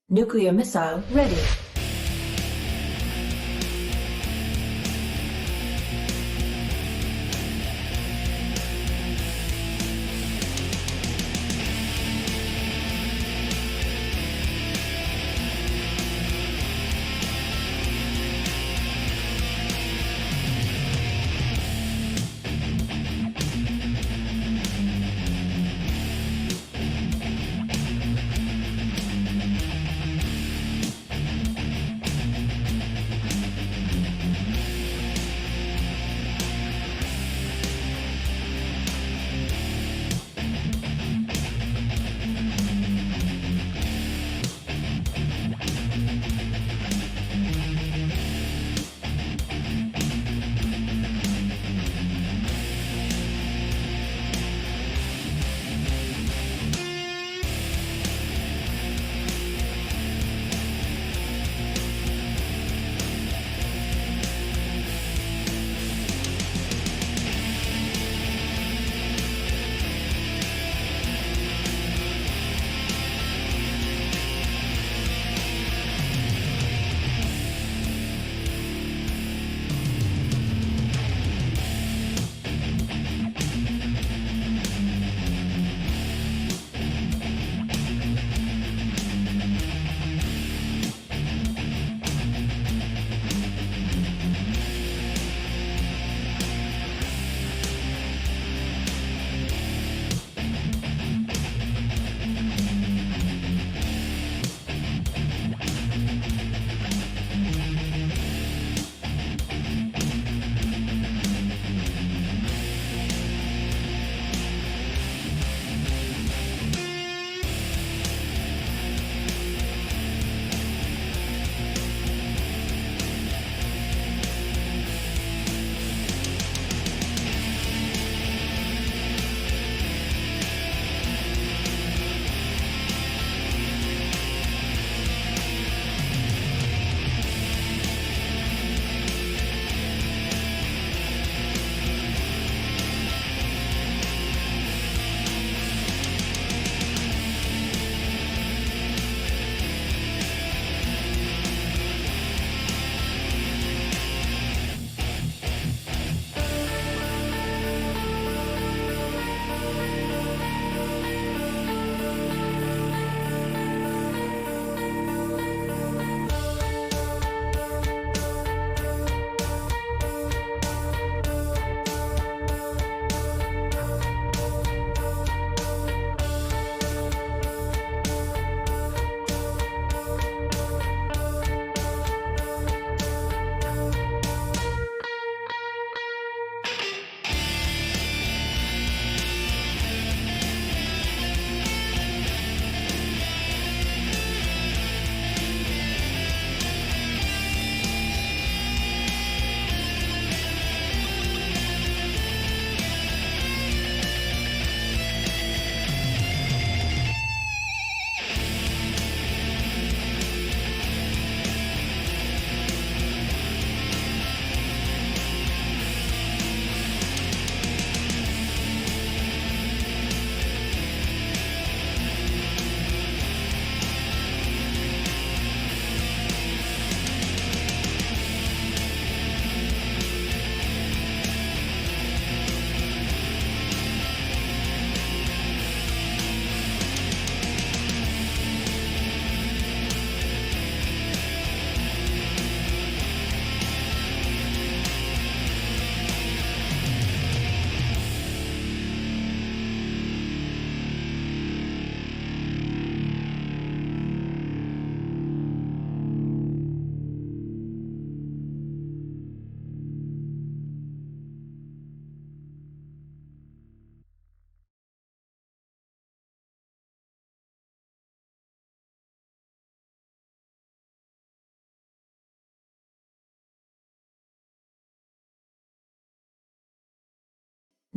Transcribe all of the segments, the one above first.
Nuclear missile ready.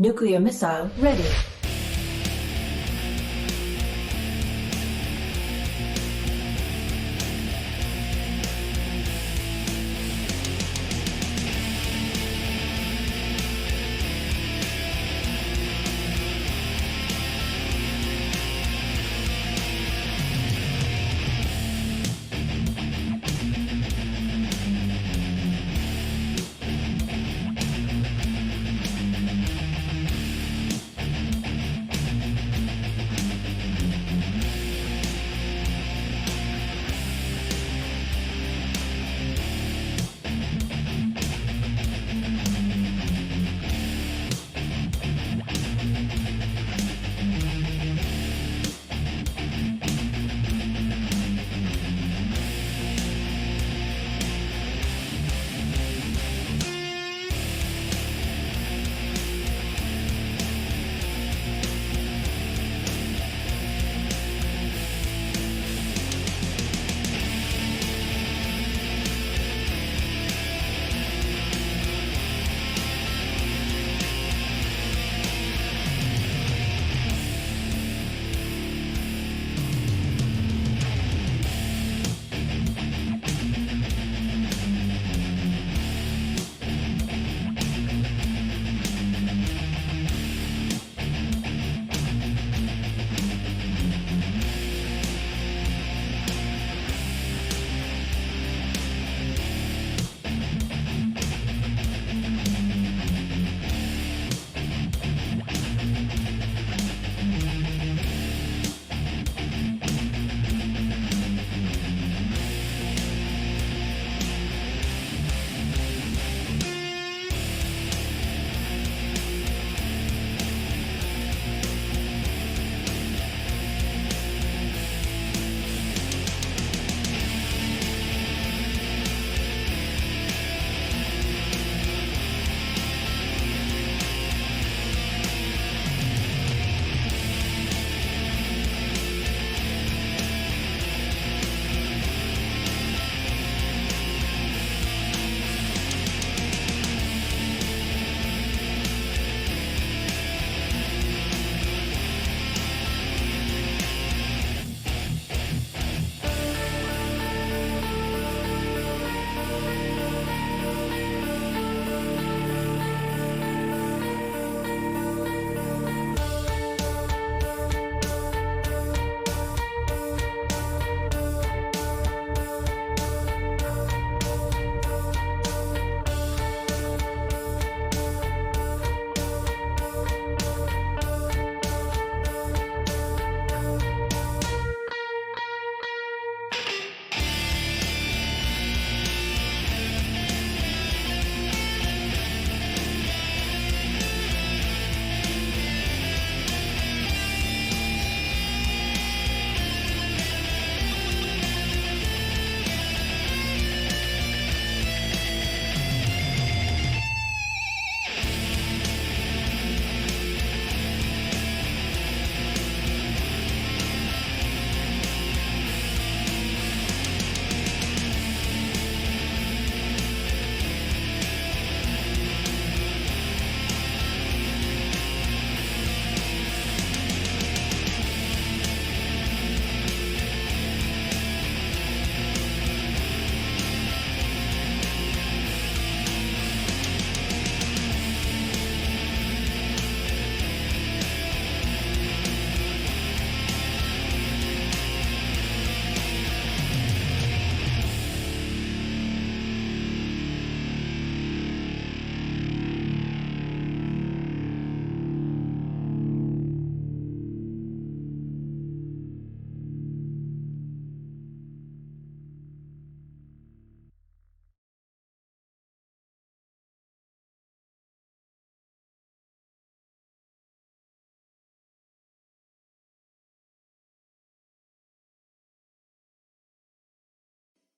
Nuclear missile ready.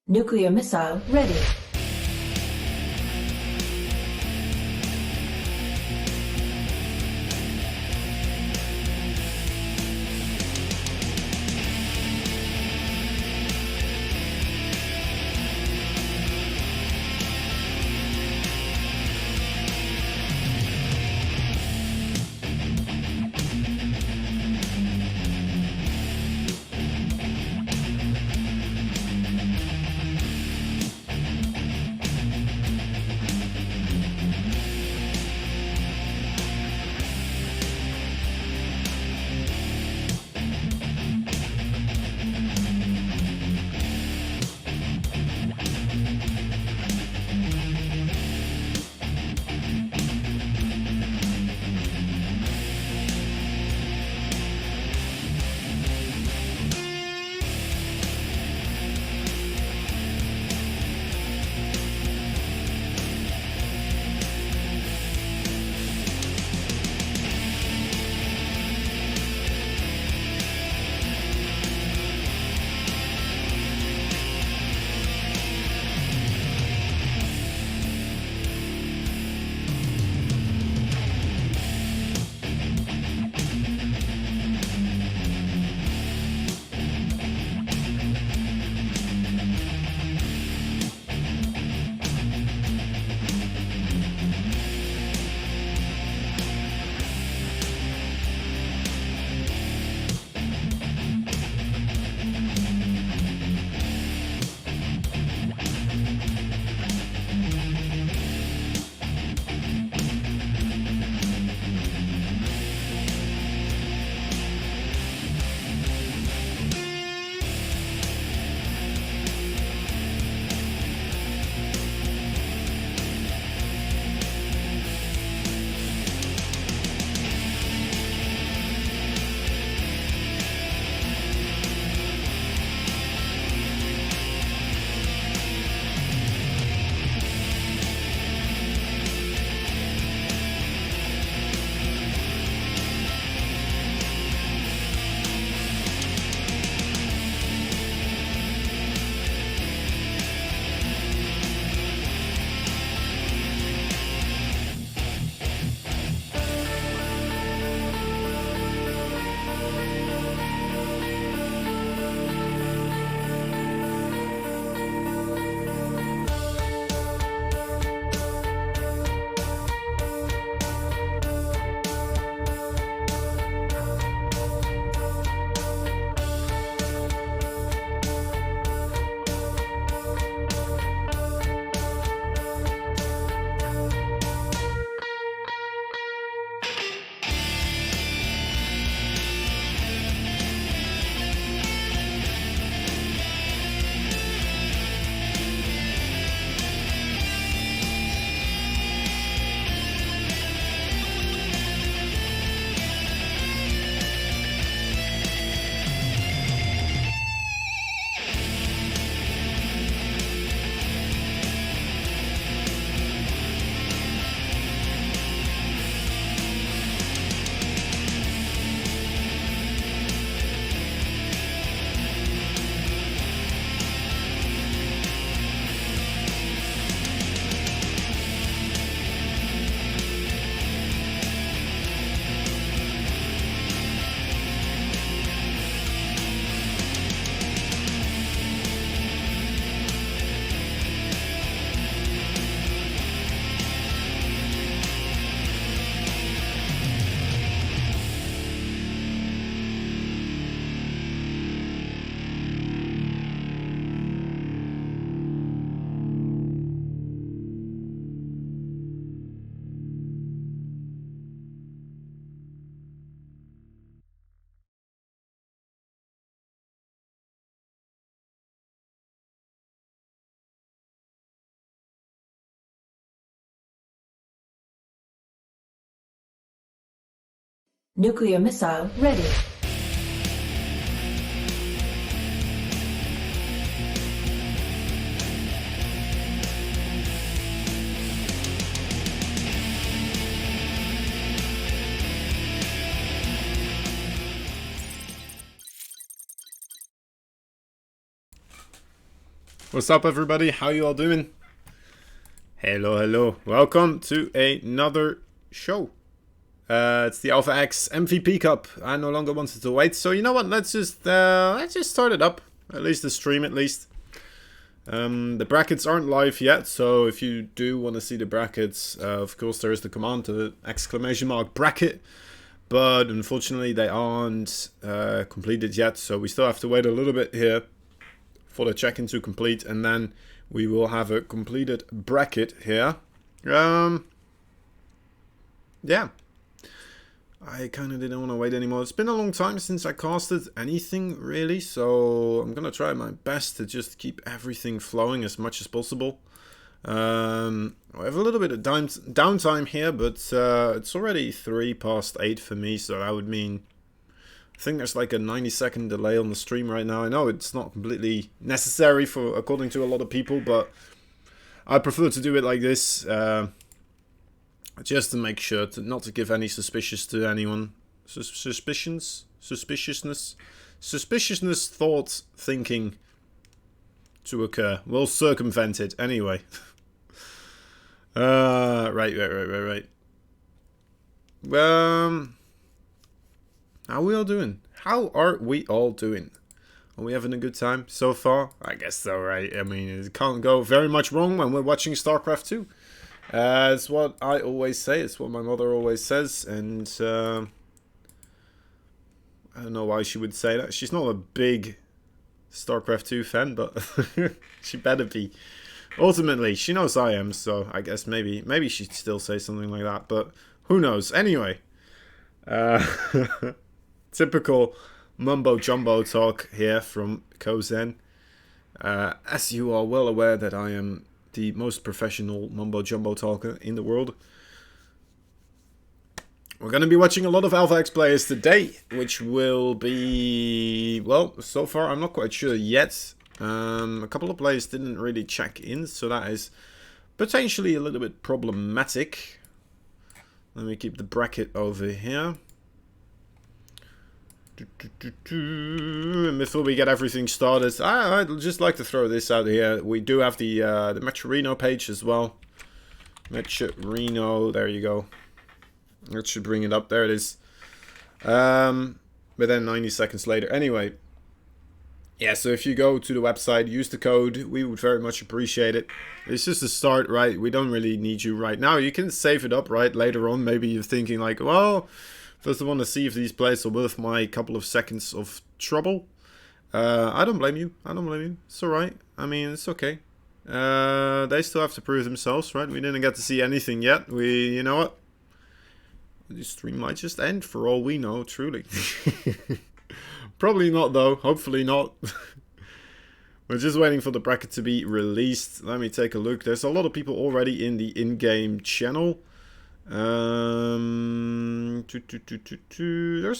Nuclear missile ready. Nuclear missile ready. What's up, everybody? How you all doing? Hello, hello. Welcome to another show. It's the Alpha X MVP Cup. I no longer wanted to wait, so you know what? Let's just start it up. At least the stream, at least. The brackets aren't live yet, so if you do want to see the brackets, of course there is the command to !bracket, but unfortunately they aren't completed yet, so we still have to wait a little bit here for the check-in to complete, and then we will have a completed bracket here. Yeah. I kind of didn't want to wait anymore. It's been a long time since I casted anything, really, so I'm going to try my best to just keep everything flowing as much as possible. I have a little bit of downtime here, but it's already 8:03 for me, so that would mean I think there's like a 90-second delay on the stream right now. I know it's not completely necessary for according to a lot of people, but I prefer to do it like this, just to make sure not to give any suspicious to anyone. Suspiciousness, thought, thinking to occur. We'll circumvent it anyway. Right. How we all doing? How are we all doing? Are we having a good time so far? I guess so, right? I mean, it can't go very much wrong when we're watching StarCraft 2. It's what I always say. It's what my mother always says, and I don't know why she would say that. She's not a big StarCraft 2 fan, but she better be. Ultimately, she knows I am, so I guess maybe she'd still say something like that, but who knows? Anyway, typical mumbo jumbo talk here from Kozen. As you are well aware that I am the most professional mumbo jumbo talker in the world. We're going to be watching a lot of Alpha X players today, which will be, well, so far I'm not quite sure yet. A couple of players didn't really check in, so that is potentially a little bit problematic. Let me keep the bracket over here. Before we get everything started, I'd just like to throw this out here. We do have the Metrorino page as well. Metrorino, there you go. That should bring it up. There it is. But then 90 seconds later. Anyway, yeah, so if you go to the website, use the code. We would very much appreciate it. It's just a start, right? We don't really need you right now. You can save it up, right? Later on, maybe you're thinking like, well, first I want to see if these players are worth my couple of seconds of trouble. I don't blame you. It's alright. I mean, it's okay. They still have to prove themselves, right? We didn't get to see anything yet. You know what? The stream might just end for all we know, truly. Probably not, though. Hopefully not. We're just waiting for the bracket to be released. Let me take a look. There's a lot of people already in the in-game channel. There's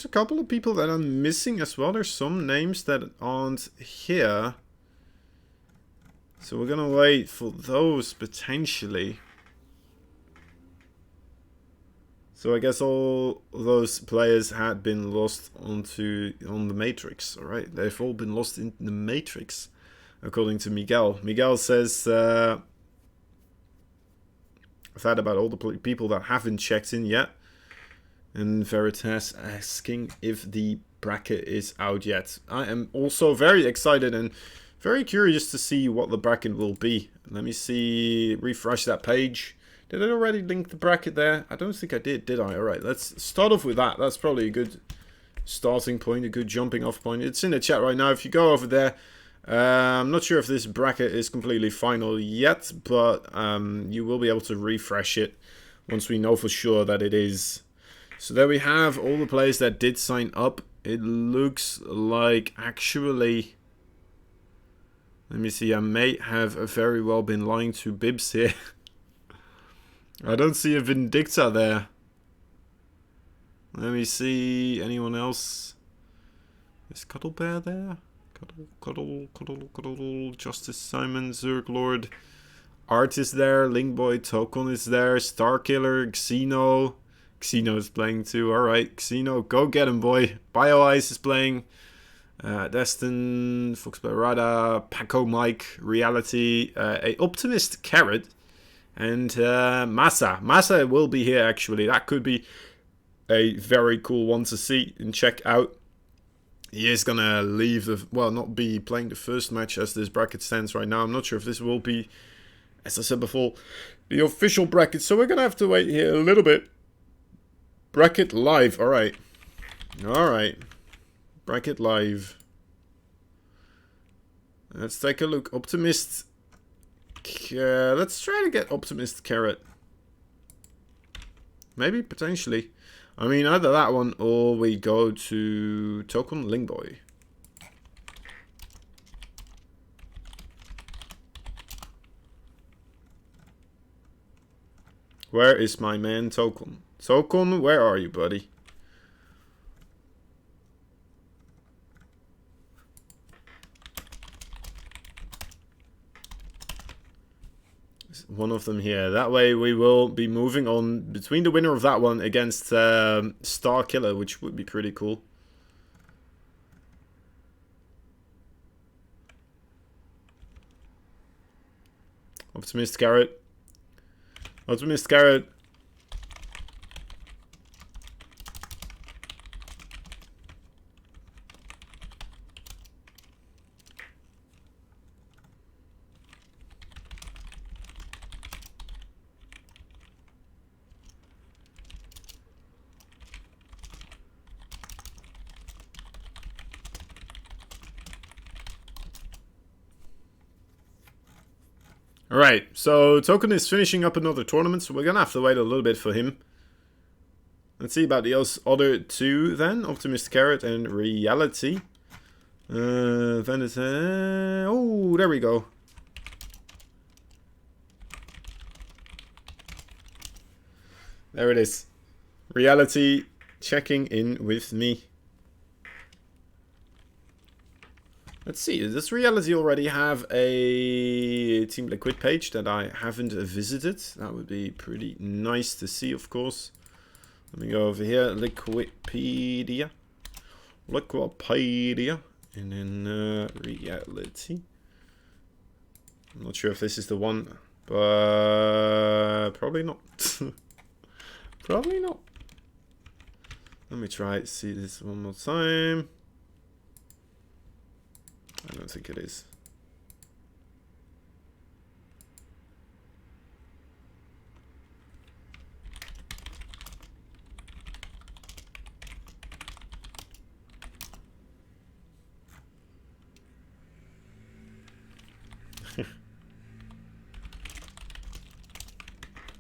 a couple of people that I'm missing as well. There's some names that aren't here. So we're gonna wait for those potentially. So I guess all those players had been lost on the Matrix. Alright, they've all been lost in the Matrix, according to Miguel. Miguel says that about all the people that haven't checked in yet. And Veritas asking if the bracket is out yet. I am also very excited and very curious to see what the bracket will be. Let me see, refresh that page. Did I already link the bracket there? I don't think I did I? Alright, let's start off with that. That's probably a good starting point, a good jumping off point. It's in the chat right now. If you go over there, I'm not sure if this bracket is completely final yet, but you will be able to refresh it once we know for sure that it is. So there we have all the players that did sign up. It looks like actually, let me see, I may have very well been lying to Bibs here. I don't see a Vindicta there. Let me see, anyone else? Is Cuddlebear there? Cuddle, Justice Simon, Zerg Lord, Art is there, Linkboy, Tokon is there, Starkiller, Xeno. Xeno is playing too. Alright, Xeno, go get him, boy. BioIce is playing. Destin, Fox Barada, Paco Mike, Reality, a Optimist Carrot, and Massa. Massa will be here actually. That could be a very cool one to see and check out. He is gonna leave the, well, not be playing the first match as this bracket stands right now. I'm not sure if this will be, as I said before, the official bracket. So we're gonna have to wait here a little bit. Bracket live. All right. Bracket live. Let's take a look. Optimist. Let's try to get Optimist Carrot. Maybe, potentially. I mean, either that one or we go to Token Lingboy. Where is my man Token? Token, where are you, buddy? One of them here. That way we will be moving on between the winner of that one against Star Killer, which would be pretty cool. Optimist Carrot. Optimist Carrot. Alright, so Token is finishing up another tournament, so we're gonna have to wait a little bit for him. Let's see about the other two then. Optimist Carrot and Reality. Oh, there we go. There it is. Reality checking in with me. Let's see, does Reality already have a Team Liquid page that I haven't visited? That would be pretty nice to see, of course. Let me go over here, Liquipedia. Liquipedia. And then Reality. I'm not sure if this is the one, but probably not. Probably not. Let me try to see this one more time. I don't think it is.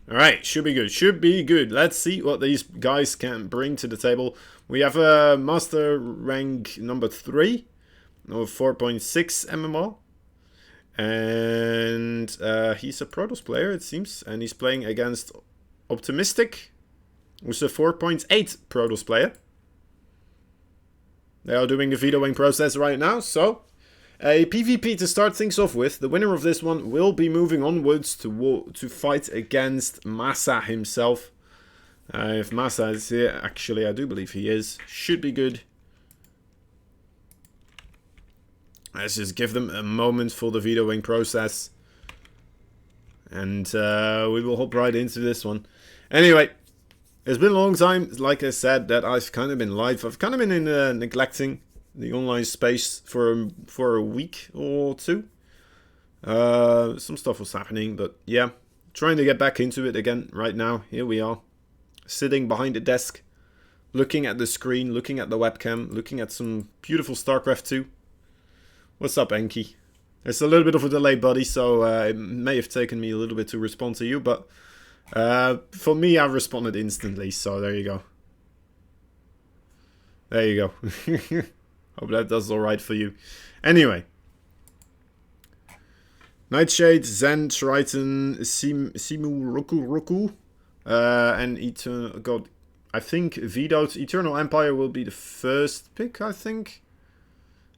Alright, should be good. Should be good. Let's see what these guys can bring to the table. We have a master rank number 3. Of 4.6 MMR. And he's a Protoss player, it seems. And he's playing against Optimistic, who's a 4.8 Protoss player. They are doing the vetoing process right now, so a PvP to start things off with. The winner of this one will be moving onwards to fight against Massa himself. If Massa is here, actually I do believe he is. Should be good. Let's just give them a moment for the vetoing process. And we will hop right into this one. Anyway, it's been a long time, like I said, that I've kind of been live. I've kind of been in neglecting the online space for a week or two. Some stuff was happening, but yeah. Trying to get back into it again right now. Here we are. Sitting behind the desk. Looking at the screen, looking at the webcam, looking at some beautiful StarCraft 2. What's up, Enki? It's a little bit of a delay, buddy, so it may have taken me a little bit to respond to you, but for me, I responded instantly, so there you go. There you go. Hope that does alright for you. Anyway. Nightshade, Zen, Triton, Simu, Roku, and Eternal God. I think vetoed. Eternal Empire will be the first pick, I think.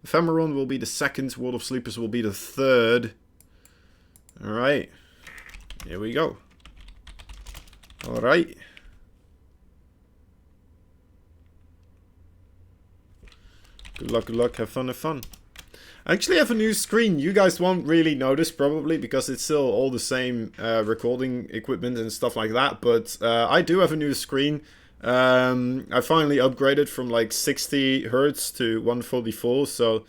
Ephemeron will be the second. World of Sleepers will be the third. Alright. Here we go. Good luck, good luck. Have fun, have fun. I actually have a new screen. You guys won't really notice probably because it's still all the same recording equipment and stuff like that. But I do have a new screen. I finally upgraded from like 60 hertz to 144. So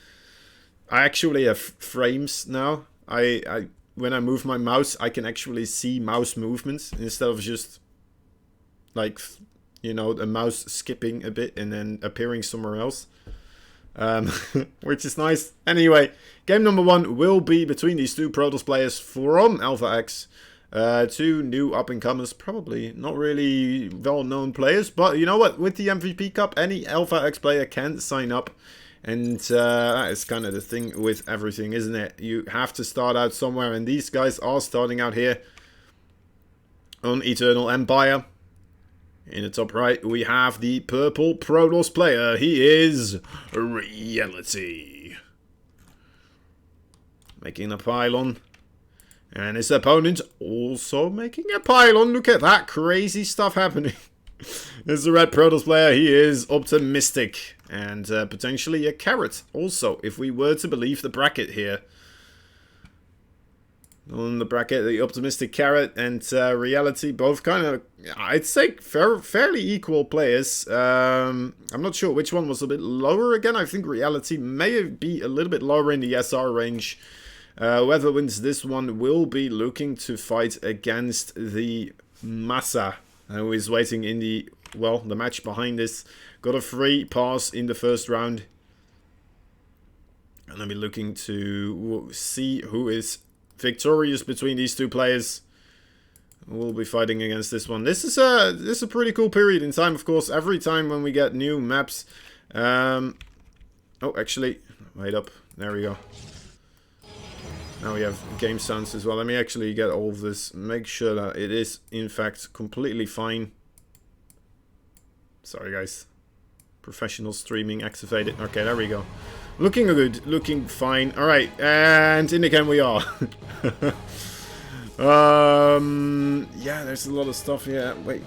I actually have frames now. When I move my mouse, I can actually see mouse movements instead of just like, you know, the mouse skipping a bit and then appearing somewhere else. Which is nice. Anyway, game number 1 will be between these two Protoss players from Alpha X. Two new up-and-comers, probably not really well-known players, but you know what? With the MVP Cup, any Alpha X player can sign up. And that is kind of the thing with everything, isn't it? You have to start out somewhere, and these guys are starting out here on Eternal Empire. In the top right, we have the purple Protoss player. He is Reality. Making a pylon. And his opponent also making a pylon. Look at that crazy stuff happening. There's the red Protoss player. He is Optimistic. And potentially a carrot also, if we were to believe the bracket here. On the bracket, the Optimistic carrot and Reality, both kind of, I'd say, fairly equal players. I'm not sure which one was a bit lower again. I think Reality may be a little bit lower in the SR range. Whoever wins this one will be looking to fight against the Massa, who is waiting in the, well, the match behind this. Got a free pass in the first round. And I'll be looking to see who is victorious between these two players. We'll be fighting against this one. This is a pretty cool period in time, of course. Every time when we get new maps. Oh, actually, wait up. There we go. Now we have game sounds as well. Let me actually get all of this. Make sure that it is, in fact, completely fine. Sorry, guys. Professional streaming activated. Okay, there we go. Looking good, looking fine. Alright, and in the game we are. Yeah, there's a lot of stuff here. Wait.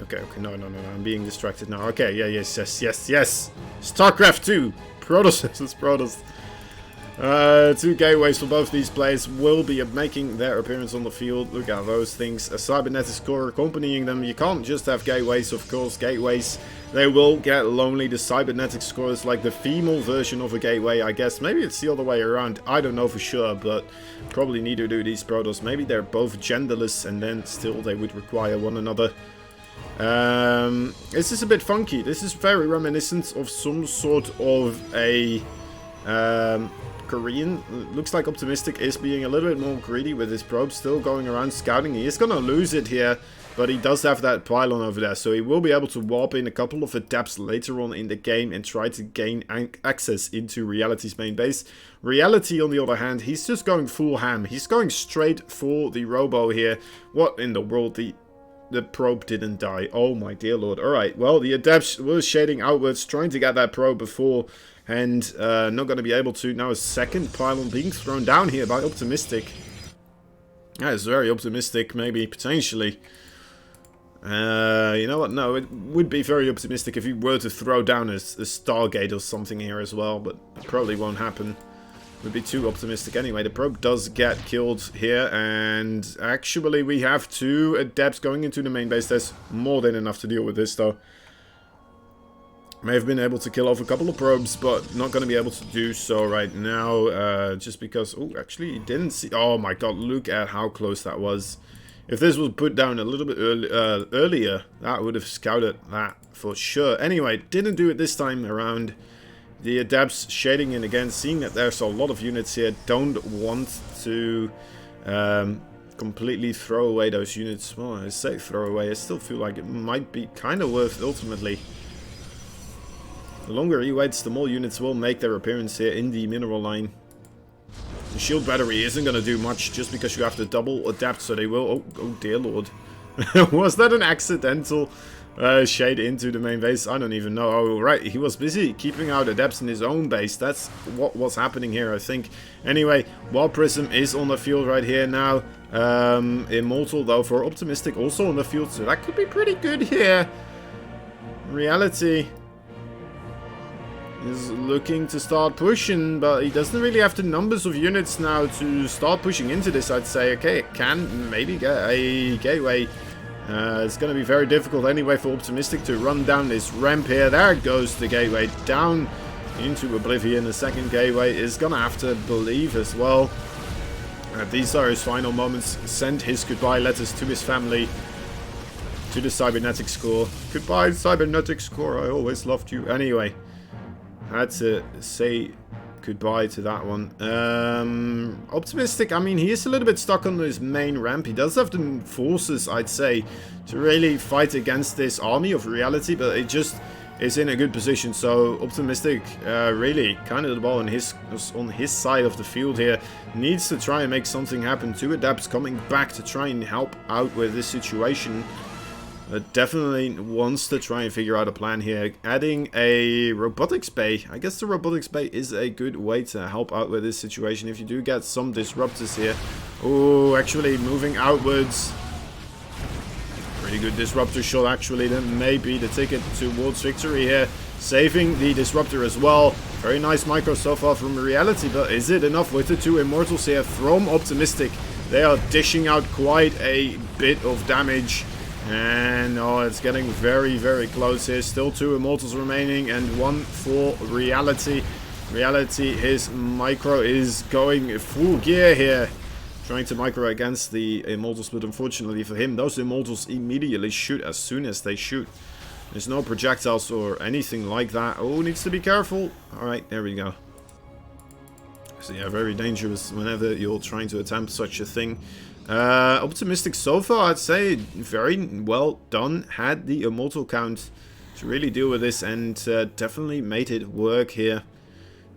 Okay. Okay, no, I'm being distracted now. Okay, yeah, yes. StarCraft 2. Protoss versus Protoss. 2 gateways for both these players will be making their appearance on the field. Look at those things. A cybernetic score accompanying them. You can't just have gateways, of course. Gateways, they will get lonely. The cybernetic score is like the female version of a gateway, I guess. Maybe it's the other way around. I don't know for sure, but probably neither do these Protoss. Maybe they're both genderless and then still they would require one another. This is a bit funky. This is very reminiscent of some sort of a Korean. Looks like Optimistic is being a little bit more greedy with his probe, still going around scouting. He is going to lose it here, but he does have that pylon over there, so he will be able to warp in a couple of adepts later on in the game and try to gain access into Reality's main base. Reality, on the other hand, he's just going full ham. He's going straight for the robo here. What in the world? The probe didn't die. Oh my dear lord. Alright, well, the adepts were shading outwards, trying to get that probe before, and not going to be able to. Now a second pylon being thrown down here by Optimistic. That is very optimistic, maybe, potentially. You know what? No, it would be very optimistic if he were to throw down a Stargate or something here as well, but it probably won't happen. Would be too optimistic anyway. The probe does get killed here, and actually we have 2 adepts going into the main base. There's more than enough to deal with this, though. May have been able to kill off a couple of probes, but not going to be able to do so right now, just because... Oh, actually, he didn't see... Oh my god, look at how close that was. If this was put down a little bit earlier, that would have scouted that for sure. Anyway, didn't do it this time around. The adepts shading in again, seeing that there's a lot of units here, don't want to completely throw away those units. Well, I say throw away, I still feel like it might be kind of worth ultimately. The longer he waits, the more units will make their appearance here in the mineral line. The shield battery isn't going to do much just because you have to double adapt, so they will... Oh dear lord. Was that an accidental shade into the main base? I don't even know. Oh, right. He was busy keeping out adepts in his own base. That's what was happening here, I think. Anyway, Wild Prism is on the field right here now. Immortal, though, for Optimistic also on the field, so that could be pretty good here. Reality is looking to start pushing, but he doesn't really have the numbers of units now to start pushing into this, I'd say. Okay, it can maybe get a gateway. It's going to be very difficult anyway for Optimistic to run down this ramp here. There goes the gateway down into oblivion. The second gateway is going to have to believe as well. These are his final moments. Send his goodbye letters to his family, to the Cybernetics Corps. Goodbye, Cybernetics Corps. I always loved you. Anyway, I had to say goodbye to that one. Optimistic, I mean, he is a little bit stuck on his main ramp. He does have the forces, I'd say, to really fight against this army of reality, but it just is in a good position. So Optimistic, really kind of the ball on his side of the field here. Needs to try and make something happen. Two Adepts coming back to try and help out with this situation. Definitely wants to try and figure out a plan here. Adding a robotics bay. I guess the robotics bay is a good way to help out with this situation. If you do get some disruptors here. Oh, actually moving outwards. Pretty good disruptor shot actually. That may be the ticket towards victory here. Saving the disruptor as well. Very nice micro so far from reality. But is it enough with the two immortals here from Optimistic? They are dishing out quite a bit of damage. And oh, it's getting very, very close here. Still two immortals remaining and one for reality. Reality, his micro is going full gear here. Trying to micro against the immortals, but unfortunately for him, those immortals immediately shoot as soon as they shoot. There's no projectiles or anything like that. Oh, needs to be careful. Alright, there we go. So yeah, very dangerous whenever you're trying to attempt such a thing. Optimistic so far, I'd say very well done. Had the immortal count to really deal with this and definitely made it work here.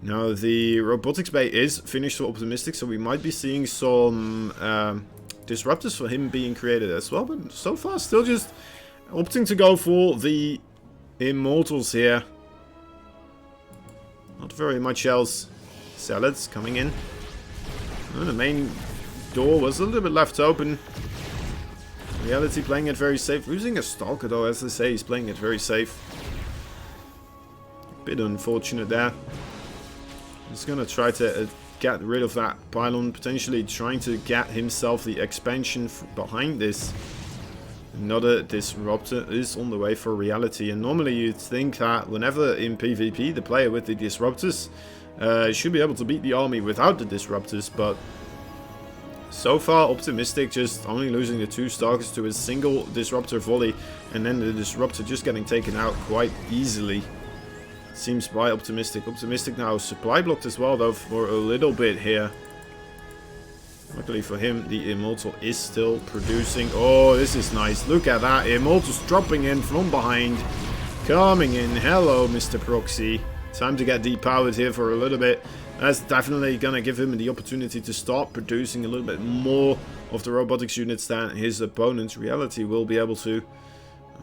Now the robotics bay is finished for Optimistic, so we might be seeing some disruptors for him being created as well. But so far still just opting to go for the immortals here. Not very much else. Salads coming in. And the main door was a little bit left open. Reality playing it very safe. Losing a Stalker though, as I say, he's playing it very safe. Bit unfortunate there. He's gonna try to get rid of that pylon, potentially trying to get himself the expansion behind this. Another disruptor is on the way for reality, and normally you'd think that whenever in PvP the player with the disruptors should be able to beat the army without the disruptors, but so far Optimistic just only losing the two Stalkers to a single disruptor volley, and then the disruptor just getting taken out quite easily. Seems by Optimistic. Optimistic now supply blocked as well though for a little bit here. Luckily for him, the Immortal is still producing. Oh, this is nice. Look at that. Immortal's dropping in from behind. Coming in. Hello, Mr. Proxy. Time to get depowered here for a little bit. That's definitely going to give him the opportunity to start producing a little bit more of the robotics units than his opponent's Reality will be able to.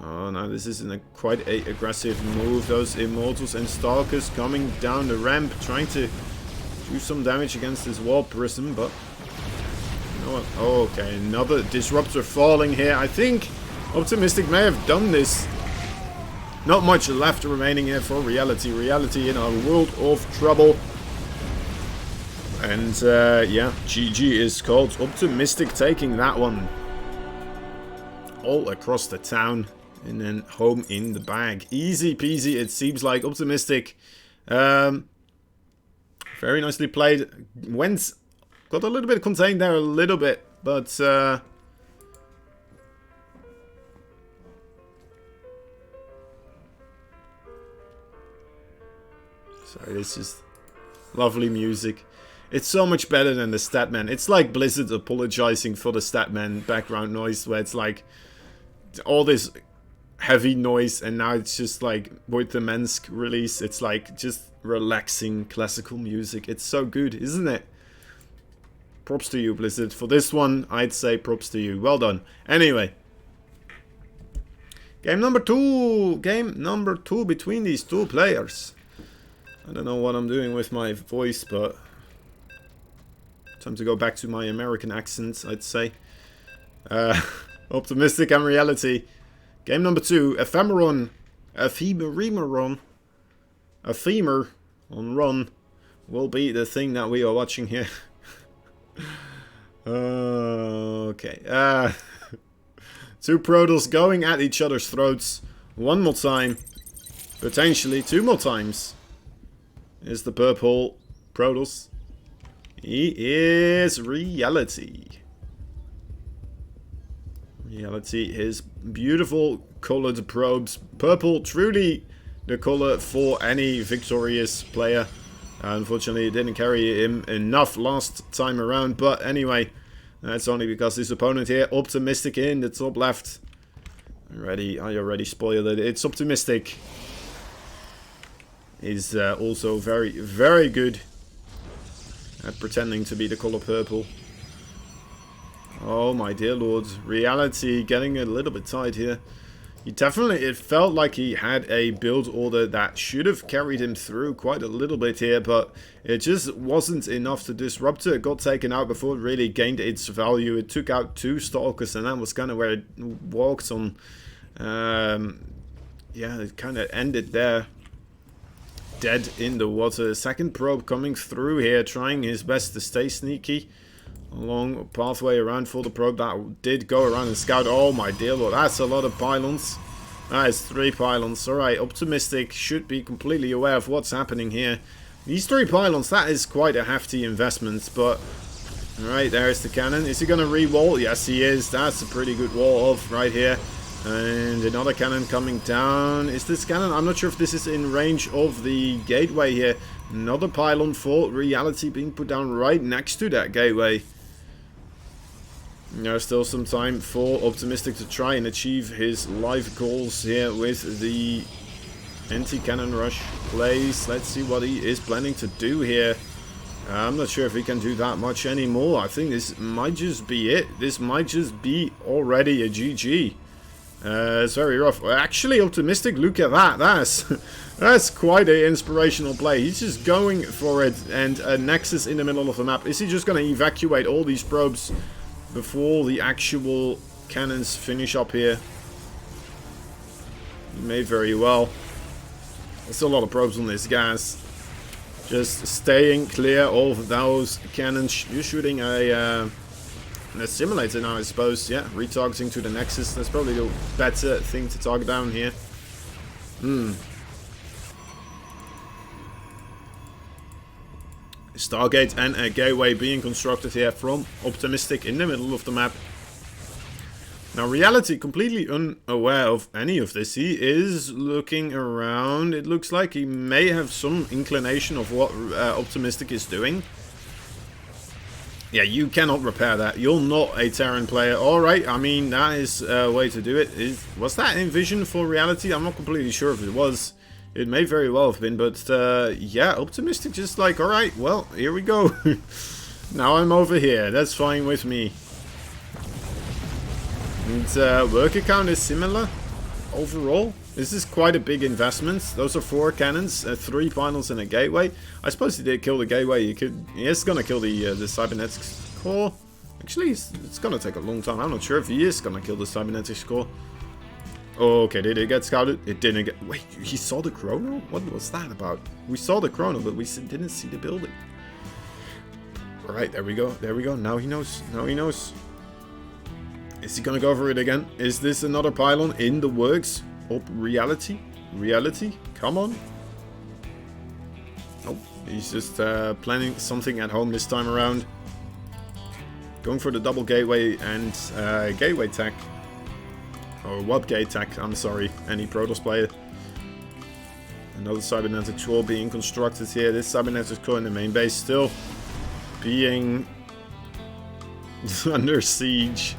Oh no, this is quite a aggressive move. Those Immortals and Stalkers coming down the ramp, trying to do some damage against this wall prism, but you know what? Oh, okay, another disruptor falling here. I think Optimistic may have done this. Not much left remaining here for Reality. Reality in a world of trouble. And yeah, GG is called. Optimistic taking that one all across the town. And then home in the bag. Easy peasy, it seems like. Optimistic. Very nicely played. Got a little bit contained there, a little bit. But, sorry, it's just lovely music. It's so much better than the Statman. It's like Blizzard apologizing for the Statman background noise, where it's like all this heavy noise, and now it's just like with the Mensk release, it's like just relaxing classical music. It's so good, isn't it? Props to you, Blizzard. For this one, I'd say props to you. Well done. Anyway, game number two. Game number two between these two players. I don't know what I'm doing with my voice, but time to go back to my American accent, I'd say. Optimistic and Reality. Game number two, Ephemeron. a femur on run will be the thing that we are watching here. Okay. Two Protoss going at each other's throats. One more time. Potentially two more times. Is the purple Protoss. He is Reality. Reality, his beautiful colored probes. Purple, truly the color for any victorious player. Unfortunately, it didn't carry him enough last time around. But anyway, that's only because his opponent here, Optimistic in the top left. I already spoiled it. It's Optimistic. Is also very, very good at pretending to be the color purple. Oh my dear lord. Reality getting a little bit tight here. It felt like he had a build order that should have carried him through quite a little bit here, but it just wasn't enough to disrupt it. It got taken out before it really gained its value. It took out two Stalkers, and that was kind of where it walked on. Yeah, it kind of ended there. Dead in the water. Second probe coming through here, trying his best to stay sneaky. A long pathway around for the probe that did go around and scout. Oh my dear lord, that's a lot of pylons. That is 3 pylons. Alright, Optimistic should be completely aware of what's happening here. These 3 pylons, that is quite a hefty investment, but... Alright, there's the cannon. Is he going to re-wall? Yes, he is. That's a pretty good wall off right here. And another cannon coming down. Is this cannon? I'm not sure if this is in range of the gateway here. Another pylon for Reality being put down right next to that gateway. There's still some time for Optimistic to try and achieve his life goals here with the anti-cannon rush plays. Let's see what he is planning to do here. I'm not sure if he can do that much anymore. I think this might just be it. This might just be already a GG. It's very rough. Actually, Optimistic, look at that. That's quite an inspirational play. He's just going for it, and a Nexus in the middle of the map. Is he just going to evacuate all these probes before the actual cannons finish up here? He may very well. There's a lot of probes on this, guys. Just staying clear of those cannons. You're shooting a simulator now, I suppose. Yeah, retargeting to the Nexus. That's probably the better thing to target down here. Stargate and a gateway being constructed here from Optimistic in the middle of the map. Now, Reality, completely unaware of any of this. He is looking around. It looks like he may have some inclination of what Optimistic is doing. Yeah, you cannot repair that. You're not a Terran player. Alright, I mean, that is a way to do it. Was that Envision for Reality? I'm not completely sure if it was. It may very well have been, but yeah, Optimistic just like, alright, well, here we go. Now I'm over here. That's fine with me. And worker count is similar overall. This is quite a big investment. Those are 4 cannons, 3 pylons and a gateway. I suppose he did kill the gateway. He is going to kill the cybernetics core. Actually, it's going to take a long time. I'm not sure if he is going to kill the cybernetics core. Oh, okay, did it get scouted? It didn't get... Wait, he saw the chrono? What was that about? We saw the chrono, but we didn't see the building. Alright, there we go. There we go. Now he knows. Now he knows. Is he going to go for it again? Is this another pylon in the works? Oh, Reality? Reality? Come on. Oh, he's just planning something at home this time around. Going for the double gateway and gateway tech. Or warp gate tech, I'm sorry. Any Protoss player. Another cybernetics core being constructed here. This cybernetics core in the main base still being under siege.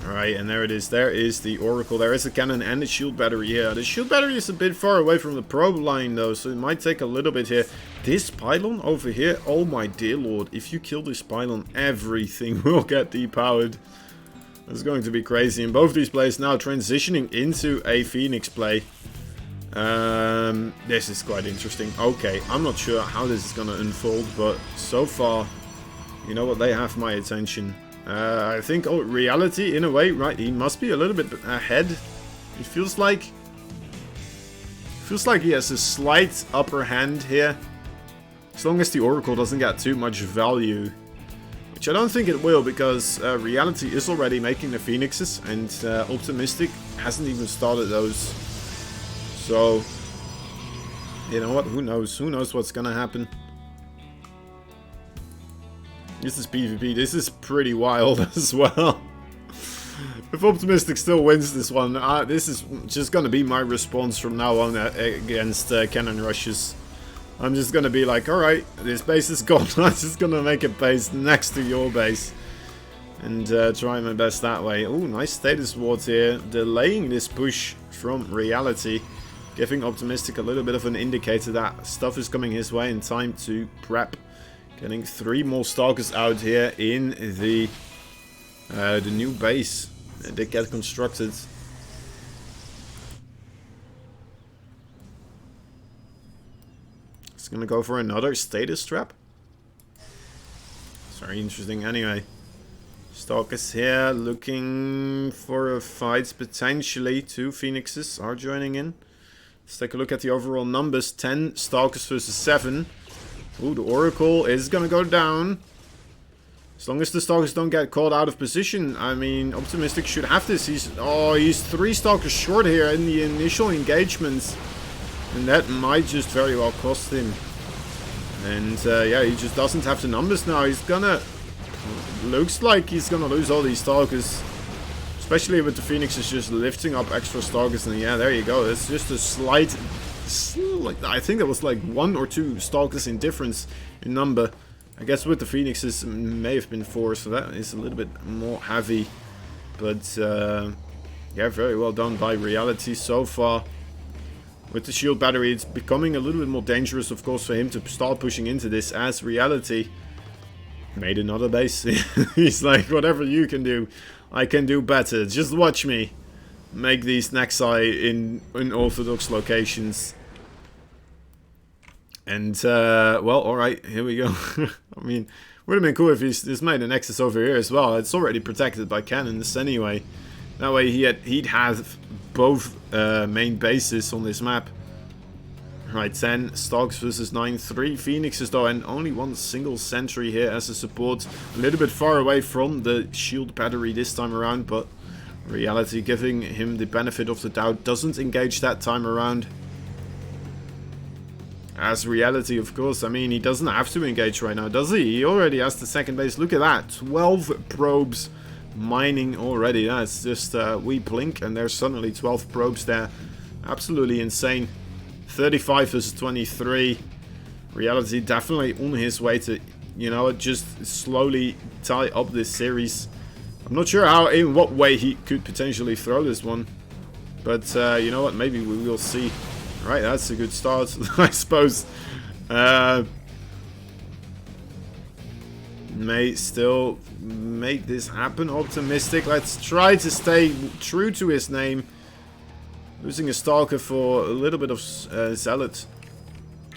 Alright, and there it is. There is the Oracle. There is a cannon and a shield battery here. The shield battery is a bit far away from the probe line though, so it might take a little bit here. This pylon over here, oh my dear lord. If you kill this pylon, everything will get depowered. It's going to be crazy. And both these plays now transitioning into a Phoenix play. This is quite interesting. Okay, I'm not sure how this is going to unfold, but so far, you know what, they have my attention. I think, oh, Reality, in a way, right, he must be a little bit ahead. It feels like Feels like he has a slight upper hand here. As long as the Oracle doesn't get too much value. Which I don't think it will, because Reality is already making the Phoenixes, and Optimistic hasn't even started those. So, you know what? Who knows? Who knows what's gonna happen? This is PvP. This is pretty wild as well. If Optimistic still wins this one, this is just gonna be my response from now on against Cannon Rushes. I'm just gonna be like, alright, this base is gone. I'm just gonna make a base next to your base. And try my best that way. Oh, nice status wards here. Delaying this push from Reality. Giving Optimistic a little bit of an indicator that stuff is coming his way in time to prep. Getting 3 more Stalkers out here in the new base that they get constructed. It's gonna go for another status trap. It's very interesting. Anyway, Stalkers here looking for a fight potentially. 2 Phoenixes are joining in. Let's take a look at the overall numbers. 10 Stalkers versus 7. Ooh, the Oracle is gonna go down. As long as the Stalkers don't get caught out of position, I mean, Optimistic should have this. He's 3 Stalkers short here in the initial engagements. And that might just very well cost him. And yeah, he just doesn't have the numbers now. He's gonna... Looks like he's gonna lose all these Stalkers. Especially with the Phoenixes just lifting up extra Stalkers. And yeah, there you go. It's just a slight... I think there was like 1 or 2 Stalkers in difference in number. I guess with the Phoenixes it may have been 4, so that is a little bit more heavy. But yeah, very well done by Reality so far. With the shield battery, it's becoming a little bit more dangerous, of course, for him to start pushing into this, as Reality made another base. He's like, whatever you can do, I can do better. Just watch me make these Nexi in unorthodox locations. And, well, alright, here we go. I mean, would have been cool if he's made a Nexus over here as well. It's already protected by cannons anyway. That way he'd have both main bases on this map. Right, 10 Stalks versus 9, 3 Phoenixes though, and only 1 single sentry here as a support. A little bit far away from the shield battery this time around, but Reality giving him the benefit of the doubt. Doesn't engage that time around. As Reality, of course, I mean, he doesn't have to engage right now, does he? He already has the second base. Look at that, 12 probes mining already. That's just we blink and there's suddenly 12 probes there. Absolutely insane. 35 versus 23. Reality definitely on his way to, you know, just slowly tie up this series. I'm not sure how, in what way he could potentially throw this one. But you know what, maybe we will see. Right, that's a good start, I suppose. May still make this happen. Optimistic. Let's try to stay true to his name. Losing a Stalker for a little bit of Zealot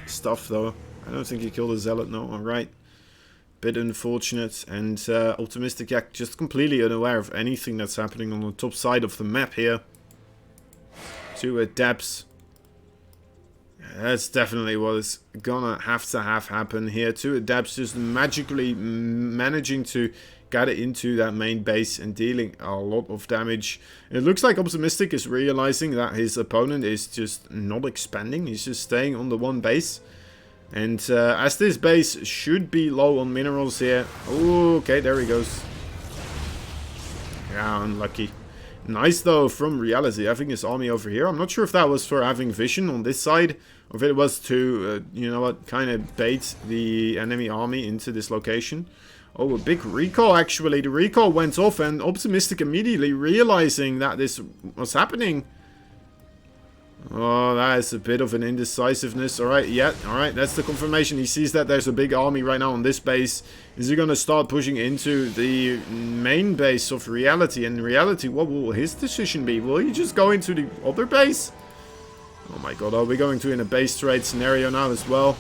stuff, though. I don't think he killed a Zealot, no. Alright. Bit unfortunate. And Optimistic, yeah, just completely unaware of anything that's happening on the top side of the map here. 2 Adepts. That's definitely what is gonna have to happen here. 2 Adepts just magically managing to get it into that main base and dealing a lot of damage. It looks like Optimistic is realizing that his opponent is just not expanding. He's just staying on the one base. And as this base should be low on minerals here. Ooh, okay, there he goes. Yeah, unlucky. Nice though from Reality having his army over here. I'm not sure if that was for having vision on this side, or if it was to, you know what, kind of bait the enemy army into this location. Oh, a big recall actually. The recall went off and Optimistic immediately realizing that this was happening. Oh, that is a bit of an indecisiveness. Alright, yeah, alright, that's the confirmation. He sees that there's a big army right now on this base. Is he going to start pushing into the main base of Reality? And Reality, what will his decision be? Will he just go into the other base? Oh my god, are we going to in a base trade scenario now as well?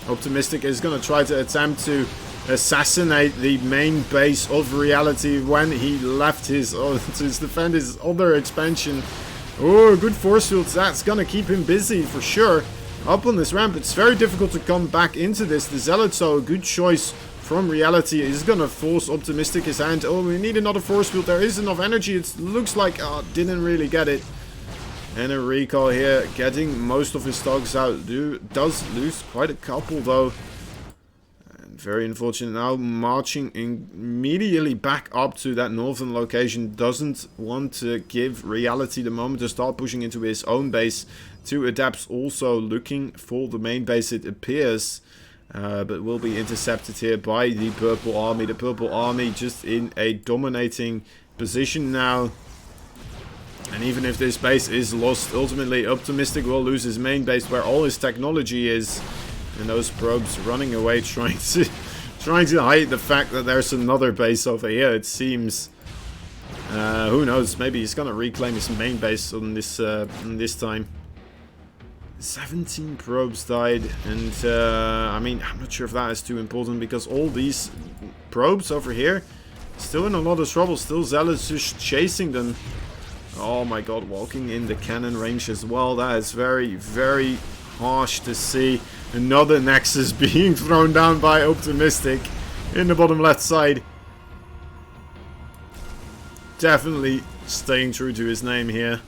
Optimistic is going to try to attempt to assassinate the main base of Reality when he left his to defend his other expansion. Oh, good force field. That's gonna keep him busy for sure. Up on this ramp, it's very difficult to come back into this. The Zealot, so a good choice from Reality, is gonna force Optimistic his hand. Oh, we need another force field. There is enough energy. It looks like, didn't really get it. And a recall here, getting most of his dogs out. Does lose quite a couple though. And very unfortunate now, marching immediately back up to that northern location. Doesn't want to give Reality the moment to start pushing into his own base. 2 Adepts also looking for the main base, it appears. But will be intercepted here by the Purple Army. The Purple Army just in a dominating position now. And even if this base is lost, ultimately Optimistic will lose his main base where all his technology is. And those probes running away trying to hide the fact that there's another base over here, it seems. Who knows, maybe he's gonna reclaim his main base on this time. 17 probes died, and I mean, I'm not sure if that is too important because all these probes over here still in a lot of trouble, still Zealots just chasing them. Oh my god, walking in the cannon range as well. That is very, very harsh to see. Another Nexus being thrown down by Optimistic in the bottom left side. Definitely staying true to his name here.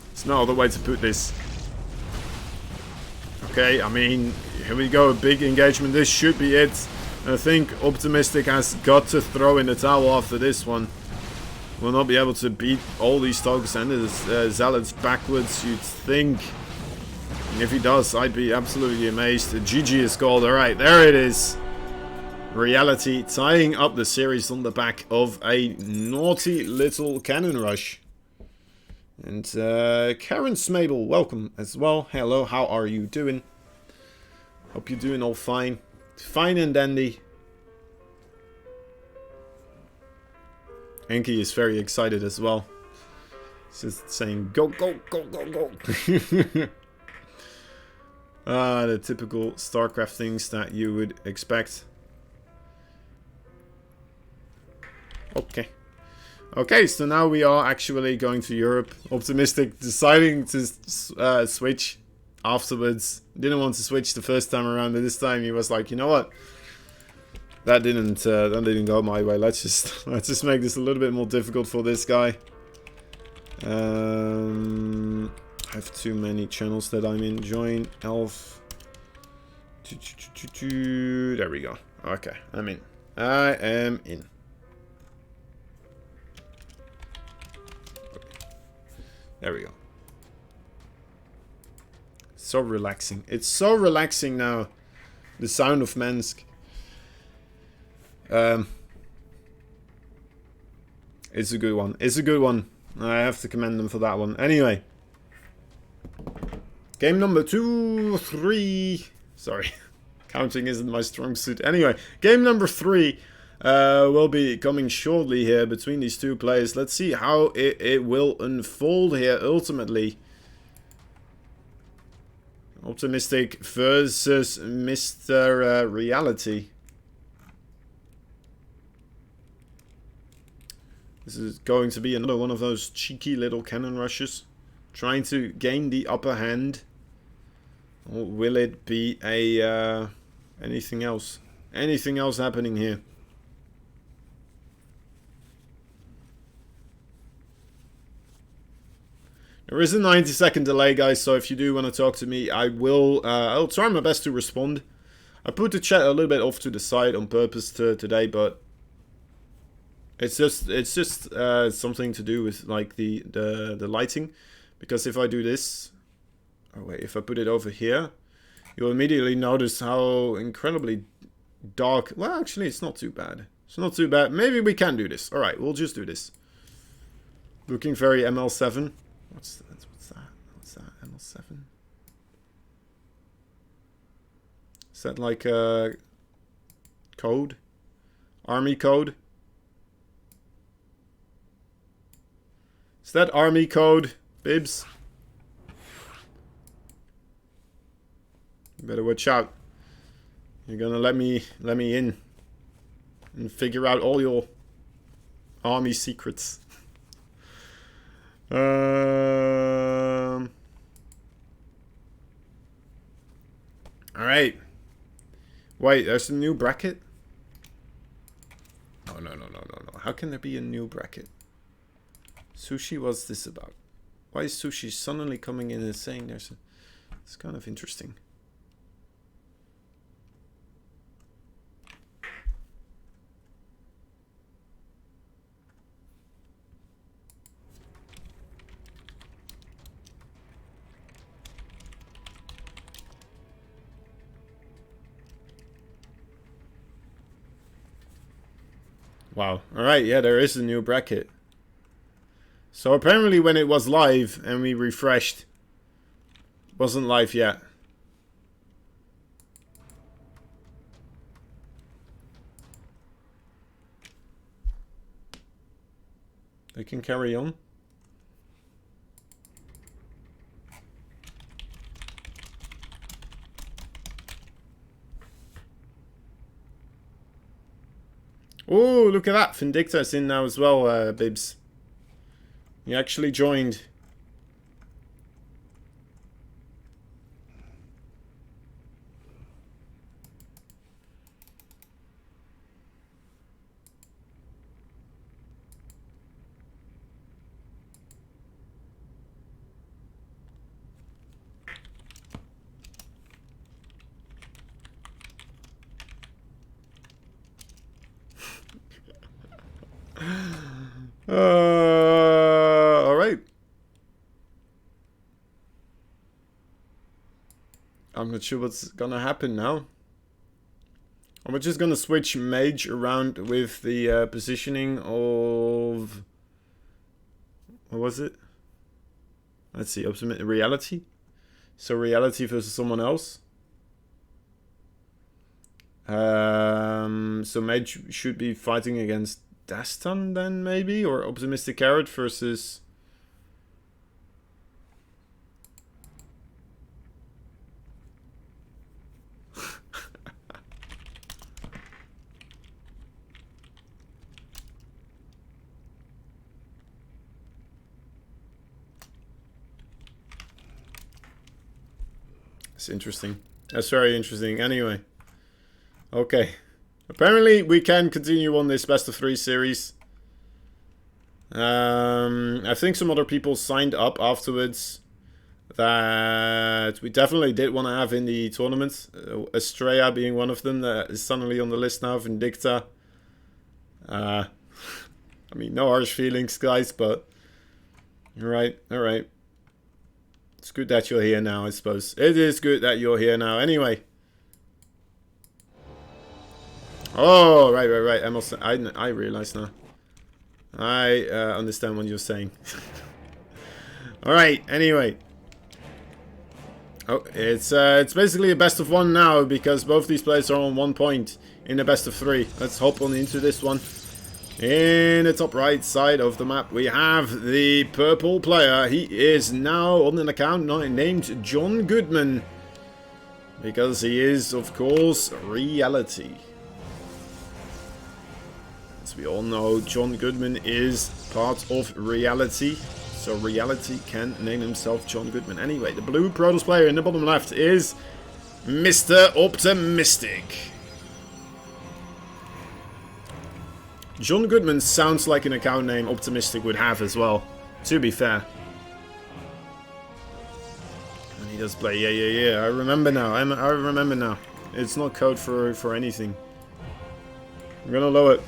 There's no other way to put this. Okay, I mean, here we go. A big engagement. This should be it. I think Optimistic has got to throw in the towel after this one. Will not be able to beat all these dogs and the Zealots backwards, you'd think. And if he does, I'd be absolutely amazed. GG is called. Alright, there it is. Reality tying up the series on the back of a naughty little cannon rush. And Karen Smable, welcome as well. Hello, how are you doing? Hope you're doing all fine. Fine and dandy. Enki is very excited as well. He's just saying, go, go, go, go, go. The typical StarCraft things that you would expect. Okay. Okay, so now we are actually going to Europe. Optimistic deciding to switch afterwards. Didn't want to switch the first time around, but this time he was like, you know what? That didn't go my way. Let's just make this a little bit more difficult for this guy. I have too many channels that I'm in. Join Elf. There we go. Okay, I'm in. I am in. There we go. So relaxing. It's so relaxing now. The sound of Mensk. It's a good one. It's a good one. I have to commend them for that one. Anyway. Game number 2, 3. Sorry. Counting isn't my strong suit. Anyway. Game number 3 will be coming shortly here between these two players. Let's see how it will unfold here ultimately. Optimistic versus Mr. Reality. This is going to be another one of those cheeky little cannon rushes. Trying to gain the upper hand. Or will it be a anything else? Anything else happening here? There is a 90-second delay, guys, so if you do want to talk to me, I will. I'll try my best to respond. I put the chat a little bit off to the side on purpose today, but it's just something to do with like the lighting, because if I do this, oh wait, if I put it over here, you'll immediately notice how incredibly dark. Well, actually, it's not too bad. It's not too bad. Maybe we can do this. All right, we'll just do this. Looking very ML7. What's that? What's that? ML7? Is that like a code? Army code? Is that army code, Bibs? You better watch out. You're gonna let me in and figure out all your army secrets. Alright. Wait, there's a new bracket? Oh, no. How can there be a new bracket? Sushi, what's this about? Why is Sushi suddenly coming in and saying there's a... It's kind of interesting. Wow. Alright, yeah, there is a new bracket. So apparently when it was live and we refreshed, wasn't live yet. They can carry on. Oh, look at that. Vindicta's in now as well, Bibs. He actually joined. Alright. I'm not sure what's gonna happen now. We're just gonna switch Mage around with the positioning of... What was it? Let's see, Ultimate Reality. So Reality versus someone else. So Mage should be fighting against Dastan then, maybe? Or Optimistic Carrot versus... It's interesting. That's very interesting. Anyway. Okay. Apparently we can continue on this best of 3 series. I think some other people signed up afterwards that we definitely did want to have in the tournament. Estrella being one of them that is suddenly on the list now. Vindicta. I mean, no harsh feelings, guys, but... Alright. It's good that you're here now, I suppose. It is good that you're here now. Anyway. Oh, right. I realize now. I understand what you're saying. Alright, anyway. Oh, it's basically a best of 1 now, because both these players are on 1 point in the best of 3. Let's hop on into this one. In the top right side of the map, we have the purple player. He is now on an account named John Goodman. Because he is, of course, Reality. As we all know, John Goodman is part of Reality. So Reality can name himself John Goodman. Anyway, the blue Protoss player in the bottom left is Mr. Optimistic. John Goodman sounds like an account name Optimistic would have as well, to be fair. And he does play, yeah, I remember now, I remember now. It's not code for anything. I'm gonna lower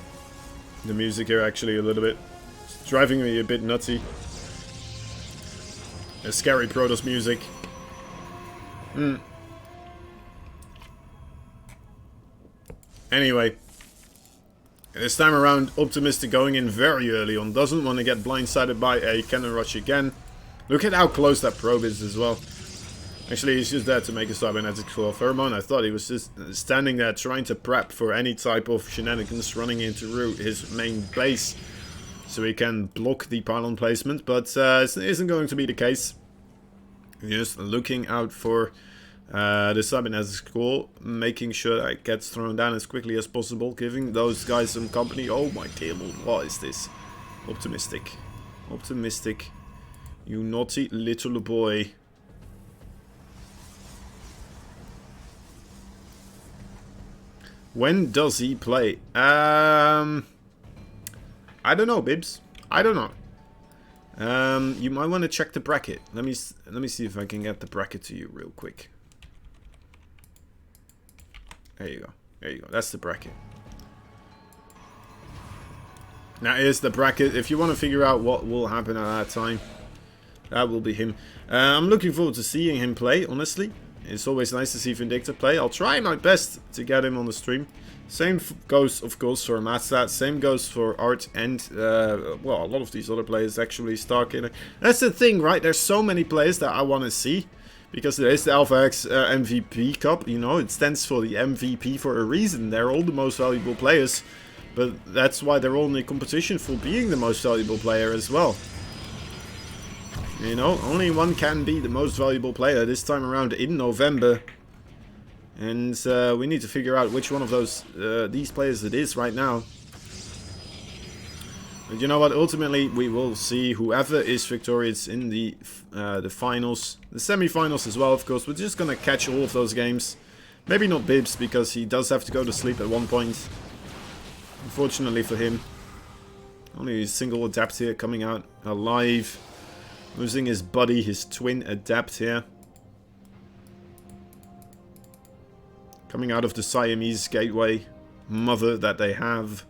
the music here actually a little bit. It's driving me a bit nutty. The scary Protoss music. Anyway. This time around, Optimistic going in very early on. Doesn't want to get blindsided by a cannon rush again. Look at how close that probe is as well. Actually, he's just there to make a cybernetic for Pheromone. I thought he was just standing there trying to prep for any type of shenanigans running into his main base. So he can block the pylon placement. But it isn't going to be the case. Just looking out for... the cybernetic core, making sure that it gets thrown down as quickly as possible, giving those guys some company. Oh my dear lord, what is this? Optimistic. You naughty little boy. When does he play? I don't know, Bibs. I don't know. You might want to check the bracket. Let me see if I can get the bracket to you real quick. There you go. There you go. That's the bracket. Now here's the bracket. If you want to figure out what will happen at that time, that will be him. I'm looking forward to seeing him play, honestly. It's always nice to see Vindicta play. I'll try my best to get him on the stream. Same goes, of course, for Matsat. Same goes for Art and, well, a lot of these other players actually. Starkiller. That's the thing, right? There's so many players that I want to see. Because there is the Alpha X MVP Cup, you know. It stands for the MVP for a reason. They're all the most valuable players. But that's why they're all in the competition for being the most valuable player as well. You know, only one can be the most valuable player this time around in November. And we need to figure out which one of these players it is right now. But you know what? Ultimately, we will see whoever is victorious in the finals, the semi-finals as well. Of course, we're just gonna catch all of those games. Maybe not Bibs because he does have to go to sleep at one point. Unfortunately for him, only a single Adapt here coming out alive, losing his buddy, his twin Adapt here. Coming out of the Siamese Gateway mother that they have.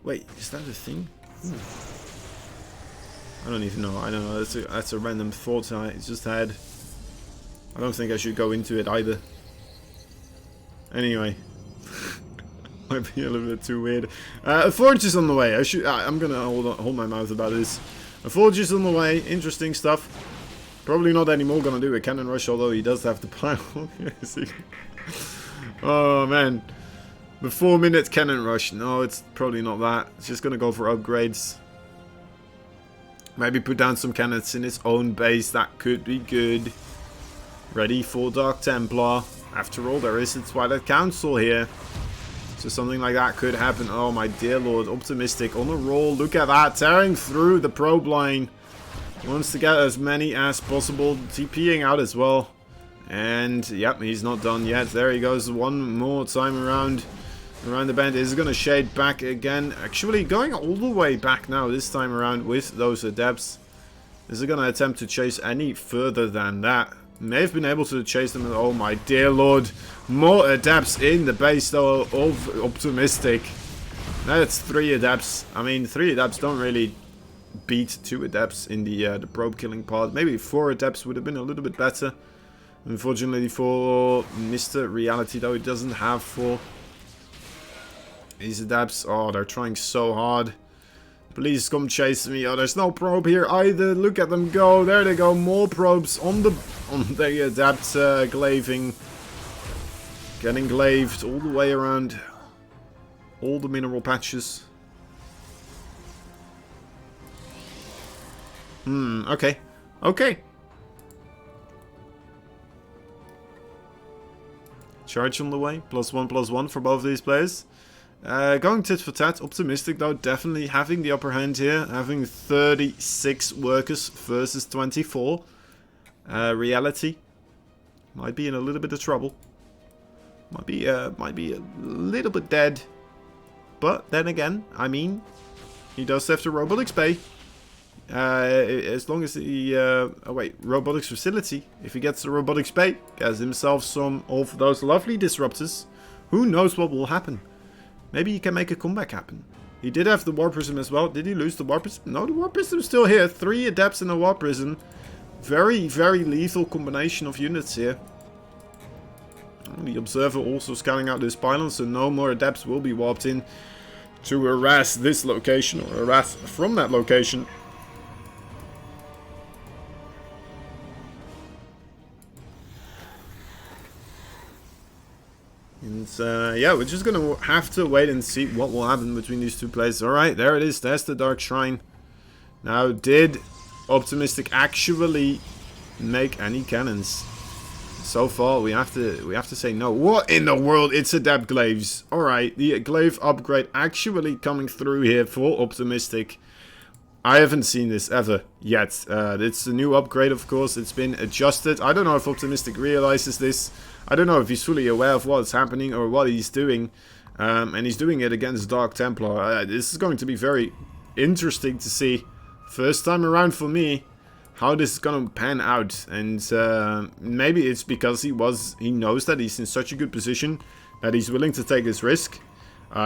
Wait, is that a thing? I don't even know. I don't know. That's a random thought I just had. I don't think I should go into it either. Anyway. Might be a little bit too weird. A Forge is on the way. I'm gonna hold my mouth about this. A Forge is on the way. Interesting stuff. Probably not anymore gonna do a Cannon Rush, although he does have the pile. Oh man. The 4-minute Cannon Rush. No, it's probably not that. It's just gonna go for upgrades. Maybe put down some cannons in his own base. That could be good. Ready for Dark Templar. After all, there is a Twilight Council here. So something like that could happen. Oh my dear lord. Optimistic on the roll. Look at that. Tearing through the probe line. Wants to get as many as possible. TPing out as well. And yep, he's not done yet. There he goes. One more time around the bend. Is going to shade back again. Actually going all the way back now this time around with those Adepts. Is it going to attempt to chase any further than that? May have been able to chase them. Oh my dear lord. More Adepts in the base though of Optimistic. That's 3 Adepts. I mean, 3 Adepts don't really beat 2 Adepts in the probe killing part. Maybe 4 Adepts would have been a little bit better. Unfortunately for Mr. Reality though, he doesn't have 4. These Adepts, oh, they're trying so hard. Please come chase me. Oh, there's no probe here either. Look at them go. There they go. More probes on the Adapt glaving. Getting glaved all the way around all the mineral patches. Okay. Okay. Charge on the way. +1/+1 for both these players. Going tit for tat. Optimistic though, definitely having the upper hand here. Having 36 workers versus 24. Reality might be in a little bit of trouble. Might be a little bit dead. But then again, I mean, he does have the Robotics Bay. As long as he... oh wait, Robotics Facility. If he gets the Robotics Bay, gets himself some of those lovely disruptors. Who knows what will happen? Maybe he can make a comeback happen. He did have the War Prism as well. Did he lose the War Prism? No, the War Prism is still here. 3 Adepts in a War Prism. Very, very lethal combination of units here. The Observer also scanning out this pylon, so no more Adepts will be warped in to harass this location or harass from that location. And yeah, we're just gonna have to wait and see what will happen between these two players. Alright, there it is. There's the Dark Shrine. Now, did Optimistic actually make any cannons? So far, we have to say no. What in the world? It's Adept Glaives. Alright, the Glaive upgrade actually coming through here for Optimistic. I haven't seen this ever yet. It's a new upgrade, of course. It's been adjusted. I don't know if Optimistic realizes this. I don't know if he's fully aware of what's happening or what he's doing. And he's doing it against Dark Templar. This is going to be very interesting to see. First time around for me, how this is gonna pan out. And maybe it's because he knows that he's in such a good position that he's willing to take this risk.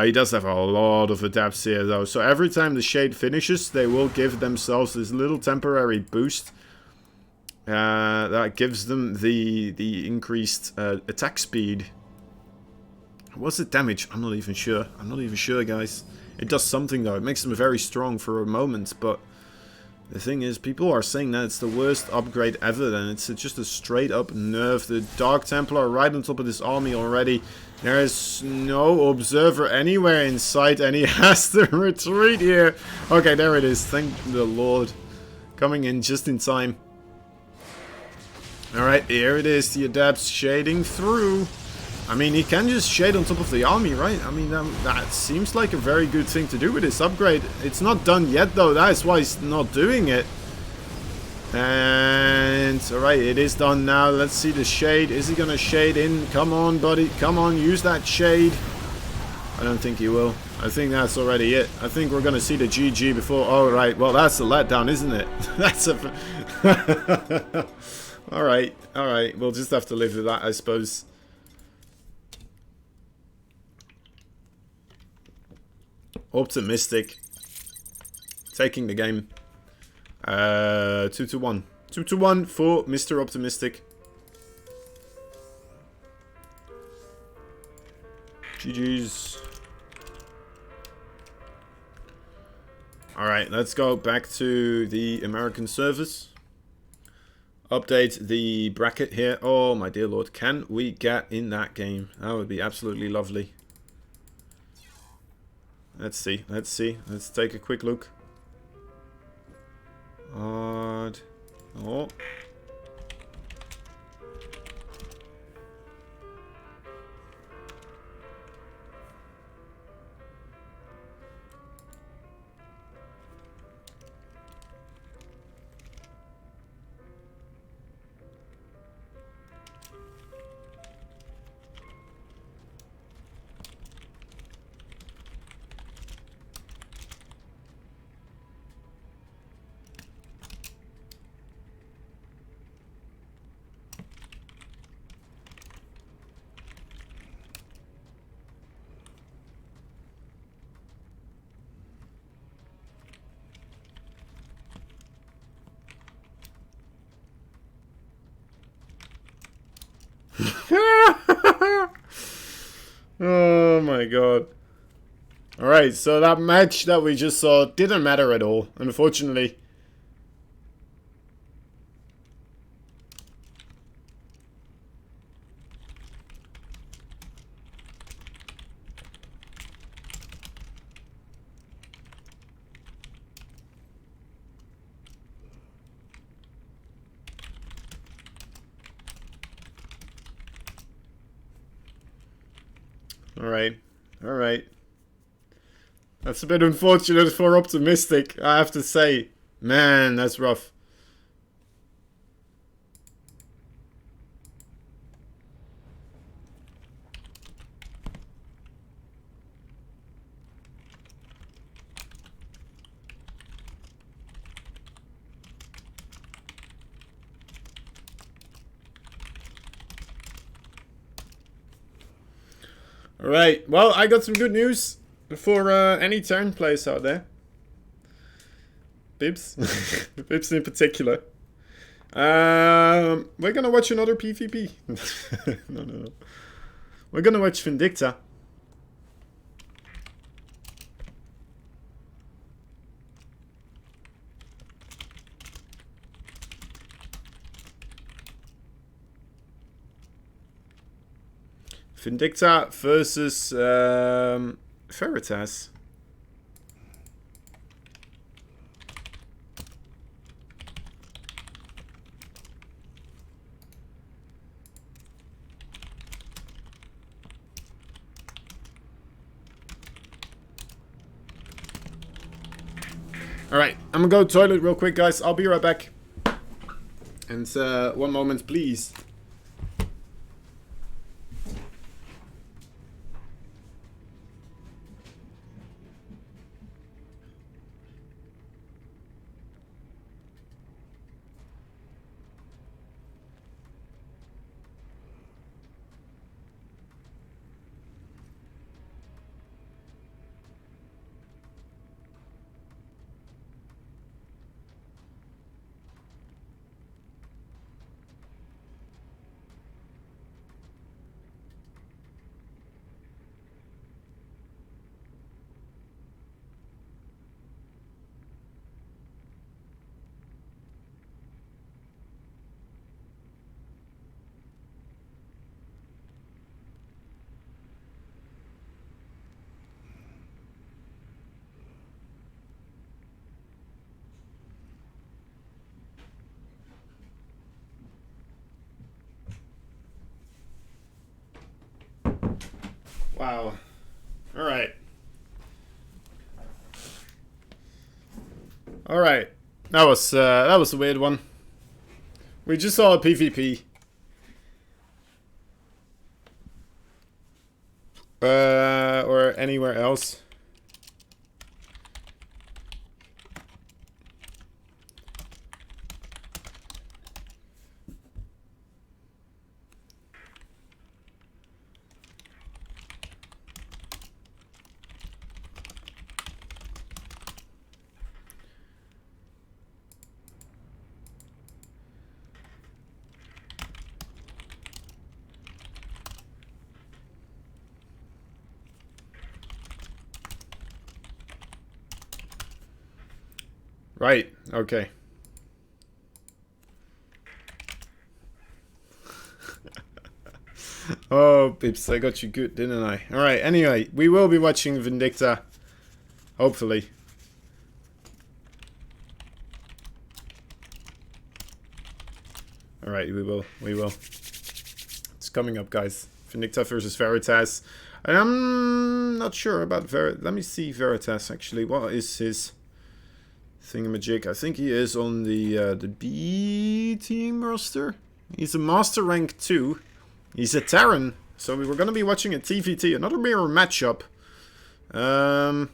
He does have a lot of adapts here though, so every time the shade finishes they will give themselves this little temporary boost that gives them the increased attack speed. What's the damage? I'm not even sure. I'm not even sure, guys. It does something though. It makes them very strong for a moment, but the thing is, people are saying that it's the worst upgrade ever, and it's just a straight up nerf. The Dark Templar are right on top of this army already. There is no observer anywhere in sight, and he has to retreat here. Okay, there it is. Thank the Lord. Coming in just in time. Alright, here it is. The Adepts shading through. I mean, he can just shade on top of the army, right? I mean, that seems like a very good thing to do with this upgrade. It's not done yet, though. That is why he's not doing it. And, alright, it is done now. Let's see the shade. Is he going to shade in? Come on, buddy. Come on, use that shade. I don't think he will. I think that's already it. I think we're going to see the GG before... Oh, right. Well, that's a letdown, isn't it? That's a... Alright, alright. We'll just have to live with that, I suppose. Optimistic taking the game 2-1 2-1 for Mr. Optimistic. GG's. Alright, let's go back to the American servers. Update the bracket here. Oh my dear lord, can we get in that game? That would be absolutely lovely. Let's see, let's see. Let's take a quick look. Odd. Oh. Oh my god. Alright, so that match that we just saw didn't matter at all, unfortunately. Alright, alright. That's a bit unfortunate for Optimistic, I have to say. Man, that's rough. Alright, well, I got some good news for any turn players out there. Bibs. Bibs in particular. We're gonna watch another PvP. No. We're gonna watch Vindicta. Vindicta versus Veritas. Alright, I'm gonna go to the toilet real quick, guys. I'll be right back. And one moment, please. Wow. Alright. Alright. That was a weird one. We just saw a PvP. Or anywhere else. Right, okay. Oh, Pips, I got you good, didn't I? Alright, anyway, we will be watching Vindicta. Hopefully. Alright, we will. It's coming up, guys. Vindicta versus Veritas. I'm not sure about Veritas. Let me see Veritas, actually. What is his thingamajig? I think he is on the B team roster. He's a Master Rank 2. He's a Terran. So we were going to be watching a TVT, another mirror matchup. I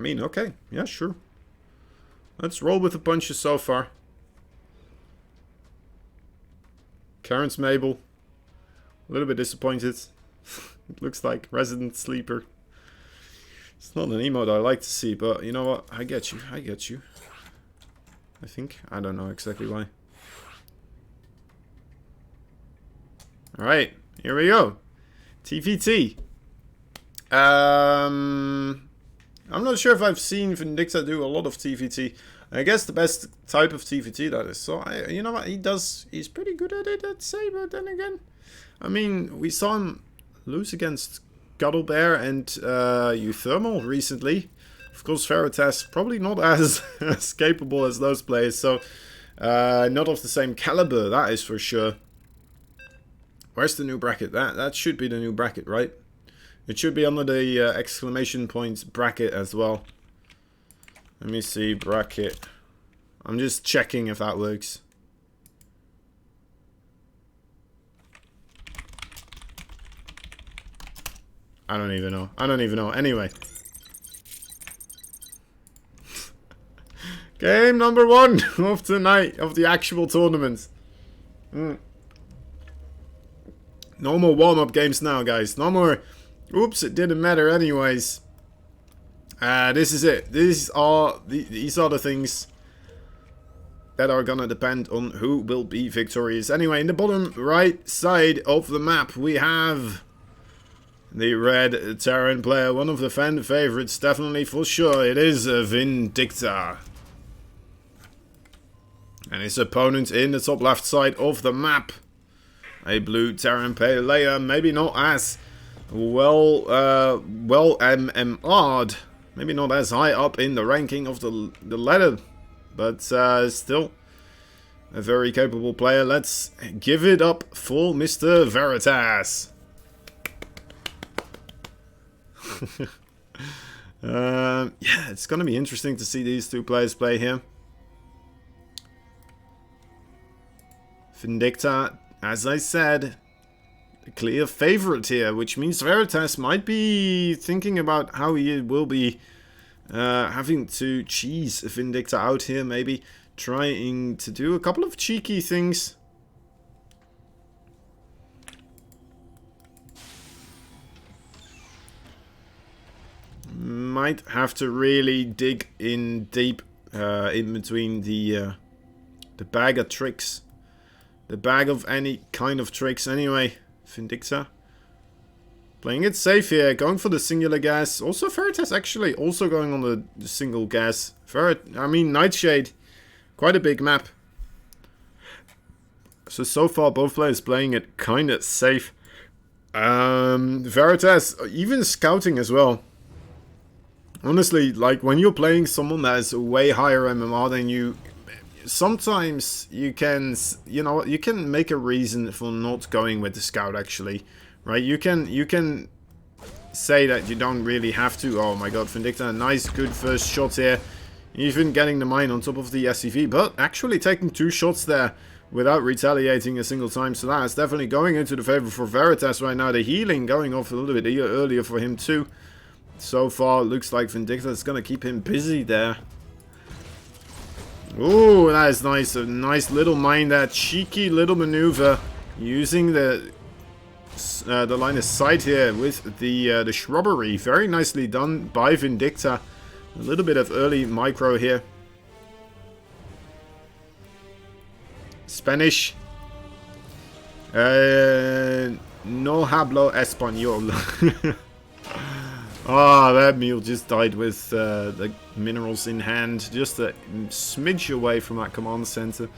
mean, okay. Yeah, sure. Let's roll with the punches so far. Karen's Mabel. A little bit disappointed. It looks like Resident Sleeper. It's not an emote I like to see, but you know what? I get you. I think. I don't know exactly why. Alright, here we go. TVT. I'm not sure if I've seen Vindicta do a lot of TVT. I guess the best type of TVT that is. So, you know what? He's pretty good at it, I'd say. But then again, I mean, we saw him lose against Cuddlebear and Euthermal recently. Of course, Veritas probably not as, as capable as those players. So, not of the same caliber, that is for sure. Where's the new bracket? That should be the new bracket, right? It should be under the exclamation point bracket as well. Let me see, bracket. I'm just checking if that works. I don't even know. Anyway. Game number 1 of tonight, of the actual tournament. No more warm-up games now, guys. No more... Oops, it didn't matter anyways. This is it. These are the things that are gonna depend on who will be victorious. Anyway, in the bottom right side of the map, we have the red Terran player. One of the fan favorites, definitely for sure. It is Vindicta. And his opponent in the top left side of the map, a blue Terran player, maybe not as well MMR'd, maybe not as high up in the ranking of the ladder, but still a very capable player. Let's give it up for Mr. Veritas. Yeah, it's going to be interesting to see these two players play here. Vindicta, as I said, a clear favorite here, which means Veritas might be thinking about how he will be having to cheese Vindicta out here, maybe trying to do a couple of cheeky things. Might have to really dig in deep in between the bag of tricks. The bag of any kind of tricks anyway. Vindicta. Playing it safe here, going for the singular gas. Also Veritas actually also going on the single gas. Nightshade. Quite a big map. So far both players playing it kind of safe. Veritas even scouting as well. Honestly, like when you're playing someone that has a way higher MMR than you, sometimes you can, you know, you can make a reason for not going with the scout actually, right? You can say that you don't really have to. Oh my god, Vindicta, nice good first shot here. Even getting the mine on top of the SCV, but actually taking 2 shots there without retaliating a single time. So that's definitely going into the favor for Veritas right now. The healing going off a little bit earlier for him too. So far, looks like Vindicta is going to keep him busy there. Ooh, that is nice. A nice little mine there. Cheeky little maneuver. Using the line of sight here with the shrubbery. Very nicely done by Vindicta. A little bit of early micro here. Spanish. No hablo español. Ah, that mule just died with the minerals in hand. Just a smidge away from that command center.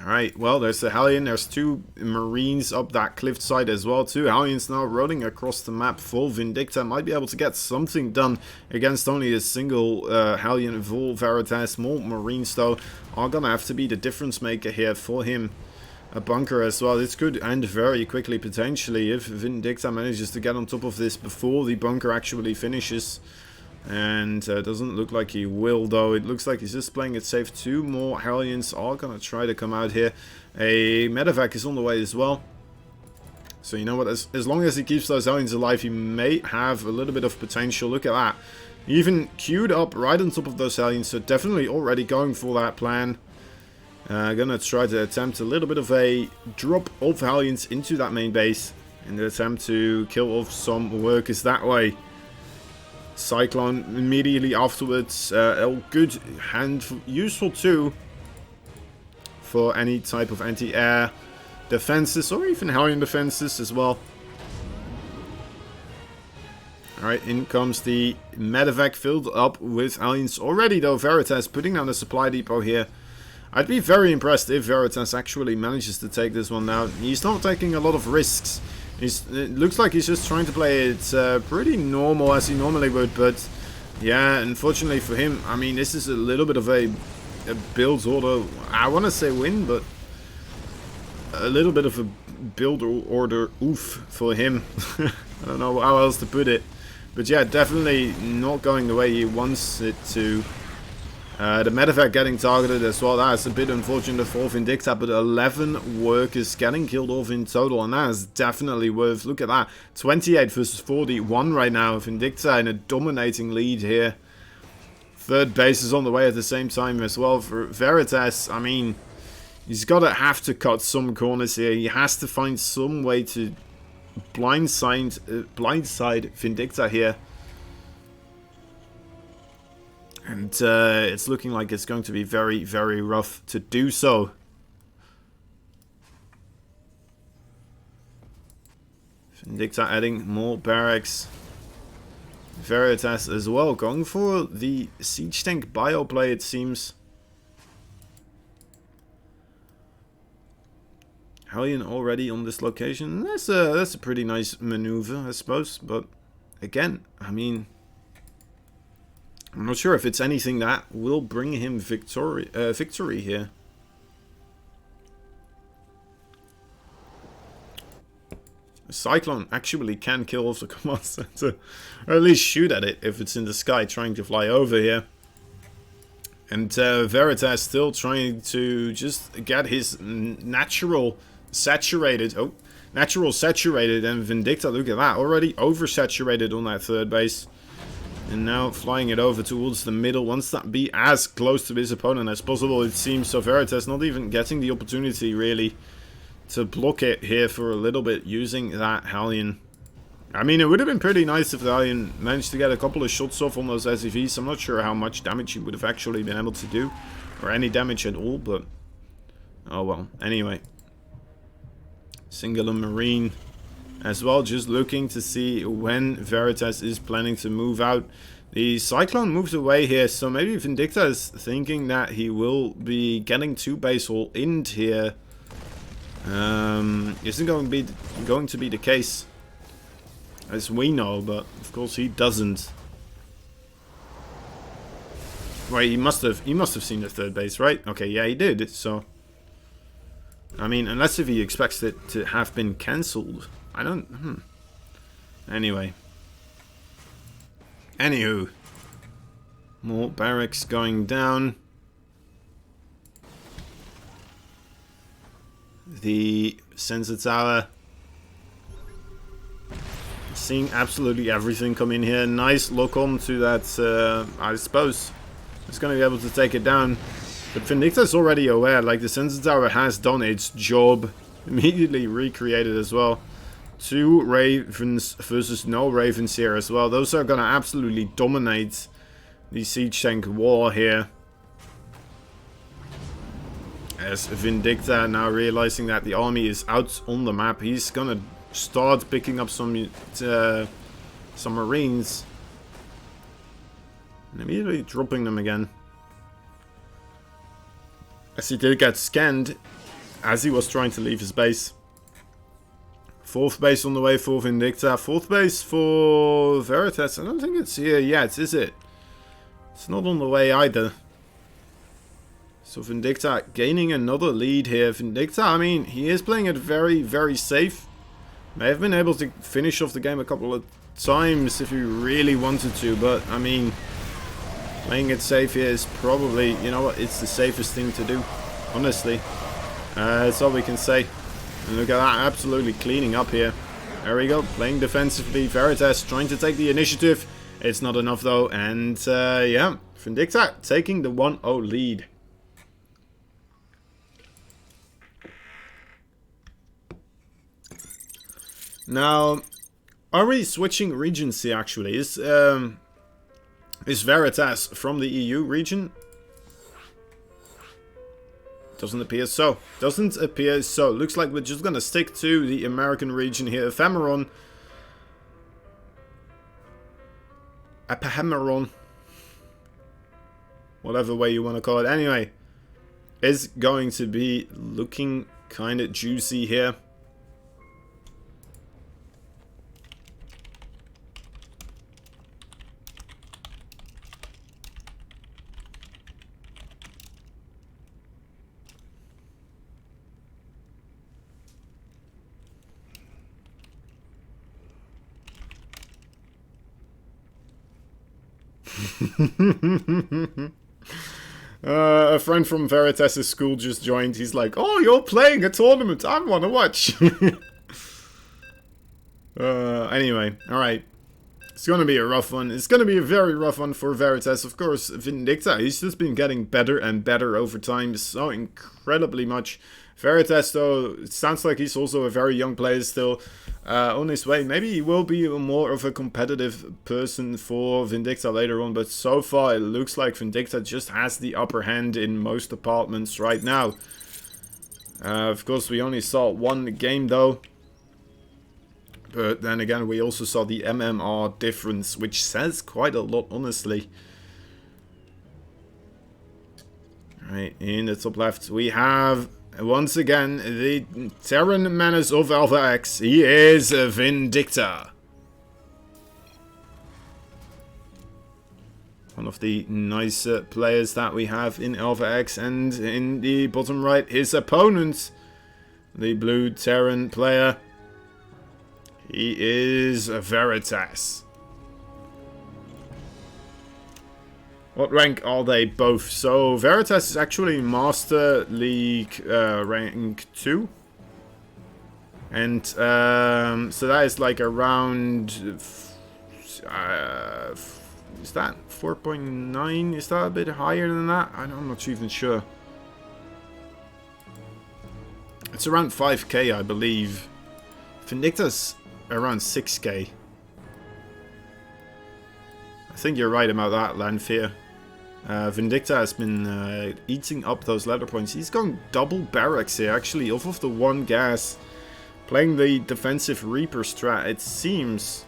Alright, well, there's the Hellion. There's 2 Marines up that cliffside as well. 2 Hellions now rolling across the map. Full Vindicta might be able to get something done against only a single Hellion. Full Veritas. More Marines, though, are going to have to be the difference maker here for him. A bunker as well. This could end very quickly, potentially, if Vindicta manages to get on top of this before the bunker actually finishes. And doesn't look like he will, though. It looks like he's just playing it safe. 2 more Hellions are going to try to come out here. A medevac is on the way as well. So you know what, as long as he keeps those Hellions alive, he may have a little bit of potential. Look at that. Even queued up right on top of those Hellions, so definitely already going for that plan. Gonna try to attempt a little bit of a drop of Hellions into that main base in the attempt to kill off some workers that way. Cyclone immediately afterwards. Good and useful too for any type of anti-air defenses or even Hellion defenses as well. Alright, in comes the medevac filled up with Hellions already, though. Veritas putting down the supply depot here. I'd be very impressed if Veritas actually manages to take this one down. He's not taking a lot of risks. It looks like he's just trying to play it pretty normal as he normally would, but yeah, unfortunately for him, I mean, this is a little bit of a build order. I want to say win, but a little bit of a build order oof for him. I don't know how else to put it. But yeah, definitely not going the way he wants it to. The medevac getting targeted as well. That's a bit unfortunate for Vindicta, but 11 workers getting killed off in total, and that is definitely worth. Look at that. 28 versus 41 right now. Vindicta in a dominating lead here. Third base is on the way at the same time as well for Veritas. I mean, he's got to have to cut some corners here. He has to find some way to blindside Vindicta here. And it's looking like it's going to be very, very rough to do so. Vindicta adding more barracks. Veritas as well, going for the siege tank bio play, it seems. Hellion already on this location. That's a pretty nice maneuver, I suppose. But again, I mean, I'm not sure if it's anything that will bring him victory here. Cyclone actually can kill off the command center. Or at least shoot at it if it's in the sky trying to fly over here. And Veritas still trying to just get his natural saturated. Oh, natural saturated, and Vindicta, look at that, already oversaturated on that third base. And now flying it over towards the middle, wants that be as close to his opponent as possible, it seems. So Veritas not even getting the opportunity really to block it here for a little bit using that Hellion. I mean, it would have been pretty nice if the Hellion managed to get a couple of shots off on those SCVs. I'm not sure how much damage he would have actually been able to do, or any damage at all, but oh well. Anyway, Singular Marine as well, just looking to see when Veritas is planning to move out. The Cyclone moves away here, so maybe Vindicta is thinking that he will be getting 2 base all in here. Isn't going to be the case, as we know, but of course he doesn't. Wait, he must have seen the third base, right? Okay, yeah, he did. So, I mean, unless if he expects it to have been cancelled, I don't. Anyway, anywho, more barracks going down. The sensor tower, seeing absolutely everything come in here. Nice lock on to that. I suppose it's going to be able to take it down. But Vindicta's already aware, like the sensor tower has done its job. Immediately recreated as well. 2 Ravens versus no Ravens here as well. Those are going to absolutely dominate the siege tank war here. As Vindicta now realizing that the army is out on the map, he's gonna start picking up some Marines and immediately dropping them again. As he did get scanned as he was trying to leave his base. 4th base on the way for Vindicta. 4th base for Veritas. I don't think it's here yet, is it? It's not on the way either. So Vindicta gaining another lead here. Vindicta, I mean, he is playing it very, very safe. May have been able to finish off the game a couple of times if he really wanted to, but I mean, playing it safe here is probably, you know what, it's the safest thing to do, honestly. That's all we can say. And look at that, absolutely cleaning up here. There we go, playing defensively. Veritas trying to take the initiative. It's not enough though, and yeah, Vindicta taking the 1-0 lead. Now, are we switching regions here actually? Is Veritas from the EU region? Doesn't appear so. Doesn't appear so. Looks like we're just gonna stick to the American region here. Ephemeron. Ephemeron. Whatever way you want to call it. Anyway, is going to be looking kind of juicy here. A friend from Veritas' school just joined. He's like, "Oh, you're playing a tournament. I want to watch." Anyway, alright. It's going to be a rough one. It's going to be a very rough one for Veritas. Of course, Vindicta, he's just been getting better and better over time. So incredibly much. Veritas, though, it sounds like he's also a very young player still. On his way. Maybe he will be more of a competitive person for Vindicta later on, but so far it looks like Vindicta just has the upper hand in most departments right now. Of course, we only saw one game though, but then again we also saw the MMR difference, which says quite a lot, honestly. Right, in the top left we have once again the Terran Menace of Alpha X. He is Vindicta. One of the nicer players that we have in Alpha X. And in the bottom right, his opponent, the blue Terran player. He is a Veritas. What rank are they both? So Veritas is actually Master League rank 2. And so that is like around... is that 4.9? Is that a bit higher than that? I'm not even sure. It's around 5k, I believe. Vindicta's around 6k. I think you're right about that, Lanfear. Vindicta has been eating up those ladder points. He's going double barracks here, actually, off of the one gas. Playing the defensive Reaper strat, it seems.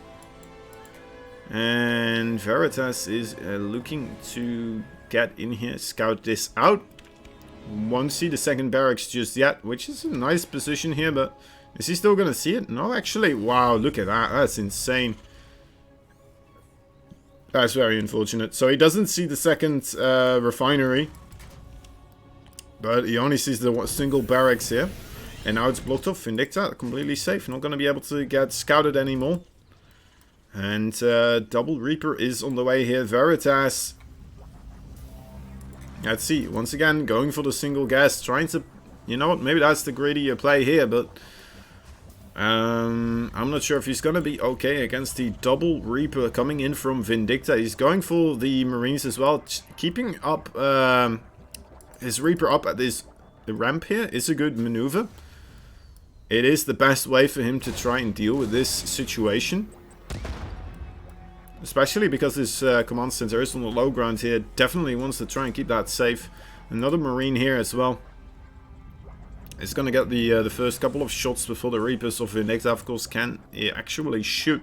And Veritas is looking to get in here, scout this out. Won't see the second barracks just yet, which is a nice position here, but is he still going to see it? No, actually, wow, look at that. That's insane. That's very unfortunate. So he doesn't see the second refinery, but he only sees the single barracks here. And now it's blocked off. Vindicta, completely safe. Not going to be able to get scouted anymore. And Double Reaper is on the way here. Veritas. Let's see. Once again, going for the single gas. Trying to... You know what? Maybe that's the greedier play here, but... I'm not sure if he's going to be okay against the Double Reaper coming in from Vindicta. He's going for the Marines as well. Keeping up his Reaper up at the ramp here is a good maneuver. It is the best way for him to try and deal with this situation. Especially because his command center is on the low ground here. Definitely wants to try and keep that safe. Another Marine here as well. It's going to get the first couple of shots before the Reapers of Vindicta, of course, can actually shoot.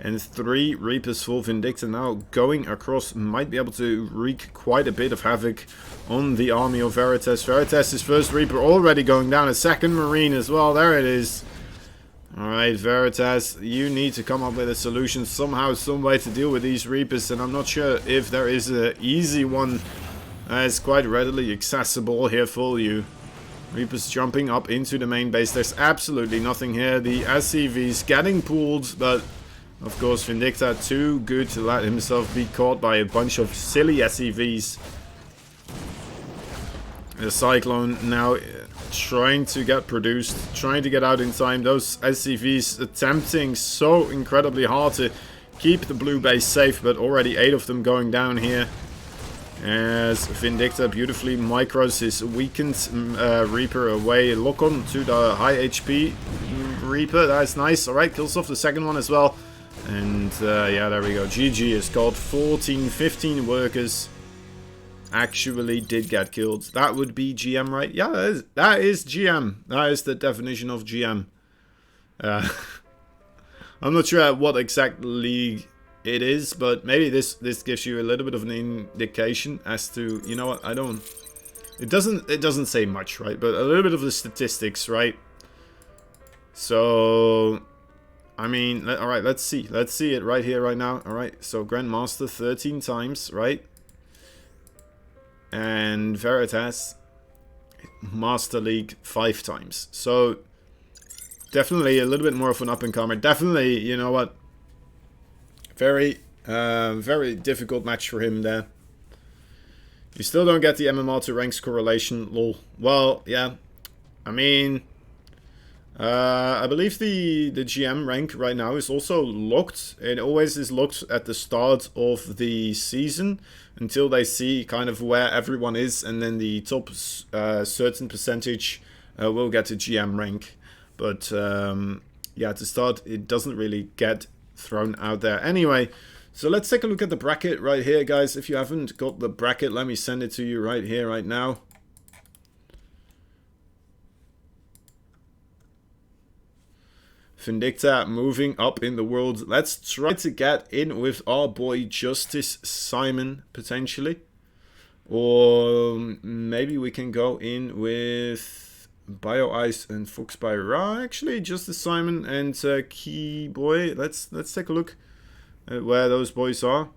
And 3 Reapers for Vindicta now going across might be able to wreak quite a bit of havoc on the army of Veritas. Veritas' first Reaper already going down. A second Marine as well. There it is. Alright, Veritas, you need to come up with a solution somehow, some way to deal with these Reapers. And I'm not sure if there is an easy one that is quite readily accessible here for you. Reapers jumping up into the main base. There's absolutely nothing here. The SCVs getting pulled, but of course Vindicta too good to let himself be caught by a bunch of silly SCVs. The Cyclone now trying to get produced, trying to get out in time. Those SCVs attempting so incredibly hard to keep the blue base safe, but already 8 of them going down here. As Vindicta beautifully micros his weakened Reaper away. Lock on to the high HP Reaper. That's nice. Alright, kills off the second one as well. And yeah, there we go. GG is called. 14, 15 workers actually did get killed. That would be GM, right? Yeah, that is GM. That is the definition of GM. I'm not sure what exact league it is, but maybe this gives you a little bit of an indication as to, you know what, it doesn't say much, right? But a little bit of the statistics, right? So I mean, all right, let's see it right here, right now. All right, so Grandmaster 13 times, right? And Veritas Master League 5 times. So definitely a little bit more of an up-and-comer. Definitely, you know what, very difficult match for him there. You still don't get the MMR to ranks correlation, lol. Well, yeah, I mean, I believe the GM rank right now is also locked. It always is locked at the start of the season until they see kind of where everyone is, and then the top certain percentage will get to GM rank. But yeah, to start, it doesn't really get thrown out there. Anyway, so let's take a look at the bracket right here, guys. If you haven't got the bracket, let me send it to you right here, right now. Vindicta moving up in the world. Let's try to get in with our boy Justice Simon, potentially. Or maybe we can go in with Bio Ice and Foxpyra. Actually, Justice Simon and Key Boy. Let's take a look at where those boys are.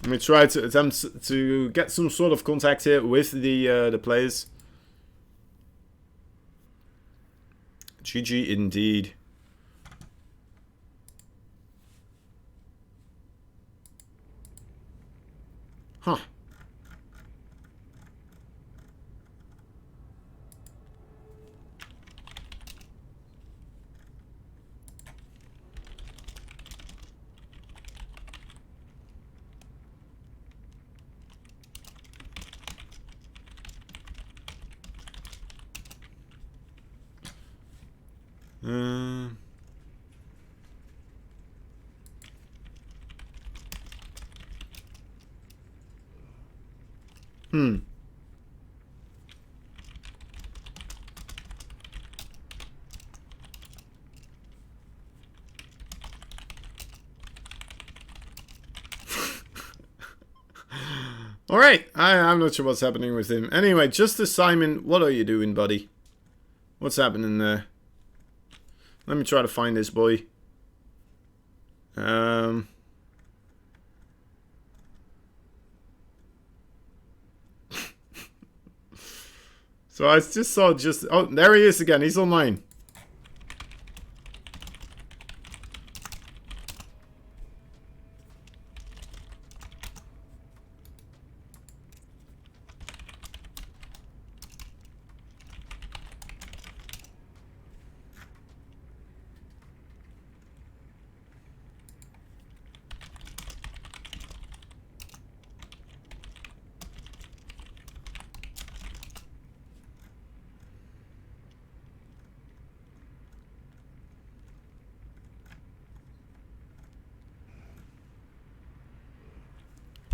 Let me try to attempt to get some sort of contact here with the players. GG indeed. Huh. Alright, I'm not sure what's happening with him. Anyway, Justice Simon, what are you doing, buddy? What's happening there? Let me try to find this boy. So I just saw oh, there he is again. He's online.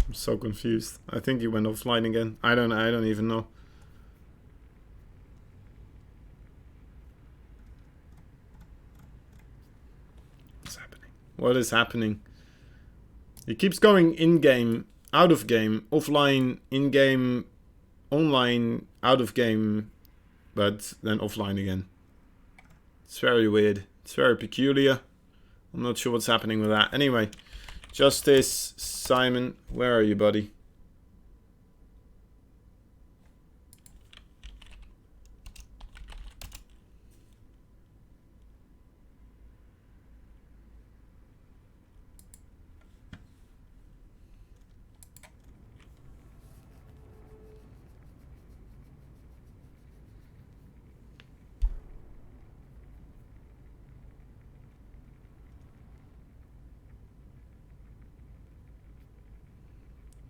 I'm so confused. I think he went offline again. I don't even know. What's happening? What is happening? He keeps going in-game, out of game, offline, in-game, online, out of game, but then offline again. It's very weird. It's very peculiar. I'm not sure what's happening with that. Anyway. Justice Simon, where are you, buddy?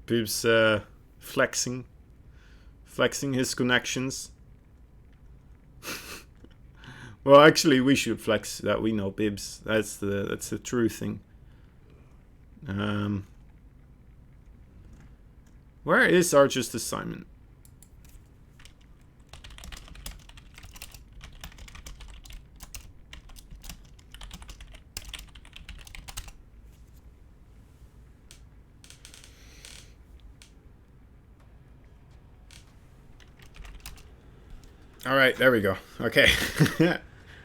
Bibs flexing his connections. Well, actually, we should flex that we know Bibs. That's the true thing. Where is our Justice Simon? All right, there we go. Okay,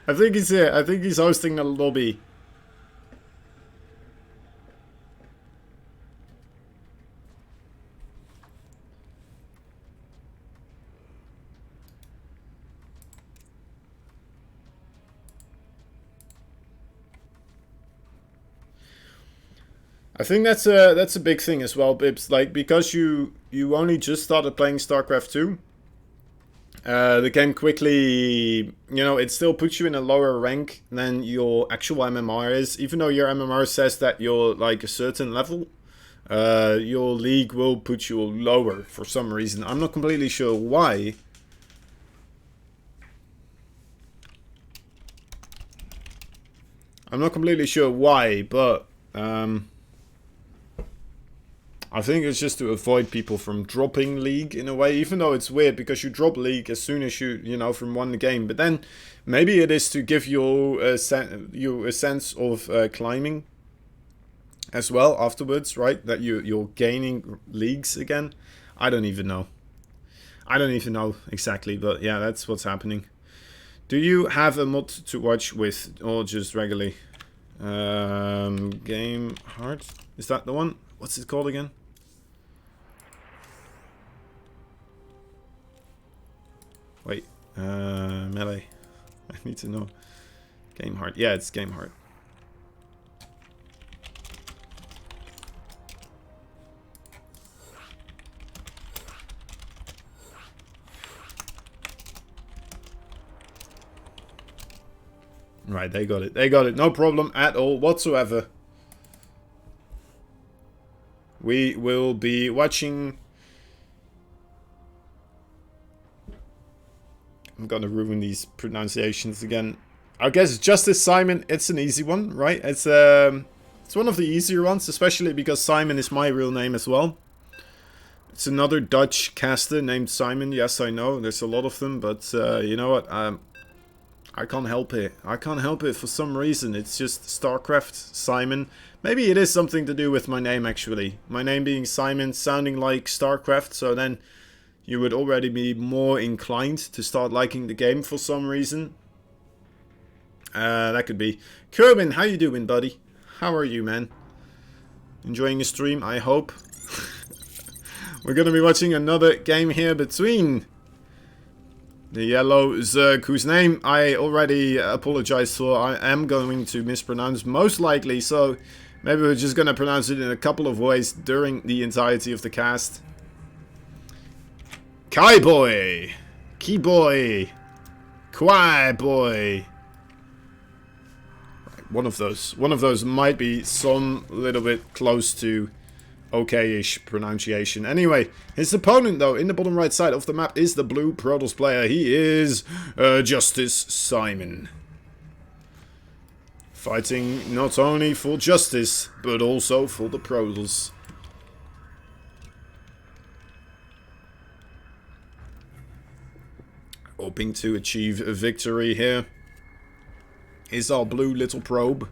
I think he's here. I think he's hosting the lobby. I think that's a big thing as well, Bibs. Like, because you only just started playing StarCraft 2. The game quickly, it still puts you in a lower rank than your actual MMR is. Even though your MMR says that you're like a certain level, your league will put you lower for some reason. I'm not completely sure why. But I think it's just to avoid people from dropping League in a way, even though it's weird because you drop League as soon as you from one game. But then maybe it is to give you a sense of climbing as well afterwards, right? That you're gaining leagues again. I don't even know. I don't even know exactly, but yeah, that's what's happening. Do you have a mod to watch with, or just regularly? Game Heart? Is that the one? What's it called again? Wait, melee. I need to know. Game hard. Yeah, it's game hard. Right, they got it. They got it. No problem at all whatsoever. We will be watching. I'm gonna ruin these pronunciations again. I guess Justice Simon, it's an easy one, right? It's one of the easier ones, especially because Simon is my real name as well. It's another Dutch caster named Simon. Yes, I know. There's a lot of them, but you know what? I can't help it. I can't help it for some reason. It's just StarCraft Simon. Maybe it is something to do with my name, actually. My name being Simon, sounding like StarCraft, so then you would already be more inclined to start liking the game for some reason. That could be. Kerbin, how you doing, buddy? How are you, man? Enjoying the stream, I hope. We're gonna be watching another game here between the yellow Zerg, whose name I already apologize for. I am going to mispronounce, most likely, so maybe we're just gonna pronounce it in a couple of ways during the entirety of the cast. Kai boy, Key boy, Kwai boy. Right, one of those might be some little bit close to okay-ish pronunciation. Anyway, his opponent, though, in the bottom right side of the map is the blue Protoss player. He is Justice Simon. Fighting not only for justice, but also for the Protoss. Hoping to achieve a victory here. Is our blue little probe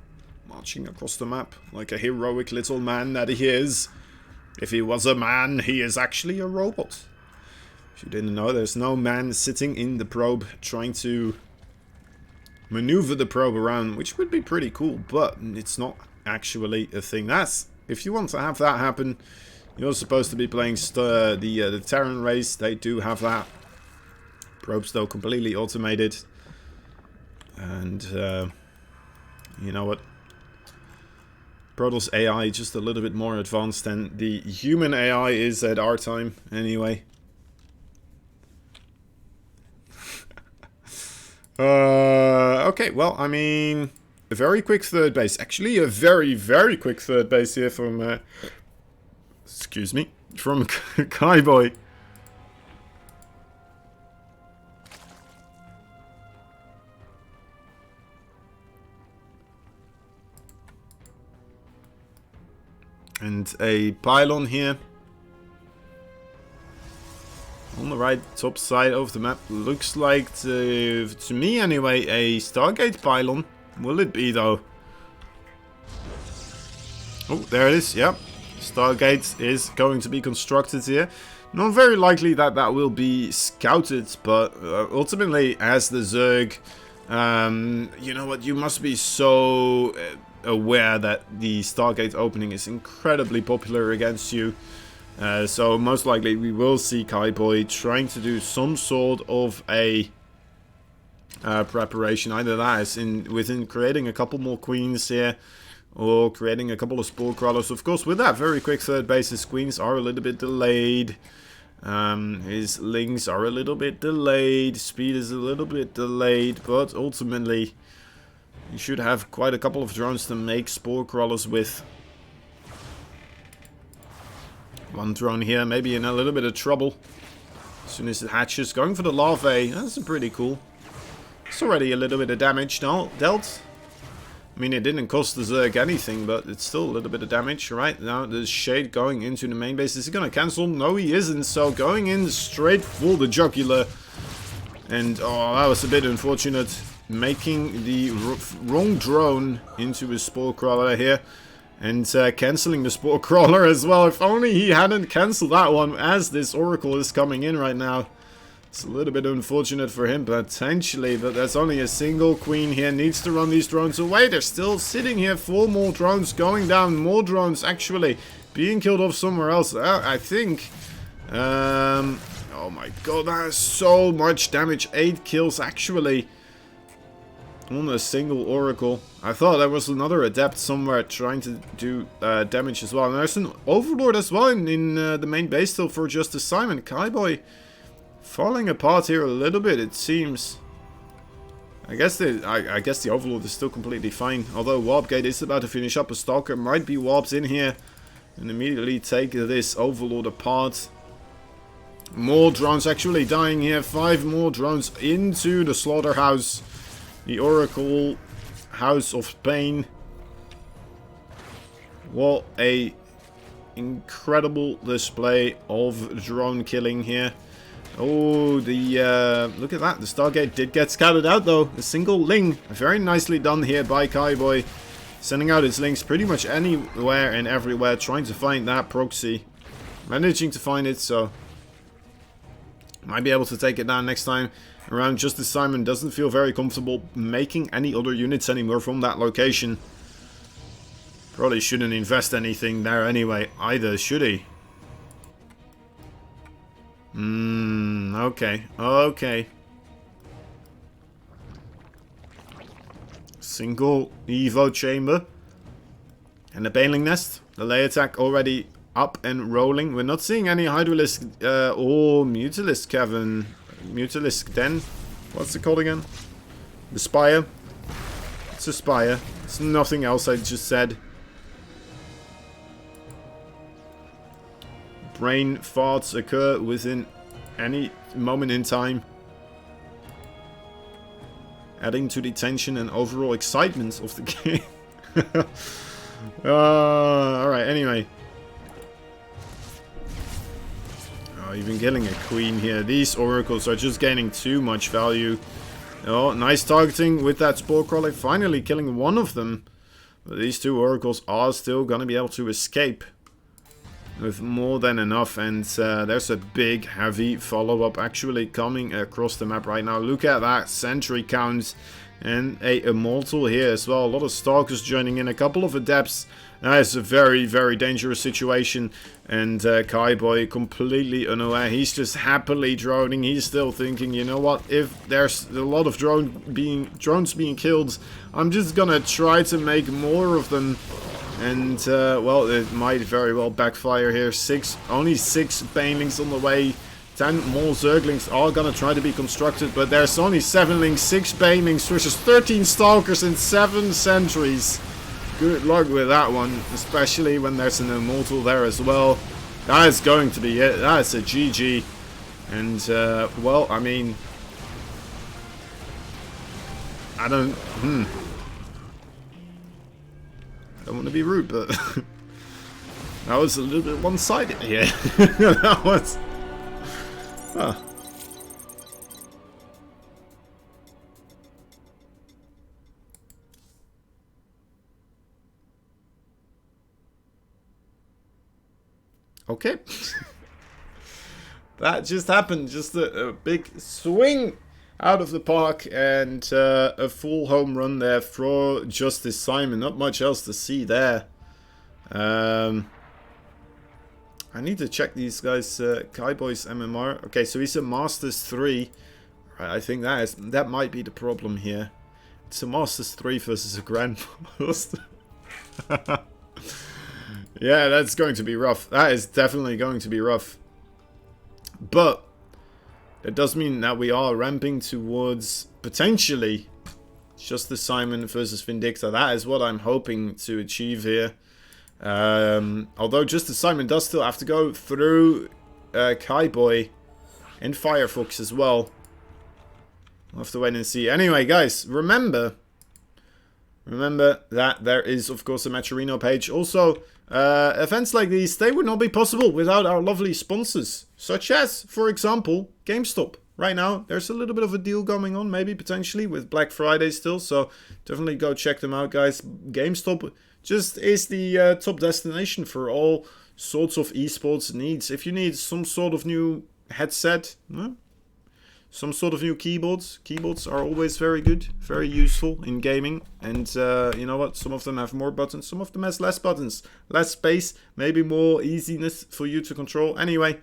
marching across the map like a heroic little man that he is. If he was a man, he is actually a robot. If you didn't know, there's no man sitting in the probe trying to maneuver the probe around, which would be pretty cool, but it's not actually a thing. That's, if you want to have that happen, you're supposed to be playing the Terran race. They do have that. Probes, though, completely automated. And, you know what? Protoss AI just a little bit more advanced than the human AI is at our time, anyway. Okay, well, I mean, a very quick third base. Actually, a very, very quick third base here from, excuse me, from Kai Boy. And a pylon here. On the right top side of the map. Looks like, to me anyway, a Stargate pylon. Will it be, though? Oh, there it is, yep. Stargate is going to be constructed here. Not very likely that that will be scouted, but ultimately, as the Zerg, you know what, you must be so aware that the Stargate opening is incredibly popular against you. So most likely we will see Kai Boy trying to do some sort of a preparation. Either that is within creating a couple more queens here, or creating a couple of spore crawlers. Of course, with that very quick third base, his queens are a little bit delayed. His lings are a little bit delayed. Speed is a little bit delayed, but ultimately you should have quite a couple of drones to make spore crawlers with. One drone here, maybe in a little bit of trouble. As soon as it hatches, going for the larvae. That's pretty cool. It's already a little bit of damage dealt. I mean, it didn't cost the Zerg anything, but it's still a little bit of damage. Right, now there's Shade going into the main base. Is he going to cancel? No, he isn't. So going in straight for the jugular. And, oh, that was a bit unfortunate. Making the wrong drone into his spore crawler here. And cancelling the spore crawler as well. If only he hadn't cancelled that one as this Oracle is coming in right now. It's a little bit unfortunate for him, potentially, but there's only a single queen here. Needs to run these drones away. They're still sitting here. 4 more drones going down. More drones actually being killed off somewhere else. I think Oh my god, that is so much damage. 8 kills actually on a single Oracle. I thought there was another Adept somewhere trying to do damage as well. And there's an Overlord as well in the main base still for Justice Simon. Kaiboy falling apart here a little bit, it seems. I guess the Overlord is still completely fine. Although Warpgate is about to finish up. A Stalker might be warped in here and immediately take this Overlord apart. More drones actually dying here. 5 more drones into the Slaughterhouse. The Oracle House of Pain. What a incredible display of drone killing here. Oh, look at that. The Stargate did get scouted out though. A single Ling. Very nicely done here by Kaiboy. Sending out his Lings pretty much anywhere and everywhere. Trying to find that proxy. Managing to find it, so might be able to take it down next time around. Justice Simon doesn't feel very comfortable making any other units anymore from that location. Probably shouldn't invest anything there anyway either, should he? Okay. Okay. Single Evo chamber. And the Baneling Nest. The lay attack already up and rolling. We're not seeing any Hydralisk or Mutalisk Cavern. Mutalisk Den. What's it called again? The Spire. It's a Spire. It's nothing else I just said. Brain farts occur within any moment in time, adding to the tension and overall excitement of the game. Alright, anyway. Oh, even killing a queen here. These oracles are just gaining too much value. Oh, nice targeting with that Spore Crawler. Finally killing one of them. But these 2 oracles are still going to be able to escape with more than enough, and there's a big heavy follow-up actually coming across the map right now. Look at that sentry count and a Immortal here as well. A lot of Stalkers joining in, a couple of Adepts. That is a very, very dangerous situation, and Kaiboy completely unaware. He's just happily droning. He's still thinking, you know what, if there's a lot of drones being killed, I'm just gonna try to make more of them. And, well, it might very well backfire here. Only 6 Banelings on the way. 10 more Zerglings are gonna try to be constructed, but there's only 7 Lings, 6 Banelings versus 13 Stalkers and 7 Sentries. Good luck with that one, especially when there's an Immortal there as well. That is going to be it. That's a GG. And, well, I mean, I don't want to be rude, but that was a little bit one-sided here. That was... Huh. Okay. That just happened. Just a big swing out of the park, and a full home run there for Justice Simon. Not much else to see there. I need to check these guys. Kaiboy's MMR. Okay, so he's a Masters 3. Right, I think that might be the problem here. It's a Masters 3 versus a Grandmaster. Yeah, that's going to be rough. That is definitely going to be rough. But it does mean that we are ramping towards potentially Justice Simon versus Vindicta. That is what I'm hoping to achieve here. Although Justice Simon does still have to go through Kaiboy and Firefox as well. We'll have to wait and see. Anyway, guys, remember that there is, of course, a Matcherino page. Also, events like these, they would not be possible without our lovely sponsors, such as, for example, GameStop. Right now, there's a little bit of a deal going on, maybe potentially with Black Friday still, so definitely go check them out, guys. GameStop just is the top destination for all sorts of esports needs. If you need some sort of new headset, some sort of new keyboards. Keyboards are always very good, very useful in gaming. And you know what? Some of them have more buttons, some of them has less buttons. Less space, maybe more easiness for you to control. Anyway,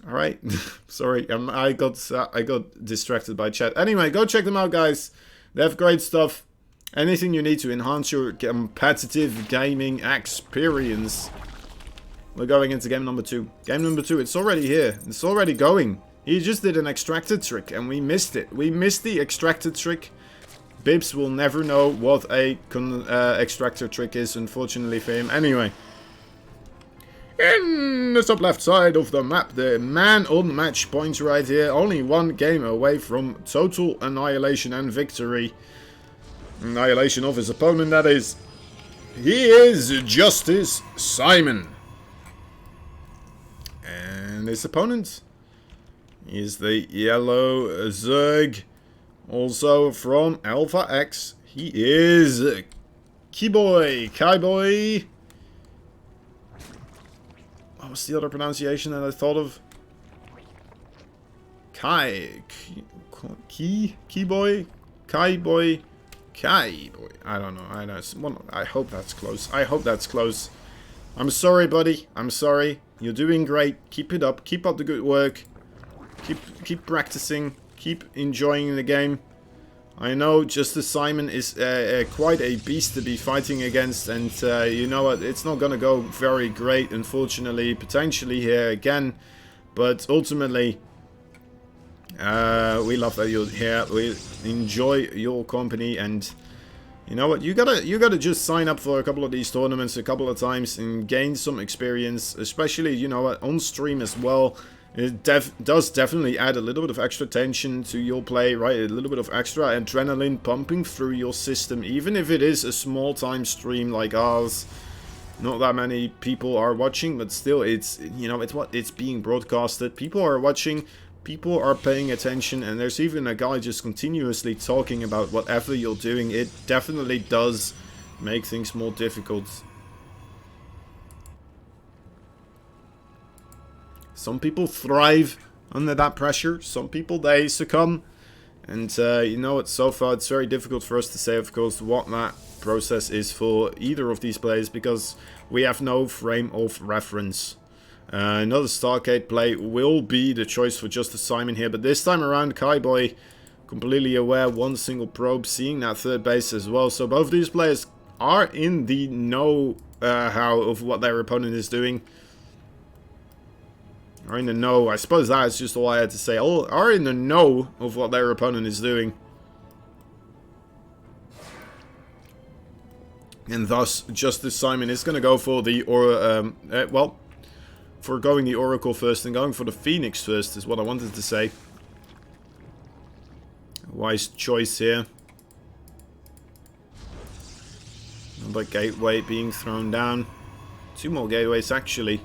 All right. Sorry, I got distracted by chat. Anyway, go check them out, guys. They have great stuff. Anything you need to enhance your competitive gaming experience. We're going into game number 2. Game number 2, it's already here. It's already going. He just did an extracted trick and we missed it. We missed the extracted trick. Bibs will never know what a extractor trick is, unfortunately for him. Anyway. In the top left side of the map, the man on match points right here. Only one game away from total annihilation and victory. Annihilation of his opponent, that is. He is Justice Simon. And his opponent is the yellow Zerg. Also from Alpha X, he is Kaiboy. What was the other pronunciation that I thought of? Kaiboy. I don't know. I hope that's close. I hope that's close. I'm sorry, buddy. I'm sorry. You're doing great. Keep it up. Keep up the good work. Keep practicing. Keep enjoying the game. I know Justice Simon is quite a beast to be fighting against, and you know what? It's not gonna go very great, unfortunately. Potentially here again, but ultimately, we love that you're here. We enjoy your company, and you know what? You gotta just sign up for a couple of these tournaments a couple of times and gain some experience, especially, you know what, on stream as well. It does definitely add a little bit of extra tension to your play, right? A little bit of extra adrenaline pumping through your system, even if it is a small time stream like ours. Not that many people are watching, but still, it's, you know, it's being broadcasted. People are watching, people are paying attention, and there's even a guy just continuously talking about whatever you're doing. It definitely does make things more difficult. Some people thrive under that pressure. Some people, they succumb. And you know what, so far it's very difficult for us to say, of course, what that process is for either of these players, because we have no frame of reference. Another Starcade play will be the choice for Justice Simon here, but this time around, Kaiboy completely aware, one single probe, seeing that third base as well. So both these players are in the know-how of what their opponent is doing. Are in the know. I suppose that is just all I had to say. All are in the know of what their opponent is doing. And thus, Justice Simon is going to go for the, for going the Oracle first and going for the Phoenix first is what I wanted to say. Wise choice here. Another gateway being thrown down. 2 more gateways actually.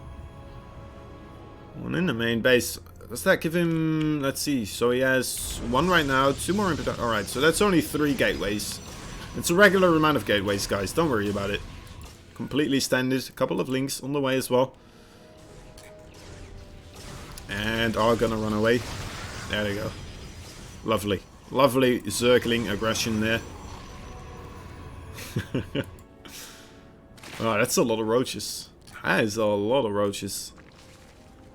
One in the main base. Does that give him... Let's see. So he has 1 right now. 2 more in production. Alright, so that's only 3 gateways. It's a regular amount of gateways, guys. Don't worry about it. Completely standard. A couple of links on the way as well. And are gonna run away. There they go. Lovely. Lovely circling aggression there. Oh, that's a lot of roaches. That is a lot of roaches.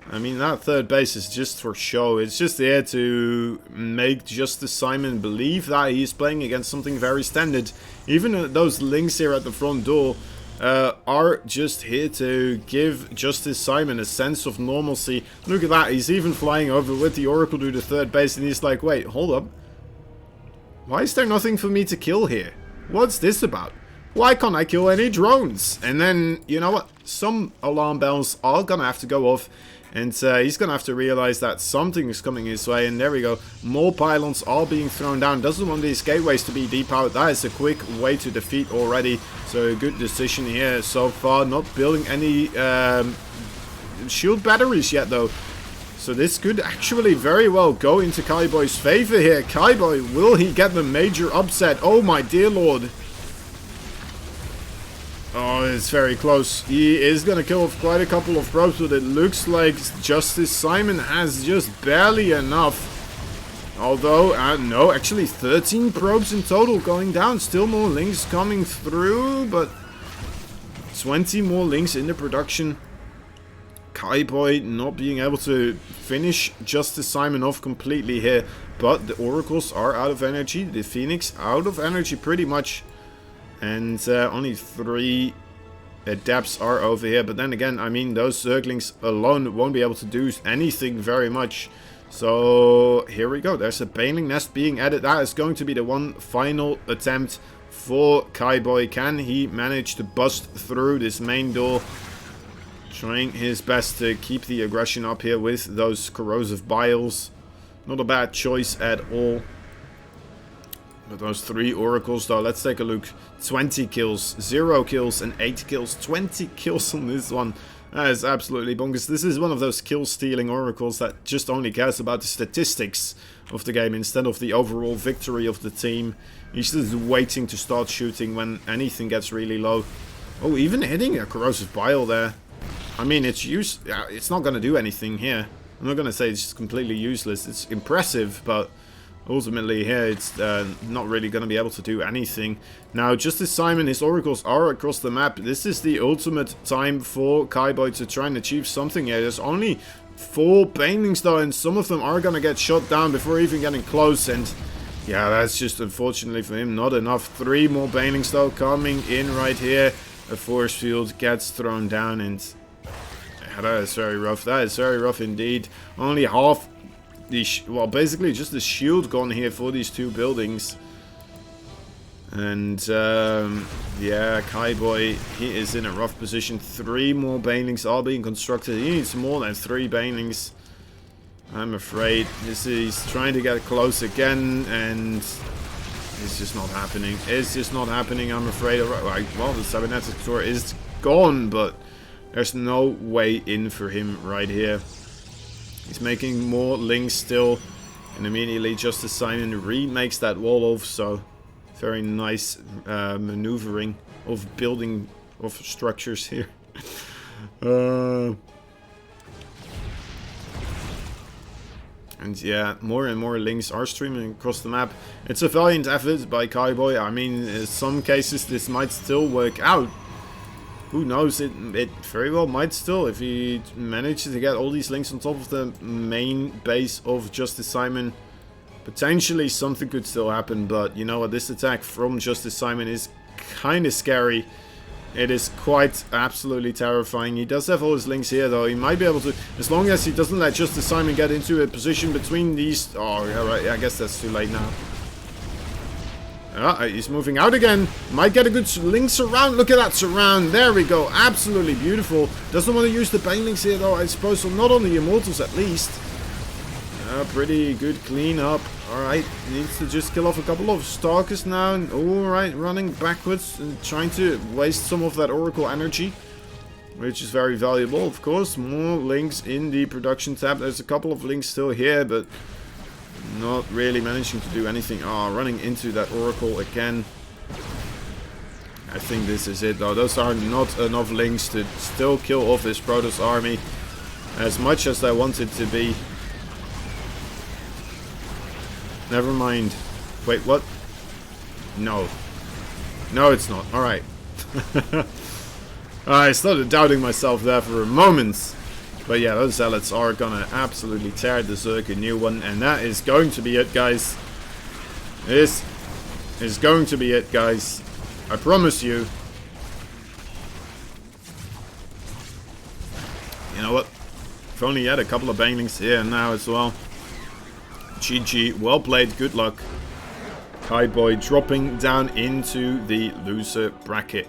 I mean, that third base is just for show. It's just there to make Justice Simon believe that he's playing against something very standard. Even those links here at the front door are just here to give Justice Simon a sense of normalcy. Look at that. He's even flying over with the Oracle to the third base, and he's like, wait, hold up. Why is there nothing for me to kill here? What's this about? Why can't I kill any drones? And then, you know what? Some alarm bells are gonna have to go off. And he's going to have to realize that something is coming his way. And there we go. More pylons are being thrown down. Doesn't want these gateways to be depowered. That is a quick way to defeat already. So a good decision here so far. Not building any shield batteries yet though. So this could actually very well go into Kaiboy's favor here. Kaiboy, will he get the major upset? Oh my dear lord. Oh, it's very close. He is going to kill off quite a couple of probes, but it looks like Justice Simon has just barely enough. Although, no, actually 13 probes in total going down. Still more links coming through, but 20 more links in the production. Kaiboy not being able to finish Justice Simon off completely here. But the Oracles are out of energy. The Phoenix out of energy pretty much. And only 3 Adepts are over here. But then again, I mean, those Zerglings alone won't be able to do anything very much. So here we go. There's a Baneling Nest being added. That is going to be the one final attempt for Kaiboy. Can he manage to bust through this main door? Trying his best to keep the aggression up here with those Corrosive Biles. Not a bad choice at all. But those 3 Oracles though, let's take a look. 20 kills, 0 kills and 8 kills. 20 kills on this one. That is absolutely bonkers. This is one of those kill-stealing Oracles that just only cares about the statistics of the game instead of the overall victory of the team. He's just waiting to start shooting when anything gets really low. Oh, even hitting a Corrosive Bile there. I mean, it's not going to do anything here. I'm not going to say it's completely useless. It's impressive, but ultimately here it's not really going to be able to do anything. Now, Justice Simon, his Oracles are across the map. This is the ultimate time for Kaiboy to try and achieve something here. There's only 4 Banelings though, and some of them are going to get shot down before even getting close. And yeah, that's just unfortunately for him not enough. 3 more Banelings though coming in right here. A force field gets thrown down, and yeah, that is very rough. That is very rough indeed. Only half the well, basically just the shield gone here for these 2 buildings. And yeah, Kaiboy, he is in a rough position. 3 more Banelings are being constructed. He needs more than 3 Banelings, I'm afraid. He's trying to get close again, and it's just not happening. It's just not happening, I'm afraid. Well, the Cybernetic Door is gone, but there's no way in for him right here. He's making more links still, and immediately Justice Simon remakes that wall off. So very nice maneuvering of building of structures here. And yeah, more and more links are streaming across the map. It's a valiant effort by Kaiboy. I mean, in some cases this might still work out. Who knows, it very well might still, if he manages to get all these links on top of the main base of Justice Simon. Potentially something could still happen, but you know what, this attack from Justice Simon is kind of scary. It is quite absolutely terrifying. He does have all his links here though. He might be able to, as long as he doesn't let Justice Simon get into a position between these. Oh yeah, right, I guess that's too late now. He's moving out again. Might get a good link surround. Look at that surround. There we go. Absolutely beautiful. Doesn't want to use the Banelings here though, I suppose. So not on the Immortals at least. Pretty good cleanup. Alright, needs to just kill off a couple of Stalkers now. Alright, running backwards and trying to waste some of that Oracle energy, which is very valuable, of course. More links in the production tab. There's a couple of links still here, but not really managing to do anything. Running into that Oracle again. I think this is it though. Those are not enough links to still kill off this Protoss army as much as I want it to be. Never mind. Wait, what? No. No, it's not. Alright. I started doubting myself there for a moment. But yeah, those Zealots are gonna absolutely tear the Zerg a new one. And that is going to be it, guys. This is going to be it, guys. I promise you. You know what? If only had a couple of Banelings here now as well. GG, well played, good luck. Kaiboy dropping down into the loser bracket.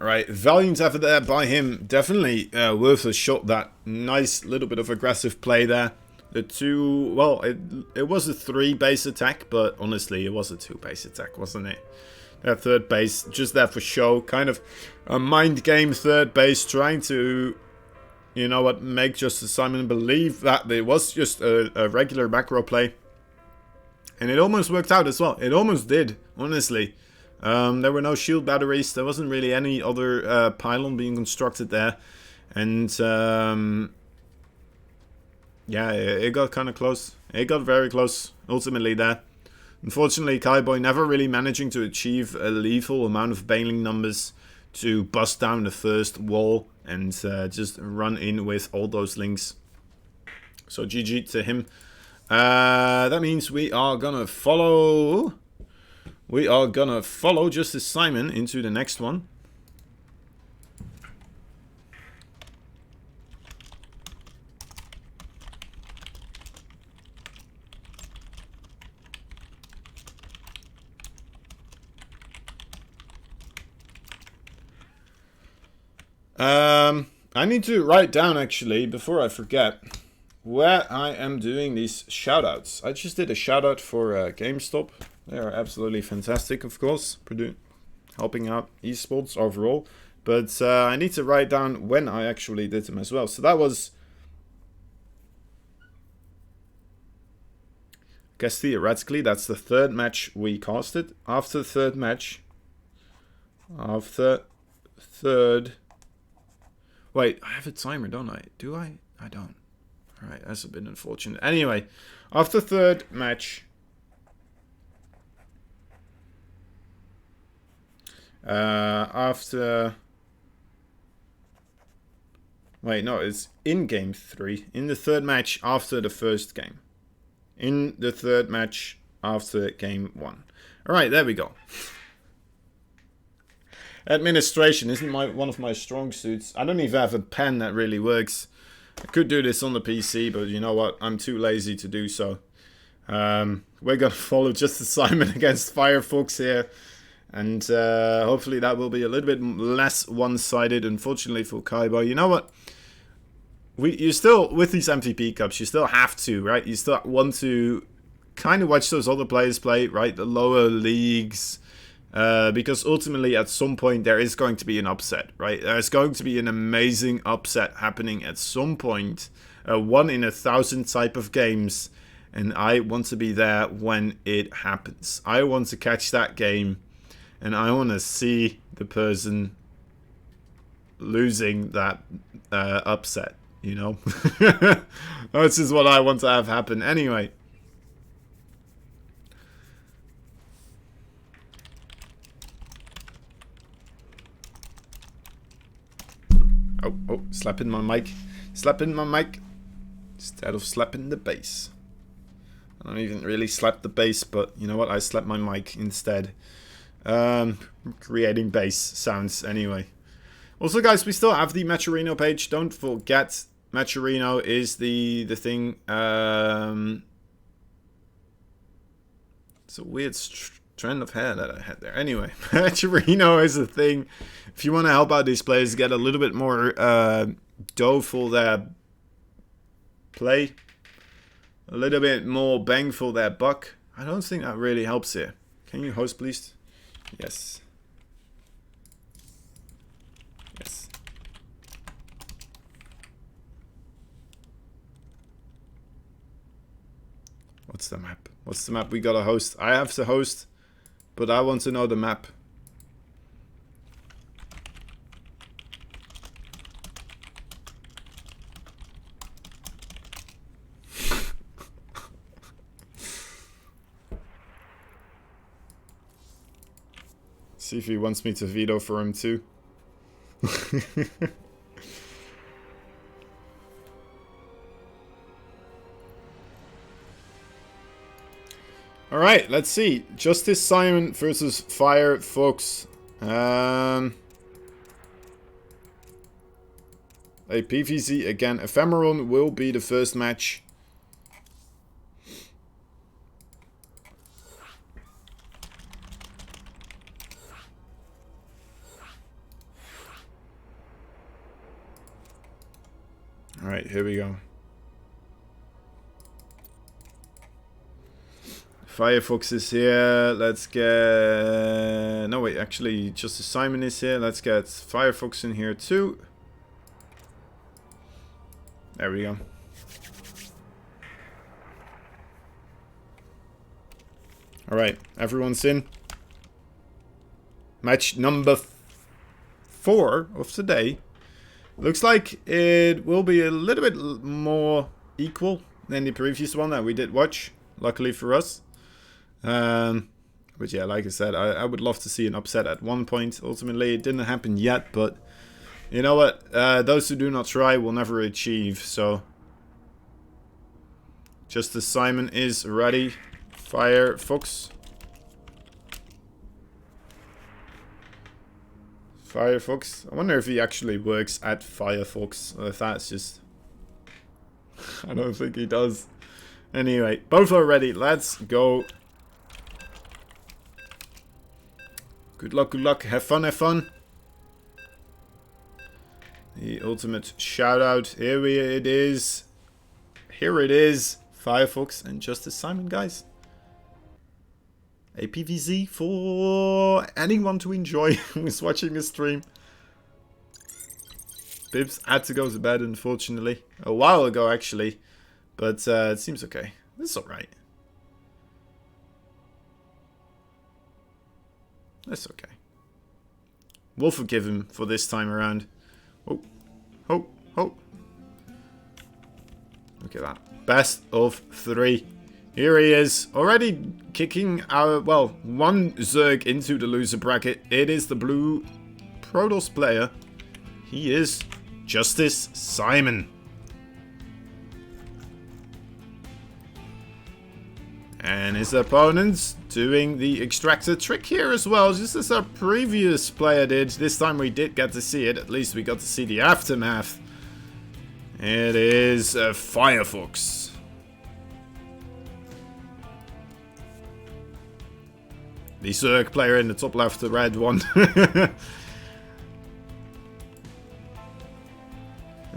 Alright, valiant effort there by him. Definitely worth a shot. That nice little bit of aggressive play there. The 2, well, it was a 3 base attack, but honestly it was a 2 base attack, wasn't it? That 3rd base, just there for show. Kind of a mind game 3rd base, trying to, you know what, make Justice Simon believe that it was just a regular macro play. And it almost worked out as well. It almost did, honestly. There were no shield batteries. There wasn't really any other pylon being constructed there. And yeah, it got kind of close. It got very close, ultimately, there. Unfortunately, Kaiboy never really managing to achieve a lethal amount of bailing numbers to bust down the first wall and just run in with all those links. So GG to him. That means we are gonna follow. We are gonna follow Justice Simon into the next one. I need to write down, actually, before I forget, where I am doing these shoutouts. I just did a shoutout for GameStop. They are absolutely fantastic, of course, helping out esports overall. But I need to write down when I actually did them as well. So that was, I guess theoretically, that's the third match we casted. After the third match, wait, I have a timer, don't I? Do I? I don't. Alright, that's a bit unfortunate. Anyway, after third match, wait, no, it's in game 3. In the third match after the first game. In the third match after game 1. Alright, there we go. Administration isn't one of my strong suits. I don't even have a pen that really works. I could do this on the PC, but you know what? I'm too lazy to do so. We're gonna follow Justice Simon against Firefox here. And hopefully that will be a little bit less one-sided, unfortunately, for Kaiboy. You know what? You still, with these MVP Cups, you still have to, right? You still want to kind of watch those other players play, right? The lower leagues. Because ultimately, at some point, there is going to be an upset, right? There's going to be an amazing upset happening at some point. A 1 in 1,000 type of games. And I want to be there when it happens. I want to catch that game. And I want to see the person losing that upset, you know? This is what I want to have happen anyway. Oh, slapping my mic. Slapping my mic instead of slapping the bass. I don't even really slap the bass, but you know what? I slap my mic instead. Creating bass sounds anyway. Also, guys, we still have the Matcherino page. Don't forget, Matcherino is the thing. It's a weird trend of hair that I had there. Anyway, Matcherino is a thing. If you want to help out these players get a little bit more dough for their play, a little bit more bang for their buck. I don't think that really helps here. Can you host, please? Yes. Yes. What's the map? What's the map we gotta host? I have to host, but I want to know the map. See if he wants me to veto for him too. Alright, let's see. Justice Simon versus Firefox. A PVZ again. Ephemeron will be the first match. Alright, here we go. Firefox is here. Let's get... No, wait, actually, Justice Simon is here. Let's get Firefox in here too. There we go. Alright, everyone's in. Match number 4 of today. Looks like it will be a little bit more equal than the previous one that we did watch, luckily for us. But yeah, like I said, I would love to see an upset at one point. Ultimately, it didn't happen yet, but you know what? Those who do not try will never achieve, so... Justice Simon is ready. Firefox. Firefox. I wonder if he actually works at Firefox, or if that's just... I don't think he does. Anyway, both are ready. Let's go. Good luck, good luck. Have fun, have fun. The ultimate shout out. Here it is. Here it is. Firefox and Justice Simon, guys. A PVZ for anyone to enjoy who's watching the stream. Pips had to go to bed, unfortunately. A while ago, actually. But it seems okay. It's alright. That's okay. We'll forgive him for this time around. Oh. Oh. Oh. Look at that. Best of 3. Here he is. Already kicking our, well, one Zerg into the loser bracket. It is the blue Protoss player. He is Justice Simon. And his opponent's doing the extractor trick here as well, just as our previous player did. This time we did get to see it. At least we got to see the aftermath. It is Firefox. The Zerg player in the top left, the red one.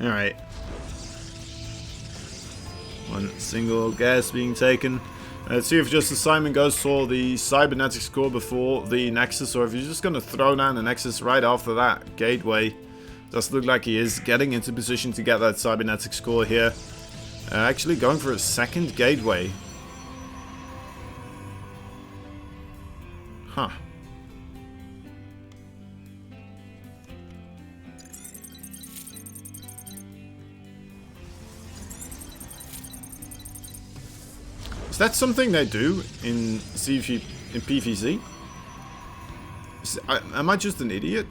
Alright. One single gas being taken. Let's see if Justice Simon goes for the cybernetic score before the Nexus, or if he's just going to throw down the Nexus right after that gateway. Does look like he is getting into position to get that cybernetic score here. Actually going for a second gateway. Huh. Is that something they do in PvZ? Am I just an idiot?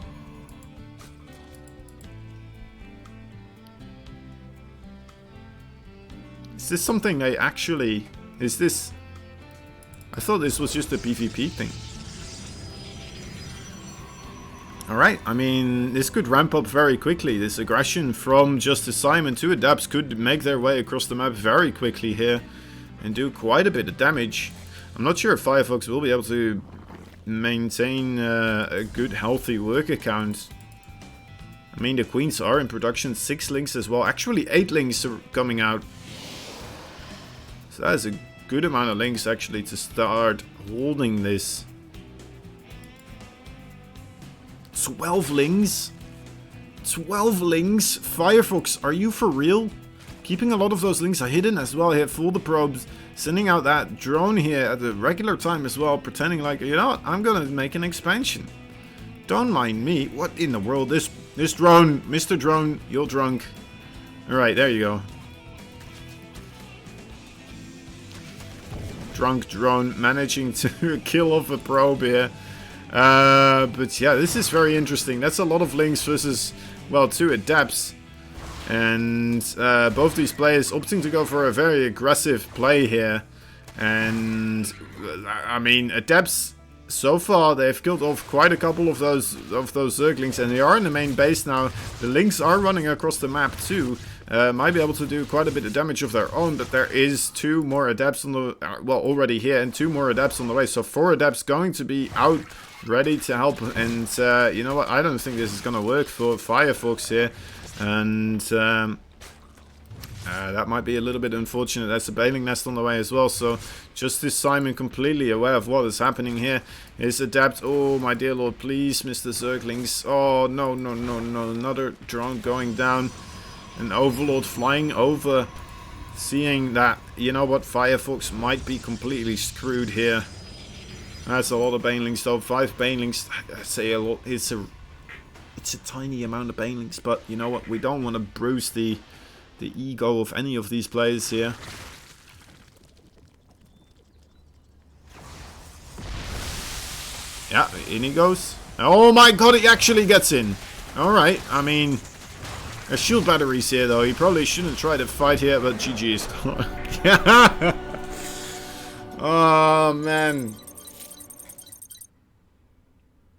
Is this something they actually... Is this... I thought this was just a PvP thing. Alright, I mean, this could ramp up very quickly. This aggression from Justice Simon to Adepts could make their way across the map very quickly here. And do quite a bit of damage. I'm not sure if Firefox will be able to maintain a good, healthy worker count. I mean, the Queens are in production. 6 links as well. Actually, 8 links are coming out. So that is a good amount of links, actually, to start holding this. 12 links? 12 links? Firefox, are you for real? Keeping a lot of those links are hidden as well here for the probes. Sending out that drone here at the regular time as well. Pretending like, you know what, I'm gonna make an expansion. Don't mind me. What in the world? This drone, Mr. Drone, you're drunk. Alright, there you go. Drunk drone managing to kill off a probe here. But yeah, this is very interesting. That's a lot of links versus, well, 2 Adepts. And both these players opting to go for a very aggressive play here. And I mean, Adepts, so far they've killed off quite a couple of those Zerglings, and they are in the main base now. The Lynx are running across the map too. Might be able to do quite a bit of damage of their own, but there is 2 more Adepts on the well, already here, and 2 more Adepts on the way. So 4 Adepts going to be out, ready to help. And you know what? I don't think this is gonna work for Firefox here. And that might be a little bit unfortunate. That's a Baneling Nest on the way as well. So Justice Simon completely aware of what is happening here. Is Adept. Oh, my dear lord, please, Mr. Zerglings. Oh, no, no, no, no. Another drone going down. An Overlord flying over. Seeing that, you know what, Firefox might be completely screwed here. That's a lot of Banelings though. 5 Banelings. I say a lot. It's a tiny amount of Banelings, but you know what? We don't want to bruise the ego of any of these players here. Yeah, in he goes. Oh my god, he actually gets in. Alright, I mean... There's shield batteries here, though. He probably shouldn't try to fight here, but GG's. Oh, man.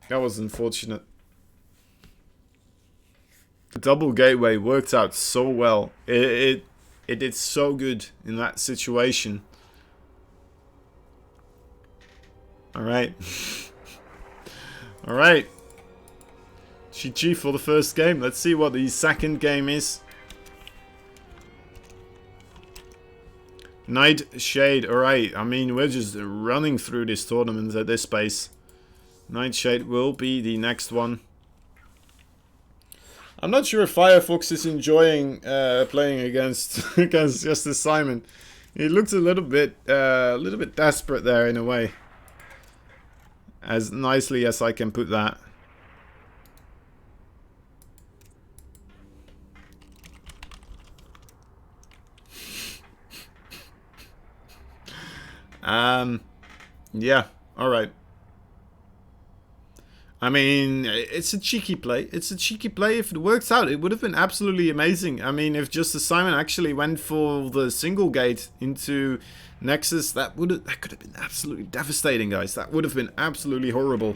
That was unfortunate. The double gateway worked out so well. It did so good in that situation. Alright. Alright. GG for the first game. Let's see what the second game is. Nightshade. Alright. I mean, we're just running through this tournament at this pace. Nightshade will be the next one. I'm not sure if Firefox is enjoying playing against against Justice Simon. He looked a little bit desperate there in a way. As nicely as I can put that. Yeah, alright. I mean, it's a cheeky play. It's a cheeky play. If it works out, it would have been absolutely amazing. I mean, if Justice Simon actually went for the single gate into Nexus, that could have been absolutely devastating, guys. That would have been absolutely horrible.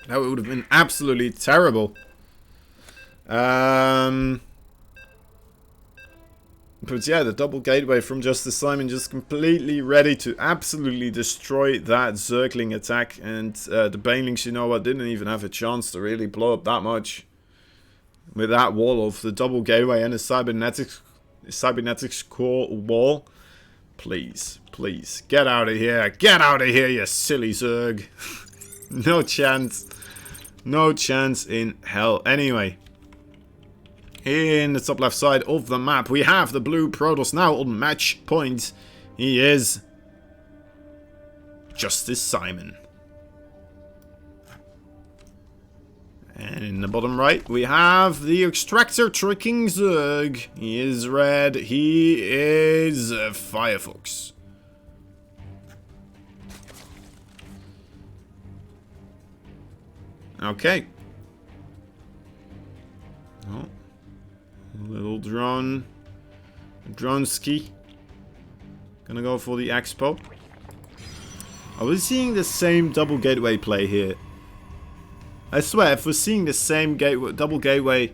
That would have been absolutely terrible. But yeah, the double gateway from Justice Simon just completely ready to absolutely destroy that Zergling attack. And the Banelings, you know what, didn't even have a chance to really blow up that much. With that wall of the double gateway and the cybernetics core wall. Please, please, get out of here. Get out of here, you silly Zerg. No chance. No chance in hell. Anyway. In the top left side of the map, we have the blue Protoss now on match point. He is Justice Simon. And in the bottom right, we have the Extractor tricking Zerg. He is red. He is Firefox. Okay. Oh. Little drone. Drone ski. Gonna go for the Expo. Are we seeing the same double gateway play here? I swear, if we're seeing the same double gateway,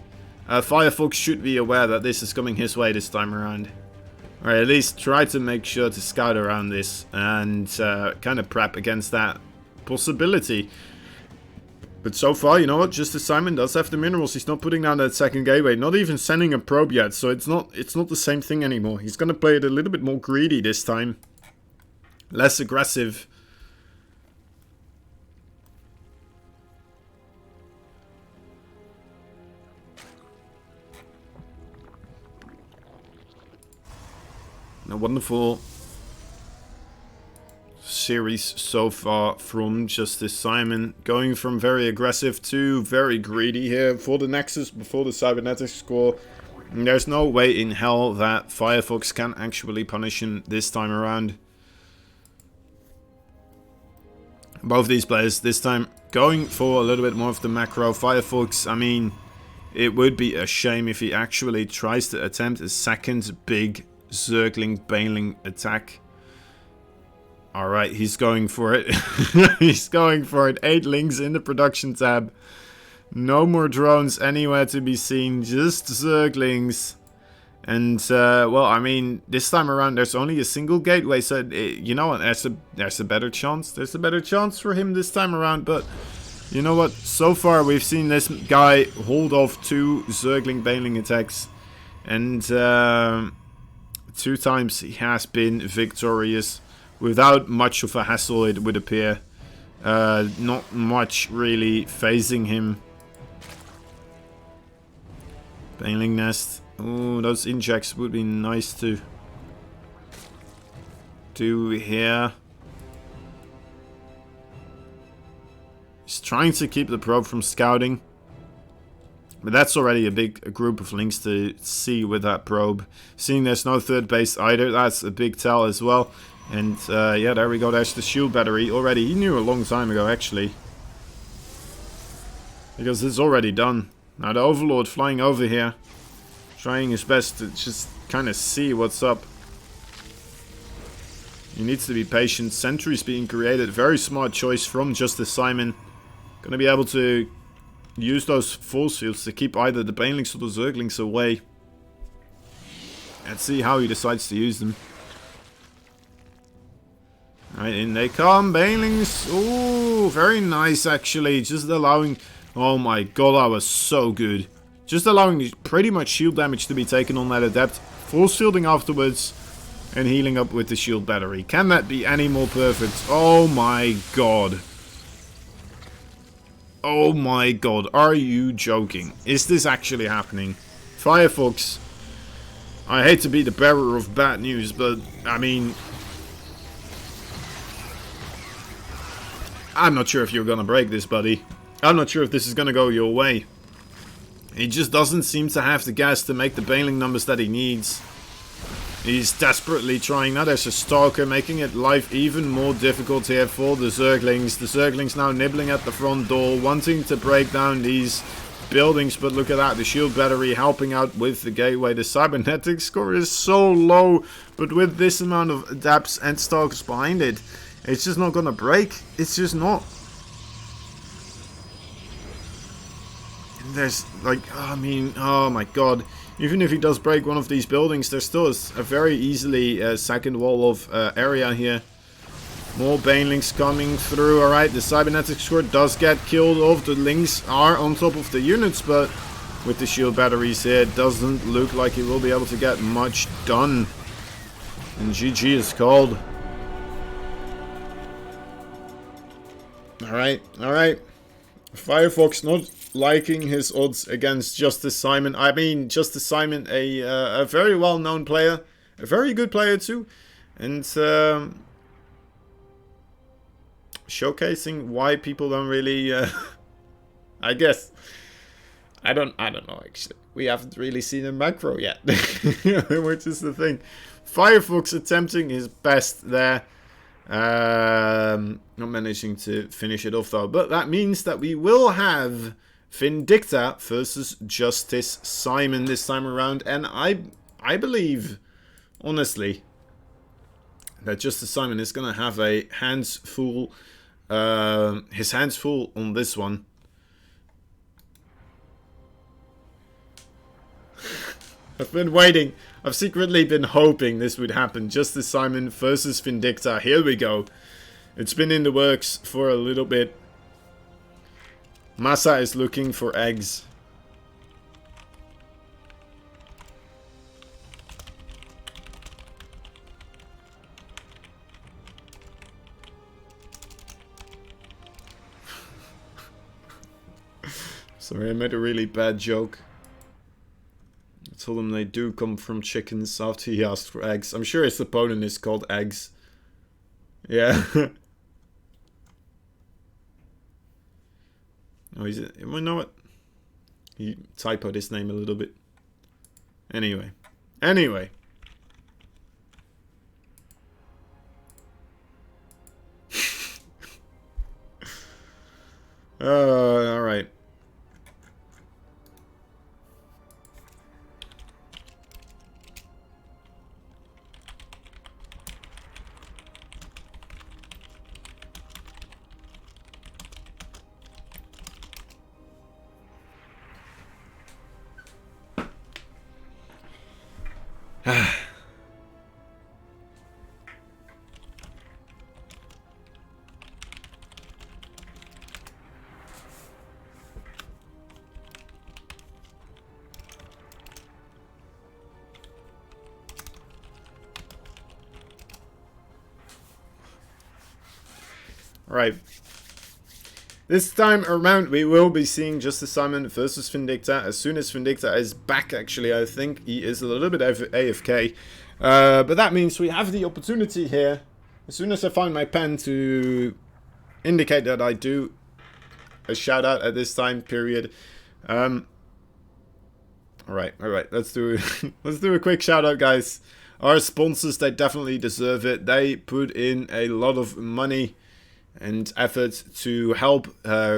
Firefox should be aware that this is coming his way this time around. Or at least try to make sure to scout around this and kind of prep against that possibility. But so far, you know what? Justice Simon does have the minerals. He's not putting down that second gateway. Not even sending a probe yet. So it's not the same thing anymore. He's going to play it a little bit more greedy this time. Less aggressive. A wonderful series so far from Justice Simon, going from very aggressive to very greedy here for the Nexus before the cybernetics score. And there's no way in hell that Firefox can actually punish him this time around. Both these players this time going for a little bit more of the macro. Firefox, I mean, it would be a shame if he actually tries to attempt a second big Zergling Baneling attack. Alright, he's going for it. He's going for it. 8 links in the production tab. No more drones anywhere to be seen. Just Zerglings. And, well, I mean, this time around there's only a single gateway. So, you know what, there's a better chance. There's a better chance for him this time around. But, you know what, so far we've seen this guy hold off 2 Zergling Baneling attacks. And, 2 times he has been victorious. Without much of a hassle, it would appear. Not much really phasing him. Baneling Nest. Ooh, those injects would be nice to do here. He's trying to keep the probe from scouting. But that's already a big group of links to see with that probe. Seeing there's no third base either, that's a big tell as well. And yeah, there we go, there's the shield battery already. He knew a long time ago, actually. Because it's already done. Now the Overlord flying over here, trying his best to just kind of see what's up. He needs to be patient. Sentries being created. Very smart choice from Justice Simon. Gonna be able to use those force fields to keep either the Banelings or the Zerglings away. Let's see how he decides to use them. Alright, in they come. Banelings. Ooh, very nice actually. Just allowing... Oh my god, that was so good. Just allowing pretty much shield damage to be taken on that adept. Force fielding afterwards. And healing up with the shield battery. Can that be any more perfect? Oh my god. Oh my god. Are you joking? Is this actually happening? Firefox. I hate to be the bearer of bad news, but I mean... I'm not sure if you're gonna break this, buddy. I'm not sure if this is gonna go your way. He just doesn't seem to have the gas to make the Baneling numbers that he needs. He's desperately trying. Now there's a Stalker, making it life even more difficult here for the Zerglings. The Zerglings now nibbling at the front door, wanting to break down these buildings. But look at that, the shield battery helping out with the gateway. The cybernetic score is so low, but with this amount of adapts and Stalkers behind it, it's just not gonna break. It's just not. And there's like, I mean, oh my god. Even if he does break one of these buildings, there still is a very easily second wall of area here. More Banelings coming through. Alright, the cybernetic squad does get killed off. The Lings are on top of the units, but with the shield batteries here, it doesn't look like he will be able to get much done. And GG is called. Alright, alright. Firefox not liking his odds against Justice Simon. I mean, Justice Simon, a very well-known player. A very good player too. And showcasing why people don't really... I guess. I don't know actually. We haven't really seen a macro yet. Which is the thing. Firefox attempting his best there. Not managing to finish it off though. But that means that we will have Vindicta versus Justice Simon this time around. And I believe, honestly, that Justice Simon is going to have a hands full, his hands full on this one. I've been waiting. I've secretly been hoping this would happen. Justice Simon versus Vindicta. Here we go. It's been in the works for a little bit. Massa is looking for eggs. Sorry, I made a really bad joke. I told him they do come from chickens after he asked for eggs. I'm sure his opponent is called Eggs. Yeah. Oh, is it? Well, you know what? He typoed his name a little bit. Anyway. Alright. Right. This time around, we will be seeing Justice Simon versus Vindicta. As soon as Vindicta is back, actually, I think he is a little bit AFK. But that means we have the opportunity here, as soon as I find my pen, to indicate that I do a shout out at this time period. All right. Let's do let's do a quick shout out, guys. Our sponsors, they definitely deserve it. They put in a lot of money and effort to help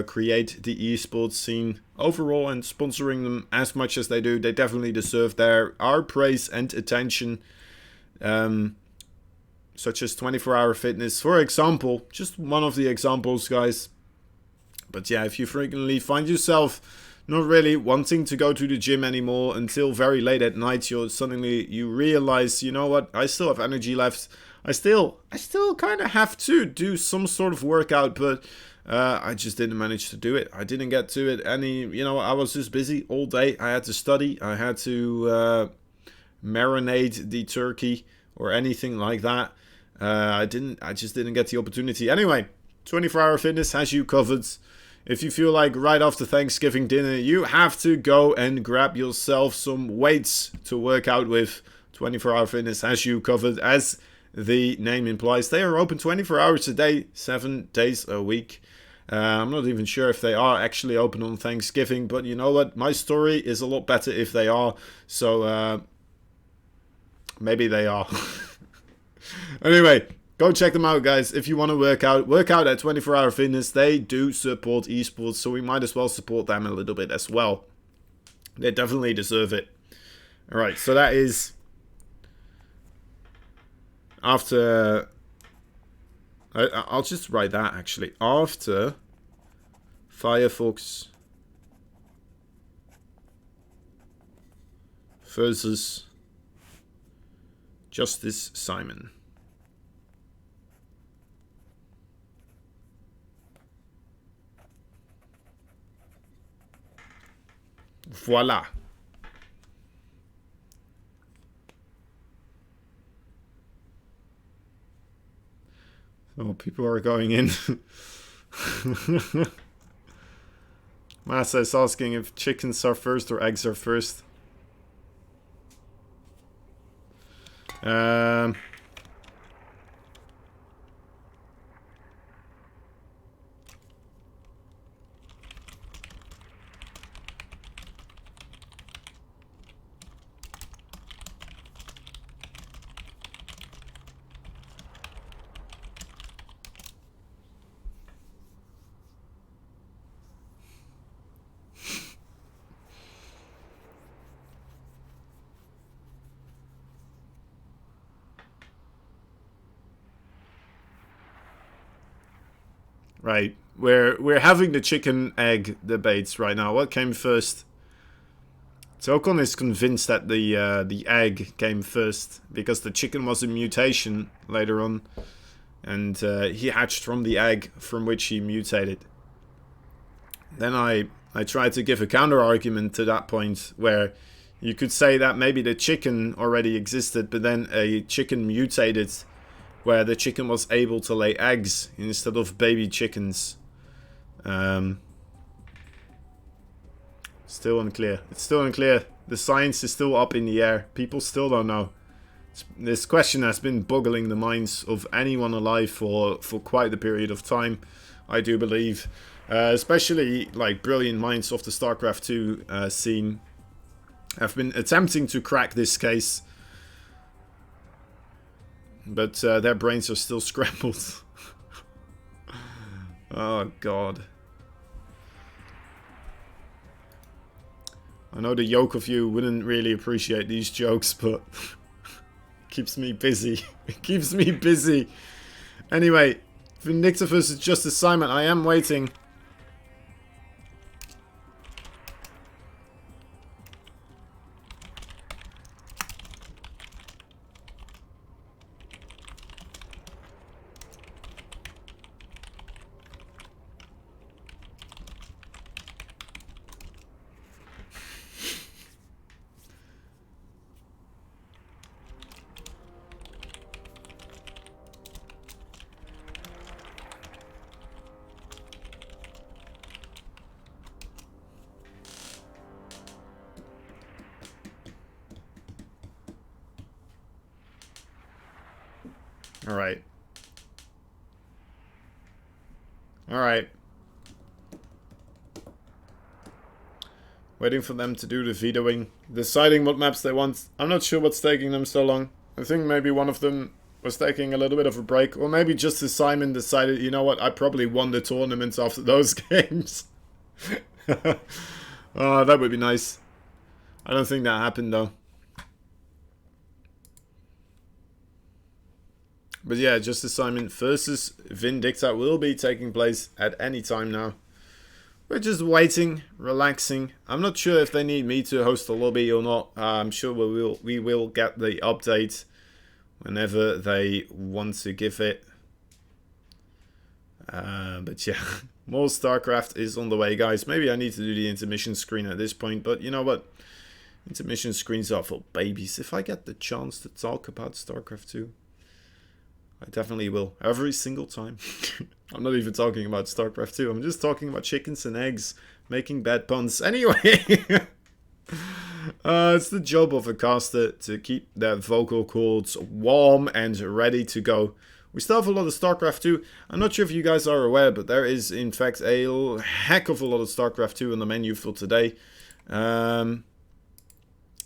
create the esports scene overall, and sponsoring them as much as they do. They definitely deserve our praise and attention. Such as 24-hour fitness, for example. Just one of the examples, guys. But yeah, if you frequently find yourself not really wanting to go to the gym anymore until very late at night, you realize, you know what, I still have energy left. I still kind of have to do some sort of workout, but I just didn't manage to do it. I didn't get to it I was just busy all day. I had to study. I had to marinate the turkey or anything like that. I just didn't get the opportunity. Anyway, 24-hour fitness has you covered. If you feel like right after Thanksgiving dinner, you have to go and grab yourself some weights to work out with. 24-hour fitness has you covered. As the name implies, they are open 24 hours a day, 7 days a week. I'm not even sure if they are actually open on Thanksgiving, but you know what? My story is a lot better if they are. So maybe they are. Anyway, go check them out, guys. If you want to work out at 24-hour fitness. They do support esports, so we might as well support them a little bit as well. They definitely deserve it. All right, so that is after. I'll just write that actually. After Firefox versus Justice Simon. Voila. So people are going in. Massa is asking if chickens are first or eggs are first. Right, we're having the chicken egg debates right now. What came first? Tokon is convinced that the egg came first because the chicken was a mutation later on, and he hatched from the egg from which he mutated. Then I tried to give a counter argument to that point where you could say that maybe the chicken already existed, but then a chicken mutated where the chicken was able to lay eggs instead of baby chickens. Still unclear. It's still unclear. The science is still up in the air. People still don't know. This question has been boggling the minds of anyone alive for quite a period of time, I do believe. Especially like brilliant minds of the StarCraft 2 scene have been attempting to crack this case. But their brains are still scrambled. Oh, God. I know the yoke of you wouldn't really appreciate these jokes, but it keeps me busy. It keeps me busy. Anyway, Vindicta versus Justice Simon. I am waiting. Alright. Alright. Waiting for them to do the vetoing. Deciding what maps they want. I'm not sure what's taking them so long. I think maybe one of them was taking a little bit of a break. Or maybe just as Simon decided, you know what, I probably won the tournament after those games. Oh, that would be nice. I don't think that happened though. But yeah, Justice Simon versus Vindicta will be taking place at any time now. We're just waiting, relaxing. I'm not sure if they need me to host the lobby or not. I'm sure we will get the update whenever they want to give it. But yeah, more StarCraft is on the way, guys. Maybe I need to do the intermission screen at this point, but you know what? Intermission screens are for babies. If I get the chance to talk about StarCraft 2, I definitely will. Every single time. I'm not even talking about StarCraft 2. I'm just talking about chickens and eggs. Making bad puns. Anyway. It's the job of a caster to keep their vocal cords warm and ready to go. We still have a lot of StarCraft 2. I'm not sure if you guys are aware, but there is in fact a heck of a lot of StarCraft 2 on the menu for today.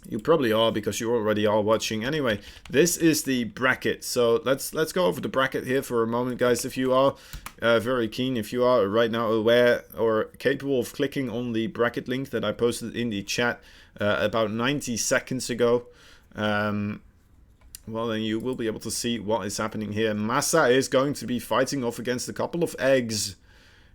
You probably are because you already are watching. Anyway, this is the bracket. So let's go over the bracket here for a moment, guys. If you are very keen, if you are right now aware or capable of clicking on the bracket link that I posted in the chat about 90 seconds ago, well, then you will be able to see what is happening here. Massa is going to be fighting off against a couple of eggs.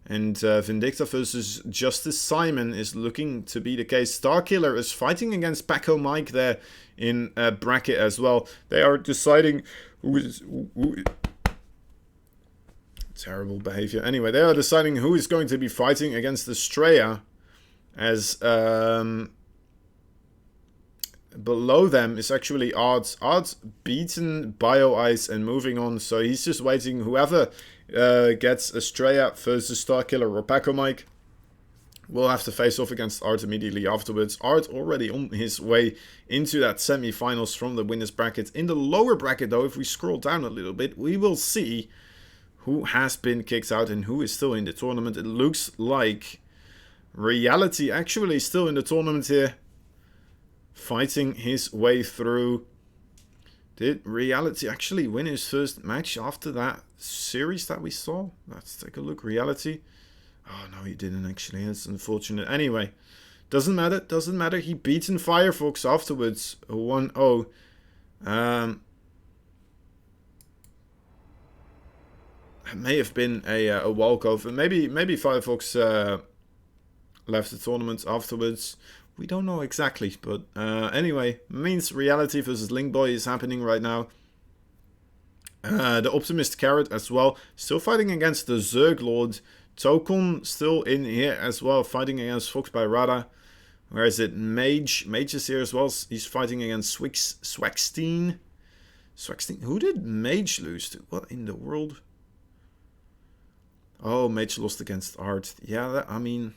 And Vindicta versus Justice Simon is looking to be the case. Starkiller is fighting against Paco Mike there in bracket as well. They are deciding who is... Terrible behavior. Anyway, they are deciding who is going to be fighting against Estrella. As below them is actually Ards. Ards beaten Bio Ice and moving on. So he's just waiting whoever... gets Estrella versus Starkiller or Paco Mike. We'll have to face off against Art immediately afterwards. Art already on his way into that semi-finals from the winners bracket. In the lower bracket though, if we scroll down a little bit, we will see who has been kicked out and who is still in the tournament. It looks like Reality actually still in the tournament here, fighting his way through. Did Reality actually win his first match after that series that we saw? Let's take a look. Reality. Oh, no, he didn't actually. That's unfortunate. Anyway, doesn't matter. Doesn't matter. He beaten Firefox afterwards. 1-0. That may have been a walkover. Maybe Firefox left the tournament afterwards. We don't know exactly, but anyway, means Reality versus Linkboy is happening right now. The Optimist Carrot as well, still fighting against the Zerg Lord. Tokon still in here as well, fighting against Fox by Rada. Where is it? Mage is here as well. He's fighting against Swagstein. Swagstein. Who did Mage lose to? What in the world? Oh, Mage lost against Art. Yeah, I mean...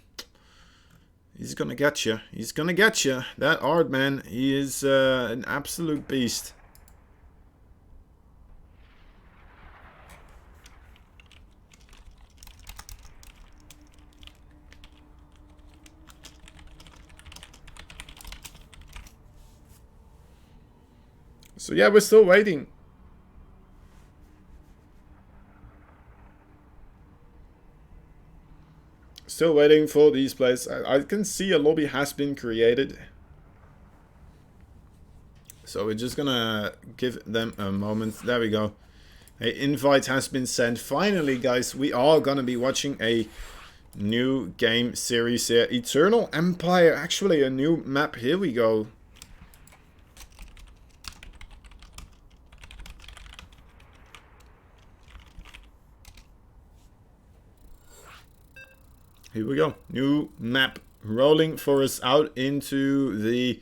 He's gonna get you. He's gonna get you. That Art, man, he is an absolute beast. So yeah, we're still waiting. Still waiting for these players. I can see a lobby has been created. So we're just gonna give them a moment. There we go. An invite has been sent. Finally, guys, we are gonna be watching a new game series here. Eternal Empire. Actually, a new map. Here we go. Here we go. New map rolling for us out into the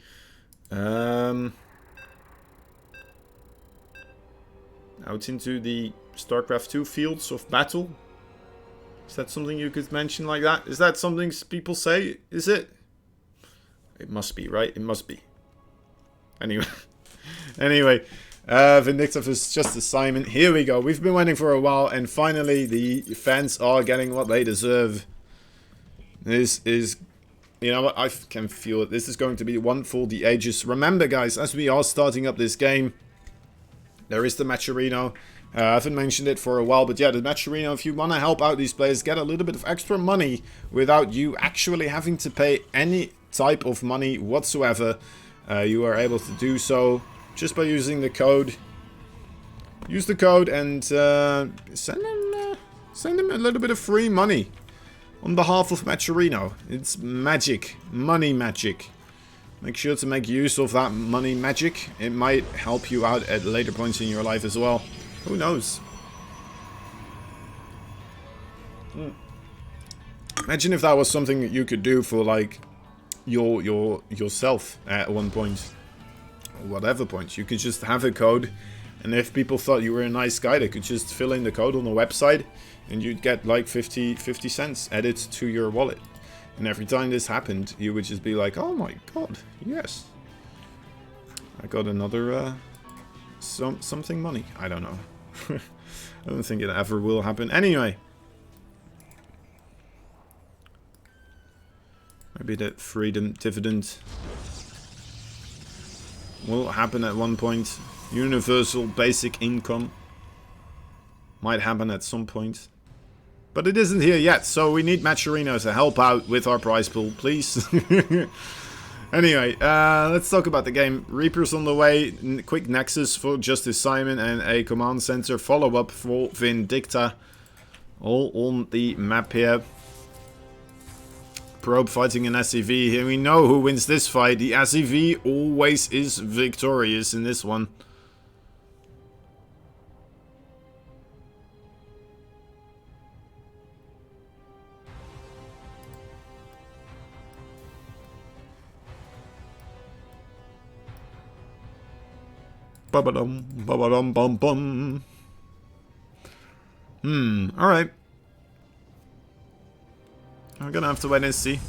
StarCraft 2 fields of battle. Is that something you could mention like that? Is that something people say? Is it? It must be, right? It must be. Anyway. Vindicta vs Justice Simon. Here we go. We've been waiting for a while and finally the fans are getting what they deserve. This is You know what? I can feel it. This is going to be one for the ages. Remember, guys, as we are starting up this game, there is the Matcherino. I haven't mentioned it for a while, but yeah, the Matcherino, if you want to help out these players, get a little bit of extra money without you actually having to pay any type of money whatsoever, you are able to do so just by using the code. Use the code and send them a little bit of free money on behalf of Matcherino. It's magic. Money magic. Make sure to make use of that money magic. It might help you out at later points in your life as well. Who knows? Imagine if that was something that you could do for like yourself at one point. Or whatever point. You could just have a code, and if people thought you were a nice guy, they could just fill in the code on the website and you'd get like 50 cents added to your wallet. And every time this happened, you would just be like, oh my god, yes. I got another something money. I don't know. I don't think it ever will happen. Anyway. Maybe that freedom dividend will happen at one point. Universal basic income might happen at some point. But it isn't here yet, so we need Matcherino to help out with our prize pool, please. Anyway, let's talk about the game. Reapers on the way, quick nexus for Justice Simon, and a command center follow-up for Vindicta. All on the map here. Probe fighting an SCV here. We know who wins this fight. The SCV always is victorious in this one. Ba-ba-dum, ba-ba-dum, bum bum. Alright. I'm gonna have to wait and see.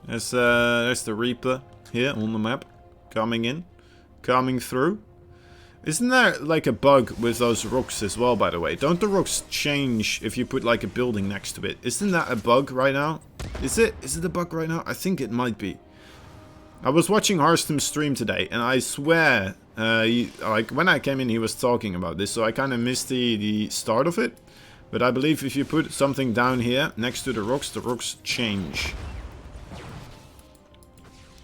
There's the Reaper here on the map. Coming through. Isn't there like a bug with those rocks as well, by the way? Don't the rocks change if you put like a building next to it? Isn't that a bug right now? Is it? Is it a bug right now? I think it might be. I was watching Harstem's stream today, and I swear, like when I came in, he was talking about this, so I kind of missed the start of it. But I believe if you put something down here next to the rocks change.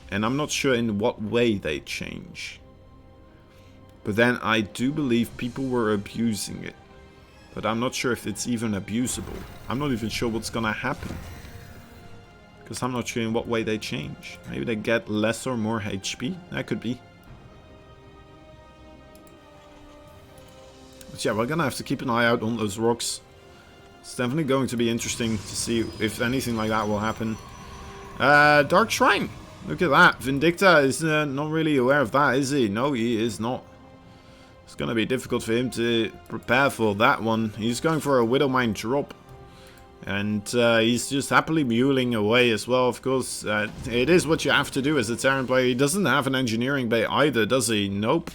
And I'm not sure in what way they change. But then I do believe people were abusing it. But I'm not sure if it's even abusable. I'm not even sure what's gonna happen. Because I'm not sure in what way they change. Maybe they get less or more HP? That could be. But yeah, we're gonna have to keep an eye out on those rocks. It's definitely going to be interesting to see if anything like that will happen. Dark Shrine. Look at that. Vindicta is not really aware of that, is he? No, he is not. It's gonna be difficult for him to prepare for that one. He's going for a Widowmine drop. And he's just happily muling away as well, of course. It is what you have to do as a Terran player. He doesn't have an engineering bay either, does he? Nope.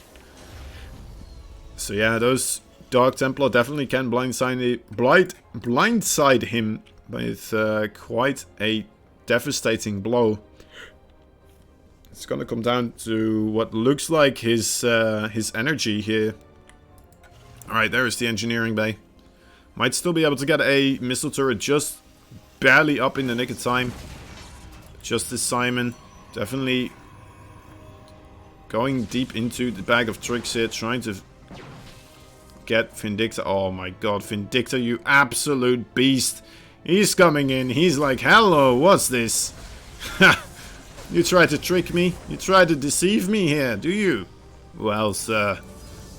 So yeah, those Dark Templar definitely can blindside him with quite a devastating blow. It's gonna come down to what looks like his energy here. Alright, there is the engineering bay. Might still be able to get a missile turret just barely up in the nick of time. Justice Simon definitely going deep into the bag of tricks here, trying to get Vindicta. Oh my god, Vindicta, you absolute beast. He's coming in. He's like, hello, what's this? You tried to trick me? You tried to deceive me here, do you? Well, sir.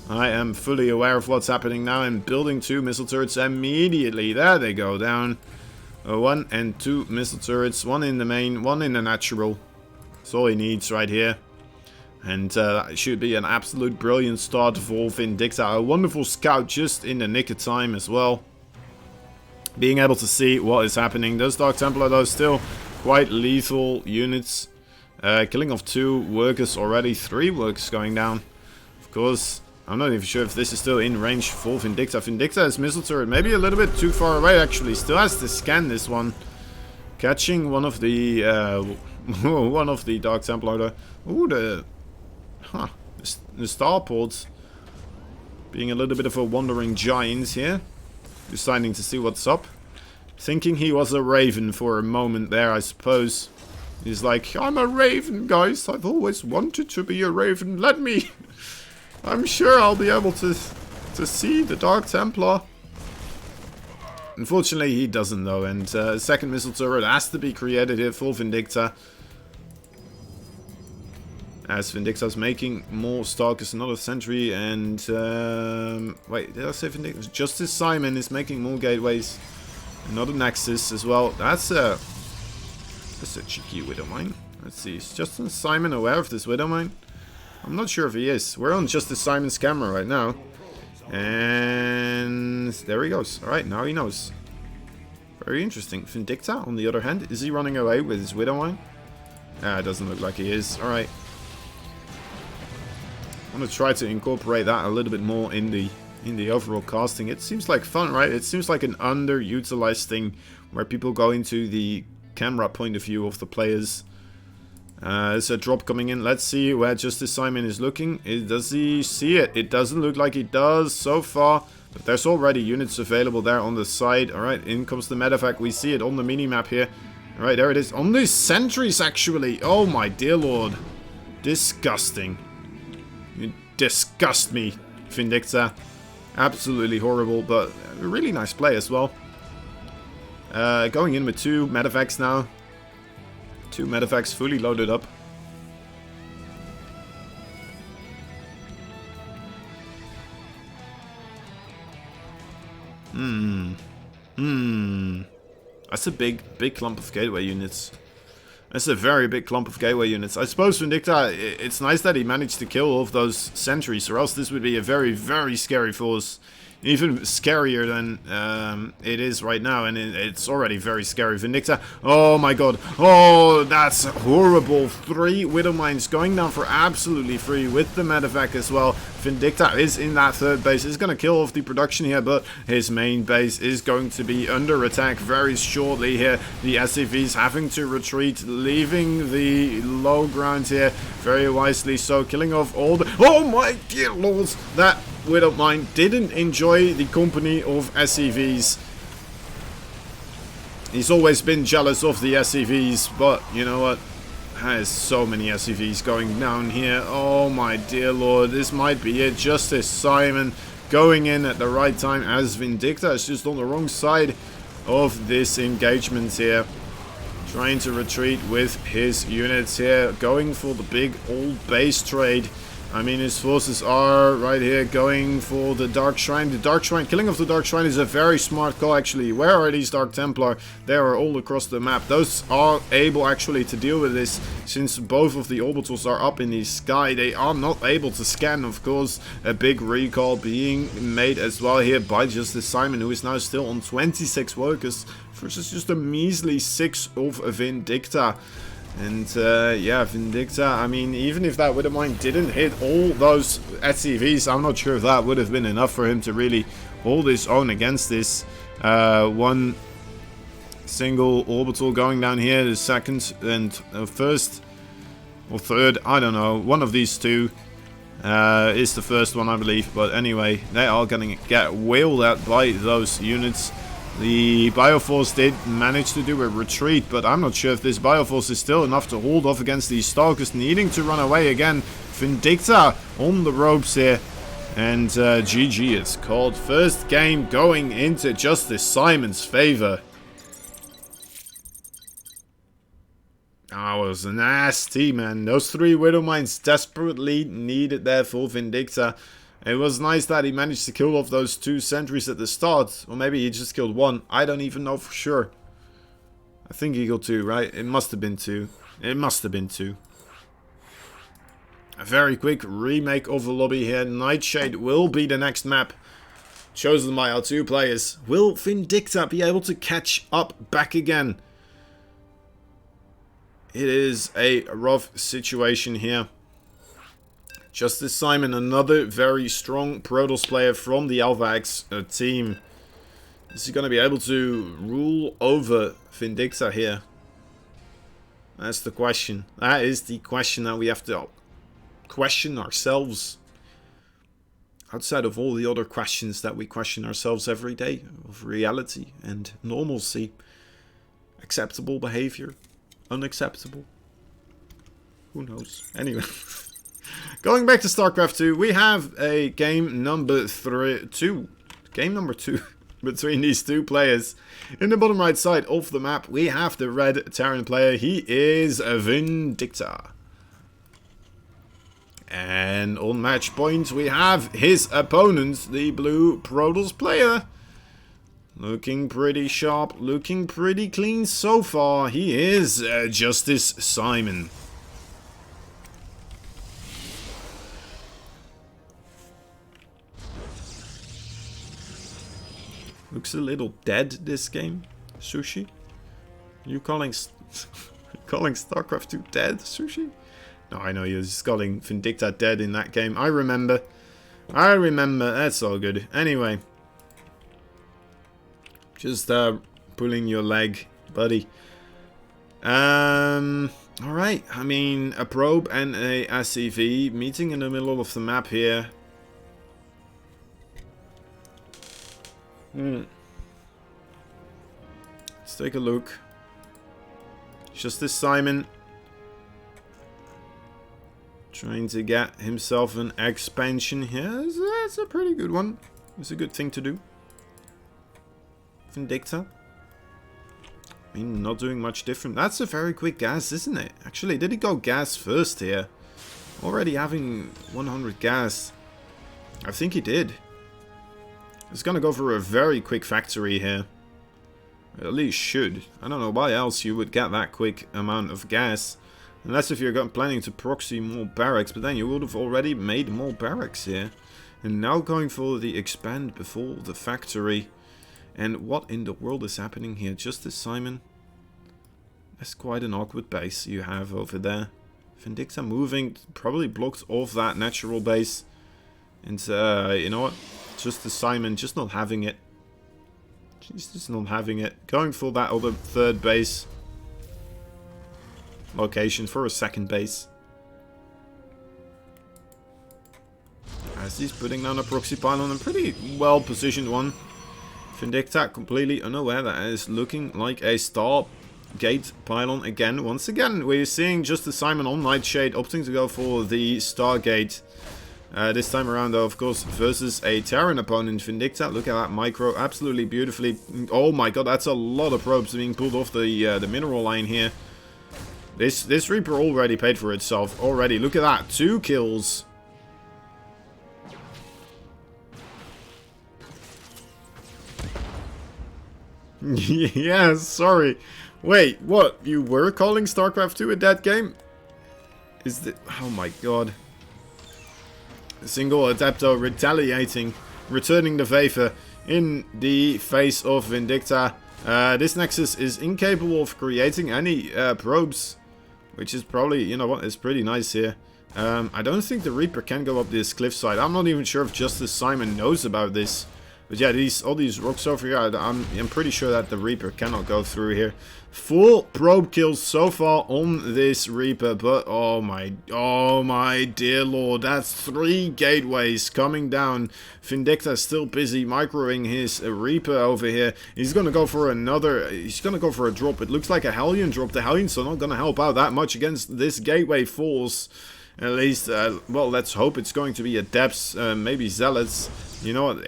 I am fully aware of what's happening now and building 2 missile turrets immediately. There they go, down. 1 and 2 missile turrets, 1 in the main, 1 in the natural. That's all he needs right here. And that should be an absolute brilliant start for Vindicta. A wonderful scout just in the nick of time as well. Being able to see what is happening. Those Dark Templar, though, still quite lethal units. Killing of 2 workers already, 3 workers going down. Of course, I'm not even sure if this is still in range for Vindicta. Vindicta's missile turret maybe a little bit too far away, actually. Still has to scan this one. catching one of the one of the Dark Templar. Ooh, the Starports being a little bit of a wandering giant here, deciding to see what's up, thinking he was a raven for a moment there, I suppose. He's like, I'm a raven, guys. I've always wanted to be a raven. Let me. I'm sure I'll be able to see the Dark Templar. Unfortunately, he doesn't though, and second missile turret has to be created here for Vindicta. As Vindicta's making more Stalkers, another sentry, and wait, did I say Vindicta? Justice Simon is making more gateways, another Nexus as well. That's a cheeky Widowmine. Let's see, is Justice Simon aware of this Widowmine? I'm not sure if he is. We're on Justice Simon's camera right now. And there he goes. Alright, now he knows. Very interesting. Vindicta, on the other hand, is he running away with his Widowmine? It doesn't look like he is. Alright. I want to try to incorporate that a little bit more in the overall casting. It seems like fun, right? It seems like an underutilized thing where people go into the camera point of view of the players. There's a drop coming in. Let's see where Justice Simon is looking. Does he see it? It doesn't look like he does so far. But there's already units available there on the side. Alright, in comes the medevac. We see it on the minimap here. Alright, there it is. On the sentries, actually. Oh my dear lord. Disgusting. You disgust me, Vindicta. Absolutely horrible, but a really nice play as well. Going in with 2 medevacs now. 2 medevacs fully loaded up. That's a big clump of gateway units. That's a very big clump of gateway units. I suppose Vindicta, it's nice that he managed to kill all of those sentries, or else this would be a very scary force. Even scarier than it is right now, and it's already very scary. Vindicta, oh my god, oh, that's horrible. 3 Widowmines going down for absolutely free with the medevac as well. Vindicta is in that 3rd base, is going to kill off the production here, but his main base is going to be under attack very shortly here. The SCVs having to retreat, leaving the low ground here very wisely, so killing off all the... Oh my dear lords, that Widowmine didn't enjoy the company of SCVs. He's always been jealous of the SCVs, but you know what? There's so many SCVs going down here. Oh my dear lord, this might be it. Justice Simon going in at the right time as Vindicta is just on the wrong side of this engagement here. Trying to retreat with his units here, going for the big old base trade. I mean, his forces are right here going for the Dark Shrine. The Dark Shrine, killing of the Dark Shrine is a very smart call, actually. Where are these Dark Templar? They are all across the map. Those are able, actually, to deal with this, since both of the orbitals are up in the sky. They are not able to scan, of course. A big recall being made as well here by Justice Simon, who is now still on 26 workers versus just a measly 6 of Vindicta. And yeah, Vindicta, I mean, even if that Widowmine didn't hit all those SCVs, I'm not sure if that would have been enough for him to really hold his own against this. One single orbital going down here, the second and first or third, I don't know, one of these two is the first one, I believe. But anyway, they are going to get wailed at by those units. The Bioforce did manage to do a retreat, but I'm not sure if this Bioforce is still enough to hold off against these Stalkers needing to run away again. Vindicta on the ropes here. And GG is called. First game going into Justice Simon's favor. That was nasty, man. Those 3 Widowmines desperately needed there for Vindicta. It was nice that he managed to kill off those 2 sentries at the start. Or maybe he just killed 1. I don't even know for sure. I think he killed 2, right? It must have been 2. It must have been 2. A very quick remake of the lobby here. Nightshade will be the next map chosen by our 2 players. Will Vindicta be able to catch up back again? It is a rough situation here. Justice Simon, another very strong Protoss player from the Alpha team. Is he going to be able to rule over Vindicta here? That's the question. That is the question that we have to question ourselves. Outside of all the other questions that we question ourselves every day, of reality and normalcy, acceptable behavior, unacceptable, who knows. Anyway, going back to StarCraft 2, we have a game number 2 between these two players. In the bottom right side of the map, we have the red Terran player. He is Vindicta. And on match point, we have his opponent, the blue Protoss player. Looking pretty sharp, looking pretty clean so far. He is Justice Simon. Looks a little dead, this game, Sushi. You calling StarCraft 2 dead, Sushi? No, I know you're just calling Vindicta dead in that game. I remember. That's all good. Anyway. Just pulling your leg, buddy. Alright. I mean, a probe and a SCV meeting in the middle of the map here. Let's take a look. Justice Simon trying to get himself an expansion here. That's a pretty good one. It's a good thing to do. Vindicta. I mean, not doing much different. That's a very quick gas, isn't it? Actually, did he go gas first here? Already having 100 gas. I think he did. He's gonna go for a very quick factory here. At least should. I don't know why else you would get that quick amount of gas. Unless if you're planning to proxy more barracks, but then you would have already made more barracks here. And now going for the expand before the factory. And what in the world is happening here? Justice Simon. That's quite an awkward base you have over there. Vindicta moving, probably blocked off that natural base. And you know what? Justice Simon just not having it. She's just not having it. Going for that other third base location for a second base. As he's putting down a proxy pylon, a pretty well positioned one. Vindicta completely unaware that is looking like a Stargate pylon again. Once again, we're seeing Justice Simon on Nightshade opting to go for the Stargate. This time around, though, of course, versus a Terran opponent, Vindicta. Look at that micro, absolutely beautifully. Oh my god, that's a lot of probes being pulled off the mineral line here. This Reaper already paid for itself. Already, look at that, 2 kills. Yeah, sorry. Wait, what? You were calling StarCraft 2 a dead game? Is that? Oh my god. Single Adepto retaliating, returning the favor in the face of Vindicta. This Nexus is incapable of creating any probes, which is probably, you know what, it's pretty nice here. I don't think the Reaper can go up this cliffside. I'm not even sure if Justice Simon knows about this. But yeah, all these rocks over here, I'm pretty sure that the Reaper cannot go through here. Full probe kills so far on this Reaper, but oh my dear lord, that's 3 gateways coming down. Vindicta still busy microing his Reaper over here. He's gonna go for he's gonna go for a drop. It looks like a Hellion drop. The Hellions are not gonna help out that much against this gateway force. At least, well, let's hope it's going to be Adepts, maybe Zealots. You know what?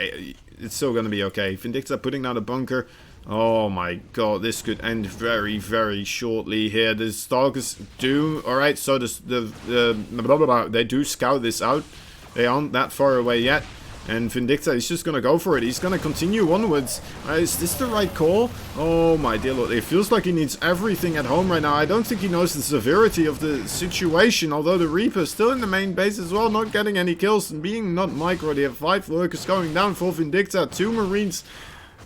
It's still going to be okay. Vindicta putting down a bunker. Oh my god, this could end very, very shortly here. The Stalkers do... Alright, so they do scout this out. They aren't that far away yet. And Vindicta is just going to go for it. He's going to continue onwards. Is this the right call? Oh my dear lord. It feels like he needs everything at home right now. I don't think he knows the severity of the situation. Although the Reaper is still in the main base as well. Not getting any kills and being not micro. They have 5 workers going down for Vindicta. 2 Marines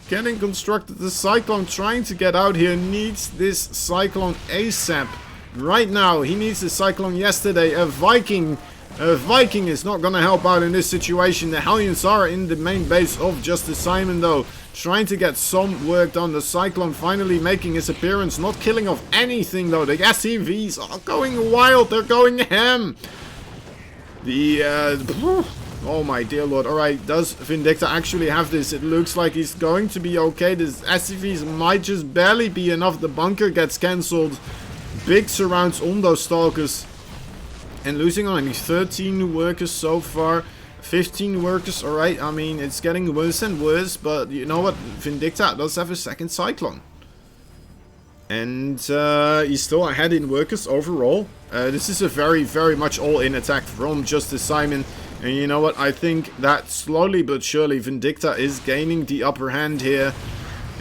getting constructed. The Cyclone trying to get out here. Needs this Cyclone ASAP. Right now. He needs the Cyclone yesterday. A Viking Viking is not going to help out in this situation. The Hellions are in the main base of Justice Simon though, trying to get some work done. The Cyclone finally making his appearance, not killing off anything though. The SCVs are going wild, they're going ham. The, oh my dear lord. Alright, does Vindicta actually have this? It looks like he's going to be okay. This SCVs might just barely be enough. The bunker gets cancelled. Big surrounds on those Stalkers. And losing only 13 workers so far. 15 workers, alright. I mean, it's getting worse and worse. But you know what? Vindicta does have a second Cyclone. And he's still ahead in workers overall. This is a very, very much all-in attack from Justice Simon. And you know what? I think that slowly but surely Vindicta is gaining the upper hand here.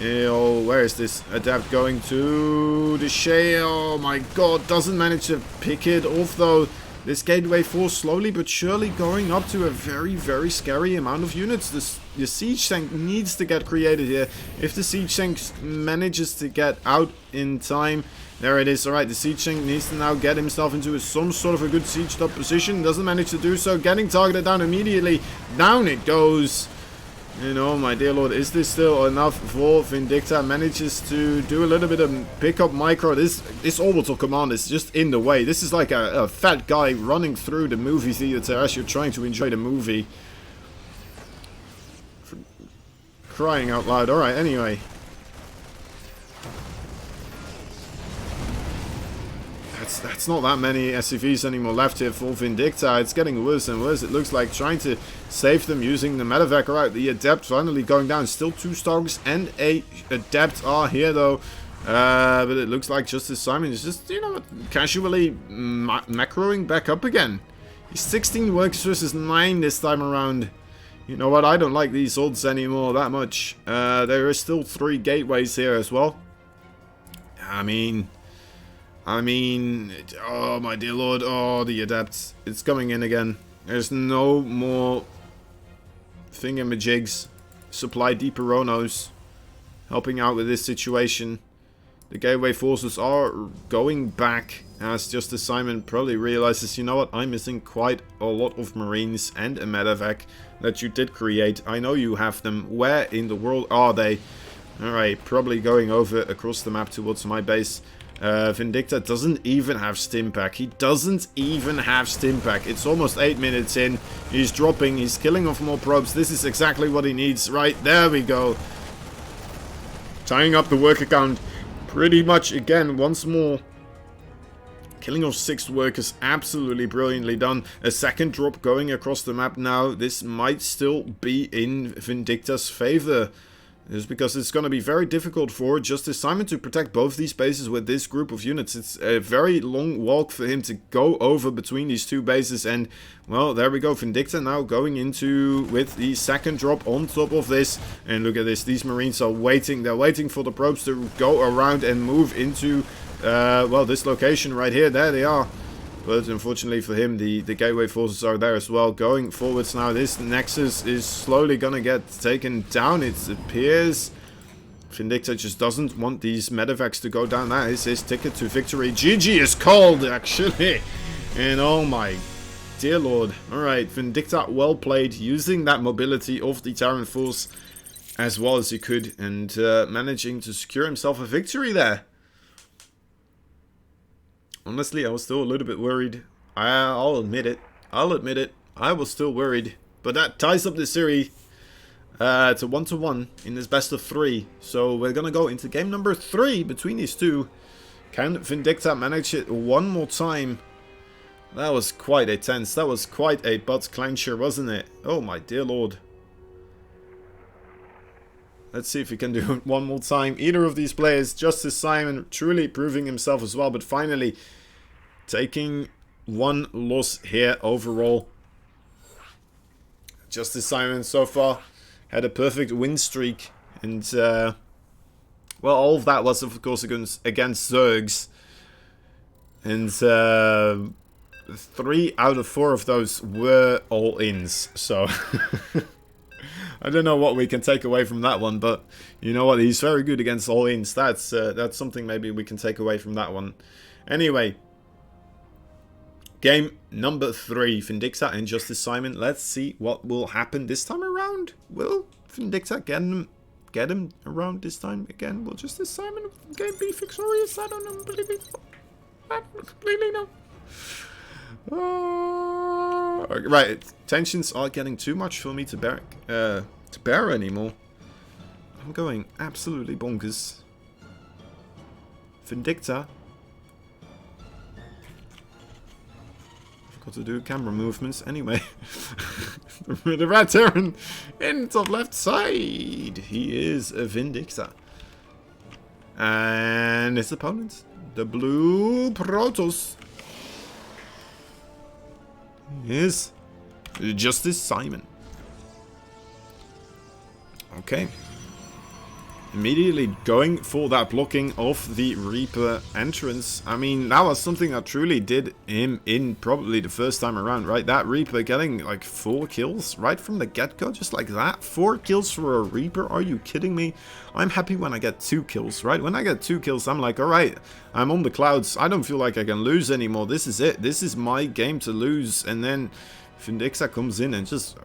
Oh, where is this Adept going to? The Shay, oh my god, doesn't manage to pick it off though. This Gateway Force slowly but surely going up to a very, very scary amount of units. The Siege Tank needs to get created here. If the Siege Tank manages to get out in time, there it is. Alright, the Siege Tank needs to now get himself into some sort of a good sieged up position. Doesn't manage to do so. Getting targeted down immediately. Down it goes. You know, my dear lord, is this still enough for Vindicta? Manages to do a little bit of pick up micro. This orbital command is just in the way. This is like a fat guy running through the movie theater as you're trying to enjoy the movie. For crying out loud. Alright, anyway. That's not that many SCVs anymore left here for Vindicta. It's getting worse and worse. It looks like trying to save them using the medevac. Alright, the Adept finally going down. Still 2 Stalkers and a Adept are here though. But it looks like Justice Simon is just, you know, casually macroing back up again. He's 16 workers versus 9 this time around. You know what? I don't like these odds anymore that much. There is still 3 gateways here as well. I mean, oh my dear lord, oh the Adepts, it's coming in again. There's no more thingamajigs, supply deeperonos helping out with this situation. The Gateway Forces are going back as Justice Simon probably realizes, you know what, I'm missing quite a lot of Marines and a medevac that you did create. I know you have them. Where in the world are they? Alright, probably going over across the map towards my base. Vindicta doesn't even have Stimpack. He doesn't even have Stimpack. It's almost 8 minutes in. He's dropping. He's killing off more probes. This is exactly what he needs. Right, there we go. Tying up the worker count pretty much again once more. Killing off 6 workers. Absolutely brilliantly done. A second drop going across the map now. This might still be in Vindicta's favor. Is because it's going to be very difficult for Justice Simon to protect both these bases with this group of units. It's a very long walk for him to go over between these 2 bases. And, well, there we go. Vindicta now going into with the second drop on top of this. And look at this. These Marines are waiting. They're waiting for the probes to go around and move into, well, this location right here. There they are. But unfortunately for him, the Gateway Forces are there as well. Going forwards now, this Nexus is slowly gonna get taken down, it appears. Vindicta just doesn't want these medevacs to go down. That is his ticket to victory. GG is called, actually. And oh my dear lord. Alright, Vindicta well played, using that mobility of the Terran Force as well as he could. And managing to secure himself a victory there. Honestly, I was still a little bit worried. I'll admit it. I was still worried. But that ties up the series to 1-1 in this best of 3. So we're going to go into game number 3 between these two. Can Vindicta manage it one more time? That was quite a tense. That was quite a butt clencher, wasn't it? Oh my dear lord. Let's see if we can do it one more time. Either of these players, Justice Simon, truly proving himself as well. But finally, taking 1 loss here overall. Justice Simon so far had a perfect win streak. And, well, all of that was, of course, against Zergs. And 3 out of 4 of those were all-ins. So... I don't know what we can take away from that one, but you know what? He's very good against all-ins. That's something maybe we can take away from that one. Anyway, Game number 3, Vindicta and Justice Simon. Let's see what will happen this time around. Will Vindicta get him around this time again? Will Justice Simon be victorious? I don't know. I don't completely know. Right, tensions are getting too much for me to bear anymore. I'm going absolutely bonkers. Vindicta. Forgot to do camera movements anyway. The Red Terran in top left side. He is a Vindicta. And his opponent, the blue Protoss, is Justice Simon. Okay. Immediately going for that blocking of the Reaper entrance. I mean, that was something that truly did him in probably the first time around, right? That Reaper getting like 4 kills right from the get-go, just like that. 4 kills for a Reaper? Are you kidding me? I'm happy when I get 2 kills, right? When I get 2 kills, I'm like, alright, I'm on the clouds. I don't feel like I can lose anymore. This is it. This is my game to lose. And then Vindicta comes in and just,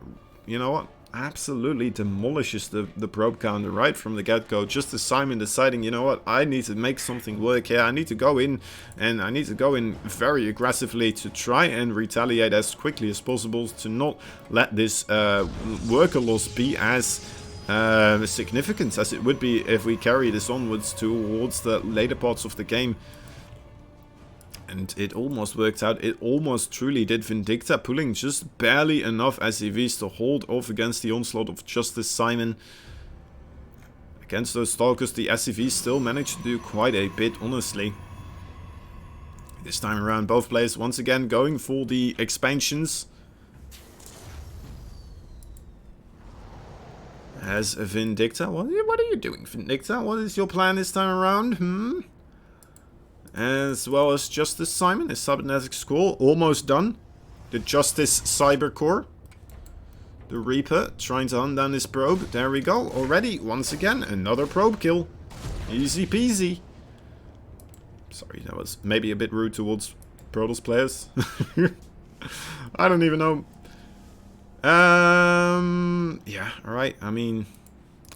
you know what? Absolutely demolishes the probe counter right from the get-go. Just as Simon deciding, you know what, I need to make something work here. I need to go in, and I need to go in very aggressively to try and retaliate as quickly as possible to not let this worker loss be as significant as it would be if we carry this onwards towards the later parts of the game. And it almost worked out. It almost truly did. Vindicta pulling just barely enough SCVs to hold off against the onslaught of Justice Simon. Against those Stalkers, the SCVs still managed to do quite a bit, honestly. This time around, both players once again going for the expansions. As a Vindicta, what are you doing, Vindicta? What is your plan this time around? As well as Justice Simon, his cybernetic score almost done. The Justice Cyber Core. The Reaper trying to hunt down his probe. There we go. Already, once again, another probe kill. Easy peasy. Sorry, that was maybe a bit rude towards Protoss players. I don't even know. Yeah, alright. I mean,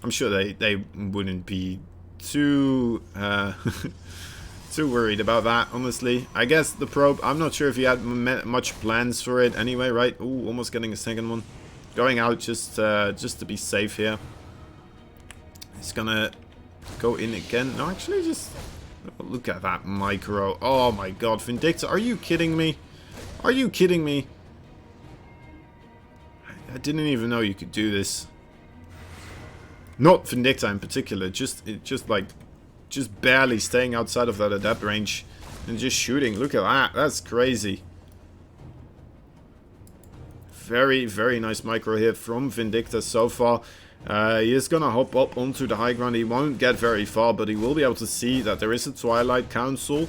I'm sure they wouldn't be too too worried about that, honestly. I guess the probe, I'm not sure if he had much plans for it anyway, right? Ooh, almost getting a second one. Going out just to be safe here. He's gonna go in again. No, actually, just look at that micro. Oh my god, Vindicta, are you kidding me? Are you kidding me? I didn't even know you could do this. Not Vindicta in particular, just barely staying outside of that adept range and just shooting. Look at that. That's crazy. Very, very nice micro here from Vindicta so far. He is going to hop up onto the high ground. He won't get very far, but he will be able to see that there is a Twilight Council.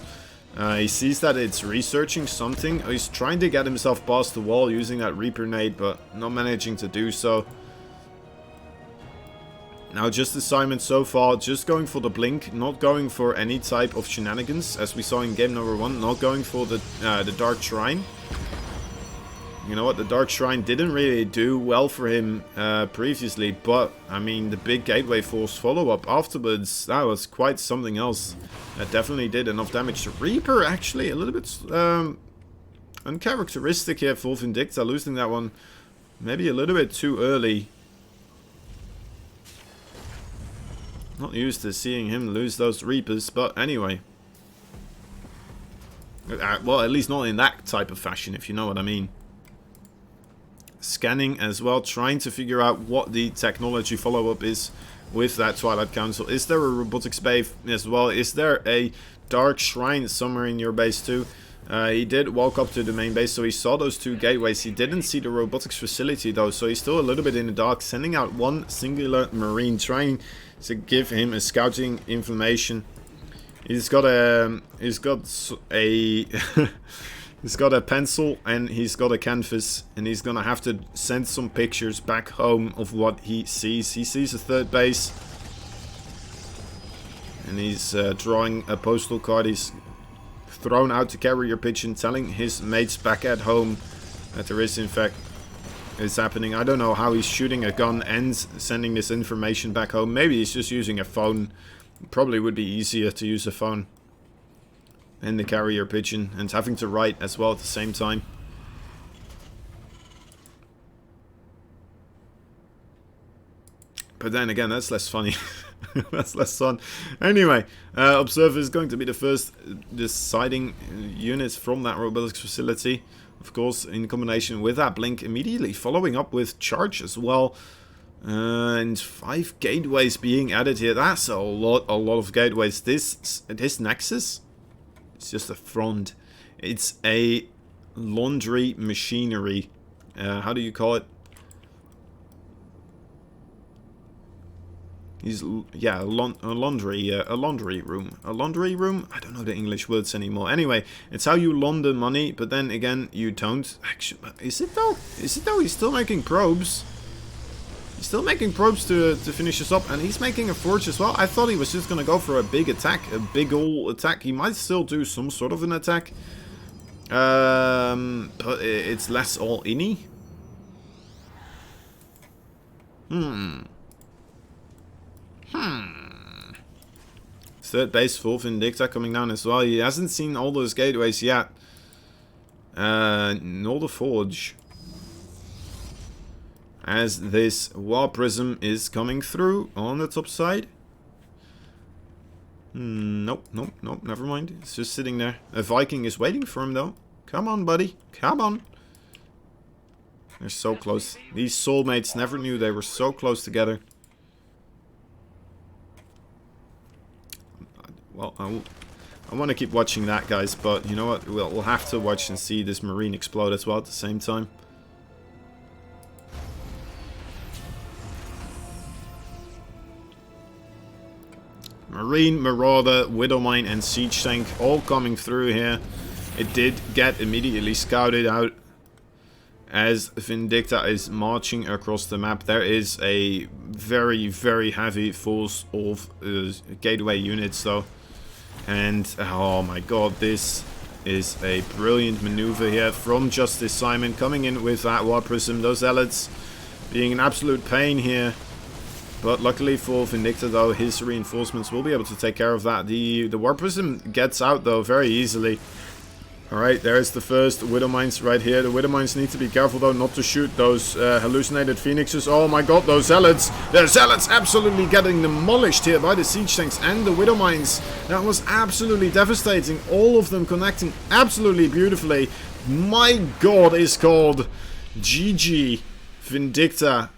He sees that it's researching something. He's trying to get himself past the wall using that Reaper nade, but not managing to do so. Now, Justice Simon so far just going for the blink, not going for any type of shenanigans, as we saw in game number 1, not going for the Dark Shrine. You know what, the Dark Shrine didn't really do well for him previously, but, I mean, the big Gateway Force follow-up afterwards, that was quite something else. That definitely did enough damage to Reaper, actually, a little bit uncharacteristic here for Vindicta, losing that one maybe a little bit too early. Not used to seeing him lose those Reapers, but anyway. Well, at least not in that type of fashion, if you know what I mean. Scanning as well, trying to figure out what the technology follow-up is with that Twilight Council. Is there a robotics bay as well? Is there a Dark Shrine somewhere in your base too? He did walk up to the main base, so he saw those 2 gateways. He didn't see the robotics facility though, so he's still a little bit in the dark, sending out one singular Marine, trying to give him a scouting information. He's got a he's got a pencil and he's got a canvas, and he's gonna have to send some pictures back home of what he sees. He sees a 3rd base, and he's drawing a postal card. He's thrown out the carrier pigeon, telling his mates back at home that there is, in fact, it's happening. I don't know how he's shooting a gun and sending this information back home. Maybe he's just using a phone. Probably would be easier to use a phone and the carrier pigeon, and having to write as well at the same time. But then again, that's less funny. That's less fun. Anyway, Observer is going to be the first deciding unit from that robotics facility. Of course, in combination with that Blink, immediately following up with Charge as well. And 5 gateways being added here. That's a lot of gateways. This Nexus, it's just a front. It's a laundry machinery. How do you call it? Yeah, a laundry room. A laundry room? I don't know the English words anymore. Anyway, it's how you launder money, but then again, you don't. Actually, is it though? Is it though? He's still making probes. He's still making probes to finish this up, and he's making a forge as well. I thought he was just gonna go for a big attack, a big ol' attack. He might still do some sort of an attack. But it's less all-inny. Third base full, Vindicta coming down as well. He hasn't seen all those gateways yet. Nor the forge. As this War Prism is coming through on the top side. Nope, never mind. It's just sitting there. A Viking is waiting for him though. Come on, buddy. Come on. They're so close. These soulmates never knew they were so close together. Well, I want to keep watching that, guys, but you know what? We'll have to watch and see this Marine explode as well at the same time. Marine, Marauder, Widowmine, and Siege Tank all coming through here. It did get immediately scouted out as Vindicta is marching across the map. There is a very, very heavy force of gateway units, though. And, oh my god, this is a brilliant maneuver here from Justice Simon, coming in with that War Prism. Those Zealots being an absolute pain here. But luckily for Vindicta, though, his reinforcements will be able to take care of that. The War Prism gets out, though, very easily. Alright, there's the first Widowmines right here. The Widowmines need to be careful, though, not to shoot those hallucinated Phoenixes. Oh my god, those Zealots! The Zealots absolutely getting demolished here by the Siege Tanks and the Widowmines. That was absolutely devastating. All of them connecting absolutely beautifully. My god, is called GG Vindicta.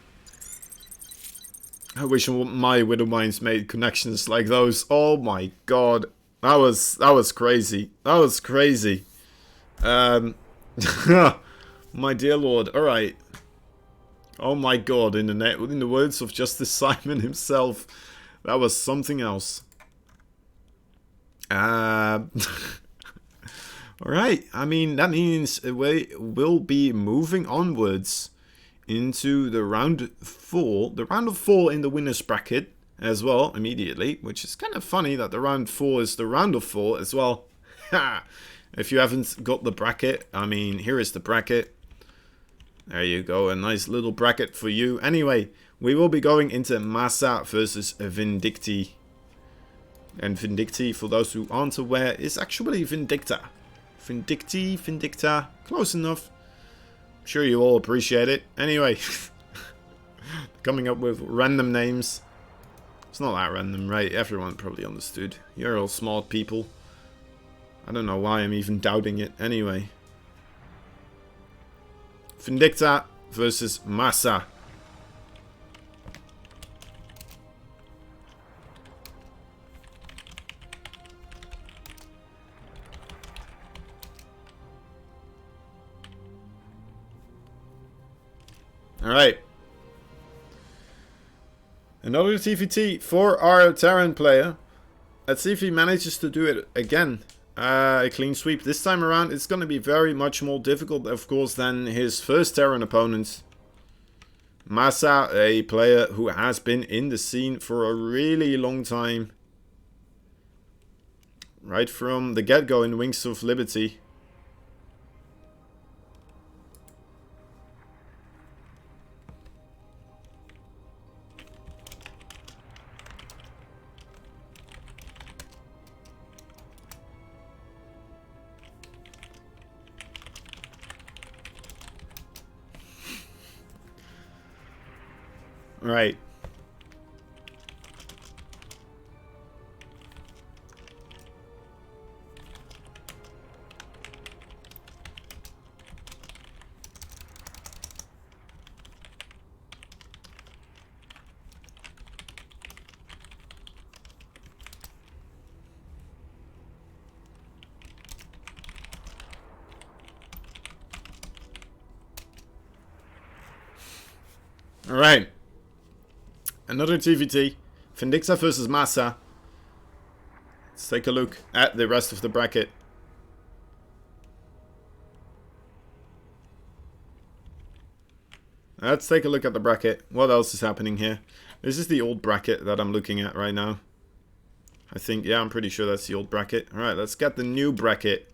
I wish my Widowmines made connections like those. Oh my god. That was crazy. That was crazy. My dear lord. Alright. Oh my god, in the words of Justice Simon himself, that was something else. Alright, I mean, that means we will be moving onwards into the round 4. The round of 4 in the winner's bracket as well, immediately, which is kind of funny that the round 4 is the round of 4 as well. Ha! If you haven't got the bracket, I mean, here is the bracket. There you go, a nice little bracket for you. Anyway, we will be going into Massa versus Vindicti. And Vindicti, for those who aren't aware, is actually Vindicta. Vindicta, close enough. I'm sure you all appreciate it. Anyway, coming up with random names. It's not that random, right? Everyone probably understood. You're all smart people. I don't know why I'm even doubting it. Anyway. Vindicta versus Massa. Alright. Another TVT for our Terran player. Let's see if he manages to do it again. A clean sweep. This time around, it's going to be very much more difficult, of course, than his first Terran opponent. Massa, a player who has been in the scene for a really long time. right from the get-go in Wings of Liberty. Right. Alright. Another TVT. Vindicta versus Massa. Let's take a look at the rest of the bracket. Let's take a look at the bracket. What else is happening here? This is the old bracket that I'm looking at right now. I think, yeah, I'm pretty sure that's the old bracket. Alright, let's get the new bracket.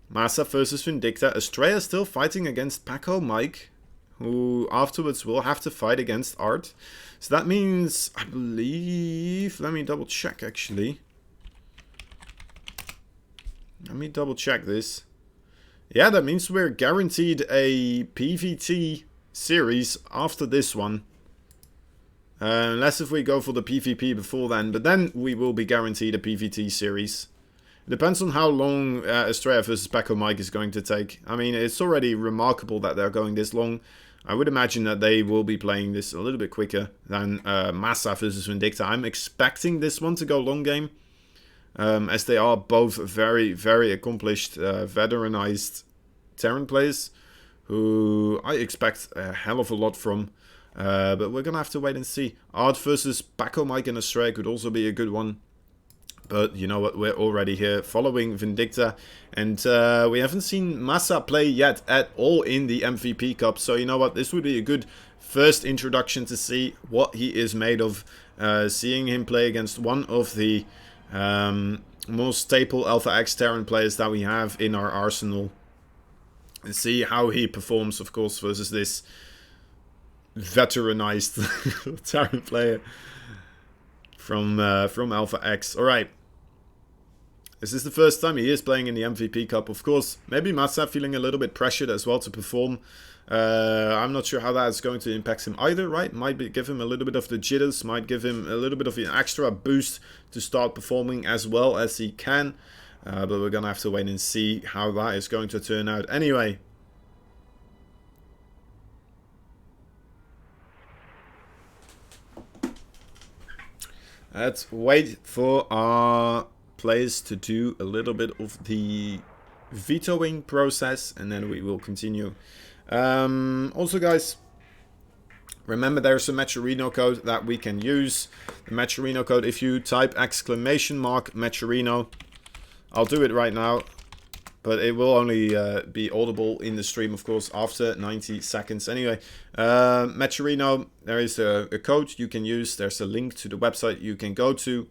Massa versus Vindicta. Estrella still fighting against Paco Mike, who afterwards will have to fight against Art. So that means, I believe... Let me double check, actually. Let me double check this. Yeah, that means we're guaranteed a PvT series after this one. Unless if we go for the PvP before then. But then we will be guaranteed a PvT series. It depends on how long Estrella versus Paco Mike is going to take. I mean, it's already remarkable that they're going this long. I would imagine that they will be playing this a little bit quicker than Massa versus Vindicta. I'm expecting this one to go long game. As they are both very, very accomplished, veteranized Terran players. Who I expect a hell of a lot from. But we're going to have to wait and see. Art versus Paco Mike and Estrella could also be a good one. But you know what, we're already here following Vindicta. And we haven't seen Massa play yet at all in the MVP Cup. So you know what, this would be a good first introduction to see what he is made of. Seeing him play against one of the most staple Alpha X Terran players that we have in our arsenal. And see how he performs, of course, versus this veteranized Terran player from Alpha X. Alright. This is the first time he is playing in the MVP Cup. Of course, maybe Massa feeling a little bit pressured as well to perform. I'm not sure how that is going to impact him either, right? Might give him a little bit of the jitters. Might give him a little bit of an extra boost to start performing as well as he can. But we're going to have to wait and see how that is going to turn out. Anyway. Let's wait for our players to do a little bit of the vetoing process. And then we will continue. Also, guys, remember there's a Matcherino code that we can use. The Matcherino code, if you type !Matcherino, I'll do it right now, but it will only be audible in the stream, of course, after 90 seconds. Anyway, Matcherino, there is a code you can use. There's a link to the website you can go to.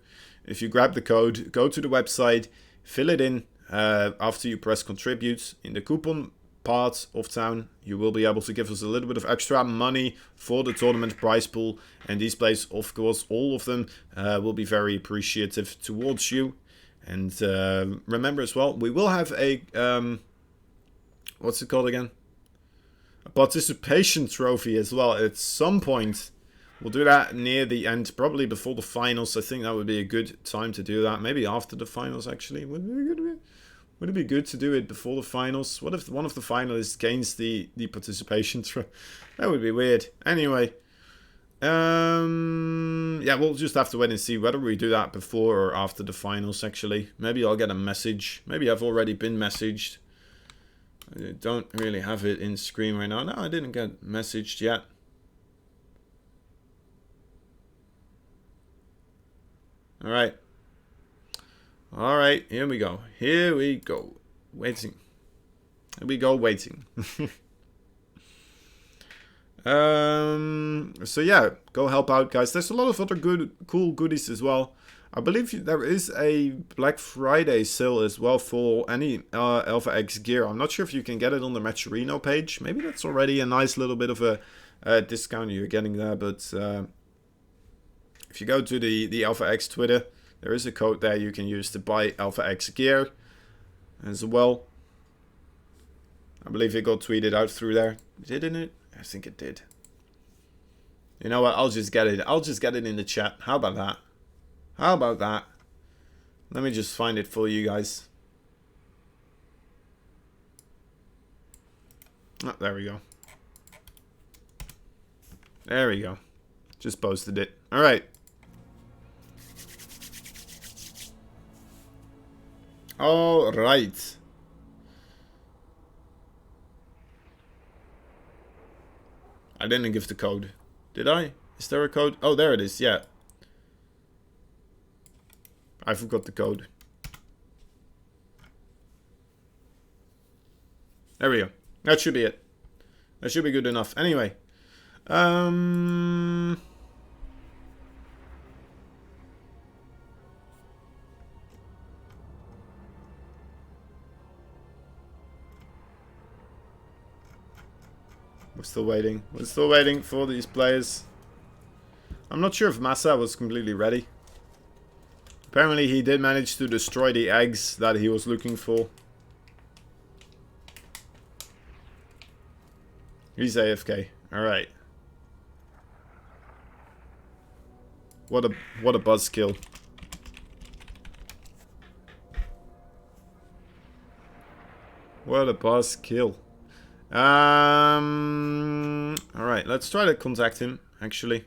If you grab the code, go to the website, fill it in after you press contribute. In the coupon part of town, you will be able to give us a little bit of extra money for the tournament prize pool. And these players, of course, all of them will be very appreciative towards you. And remember as well, we will have a, what's it called again? A participation trophy as well at some point. We'll do that near the end, probably before the finals. I think that would be a good time to do that. Maybe after the finals, actually. Would it be good to do it before the finals? What if one of the finalists gains the participation trophy? That would be weird. Anyway. Yeah, we'll just have to wait and see whether we do that before or after the finals, actually. Maybe I'll get a message. Maybe I've already been messaged. I don't really have it in screen right now. No, I didn't get messaged yet. Alright. Alright, here we go. Here we go. Waiting. Here we go, waiting. So yeah, go help out, guys. There's a lot of other cool goodies as well. I believe there is a Black Friday sale as well for any Alpha X gear. I'm not sure if you can get it on the Matcherino page. Maybe that's already a nice little bit of a discount you're getting there. But if you go to the Alpha X Twitter, there is a code there you can use to buy Alpha X gear as well. I believe it got tweeted out through there. Didn't it? I think it did. You know what? I'll just get it. I'll just get it in the chat. How about that? How about that? Let me just find it for you guys. Oh, there we go. There we go. Just posted it. Alright. Alright. I didn't give the code. Did I? Is there a code? Oh, there it is. Yeah. I forgot the code. There we go. That should be it. That should be good enough. Anyway. We're still waiting. We're still waiting for these players. I'm not sure if Massa was completely ready. Apparently he did manage to destroy the eggs that he was looking for. He's AFK. Alright. What a buzzkill. What a buzzkill. Alright, let's try to contact him, actually.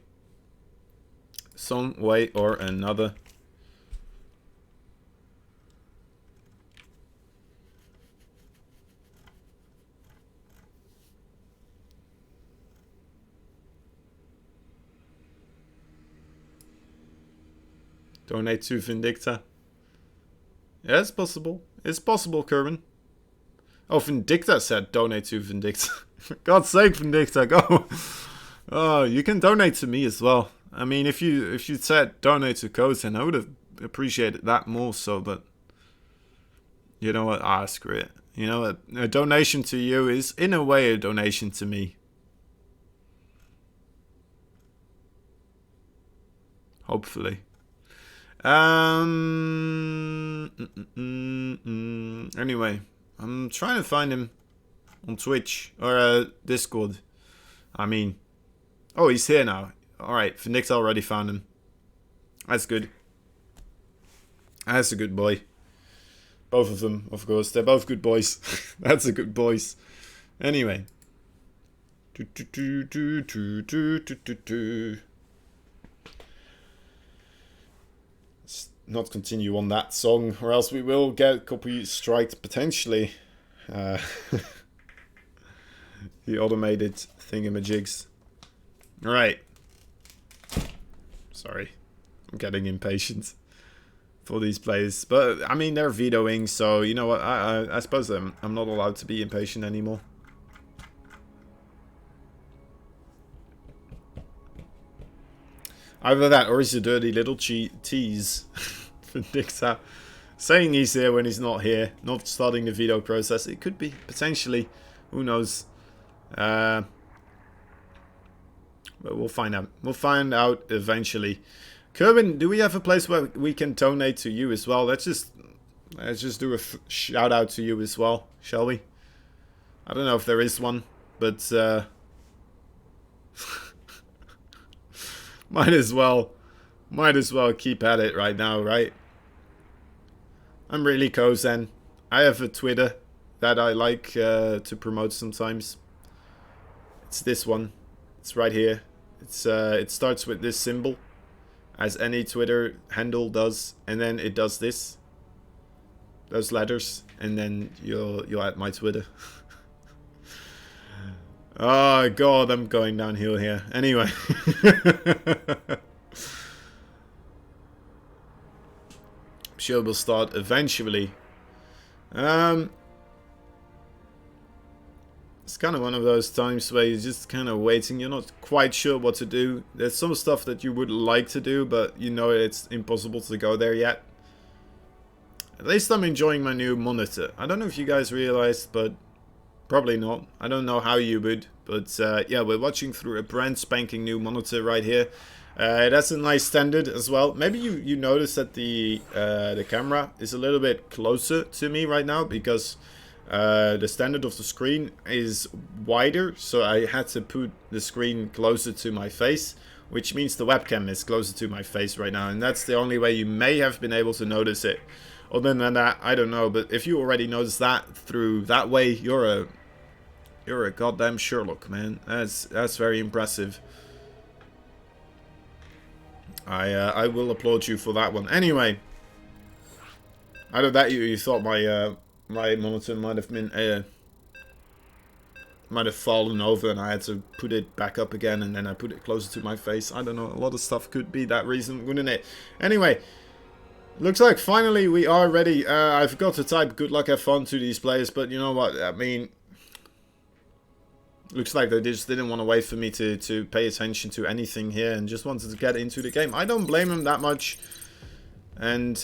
Some way or another. Donate to Vindicta. Yeah, it's possible. It's possible, Kerwin. Oh, Vindicta said donate to Vindicta. For God's sake, Vindicta, go. Oh, you can donate to me as well. I mean, if you said donate to Kozen, I would have appreciated that more so, but you know what? Ah, screw it. You know what? A donation to you is in a way a donation to me. Hopefully. Anyway, I'm trying to find him on Twitch or Discord. I mean, oh, he's here now. Alright, Vindicta already found him. That's good. That's a good boy. Both of them, of course. They're both good boys. That's a good boys. Anyway. Let's not continue on that song, or else we will get copy striked potentially. The automated thingamajigs. Alright. Sorry. I'm getting impatient for these players. But, I mean, they're vetoing, so, you know what? I suppose I'm not allowed to be impatient anymore. Either that, or he's a dirty little tease. Vindicta saying he's here when he's not here. Not starting the veto process. It could be, potentially. Who knows? But we'll find out. We'll find out eventually. Kerwin, do we have a place where we can donate to you as well? Let's just do a shout out to you as well, shall we? I don't know if there is one, but might as well keep at it right now, right? I'm really Kozen. I have a Twitter that I like to promote sometimes. It's this one. It's right here. It starts with this symbol, as any Twitter handle does, and then it does this. Those letters, and then you'll add my Twitter. Oh god, I'm going downhill here. Anyway. Sure will start eventually. It's kind of one of those times where you're just kind of waiting. You're not quite sure what to do. There's some stuff that you would like to do, but you know it's impossible to go there yet. At least I'm enjoying my new monitor. I don't know if you guys realized, but probably not. I don't know how you would. But yeah, we're watching through a brand spanking new monitor right here. It has a nice standard as well. Maybe you notice that the camera is a little bit closer to me right now because the standard of the screen is wider, so I had to put the screen closer to my face, which means the webcam is closer to my face right now, and that's the only way you may have been able to notice it. Other than that, I don't know, but if you already noticed that through that way, you're a goddamn Sherlock, man. That's very impressive. I will applaud you for that one. Anyway, either that you thought my my monitor might have been might have fallen over and I had to put it back up again and then I put it closer to my face. I don't know, a lot of stuff could be that reason, wouldn't it? Anyway, looks like finally we are ready. I forgot to type good luck, have fun to these players, but you know what, I mean, looks like they just didn't want to wait for me to pay attention to anything here and just wanted to get into the game. I don't blame them that much. And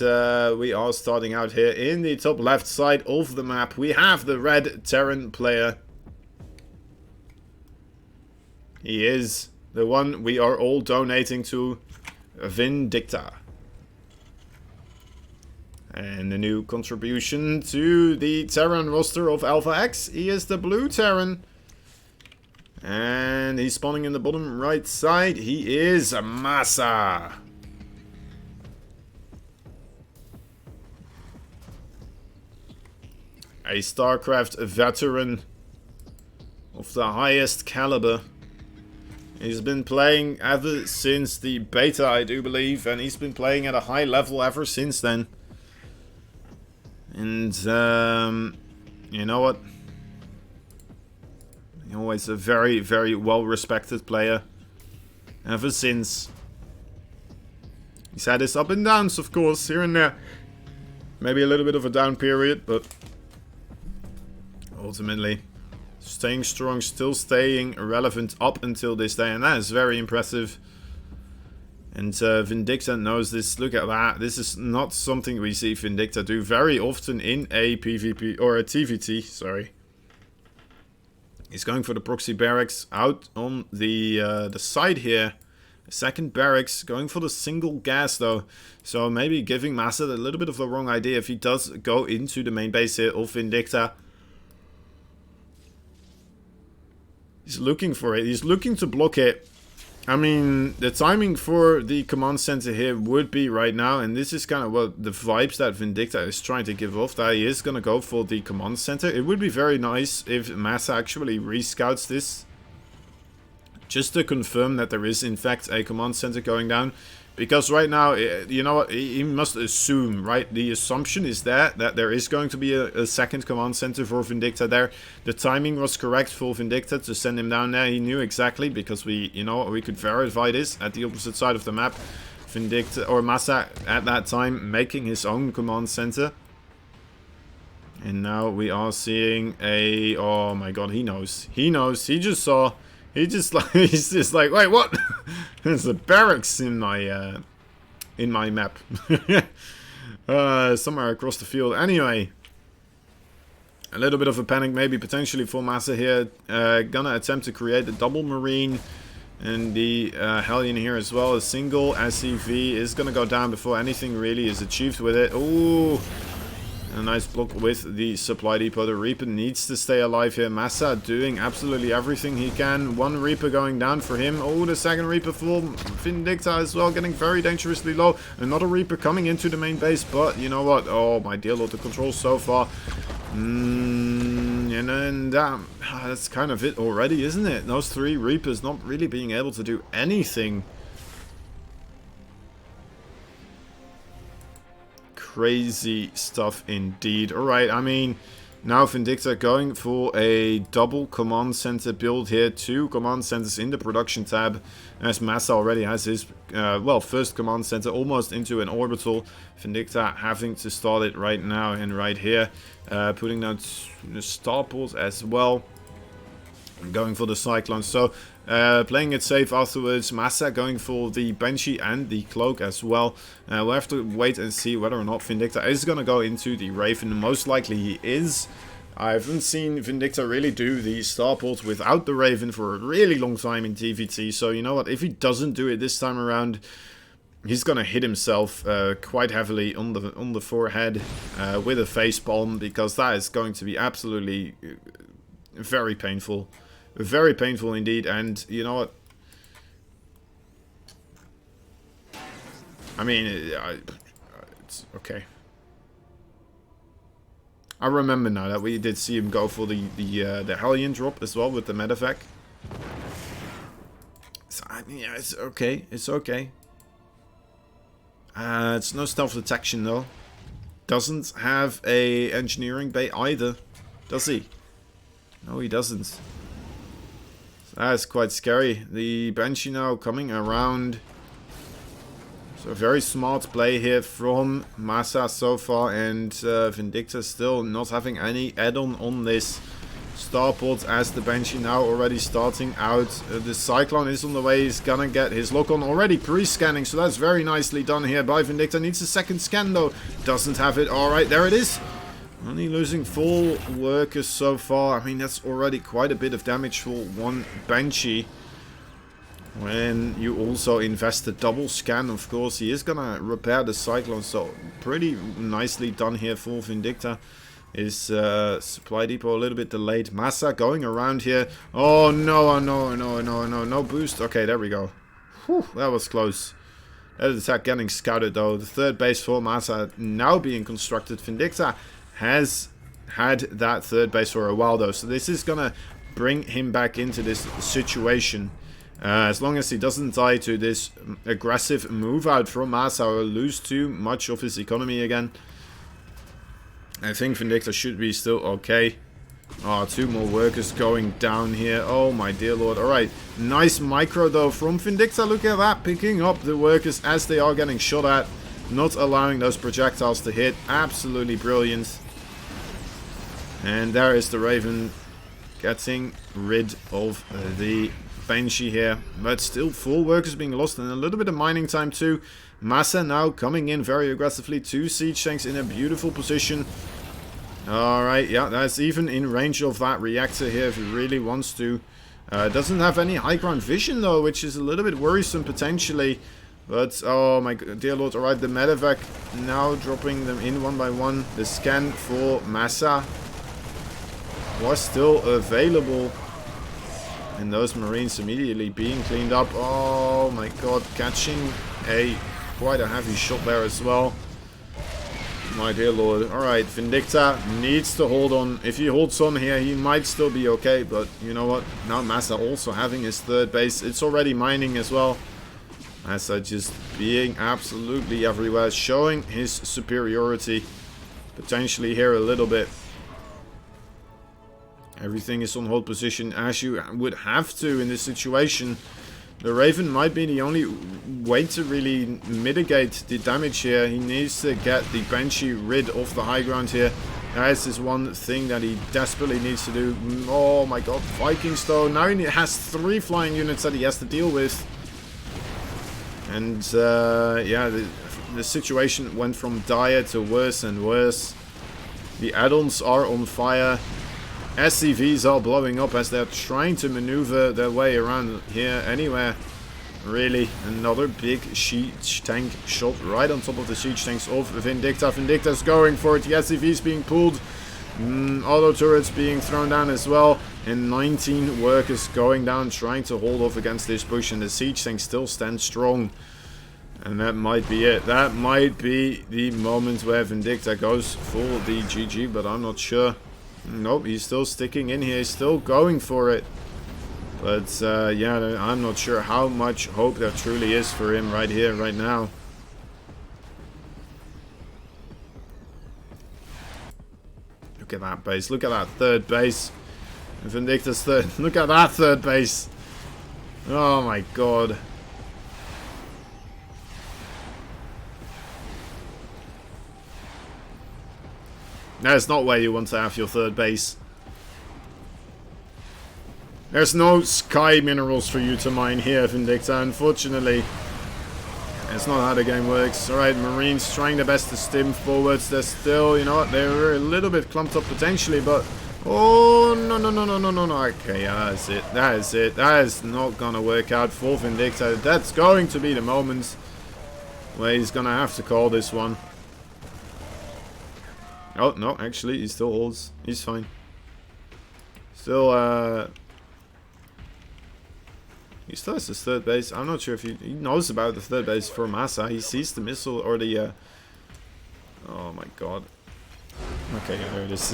we are starting out here in the top left side of the map. We have the red Terran player. He is the one we are all donating to, Vindicta. And the new contribution to the Terran roster of Alpha X. He is the blue Terran. And he's spawning in the bottom right side. He is Massa. A StarCraft veteran of the highest caliber. He's been playing ever since the beta, I do believe, and he's been playing at a high level ever since then. And, you know what? He's always a very, very well-respected player. Ever since. He's had his up and downs, of course, here and there. Maybe a little bit of a down period, but ultimately staying strong, still staying relevant up until this day, and that is very impressive. And Vindicta knows this. Look at that. This is not something we see Vindicta do very often in a PvP or a TVT, sorry. He's going for the proxy barracks out on the side here. Second barracks, going for the single gas though. So maybe giving Massa a little bit of the wrong idea if he does go into the main base here of Vindicta. He's looking for it. He's looking to block it. I mean, the timing for the command center here would be right now. And this is kind of what the vibes that Vindicta is trying to give off. That he is going to go for the command center. It would be very nice if Massa actually rescouts this. Just to confirm that there is in fact a command center going down. Because right now, you know what, he must assume, right? The assumption is that there is going to be a second command center for Vindicta there. The timing was correct for Vindicta to send him down there. He knew exactly because we could verify this at the opposite side of the map. Vindicta, or Massa at that time, making his own command center. And now we are seeing a, oh my god, he knows. He knows, he just saw... he's just like, wait, what? There's a barracks in my map. Somewhere across the field. Anyway, a little bit of a panic maybe potentially for Massa here. Gonna attempt to create a double marine and the Hellion here as well. A single SCV is gonna go down before anything really is achieved with it. Ooh. A nice block with the supply depot. The Reaper needs to stay alive here. Massa doing absolutely everything he can. One Reaper going down for him. Oh, the second Reaper for Vindicta as well, getting very dangerously low. Another Reaper coming into the main base, but you know what? Oh, my dear lord, the controls so far. And then that's kind of it already, isn't it? Those three Reapers not really being able to do anything. Crazy stuff indeed. Alright, I mean, now Vindicta going for a double command center build here. 2 command centers in the production tab, as Massa already has his, well, first command center almost into an orbital. Vindicta having to start it right now and right here. Putting down the starports as well. going for the Cyclone. So playing it safe afterwards. Massa going for the Banshee and the Cloak as well. We'll have to wait and see whether or not Vindicta is going to go into the Raven. Most likely he is. I haven't seen Vindicta really do the Starport without the Raven for a really long time in TVT. So you know what, if he doesn't do it this time around, he's gonna hit himself quite heavily on the forehead with a face palm, because that is going to be absolutely very painful. Very painful indeed. And you know what? I mean, it's okay. I remember now that we did see him go for the Hellion drop as well with the medevac. So I mean, yeah, it's okay. It's okay. It's no stealth detection though. Doesn't have a engineering bay either, does he? No, he doesn't. So that's quite scary. The Banshee now coming around. So very smart play here from Massa so far, and Vindicta still not having any add-on on this Starport, as the Banshee now already starting out. The Cyclone is on the way. He's gonna get his lock-on already pre-scanning, so that's very nicely done here by Vindicta. Needs a second scan though. Doesn't have it. Alright, there it is. Only losing 4 workers so far. I mean, that's already quite a bit of damage for one Banshee. When you also invest a double scan, of course, he is gonna repair the Cyclone. So pretty nicely done here for Vindicta. His supply depot a little bit delayed. Massa going around here. Oh no, no boost. Okay, there we go. Whew, that was close. That attack getting scouted though. The third base for Massa now being constructed. Vindicta has had that third base for a while though, so this is gonna bring him back into this situation. As long as he doesn't die to this aggressive move out from Massa or lose too much of his economy again, I think Vindicta should be still okay. Oh, 2 more workers going down here. Oh my dear lord. Alright, nice micro though from Vindicta. Look at that, picking up the workers as they are getting shot at. Not allowing those projectiles to hit. Absolutely brilliant. And there is the Raven getting rid of the Banshee here, but still 4 workers being lost and a little bit of mining time too. Massa now coming in very aggressively. 2 siege tanks in a beautiful position. Alright, yeah, that's even in range of that reactor here if he really wants to. Doesn't have any high ground vision though, which is a little bit worrisome potentially. But, oh my dear lord, alright, the medevac now dropping them in one by one. The scan for Massa was still available. And those Marines immediately being cleaned up. Oh my god, catching quite a heavy shot there as well. My dear lord. Alright, Vindicta needs to hold on. If he holds on here, he might still be okay. But you know what? Now Massa also having his third base. It's already mining as well. Massa just being absolutely everywhere. Showing his superiority. Potentially here a little bit. Everything is on hold position as you would have to in this situation. The Raven might be the only way to really mitigate the damage here. He needs to get the Banshee rid of the high ground here. That is one thing that he desperately needs to do. Oh my god, Vikings though. Now he has 3 flying units that he has to deal with. And yeah, the situation went from dire to worse and worse. The add-ons are on fire. SCVs are blowing up as they're trying to maneuver their way around here anywhere. Really, another big siege tank shot right on top of the siege tanks of Vindicta. Vindicta's going for it. The SCVs being pulled. Auto turrets being thrown down as well. And 19 workers going down trying to hold off against this push. And the siege tank still stands strong. And that might be it. That might be the moment where Vindicta goes for the GG, but I'm not sure. Nope, he's still sticking in here. He's still going for it. But, yeah, I'm not sure how much hope there truly is for him right here, right now. Look at that base. Look at that third base. Vindicta's third. Look at that third base. Oh, my God. That's not where you want to have your third base. There's no sky minerals for you to mine here, Vindicta, unfortunately. It's not how the game works. Alright, Marines trying their best to stim forwards. They're still, you know what, they were a little bit clumped up potentially, but... Oh, no, no, no, no, no, no, no. Okay, yeah, that's it. That is it. That is not gonna work out for Vindicta. That's going to be the moment where he's gonna have to call this one. Oh, no, actually, he still holds. He's fine. Still, he still has his third base. I'm not sure if he knows about the third base for Massa. He sees the missile or the... Oh my god. Okay, yeah, there it is.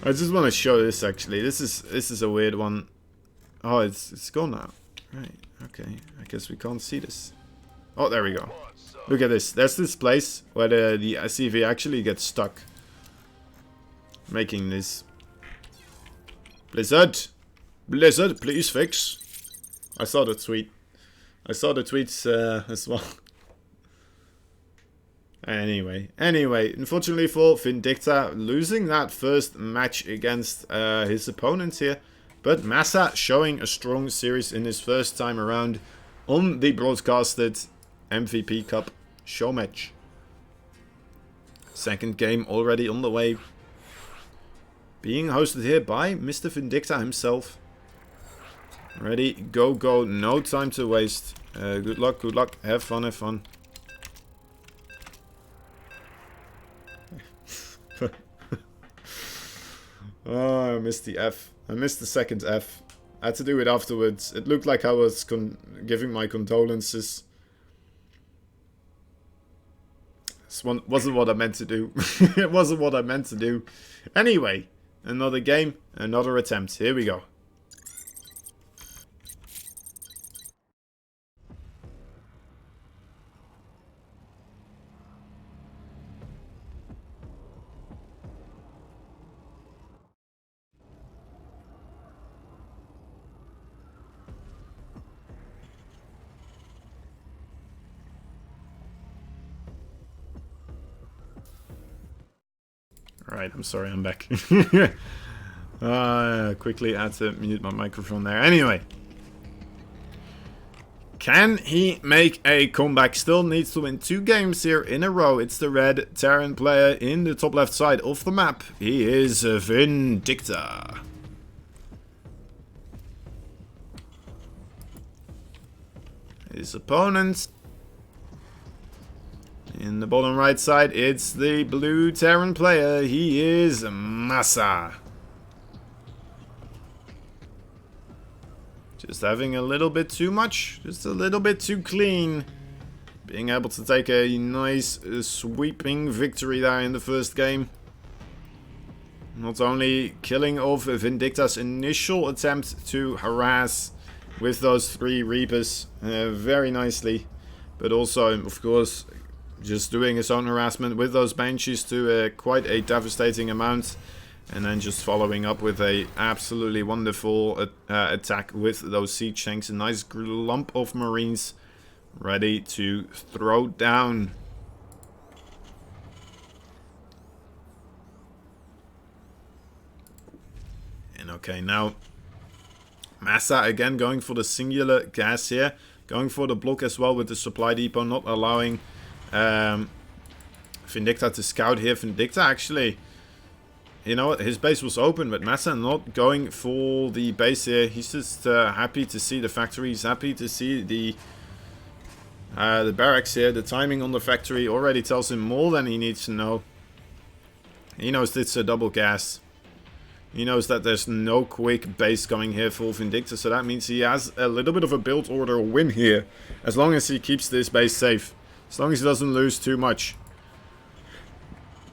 I just want to show this actually. This is a weird one. Oh, it's gone now. Right. Okay. I guess we can't see this. Oh, there we go. Look at this. There's this place where the SCV actually gets stuck. Making this. Blizzard! Blizzard, please fix. I saw the tweet. I saw the tweets as well. Anyway, unfortunately for Vindicta, losing that first match against his opponent here. But Massa showing a strong series in his first time around on the broadcasted MVP Cup show match. Second game already on the way. Being hosted here by Mr. Vindicta himself. Ready, go, go, no time to waste. Good luck, have fun, have fun. Oh, I missed the F. I missed the second F. I had to do it afterwards. It looked like I was giving my condolences. This one wasn't what I meant to do. It wasn't what I meant to do. Anyway, another game, another attempt. Here we go. Alright, I'm sorry, I'm back. Quickly had to mute my microphone there. Anyway. Can he make a comeback? Still needs to win 2 games here in a row. It's the red Terran player in the top left side of the map. He is Vindicta. His opponent... in the bottom right side, it's the blue Terran player. He is Massa. Just having a little bit too much. Just a little bit too clean. Being able to take a nice sweeping victory there in the first game. Not only killing off Vindicta's initial attempt to harass with those 3 Reapers very nicely. But also, of course... just doing his own harassment with those Banshees to quite a devastating amount. And then just following up with a absolutely wonderful attack with those siege tanks. A nice lump of Marines ready to throw down. And okay, now Massa again going for the singular gas here. Going for the block as well with the supply depot, not allowing... Vindicta to scout here. Vindicta actually, you know what, his base was open, but Massa not going for the base here. He's just happy to see the factory. He's happy to see the barracks here. The timing on the factory already tells him more than he needs to know. He knows it's a double gas. He knows that there's no quick base coming here for Vindicta, so that means he has a little bit of a build order win here, as long as he keeps this base safe. As long as he doesn't lose too much.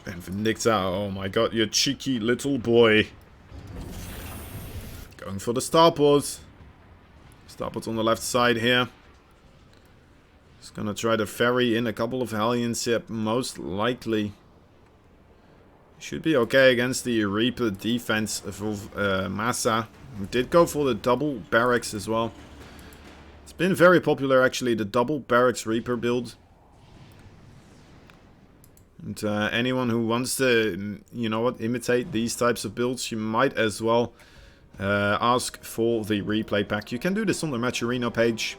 And Vindicta, oh my god, you cheeky little boy. Going for the starport. Starport on the left side here. He's gonna try to ferry in a couple of Hellions here, most likely. Should be okay against the Reaper defense of Massa. Did go for the double barracks as well. It's been very popular actually, the double barracks Reaper build. And anyone who wants to, you know what, imitate these types of builds, you might as well ask for the replay pack. You can do this on the Match Arena page.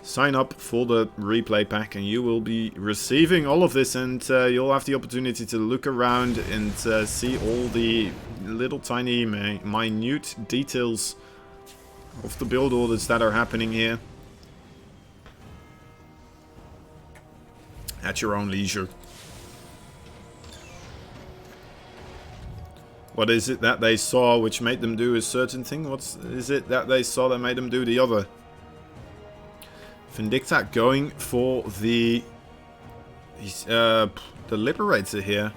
Sign up for the replay pack and you will be receiving all of this, and you'll have the opportunity to look around and see all the little tiny minute details of the build orders that are happening here at your own leisure. What is it that they saw which made them do a certain thing? What is it that they saw that made them do the other? Vindicta going for the Liberator here.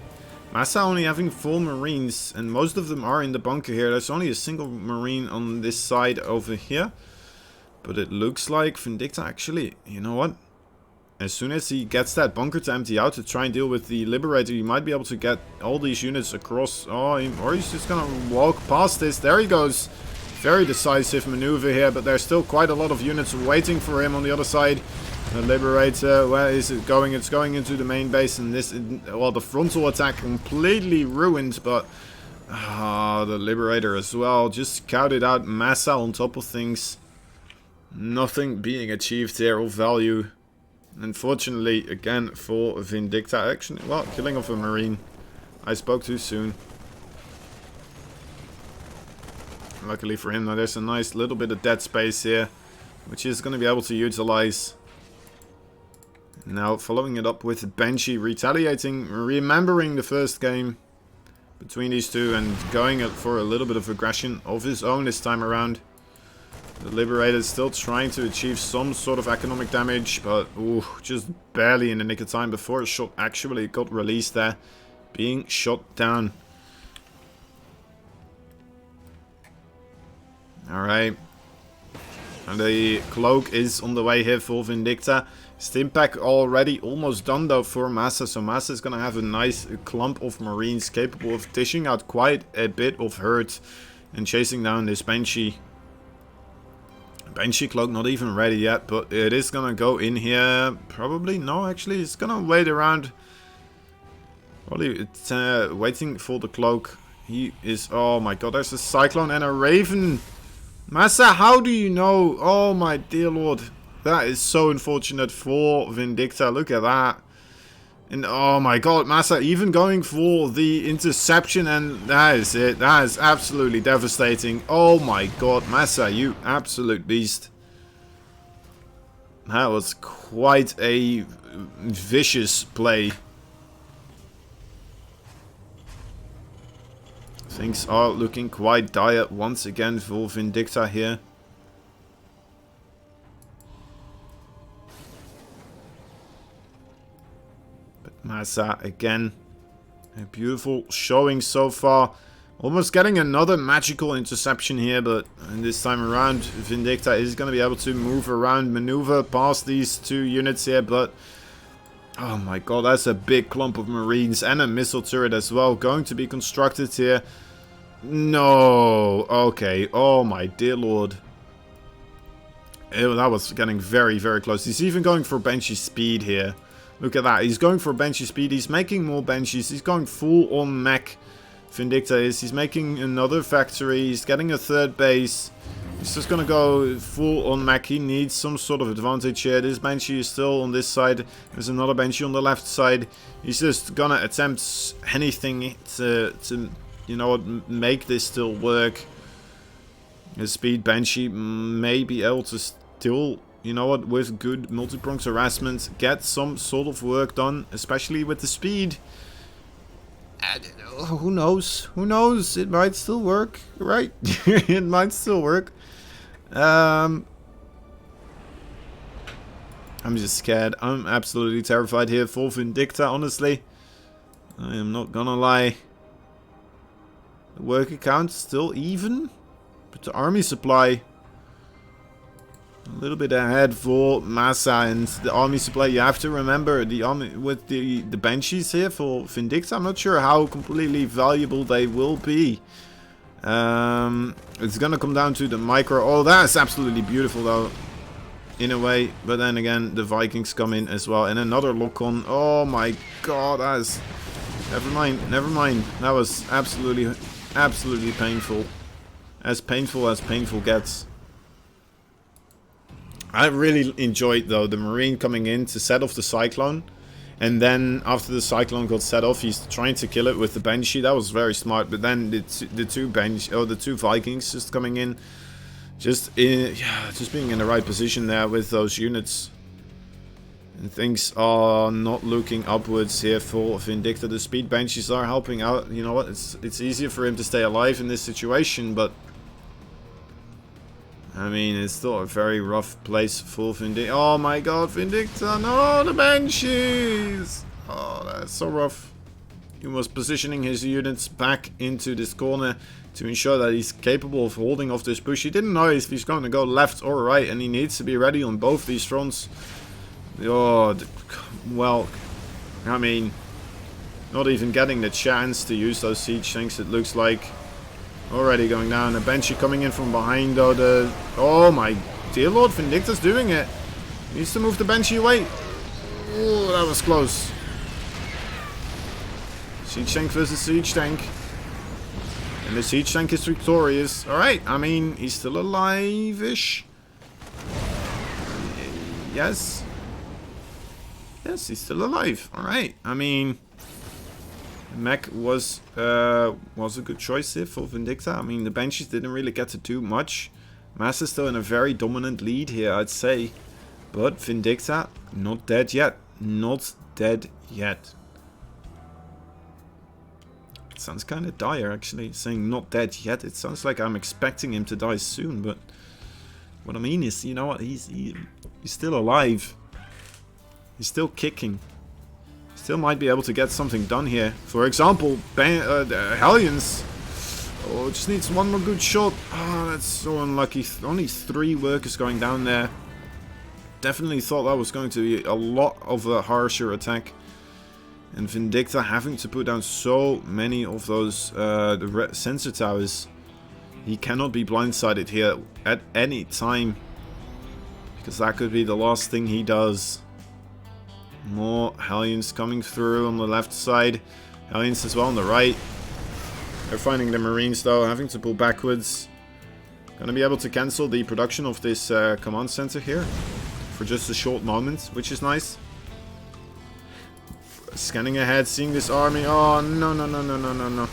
Massa only having 4 Marines, and most of them are in the bunker here. There's only a single Marine on this side over here. But it looks like Vindicta actually, you know what? As soon as he gets that bunker to empty out to try and deal with the Liberator, you might be able to get all these units across. Oh, or he's just gonna walk past this. There he goes. Very decisive maneuver here, but there's still quite a lot of units waiting for him on the other side. The Liberator, where is it going? It's going into the main base, and this, well, the frontal attack completely ruined, but the Liberator as well just scouted out Massa on top of things. Nothing being achieved there of value. Unfortunately, again, for Vindicta. Actually, well, killing of a Marine. I spoke too soon. Luckily for him, now there's a nice little bit of dead space here, which he's going to be able to utilize. Now, following it up with Banshee, retaliating, remembering the first game between these two and going for a little bit of aggression of his own this time around. The Liberator is still trying to achieve some sort of economic damage, but ooh, just barely in the nick of time before a shot actually got released there, being shot down. Alright. And the cloak is on the way here for Vindicta. Stimpack already almost done though for Massa. So Massa is going to have a nice clump of Marines capable of dishing out quite a bit of hurt and chasing down this Banshee. Banshee cloak not even ready yet, but it is going to go in here. Probably, no, actually, it's going to wait around. Probably it's waiting for the cloak. He is, oh my god, there's a Cyclone and a Raven. Massa, how do you know? Oh my dear lord. That is so unfortunate for Vindicta. Look at that. And oh my god, Massa even going for the interception, and that is it. That is absolutely devastating. Oh my god, Massa, you absolute beast. That was quite a vicious play. Things are looking quite dire once again for Vindicta here. But Massa again. A beautiful showing so far. Almost getting another magical interception here, but this time around Vindicta is going to be able to move around, maneuver past these 2 units here, but oh my god, that's a big clump of Marines and a missile turret as well going to be constructed here. No, okay, oh my dear lord. Ew, that was getting very, very close. He's even going for Banshee speed here. Look at that, he's going for Banshee speed, he's making more Banshees, he's going full on mech. Vindicta is, he's making another factory, he's getting a 3rd base. He's just gonna go full on mech. He needs some sort of advantage here. This Banshee is still on this side. There's another Banshee on the left side. He's just gonna attempt anything to you know what, make this still work. His speed Banshee may be able to still, you know what, with good multi-pronged harassment, get some sort of work done, especially with the speed. I don't know, who knows? Who knows? It might still work, right? It might still work. I'm just scared. I'm absolutely terrified here for Vindicta, honestly. I am not gonna lie. The work account still even, but the army supply a little bit ahead for Massa, and the army supply, you have to remember, the army with the Banshees here for Vindicta, I'm not sure how completely valuable they will be. It's gonna come down to the micro. Oh, that is absolutely beautiful though. in a way. But then again, the Vikings come in as well. And another lock-on. Oh my god, that is... Never mind, never mind. That was absolutely painful. As painful gets. I really enjoyed, though, the Marine coming in to set off the Cyclone. And then, after the Cyclone got set off, he's trying to kill it with the Banshee. That was very smart. But then the two Vikings just coming in. Just being in the right position there with those units. And things are not looking upwards here for Vindicta. The Speed Banshees are helping out. You know what? It's easier for him to stay alive in this situation, but... I mean, it's still a very rough place for Vindicta. Oh my god, Vindicta! No, the Banshees! Oh, that's so rough. He was positioning his units back into this corner to ensure that he's capable of holding off this push. He didn't know if he's going to go left or right, and he needs to be ready on both these fronts. Oh, well, I mean, not even getting the chance to use those siege tanks, it looks like. Already going down. A Banshee coming in from behind, though. Oh my dear lord, Vindicta's doing it. Needs to move the Banshee away. Oh, that was close. Siege tank versus siege tank. And the siege tank is victorious. Alright, I mean, he's still alive-ish. Yes. Yes, he's still alive. Alright, I mean... Mech was a good choice here for Vindicta. I mean, the Banshees didn't really get to do much. Massa's still in a very dominant lead here, I'd say. But Vindicta, not dead yet. Not dead yet. It sounds kind of dire, actually, saying not dead yet. It sounds like I'm expecting him to die soon, but... What I mean is, you know what, he's still alive. He's still kicking. Still might be able to get something done here. For example, the Hellions. Oh, just needs one more good shot. Oh, that's so unlucky. Only 3 workers going down there. Definitely thought that was going to be a lot of a harsher attack. And Vindicta having to put down so many of those the sensor towers. He cannot be blindsided here at any time. Because that could be the last thing he does. More Hellions coming through on the left side. Hellions as well on the right. They're finding the Marines though, having to pull backwards. Gonna be able to cancel the production of this command center here. For just a short moment, which is nice. Scanning ahead, seeing this army. Oh, no.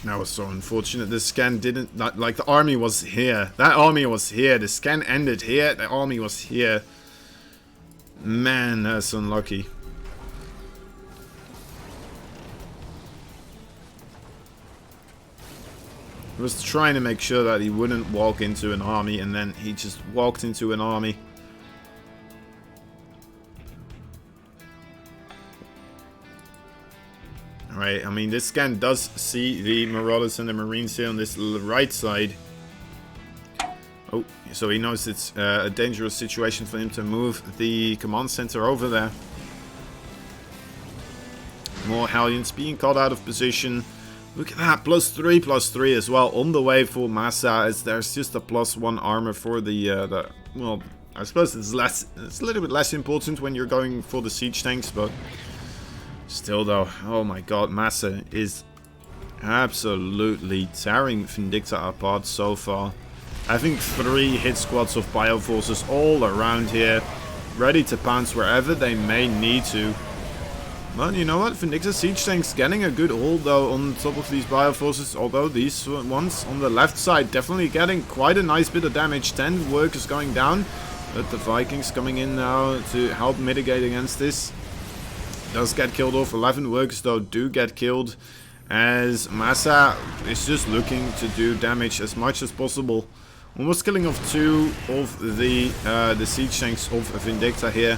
That was so unfortunate. The scan didn't... Like, the army was here. That army was here. The scan ended here. The army was here. Man, that's unlucky. He was trying to make sure that he wouldn't walk into an army, and then he just walked into an army. Alright, I mean, this scan does see the Marauders and the Marines here on this right side. Oh, so he knows it's a dangerous situation for him to move the command center over there. More Hellions being caught out of position. Look at that, +3/+3 as well on the way for Massa, as there's just a +1 armor for the well, I suppose it's a little bit less important when you're going for the siege tanks, but still though, oh my god, Massa is absolutely tearing Vindicta apart so far. Having 3 hit squads of Bioforces all around here, ready to pounce wherever they may need to. But you know what, Vindicta siege tanks getting a good hold though on top of these Bioforces, although these ones on the left side definitely getting quite a nice bit of damage. 10 workers going down, but the Vikings coming in now to help mitigate against this. Does get killed off. 11 workers though do get killed, as Massa is just looking to do damage as much as possible. Almost killing off 2 of the siege tanks of Vindicta here,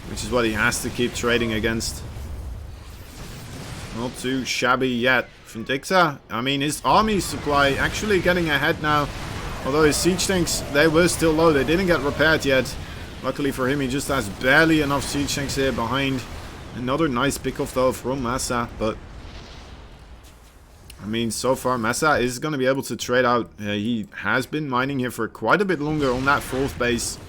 which is what he has to keep trading against. Not too shabby yet. Vindicta, I mean, his army supply actually getting ahead now. Although his siege tanks, they were still low. They didn't get repaired yet. Luckily for him, he just has barely enough siege tanks here behind. Another nice pick-off though from Massa, but I mean, so far Massa is going to be able to trade out. He has been mining here for quite a bit longer on that 4th base.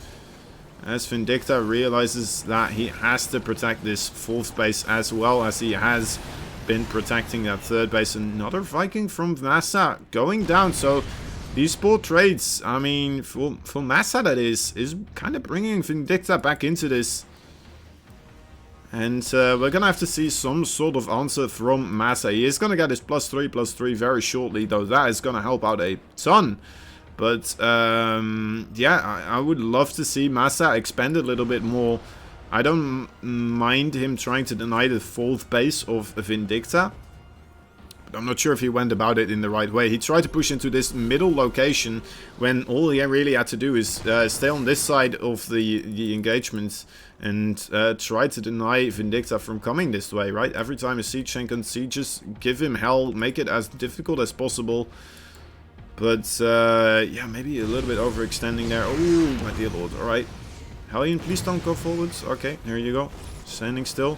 As Vindicta realizes that he has to protect this 4th base as well as he has been protecting that 3rd base. Another Viking from Massa going down. So these poor trades, I mean, for Massa that is kind of bringing Vindicta back into this. And we're going to have to see some sort of answer from Massa. He is going to get his +3/+3 very shortly, though. That is going to help out a ton. But, yeah, I would love to see Massa expand a little bit more. I don't mind him trying to deny the 4th base of Vindicta. But I'm not sure if he went about it in the right way. He tried to push into this middle location when all he really had to do is stay on this side of the engagement and try to deny Vindicta from coming this way, right? Every time a siege tank on sieges, give him hell, make it as difficult as possible. But, yeah, maybe a little bit overextending there. Oh, my dear lord. Alright. Hellion, please don't go forwards. Okay, here you go. Standing still.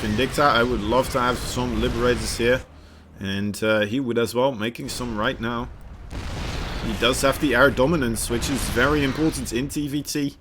Vindicta, I would love to have some Liberators here. And he would as well, making some right now. He does have the air dominance, which is very important in TVT.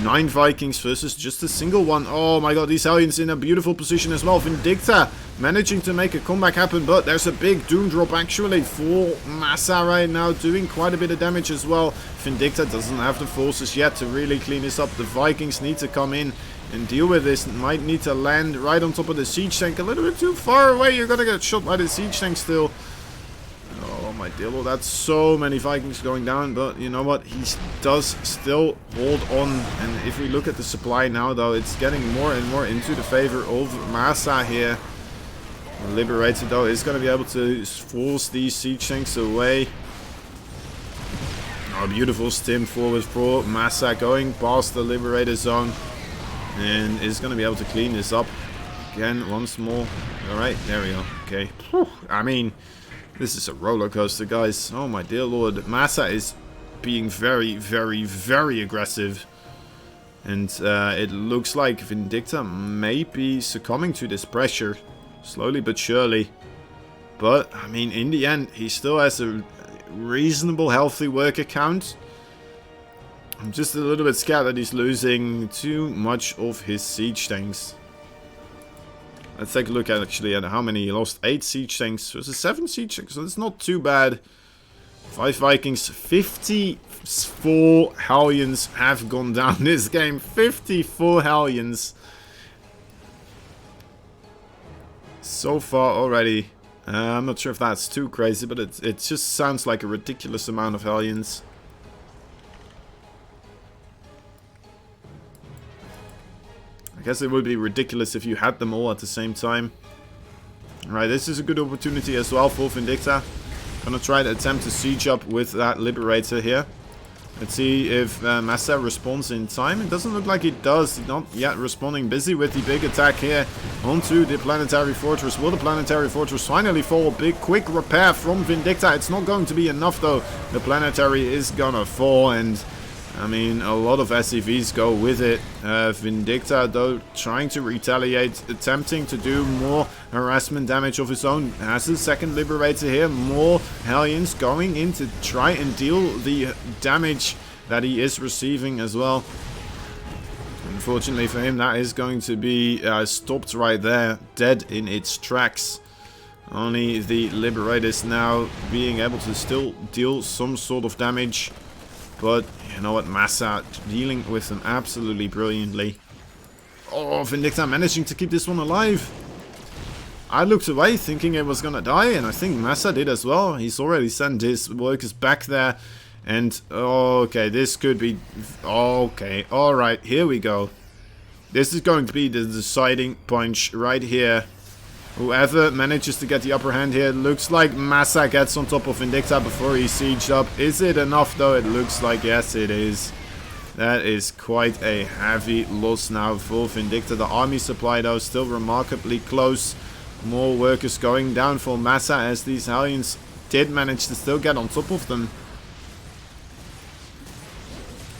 9 Vikings versus just a single one. Oh my god, these Hellions in a beautiful position as well. Vindicta managing to make a comeback happen, but there's a big doom drop actually for Massa right now, doing quite a bit of damage as well. Vindicta doesn't have the forces yet to really clean this up. The Vikings need to come in and deal with this. Might need to land right on top of the siege tank, a little bit too far away. You're gonna get shot by the siege tank still. Oh my dear lord, that's so many Vikings going down, but you know what, he does still hold on. And if we look at the supply now though, it's getting more and more into the favor of Massa here. Liberator though is going to be able to force these siege tanks away. Oh, beautiful stim forward for Massa, going past the Liberator zone, and is going to be able to clean this up again once more. Alright, there we go. Okay, I mean, this is a roller coaster, guys. Oh my dear lord. Massa is being very, very, very aggressive. And it looks like Vindicta may be succumbing to this pressure. Slowly but surely. But, I mean, in the end, he still has a reasonable, healthy worker count. I'm just a little bit scared that he's losing too much of his siege tanks. Let's take a look at actually at how many he lost. 8 siege tanks versus 7 siege tanks, so it's not too bad. 5 Vikings, 54 Hellions have gone down this game. 54 Hellions so far already. I'm not sure if that's too crazy, but it just sounds like a ridiculous amount of Hellions. I guess it would be ridiculous if you had them all at the same time. Alright, this is a good opportunity as well for Vindicta. Gonna try to attempt to siege up with that Liberator here. Let's see if Massa responds in time. It doesn't look like he does. He's not yet responding. Busy with the big attack here onto the Planetary Fortress. Will the Planetary Fortress finally fall? Big quick repair from Vindicta. It's not going to be enough though. The Planetary is gonna fall, and I mean, a lot of SCVs go with it. Vindicta, though, trying to retaliate, attempting to do more harassment damage of his own. Has his second Liberator here. More Hellions going in to try and deal the damage that he is receiving as well. Unfortunately for him, that is going to be stopped right there, dead in its tracks. Only the Liberators now being able to still deal some sort of damage. But, you know what, Massa dealing with them absolutely brilliantly. Oh, Vindicta managing to keep this one alive. I looked away thinking it was gonna die, and I think Massa did as well. He's already sent his workers back there. And, okay, this could be... Okay, alright, here we go. This is going to be the deciding punch right here. Whoever manages to get the upper hand here, looks like Massa gets on top of Vindicta before he's sieged up. Is it enough though? It looks like yes it is. That is quite a heavy loss now for Vindicta. The army supply though still remarkably close. More workers going down for Massa as these Hellions did manage to still get on top of them.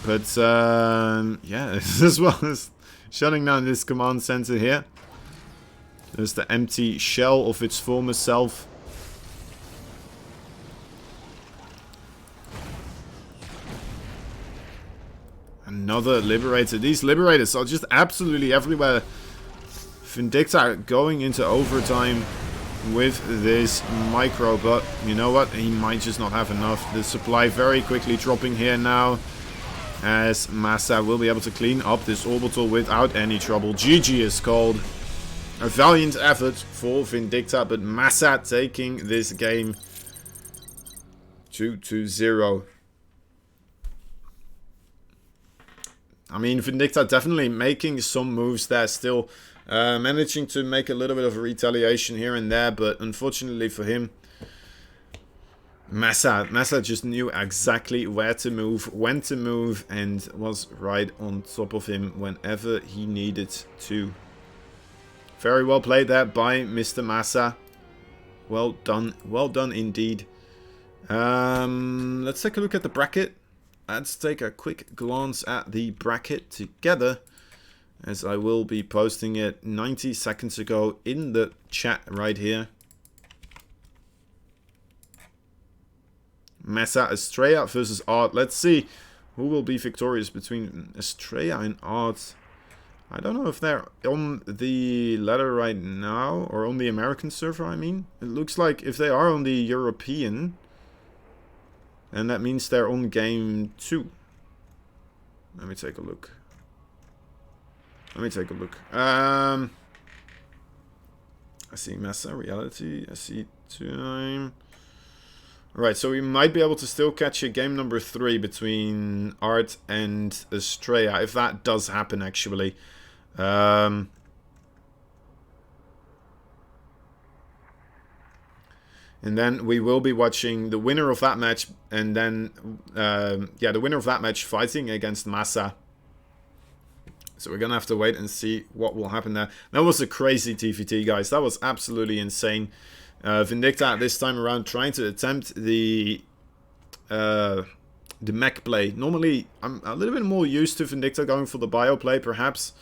But yeah, as well as shutting down this command center here. There's the empty shell of its former self. Another Liberator. These Liberators are just absolutely everywhere. Vindicta going into overtime with this micro, but you know what? He might just not have enough. The supply very quickly dropping here now, as Massa will be able to clean up this orbital without any trouble. GG is called. A valiant effort for Vindicta, but Massa taking this game 2-0. I mean, Vindicta definitely making some moves there still. Managing to make a little bit of a retaliation here and there, but unfortunately for him, Massa just knew exactly where to move, when to move, and was right on top of him whenever he needed to. Very well played there by Mr. Massa. Well done indeed. Let's take a look at the bracket. Let's take a quick glance at the bracket together, as I will be posting it 90 seconds ago in the chat right here. Massa, Estrella versus Art. Let's see who will be victorious between Estrella and Art. I don't know if they're on the ladder right now, or on the American server, I mean. It looks like if they are on the European, and that means they're on game 2. Let me take a look. I see Massa, Reality, I see Time. Alright, so we might be able to still catch a game number 3 between Art and Estrella, if that does happen actually. And then we will be watching the winner of that match, and then, the winner of that match fighting against Massa. So we're gonna have to wait and see what will happen there. That was a crazy TVT, guys. That was absolutely insane. Vindicta this time around trying to attempt the mech play. Normally, I'm a little bit more used to Vindicta going for the bio play, perhaps.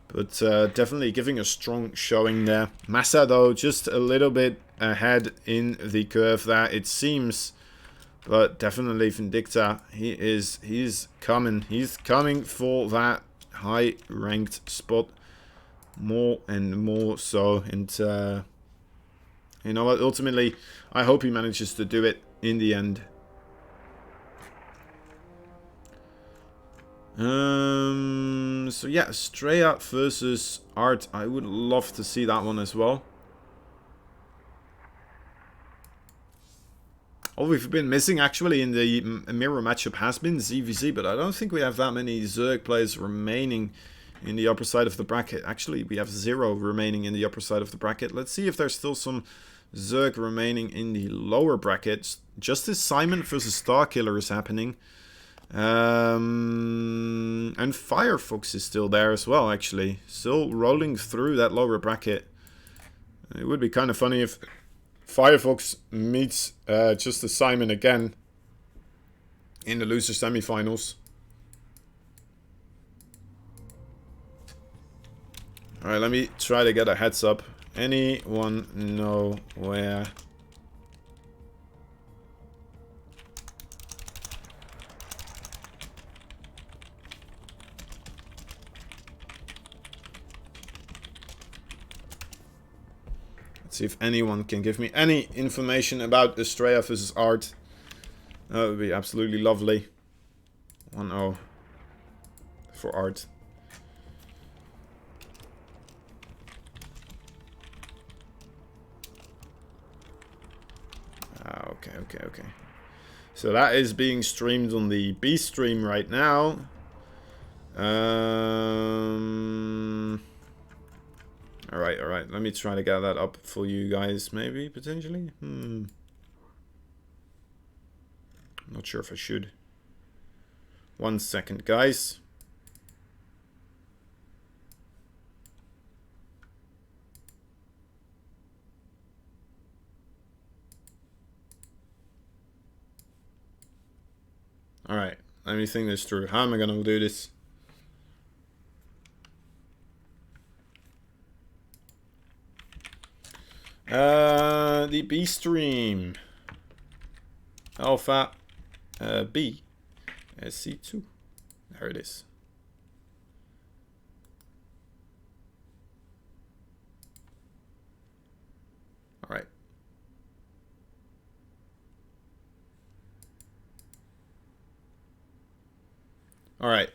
But definitely giving a strong showing there. Massa, though, just a little bit ahead in the curve there, it seems. But definitely Vindicta, he's coming. He's coming for that high-ranked spot more and more so. And you know what? Ultimately, I hope he manages to do it in the end. So yeah, Estrella versus Art. I would love to see that one as well. All we've been missing actually in the mirror matchup has been ZVZ, but I don't think we have that many Zerg players remaining in the upper side of the bracket. Actually, we have 0 remaining in the upper side of the bracket. Let's see if there's still some Zerg remaining in the lower brackets. Justice Simon versus Starkiller is happening. And Firefox is still there as well, actually. Still rolling through that lower bracket. It would be kind of funny if Firefox meets Justice Simon again in the loser semifinals. Alright, let me try to get a heads up. Anyone know where... See if anyone can give me any information about Estrella versus Art. That would be absolutely lovely. 1-0 for Art. Okay. So that is being streamed on the B stream right now. Alright. Let me try to get that up for you guys, maybe, potentially. Not sure if I should. 1 second, guys. Alright, let me think this through. How am I gonna do this? The B stream. Alpha B. SC2. There it is. All right. All right.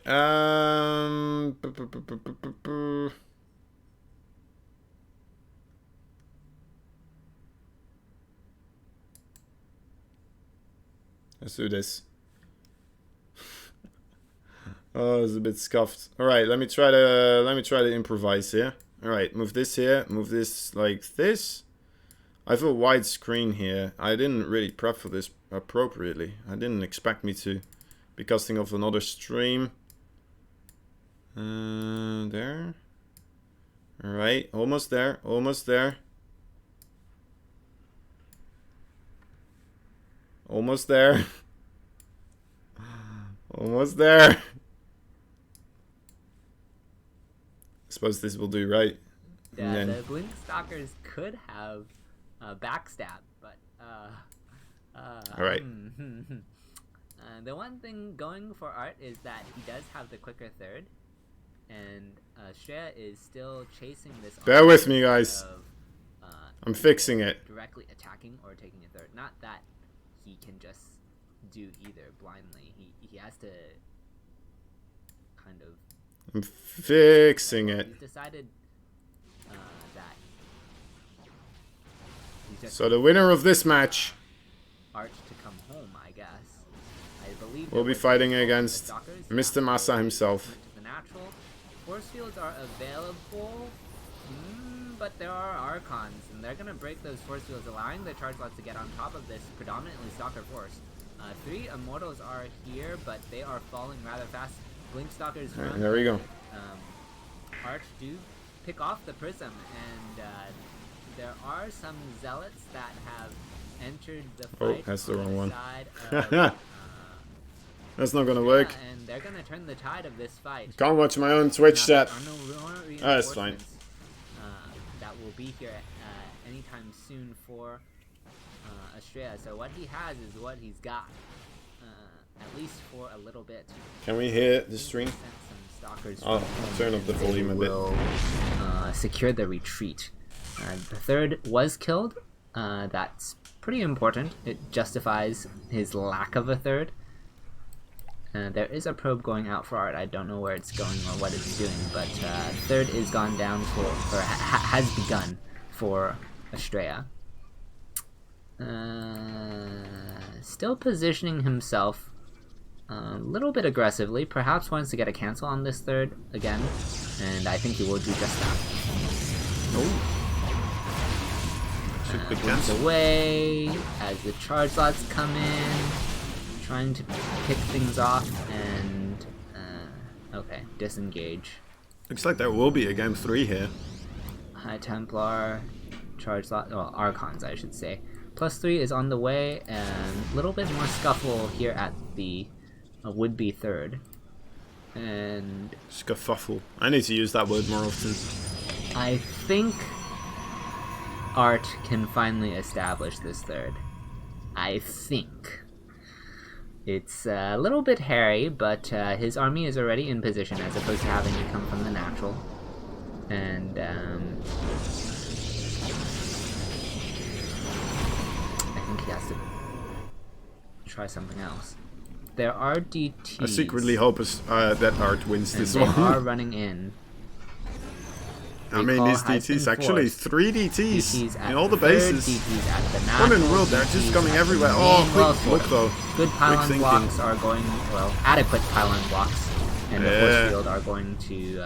Let's do this. Oh, it's a bit scuffed. All right, let me try to improvise here. All right, move this here, move this like this. I have a wide screen here. I didn't really prep for this appropriately. I didn't expect me to be casting off another stream. There. All right, almost there, almost there. Almost there. Almost there. I suppose this will do, right? Yeah, the Blink Stalkers could have backstab, but Alright. The one thing going for Art is that he does have the quicker third, and Shreya is still chasing this. Bear with me, guys. Of, I'm fixing it. Directly attacking or taking a third. Not that he can just do either blindly. He has to kind of. I'm fixing it. He's decided that. He's just So the winner of this match Arch to come home, I guess. I believe will be fighting against Mr. Massa himself. The natural force fields are available, but there are Archons, and they're gonna break those force fields, allowing the charge lots to get on top of this predominantly Stalker force. 3 Immortals are here, but they are falling rather fast. Blink Stalkers. Right, there we go. Arch do pick off the Prism, and there are some Zealots that have entered the fight. Oh, that's the wrong one. Side of, That's not gonna work. and they're gonna turn the tide of this fight. Can't watch my own Twitch chat. That's fine. That will be here anytime soon for Astrea. So what he has is what he's got, at least for a little bit. Can we hear the stream? I'll turn up the volume a bit. Will secure the retreat. The third was killed. That's pretty important. It justifies his lack of a third. There is a probe going out for Art. I don't know where it's going or what it's doing, but third is gone down for, or has begun for Astrea. Still positioning himself a little bit aggressively. Perhaps wants to get a cancel on this third again, and I think he will do just that. Moves away as the charge lots come in, trying to pick things off, and okay, disengage. Looks like there will be a game 3 here. High Templar, charge lot, well, Archons I should say. +3 is on the way, and a little bit more scuffle here at the would-be third. And Scuffle. I need to use that word more often. I think Art can finally establish this third. I think. It's a little bit hairy, but his army is already in position as opposed to having to come from the natural. And I think he has to try something else. There are DTs. I secretly hope that Art wins and this they one. are running in. I mean, these DTs, actually 3 DTs in all the bases. What in the world? They're just coming everywhere. Oh, quick look though. Good pylon blocks are going, well, adequate pylon blocks, and the force field are going to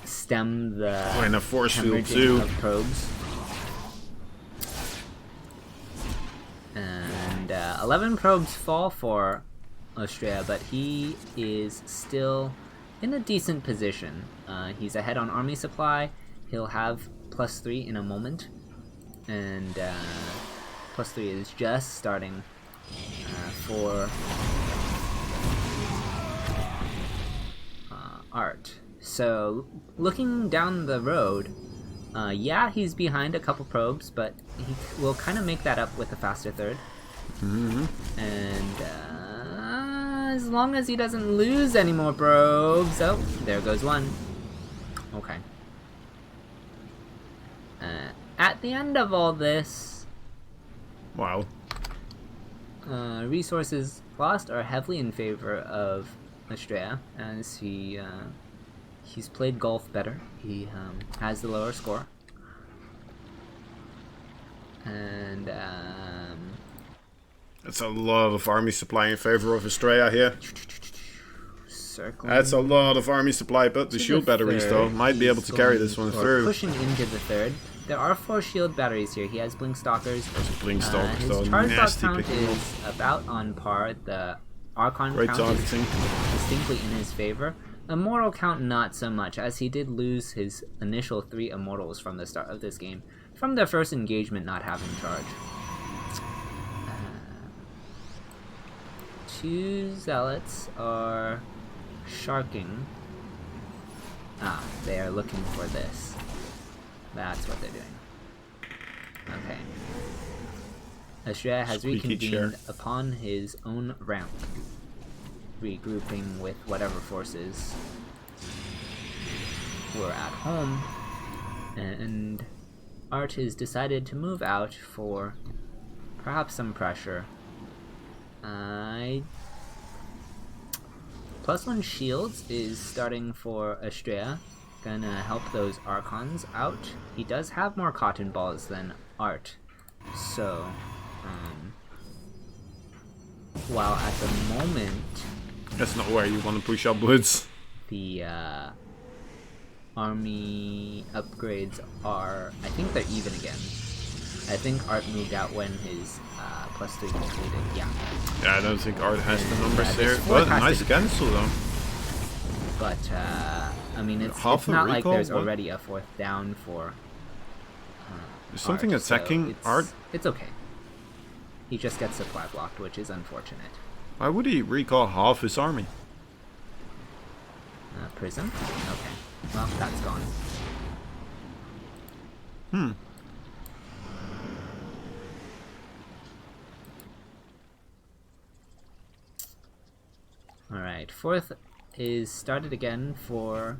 stem the and a force field hemorrhaging too. of probes. And 11 probes fall for Astrea, but he is still in a decent position. He's ahead on army supply. He'll have +3 in a moment, and +3 is just starting for Art. So looking down the road, Yeah, he's behind a couple probes, but he will kind of make that up with a faster third. And as long as he doesn't lose any more probes... Oh, there goes one. Okay. At the end of all this... Wow. Resources lost are heavily in favor of Estrella, as he's played golf better. He has the lower score. And That's a lot of army supply in favor of Estrella here. circling. That's a lot of army supply, but the to shield batteries, third. though, might be able He's to carry going- this one or through. Pushing into the third. There are 4 shield batteries here. He has Blink Stalkers. Blink Stalkers, His though, charge dot nasty count picking up. is about on par. The Archon Great count is targeting. distinctly in his favor. Immortal count not so much, as he did lose his initial 3 immortals from the start of this game, from the first engagement not having charge. 2 zealots are sharking. Ah, they are looking for this. That's what they're doing. Okay. Estrella has Squeaky chair. reconvened upon his own ramp, regrouping with whatever forces were at home, and Art has decided to move out for perhaps some pressure. +1 shields is starting for Estrella, gonna help those Archons out. He does have more cotton balls than Art, so while at the moment That's not where you want to push up Blitz. the army upgrades are, I think they're even again. I think Art moved out when his +3 completed. Yeah, Yeah, I don't think Art has the numbers this there. fourth But has to nice be- cancel, though. but I mean it's Half a not like recall? there's What? already a 4th down for Is something Art, so attacking it's, Art? It's okay. He just gets supply blocked, which is unfortunate. Why would he recall half his army? Prism? Okay. Well, that's gone. Alright, 4th is started again for...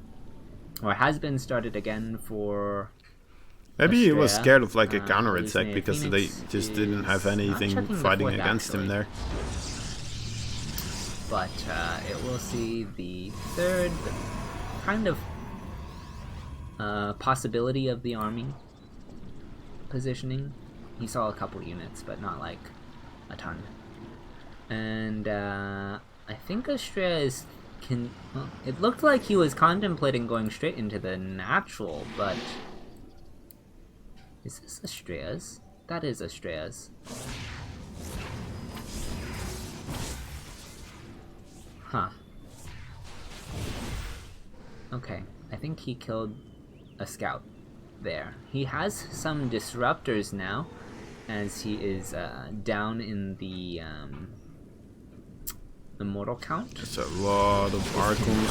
or has been started again for... Maybe he was Estrella. scared of like a Losing counterattack a because they Phoenix just didn't have is not anything checking the fighting 4th, against him actually. there. But it will see the 3rd kind of possibility of the army positioning. He saw a couple units, but not like a ton. And I think Estrella is well, it looked like he was contemplating going straight into the natural, but is this Estrella's? That is Estrella's. Huh. Okay, I think he killed a scout there. He has some disruptors now, as he is down in the immortal count. It's a lot of Help, Archons.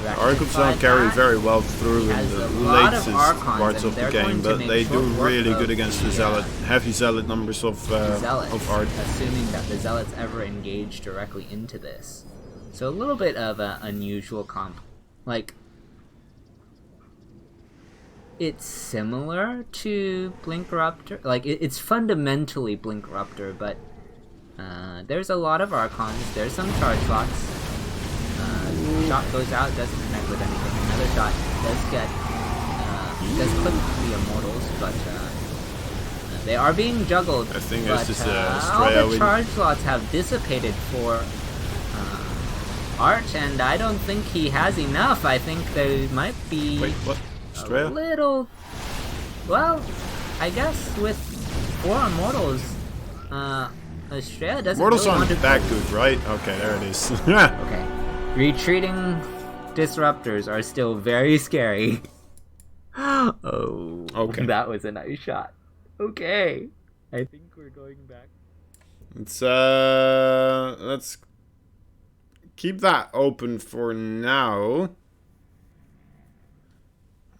rectify Archons don't carry that. very well through He in has the a lot of latest Archons, parts and of the they're game, going to but make they do short work really of good against the the, Zealot. Heavy Zealot numbers of Zealots, Art. assuming that the Zealots ever engage directly into this. So a little bit of an unusual comp. Like, it's similar to Blinkruptor. Like, it's fundamentally Blinkruptor, but there's a lot of Archons. There's some charge slots. Shot goes out, doesn't connect with anything. Another shot does get, does clip the Immortals, but they are being juggled. I think but, it's just all Estrella the with- charge slots have dissipated for Art, and I don't think he has enough. I think there might be Wait, what? a Estrella? little... Well, I guess with 4 Immortals, Estrella doesn't Mortals really aren't want to... that good, right? Okay, there it is. Okay. Retreating disruptors are still very scary. Oh, Okay. that was a nice shot. Okay. I think we're going back. Let's keep that open for now.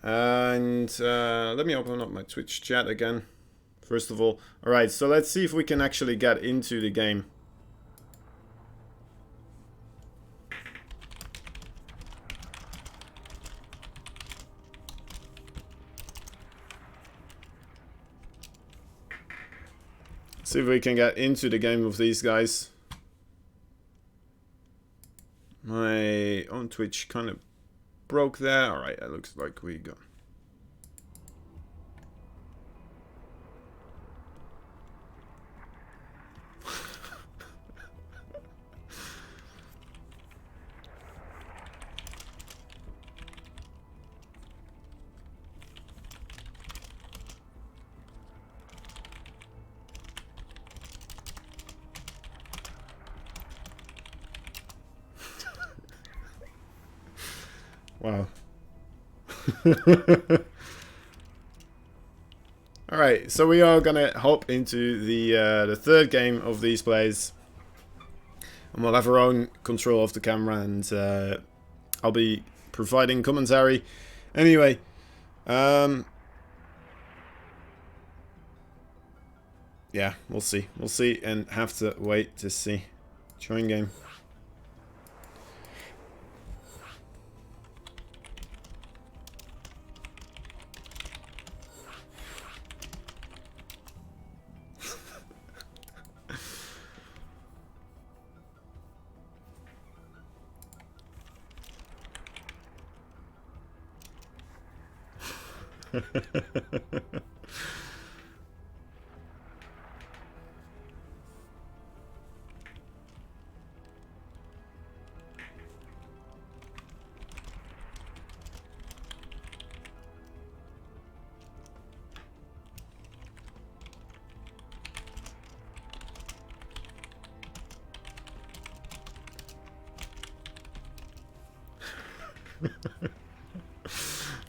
And let me open up my Twitch chat again. First of all. Alright, so let's see if we can actually get into the game. See if we can get into the game with these guys. My own Twitch kind of broke there. Alright, it looks like we go. Wow. Alright, so we are gonna hop into the third game of these plays. And we'll have our own control of the camera, and I'll be providing commentary. Anyway, yeah, we'll see. We'll see and have to wait to see. Join game.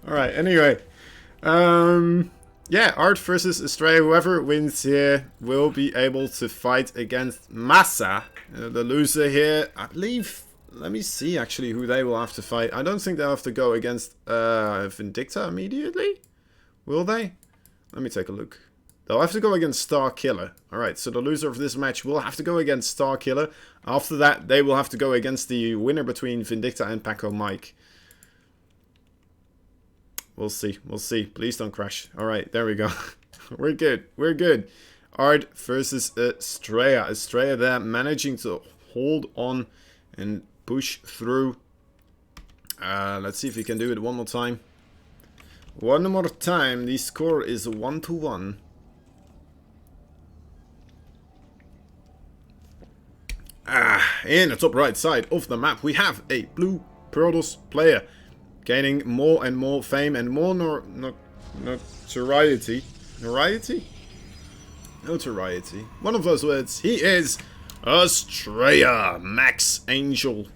Alright, anyway. Yeah, Art versus Estrella. Whoever wins here will be able to fight against Massa. The loser here, I believe... Let me see actually who they will have to fight. I don't think they'll have to go against Vindicta immediately. Will they? Let me take a look. They'll have to go against Star Killer. Alright, so the loser of this match will have to go against Star Killer. After that, they will have to go against the winner between Vindicta and Paco Mike. We'll see. We'll see. Please don't crash. Alright, there we go. We're good. We're good. Art versus Estrella. Estrella there managing to hold on and push through. Let's see if we can do it one more time. One more time. The score is 1-1. In the top right side of the map, we have a blue Protoss player. Gaining more and more fame and more notoriety. Notoriety. One of those words. He is Estrella Max Angel.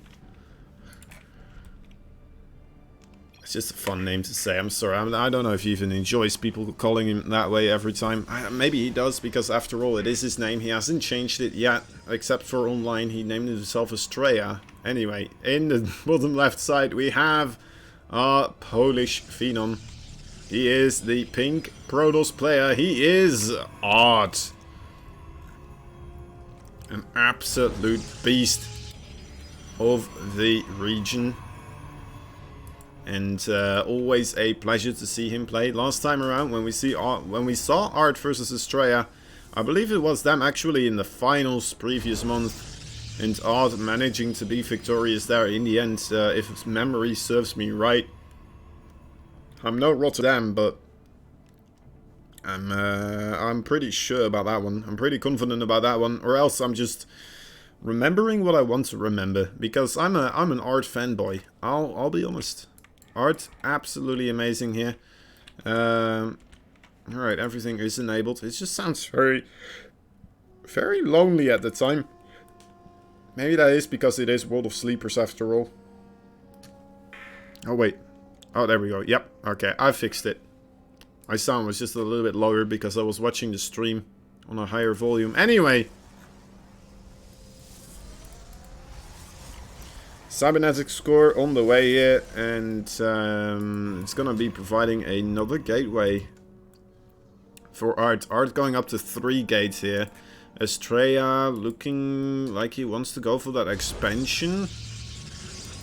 It's just a fun name to say. I'm sorry. I don't know if he even enjoys people calling him that way every time. Maybe he does, because after all, it is his name. He hasn't changed it yet, except for online. He named himself Estrella. Anyway, in the bottom left side, we have our Polish phenom. He is the pink Protoss player. He is Art. An absolute beast of the region. And always a pleasure to see him play. Last time around, when we saw Art versus Estrella, I believe it was them actually in the finals previous month. And Art managing to be victorious there in the end, if memory serves me right. I'm no Rotterdam, but I'm pretty sure about that one. I'm pretty confident about that one, or else I'm just remembering what I want to remember, because I'm an Art fanboy. I'll be honest. Art absolutely amazing here. All right, everything is enabled. It just sounds very lonely at the time. Maybe that is because it is World of Sleepers after all. Oh, wait. Oh, there we go. Yep. Okay, I fixed it. My sound was just a little bit lower because I was watching the stream on a higher volume. Anyway. Cybernetic score on the way here, and it's gonna be providing another gateway for Art. Art going up to 3 gates here. Estrella looking like he wants to go for that expansion.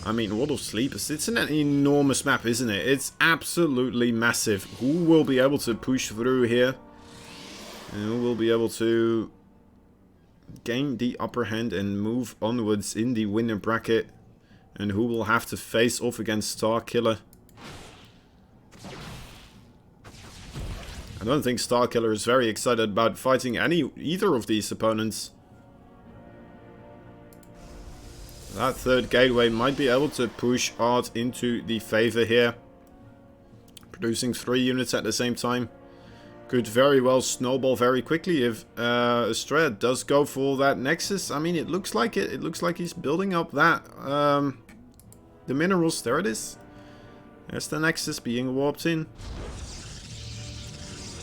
I mean, World of Sleepers, it's an enormous map, isn't it? It's absolutely massive. Who will be able to push through here? And who will be able to gain the upper hand and move onwards in the winner bracket? And who will have to face off against Starkiller? I don't think Starkiller is very excited about fighting either of these opponents. That 3rd gateway might be able to push Art into the favor here. Producing 3 units at the same time. Could very well snowball very quickly if Estrella does go for that Nexus. I mean, it looks like it. It looks like he's building up that the minerals. There it is. There's the Nexus being warped in.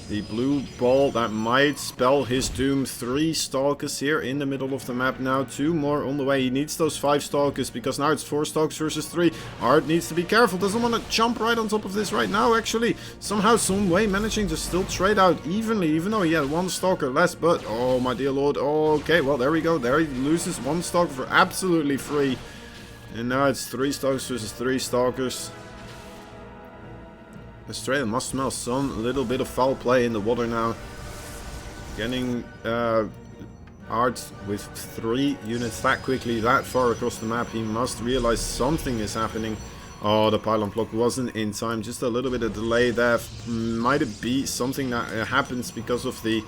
The blue ball that might spell his doom. 3 Stalkers here in the middle of the map now. 2 more on the way. He needs those 5 Stalkers because now it's 4 Stalkers versus 3. Art needs to be careful. Doesn't want to jump right on top of this right now, actually. Somehow, some way managing to still trade out evenly, even though he had 1 Stalker less. But, oh my dear lord. Okay, well, there we go. There he loses 1 Stalker for absolutely free. And now it's 3 Stalkers versus 3 Stalkers. Estrella must smell some little bit of foul play in the water now. Getting Art with 3 units that quickly, that far across the map. He must realize something is happening. Oh, the pylon block wasn't in time. Just a little bit of delay there. Might it be something that happens because of the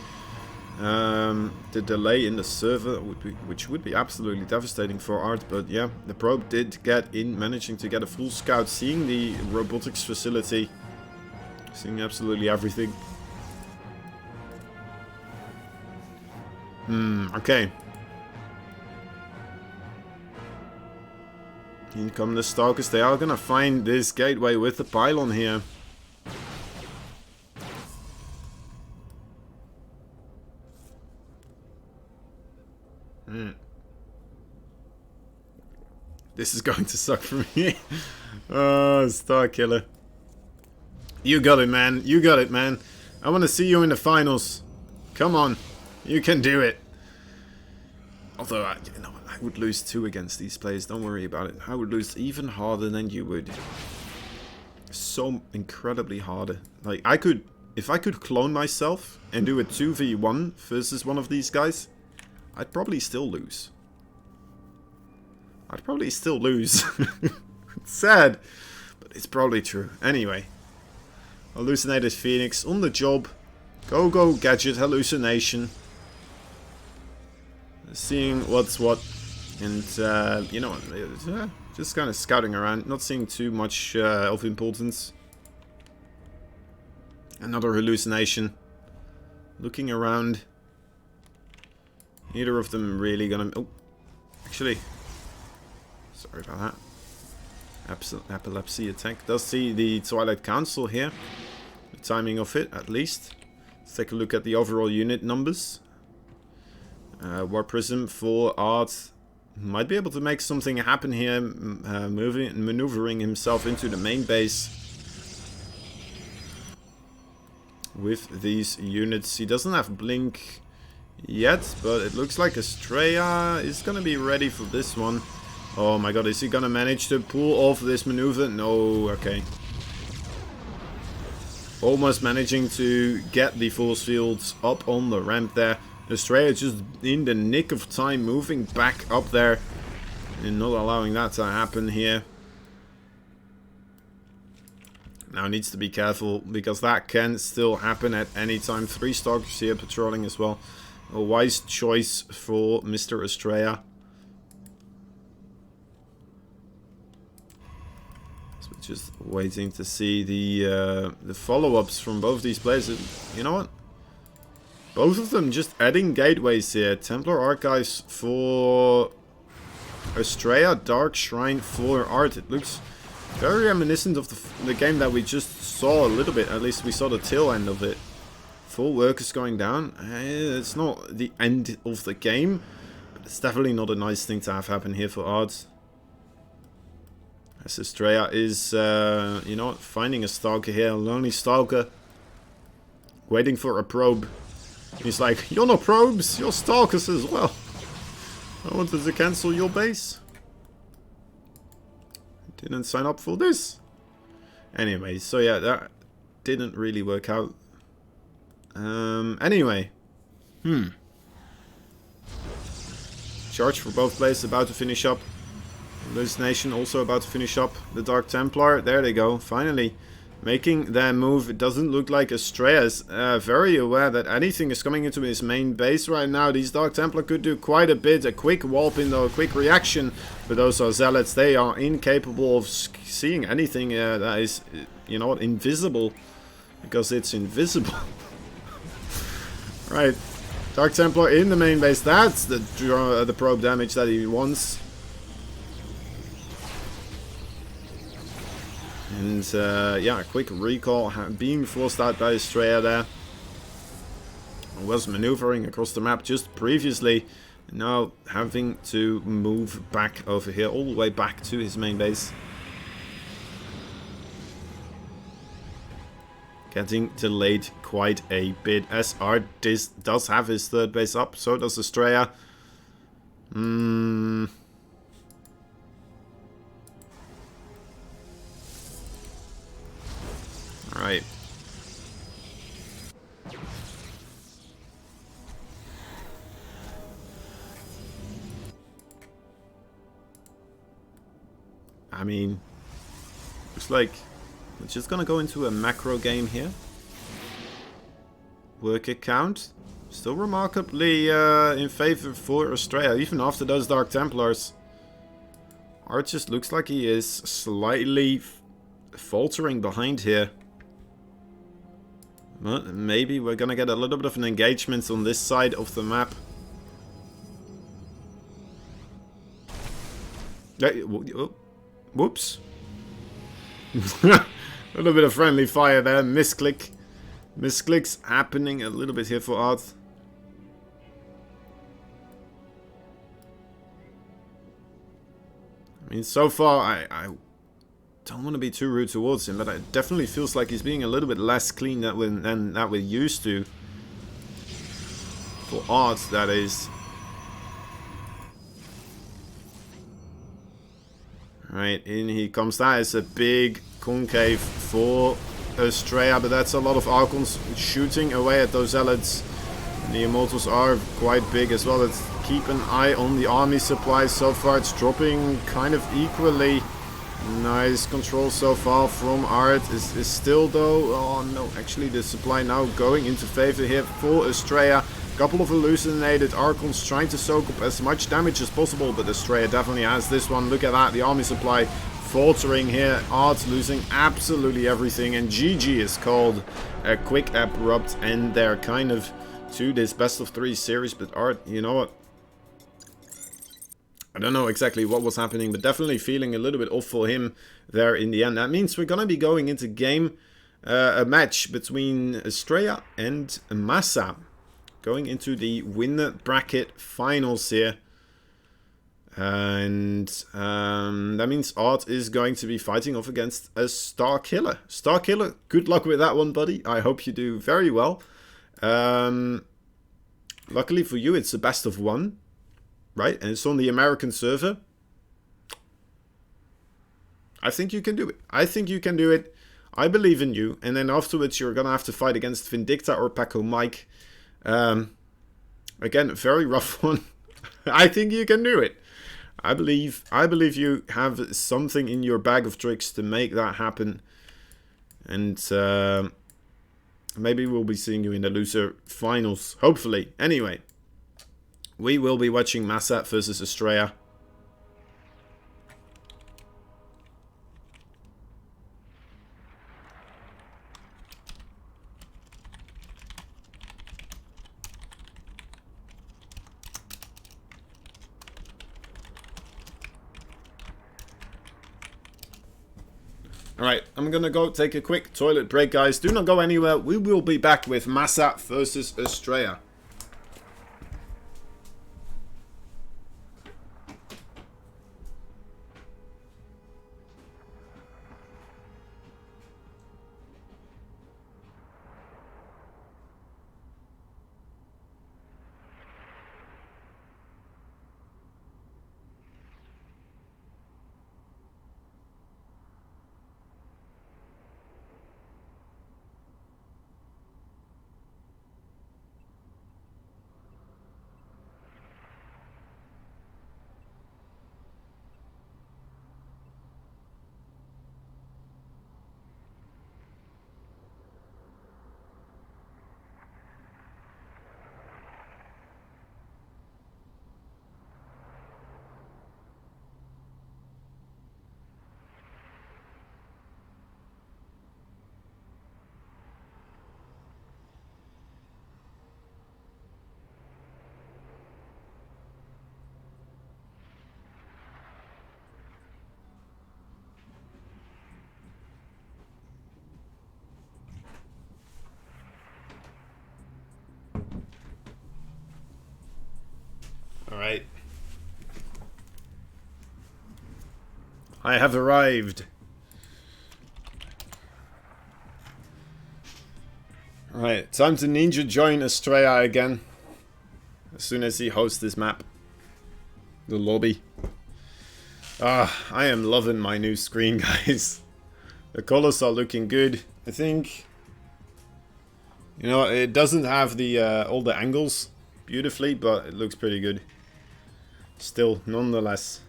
delay in the server, which would be absolutely devastating for Art. But yeah, the probe did get in, managing to get a full scout, seeing the robotics facility. Seeing absolutely everything. Okay. In come the Stalkers. They are gonna find this gateway with the pylon here. This is going to suck for me. Oh, Starkiller. You got it, man. You got it, man. I want to see you in the finals. Come on. You can do it. Although, I would lose 2 against these players. Don't worry about it. I would lose even harder than you would. So incredibly harder. Like, if I could clone myself and do a 2v1 versus one of these guys, I'd probably still lose. I'd probably still lose. It's sad, but it's probably true. Anyway. Hallucinated Phoenix on the job. Go gadget hallucination. Seeing what's what. And, you know, just kind of scouting around. Not seeing too much of importance. Another hallucination. Looking around. Neither of them really gonna... Oh, actually. Sorry about that. Epilepsy attack. Does see the Twilight Council here. The timing of it, at least. Let's take a look at the overall unit numbers. War Prism for Art might be able to make something happen here, maneuvering himself into the main base with these units. He doesn't have Blink yet, but it looks like Estrella is gonna be ready for this one. Oh my god, is he gonna manage to pull off this maneuver? No, okay. Almost managing to get the force fields up on the ramp there. Estrella just in the nick of time, moving back up there and not allowing that to happen here. Now needs to be careful because that can still happen at any time. 3 Stalkers here patrolling as well. A wise choice for Mr. Estrella. Just waiting to see the follow-ups from both these players. You know what? Both of them just adding gateways here. Templar Archives for Estrella, Dark Shrine for Art. It looks very reminiscent of the game that we just saw a little bit. At least we saw the tail end of it. Full workers going down. It's not the end of the game, but it's definitely not a nice thing to have happen here for Art. As Estrella is, you know, finding a Stalker here. A lonely Stalker. Waiting for a probe. He's like, you're not probes, you're Stalkers as well. I wanted to cancel your base. Didn't sign up for this. Anyway, so yeah, that didn't really work out. Anyway. Charge for both players about to finish up. Hallucination also about to finish up. The Dark Templar, there they go, finally. Making their move. It doesn't look like Estrella is very aware that anything is coming into his main base right now. These Dark Templar could do quite a bit. A quick warp in though, a quick reaction. But those are Zealots. They are incapable of seeing anything that is, you know what, invisible. Because it's invisible. Right. Dark Templar in the main base. That's the probe damage that he wants. And yeah, a quick recall being forced out by Estrella there. Was maneuvering across the map just previously. Now having to move back over here, all the way back to his main base. Getting delayed quite a bit. As Art does have his third base up, so does Estrella. Alright. I mean, looks like we're just gonna go into a macro game here. Worker count. Still remarkably in favor for Estrella, even after those Dark Templars. Art just looks like he is slightly faltering behind here. But maybe we're gonna get a little bit of an engagement on this side of the map. Whoops. A little bit of friendly fire there. Misclick. Misclicks happening a little bit here for Art. I mean, so far, I don't want to be too rude towards him, but it definitely feels like he's being a little bit less clean than that we're used to. For Art, that is. Right, in he comes. That is a big concave for Estrella, but that's a lot of Archons shooting away at those Zealots. The Immortals are quite big as well. Let's keep an eye on the army supplies. So far it's dropping kind of equally. Nice control so far from Art. Is still though. Oh no, actually the supply now going into favor here for Estrella. Couple of hallucinated Archons trying to soak up as much damage as possible, but Estrella definitely has this one. Look at that, the army supply faltering here. Art losing absolutely everything, and GG is called. A quick abrupt end there, kind of, to this best of 3 series. But Art, you know what? I don't know exactly what was happening, but definitely feeling a little bit off for him there in the end. That means we're gonna be going into a match between Estrella and Massa. Going into the winner bracket finals here. And that means Art is going to be fighting off against a Star Killer. Star Killer, good luck with that one, buddy. I hope you do very well. Luckily for you, it's a best of 1. Right? And it's on the American server. I think you can do it. I think you can do it. I believe in you. And then afterwards, you're going to have to fight against Vindicta or Paco Mike. Again, very rough one. I think you can do it. I believe you have something in your bag of tricks to make that happen. And maybe we'll be seeing you in the loser finals. Hopefully. Anyway, we will be watching Massa versus Estrella. Alright, I'm gonna go take a quick toilet break, guys. Do not go anywhere. We will be back with Massa versus Estrella. I have arrived. Alright, time to ninja join Estrella again. As soon as he hosts this map. The lobby. I am loving my new screen, guys. The colors are looking good. I think, you know, it doesn't have the all the angles beautifully, but it looks pretty good. Still, nonetheless.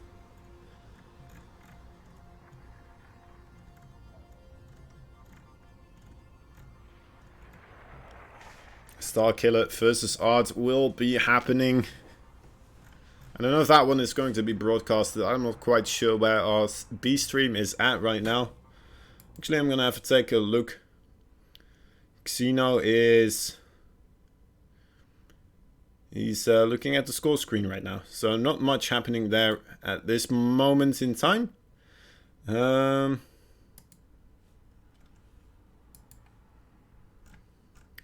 Starkiller versus Art will be happening. I don't know if that one is going to be broadcasted. I'm not quite sure where our B stream is at right now. Actually, I'm gonna have to take a look. Xeno is... He's looking at the score screen right now. So not much happening there at this moment in time.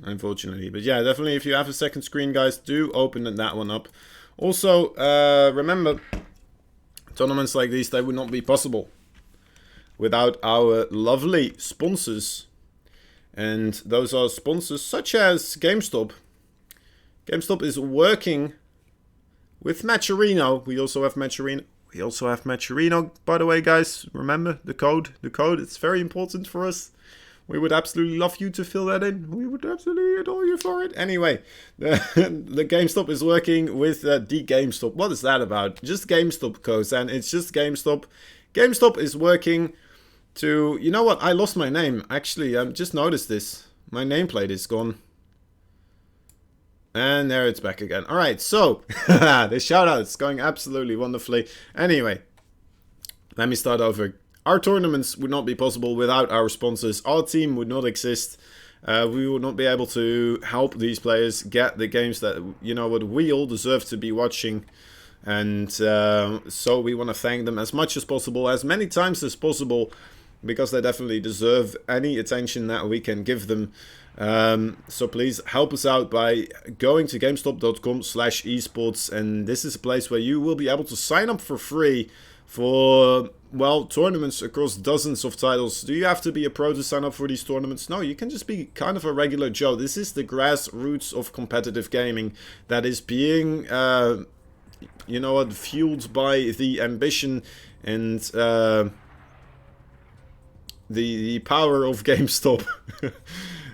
Unfortunately. But yeah, definitely if you have a second screen, guys, do open that one up. Also, remember, tournaments like these, they would not be possible without our lovely sponsors. And those are sponsors such as GameStop. GameStop is working with Matcherino. We also have Matcherino. By the way, guys, remember the code. The code, it's very important for us. We would absolutely love you to fill that in. We would absolutely adore you for it. Anyway, the GameStop is working with the GameStop. What is that about? Just GameStop codes, and it's just GameStop. GameStop is working to... You know what? I lost my name. Actually, I just noticed this. My nameplate is gone. And there it's back again. Alright, so the shoutouts going absolutely wonderfully. Anyway, let me start over. Our tournaments would not be possible without our sponsors. Our team would not exist. We would not be able to help these players get the games that, you know, what we all deserve to be watching. And so we want to thank them as much as possible, as many times as possible, because they definitely deserve any attention that we can give them. So please help us out by going to gamestop.com/esports, and this is a place where you will be able to sign up for free for, well, tournaments across dozens of titles. Do you have to be a pro to sign up for these tournaments? No, you can just be kind of a regular Joe. This is the grassroots of competitive gaming that is being, you know what, fueled by the ambition and the power of GameStop.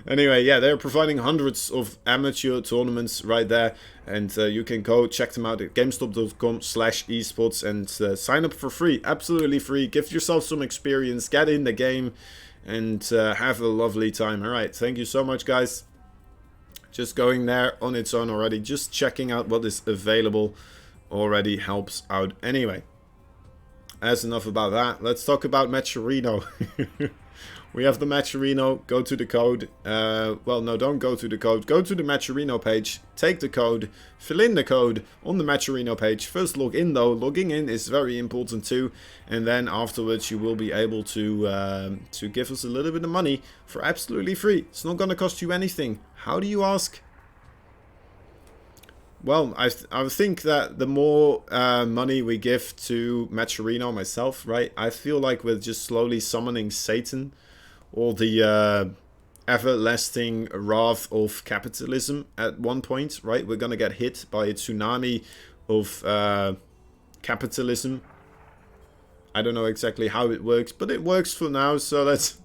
Anyway, yeah, they're providing hundreds of amateur tournaments right there, and you can go check them out at gamestop.com/esports and sign up for free, absolutely free. Give yourself some experience, get in the game, and have a lovely time. All right, thank you so much, guys. Just going there on its own already, just checking out what is available already helps out. Anyway, that's enough about that. Let's talk about Matcherino. We have the Matcherino. Go to the code. Well, no, don't go to the code. Go to the Matcherino page. Take the code. Fill in the code on the Matcherino page. First log in, though. Logging in is very important too. And then afterwards, you will be able to give us a little bit of money for absolutely free. It's not going to cost you anything. How do you ask? Well, I think that the more money we give to Matcherino, myself, right? I feel like we're just slowly summoning Satan, or the everlasting wrath of capitalism at one point, right? We're gonna get hit by a tsunami of capitalism. I don't know exactly how it works, but it works for now, so that's...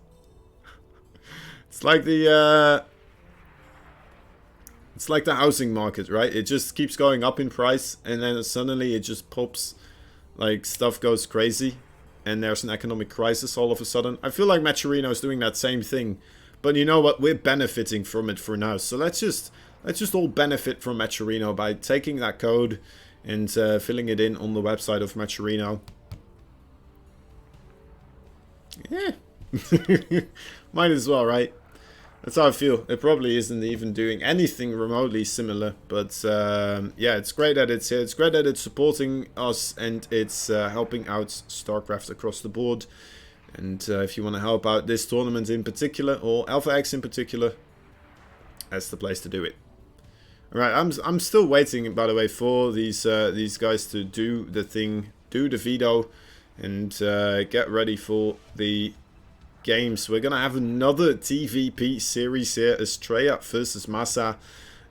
It's like the housing market, right? It just keeps going up in price, and then suddenly it just pops, like stuff goes crazy, and there's an economic crisis all of a sudden. I feel like Matcherino is doing that same thing, but you know what? We're benefiting from it for now. So let's just all benefit from Matcherino by taking that code and filling it in on the website of Matcherino. Yeah, might as well, right? That's how I feel. It probably isn't even doing anything remotely similar, but yeah, it's great that it's here. It's great that it's supporting us, and it's helping out StarCraft across the board. And if you want to help out this tournament in particular, or Alpha X in particular, that's the place to do it. All right, I'm still waiting, by the way, for these guys to do the thing, do the veto, and get ready for the games. We're gonna have another TVP series here, Estrella versus Massa.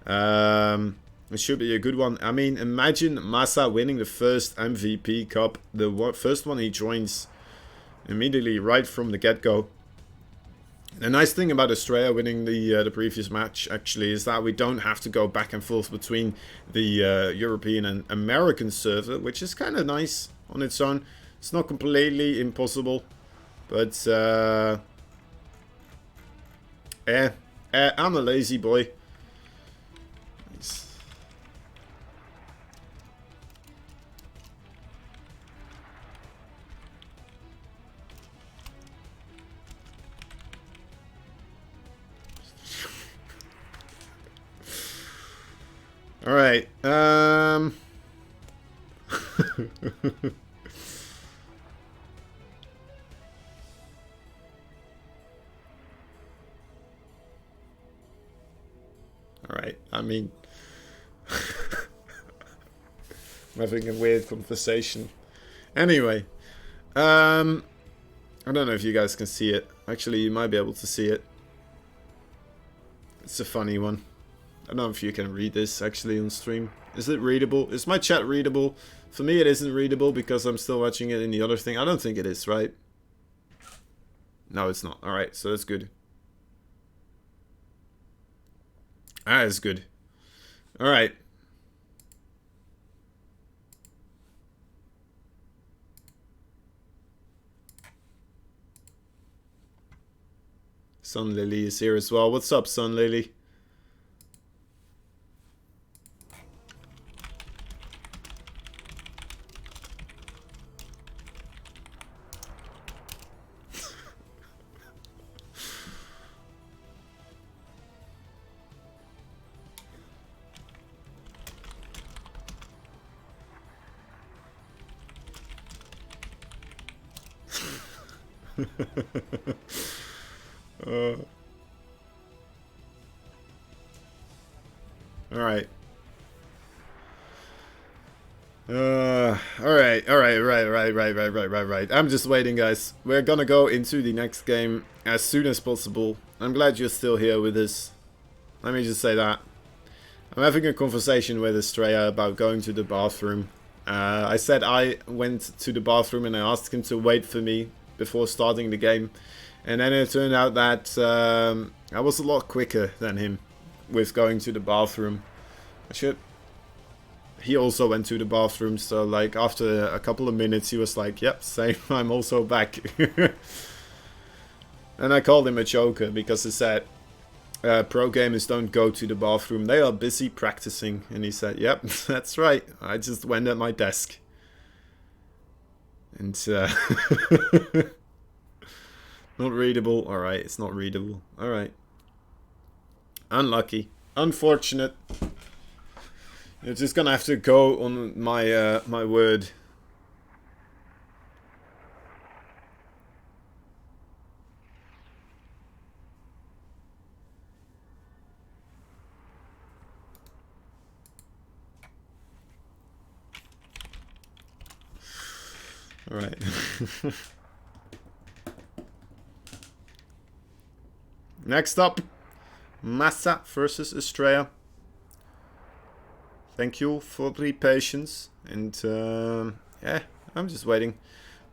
It should be a good one. I mean, imagine Massa winning the first MVP Cup, the first one he joins immediately right from the get-go. The nice thing about Estrella winning the previous match actually is that we don't have to go back and forth between the European and American server, which is kind of nice on its own. It's not completely impossible, but I'm a lazy boy. Nice. All right. All right. I mean, I'm having a weird conversation. Anyway, I don't know if you guys can see it. Actually, you might be able to see it. It's a funny one. I don't know if you can read this actually on stream. Is it readable? Is my chat readable? For me it isn't readable because I'm still watching it in the other thing. I don't think it is, right? No, it's not. Alright, so that's good. That is good. Alright. Sun Lily is here as well. What's up, Sun Lily? Alright. Right. I'm just waiting, guys. We're gonna go into the next game as soon as possible. I'm glad you're still here with us. Let me just say that. I'm having a conversation with Estrella about going to the bathroom. I said I went to the bathroom and I asked him to wait for me before starting the game. And then it turned out that I was a lot quicker than him with going to the bathroom. He also went to the bathroom, so like after a couple of minutes he was like, yep, same, I'm also back. And I called him a choker because he said pro gamers don't go to the bathroom, they are busy practicing. And he said, yep, that's right, I just went at my desk. And not readable. Alright, it's not readable. Alright. Unlucky. Unfortunate. You're just gonna have to go on my my word. Alright. Next up, Massa versus Estrella. Thank you for the patience, and yeah, I'm just waiting.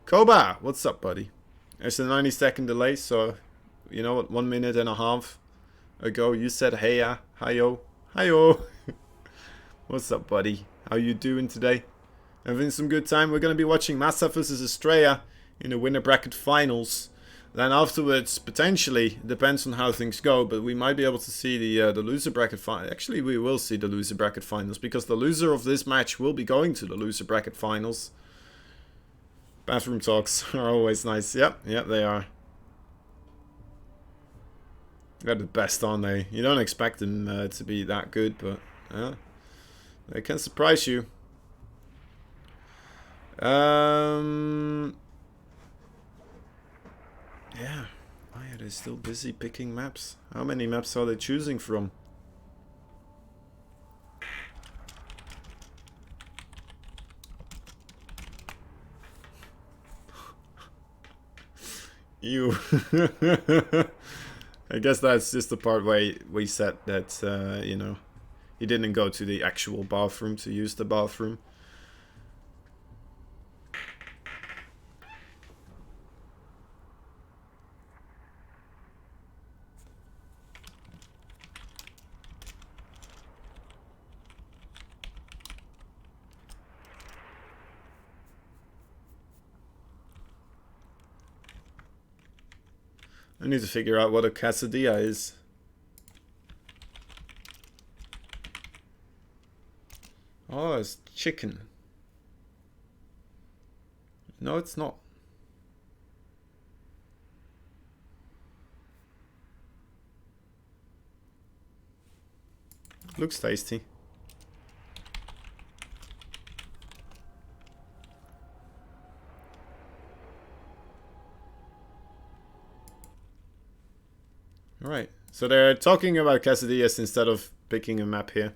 Koba, what's up, buddy? There's a 90-second delay, so you know what? 1 minute and a half ago, you said heya, hiyo, hiyo. What's up, buddy? How you doing today? Having some good time. We're gonna be watching Massa versus Estrella in the winner bracket finals. Then afterwards, potentially, depends on how things go, but we might be able to see the loser bracket final. Actually, we will see the loser bracket finals, because the loser of this match will be going to the loser bracket finals. Bathroom talks are always nice. Yep, they are. They're the best, aren't they? You don't expect them to be that good, but they can surprise you. Yeah, why are they still busy picking maps? How many maps are they choosing from? You. I guess that's just the part where we said that, you know, he didn't go to the actual bathroom to use the bathroom. I need to figure out what a quesadilla is. Oh, it's chicken. No, it's not. Looks tasty. Alright, so they're talking about quesadillas instead of picking a map here.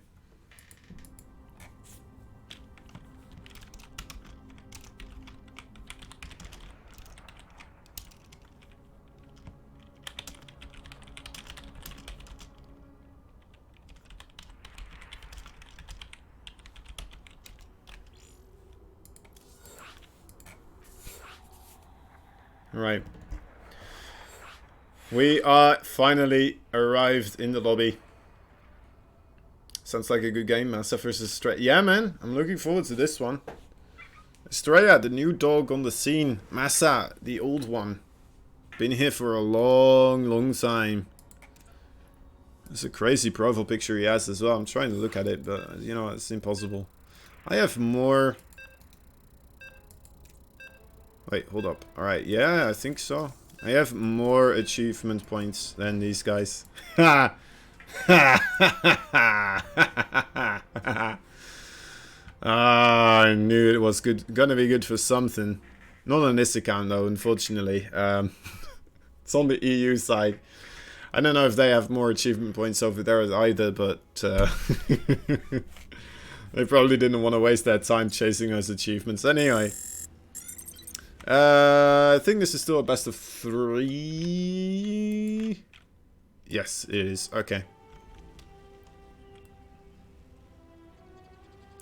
Alright. We are finally arrived in the lobby. Sounds like a good game, Massa versus Estrella. Yeah, man, I'm looking forward to this one. Estrella, the new dog on the scene. Massa, the old one. Been here for a long time. It's a crazy profile picture he has as well. I'm trying to look at it, but, you know, it's impossible. I have more... Wait, hold up. Alright, yeah, I think so. I have more achievement points than these guys. Ah, I knew it was gonna be good for something. Not on this account though, unfortunately. It's on the EU side. I don't know if they have more achievement points over there either, but they probably didn't want to waste their time chasing those achievements. Anyway. I think this is still a best of 3. Yes, it is. Okay.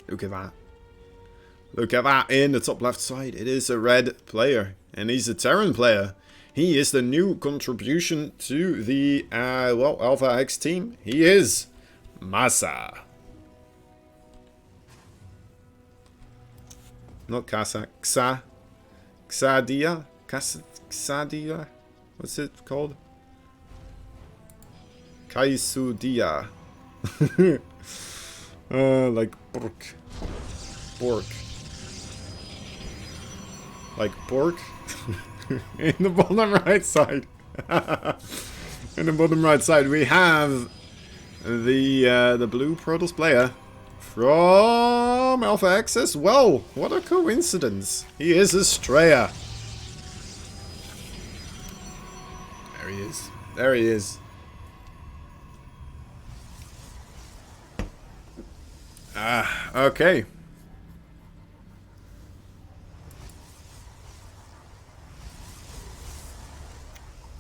Look at that. Look at that in the top left side. It is a red player. And he's a Terran player. He is the new contribution to the, well, Alpha X team. He is Massa. Not Casa. Xa. Xadia? Xadia? What's it called? Kaisudia. Like pork. Pork. Like pork? In the bottom right side. In the bottom right side we have the blue Protoss player from Alpha X as well. What a coincidence. He is Estrella. There he is. There he is. Ah, okay.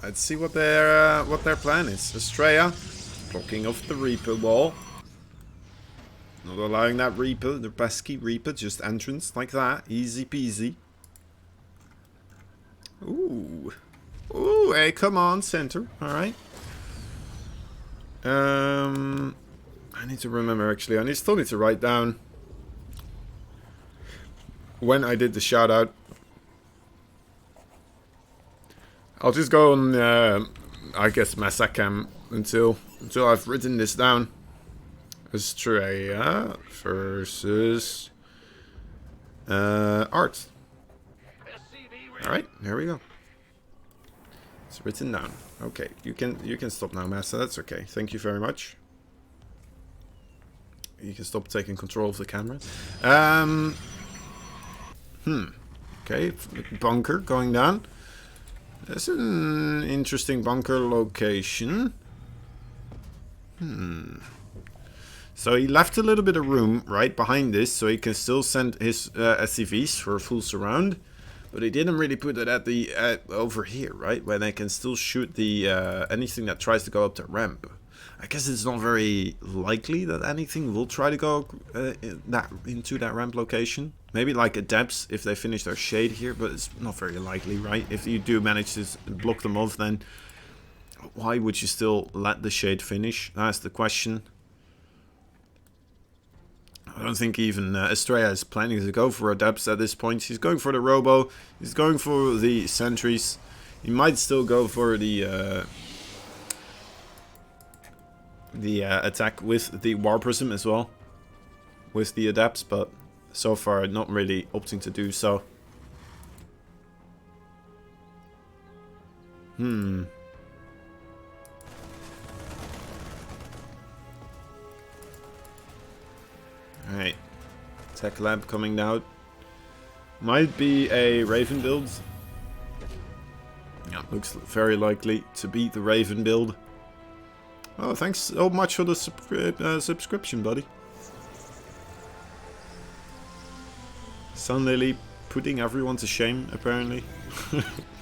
Let's see what their plan is. Estrella blocking off the Reaper wall. Not allowing that Reaper, the pesky Reaper, just entrance like that. Easy peasy. Ooh. Ooh, hey, come on, center. Alright. I need to remember, actually. I still need to write down when I did the shout out. I'll just go on, I guess, Massacam until I've written this down. Estrella versus Art. Alright, here we go. It's written down. Okay, you can stop now, Massa. That's okay. Thank you very much. You can stop taking control of the camera. Okay, bunker going down. That's an interesting bunker location. So he left a little bit of room right behind this, so he can still send his SCVs for a full surround. But he didn't really put it at the over here, right? Where they can still shoot the anything that tries to go up the ramp. I guess it's not very likely that anything will try to go into that ramp location. Maybe like Adepts if they finish their shade here, but it's not very likely, right? If you do manage to block them off, then why would you still let the shade finish? That's the question. I don't think even Estrella is planning to go for Adepts at this point. He's going for the Robo. He's going for the Sentries. He might still go for the attack with the War Prism as well. With the Adepts, but so far not really opting to do so. Alright, Tech Lab coming out. Might be a Raven build. Yeah, looks very likely to be the Raven build. Oh, thanks so much for the subscription, buddy. Sunlily putting everyone to shame, apparently.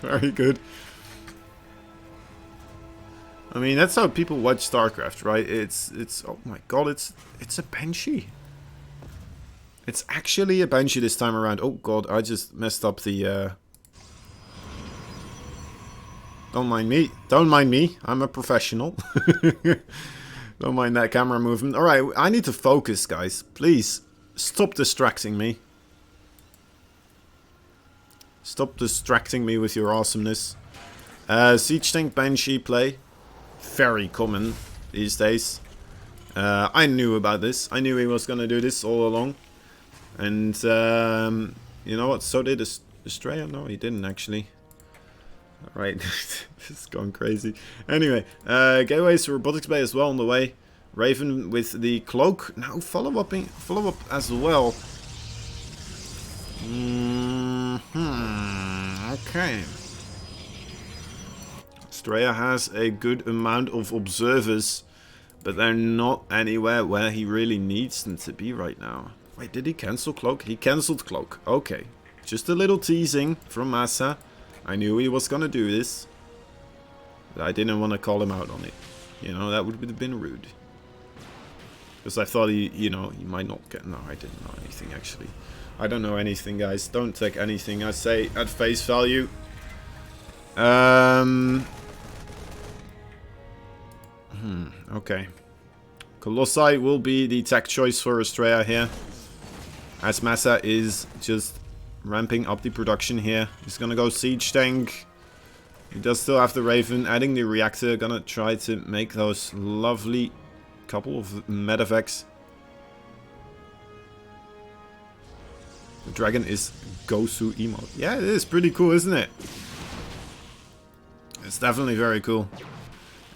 Very good. I mean, that's how people watch StarCraft, right? It's oh my god, it's a Banshee. It's actually a Banshee this time around. Oh god, I just messed up the Don't mind me. Don't mind me. I'm a professional. Don't mind that camera movement. Alright, I need to focus, guys. Please, stop distracting me. Stop distracting me with your awesomeness. Siege Tank Banshee play. Very common these days. I knew about this. I knew he was going to do this all along. And, you know what? So did Estrella. No, he didn't actually. Alright, this is going crazy. Anyway, Gateways Robotics Bay as well on the way. Raven with the Cloak. Now follow up as well. Okay. Estrella has a good amount of observers, but they're not anywhere where he really needs them to be right now. Wait, did he cancel Cloak? He cancelled Cloak. Okay. Just a little teasing from Massa. I knew he was gonna do this. But I didn't want to call him out on it. You know, that would have been rude. Because I thought he might not get... No, I didn't know anything, actually. I don't know anything, guys. Don't take anything I say at face value. Okay. Colossi will be the tech choice for Estrella here. As Massa is just ramping up the production here. He's gonna go Siege Tank. He does still have the Raven. Adding the Reactor. Gonna try to make those lovely couple of medevacs. The dragon is Gosu emote. Yeah, it is pretty cool, isn't it? It's definitely very cool.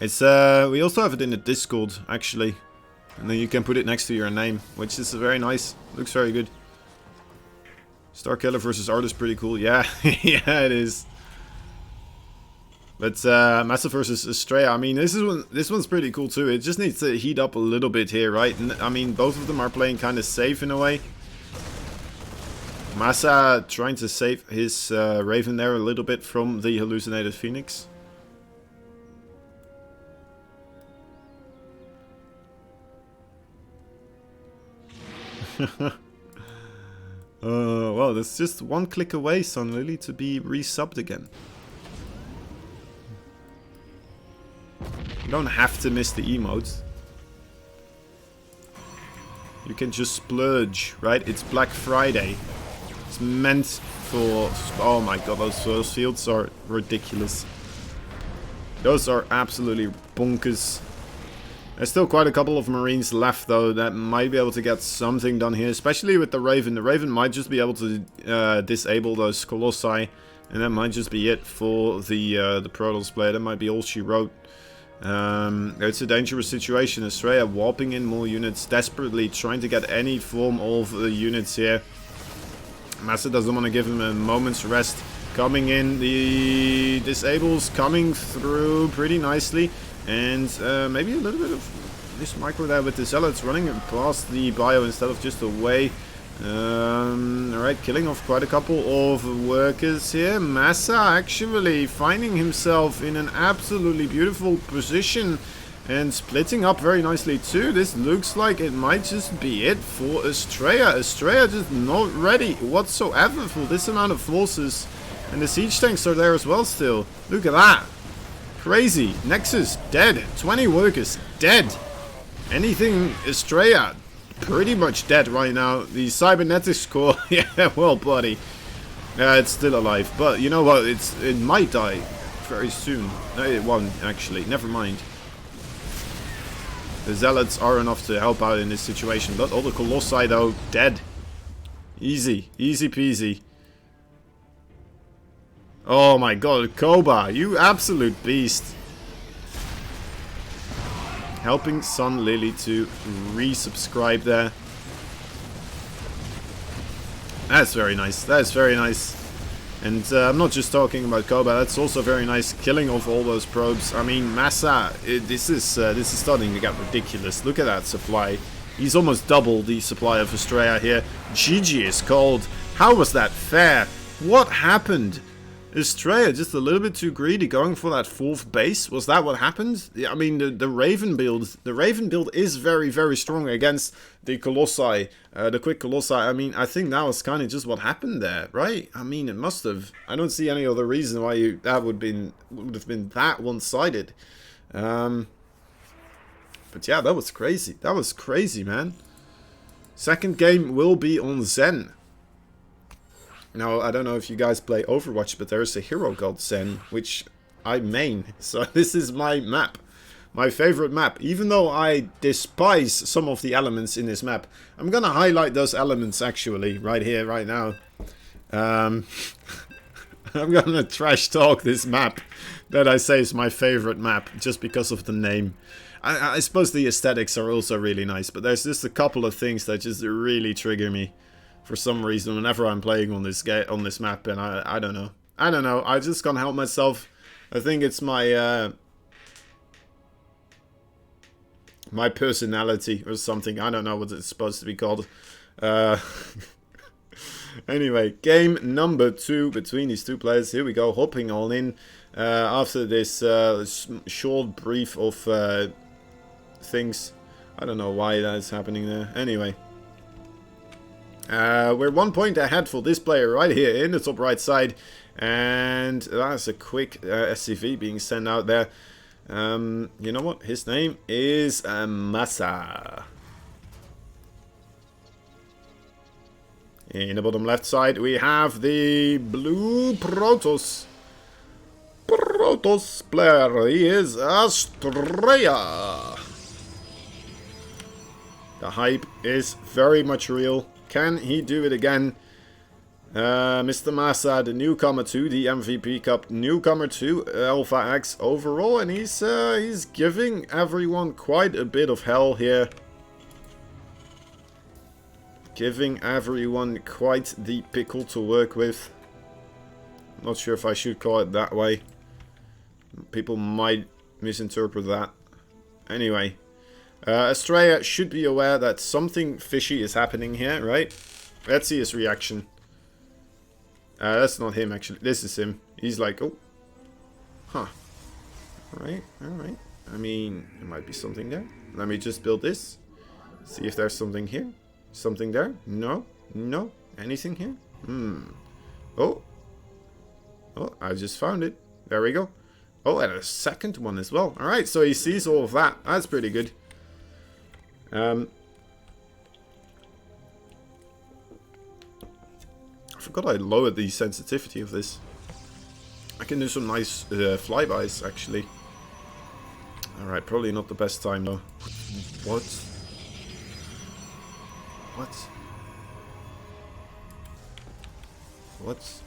It's we also have it in the Discord, actually. And then you can put it next to your name, which is very nice. Looks very good. Starkiller versus Art is pretty cool. Yeah, yeah, it is. But Massa versus Estrella, I mean, this one's pretty cool too. It just needs to heat up a little bit here, right? And, I mean, both of them are playing kind of safe in a way. Massa trying to save his Raven there a little bit from the hallucinated Phoenix. Well, that's just one click away, Sunlily, to be resubbed again. You don't have to miss the emotes. You can just splurge, right? It's Black Friday. It's meant for... Oh my god, those fields are ridiculous. Those are absolutely bonkers. There's still quite a couple of Marines left, though, that might be able to get something done here, especially with the Raven. The Raven might just be able to disable those Colossi, and that might just be it for the Protoss player. That might be all she wrote. It's a dangerous situation. Estrella warping in more units, desperately trying to get any form of units here. Massa doesn't want to give him a moment's rest. Coming in, the disables coming through pretty nicely. And maybe a little bit of this micro there with the Zealots running past the bio instead of just away. Alright, killing off quite a couple of workers here. Massa actually finding himself in an absolutely beautiful position and splitting up very nicely too. This looks like it might just be it for Estrella. Estrella just not ready whatsoever for this amount of forces. And the siege tanks are there as well still. Look at that. Crazy. Nexus dead. 20 workers dead. Anything Estrella pretty much dead right now. The cybernetics core, yeah, well, buddy. It's still alive, but you know what? It might die very soon. No, it won't actually. Never mind. The zealots are enough to help out in this situation, but all the colossi though dead. Easy, easy peasy. Oh my god, Koba, you absolute beast. Helping Sun Lily to resubscribe there. That's very nice. That's very nice. And I'm not just talking about Koba. That's also very nice. Killing off all those probes. I mean, Massa. This is starting to get ridiculous. Look at that supply. He's almost double the supply of Estrella here. GG is called. How was that fair? What happened? Estrella just a little bit too greedy going for that 4th base. Was that what happened? I mean, the Raven build. The Raven build is very, very strong against the Colossi. The quick Colossi. I mean, I think that was kind of just what happened there, right? I mean, it must have. I don't see any other reason why that would have been that one-sided. But yeah, that was crazy. That was crazy, man. Second game will be on Zen. Now, I don't know if you guys play Overwatch, but there is a hero called Zen, which I main. So this is my map. My favorite map. Even though I despise some of the elements in this map, I'm gonna highlight those elements actually, right here, right now. I'm gonna trash talk this map that I say is my favorite map, just because of the name. I suppose the aesthetics are also really nice, but there's just a couple of things that just really trigger me. For some reason, whenever I'm playing on this map, and I don't know. I don't know. I just can't help myself. I think it's my my personality or something. I don't know what it's supposed to be called. Anyway, game number 2 between these two players. Here we go, hopping on in after this short brief of things. I don't know why that is happening there. Anyway. We're 1 point ahead for this player right here in the top right side. And that's a quick SCV being sent out there. You know what? His name is Massa. In the bottom left side, we have the blue Protoss. Protoss player. He is Estrella. The hype is very much real. Can he do it again? Mr. Massa, the newcomer to the MVP Cup, newcomer to Alpha X overall, and he's giving everyone quite a bit of hell here. Giving everyone quite the pickle to work with. Not sure if I should call it that way. People might misinterpret that. Anyway. Estrella should be aware that something fishy is happening here, right? Let's see his reaction. That's not him, actually. This is him. He's like, oh. Huh. Alright, alright. I mean, there might be something there. Let me just build this. See if there's something here. Something there? No. No. Anything here? Oh. Oh, I just found it. There we go. Oh, and a second one as well. Alright, so he sees all of that. That's pretty good. I forgot I lowered the sensitivity of this. I can do some nice flybys, actually. Alright, probably not the best time, though. What? What? What?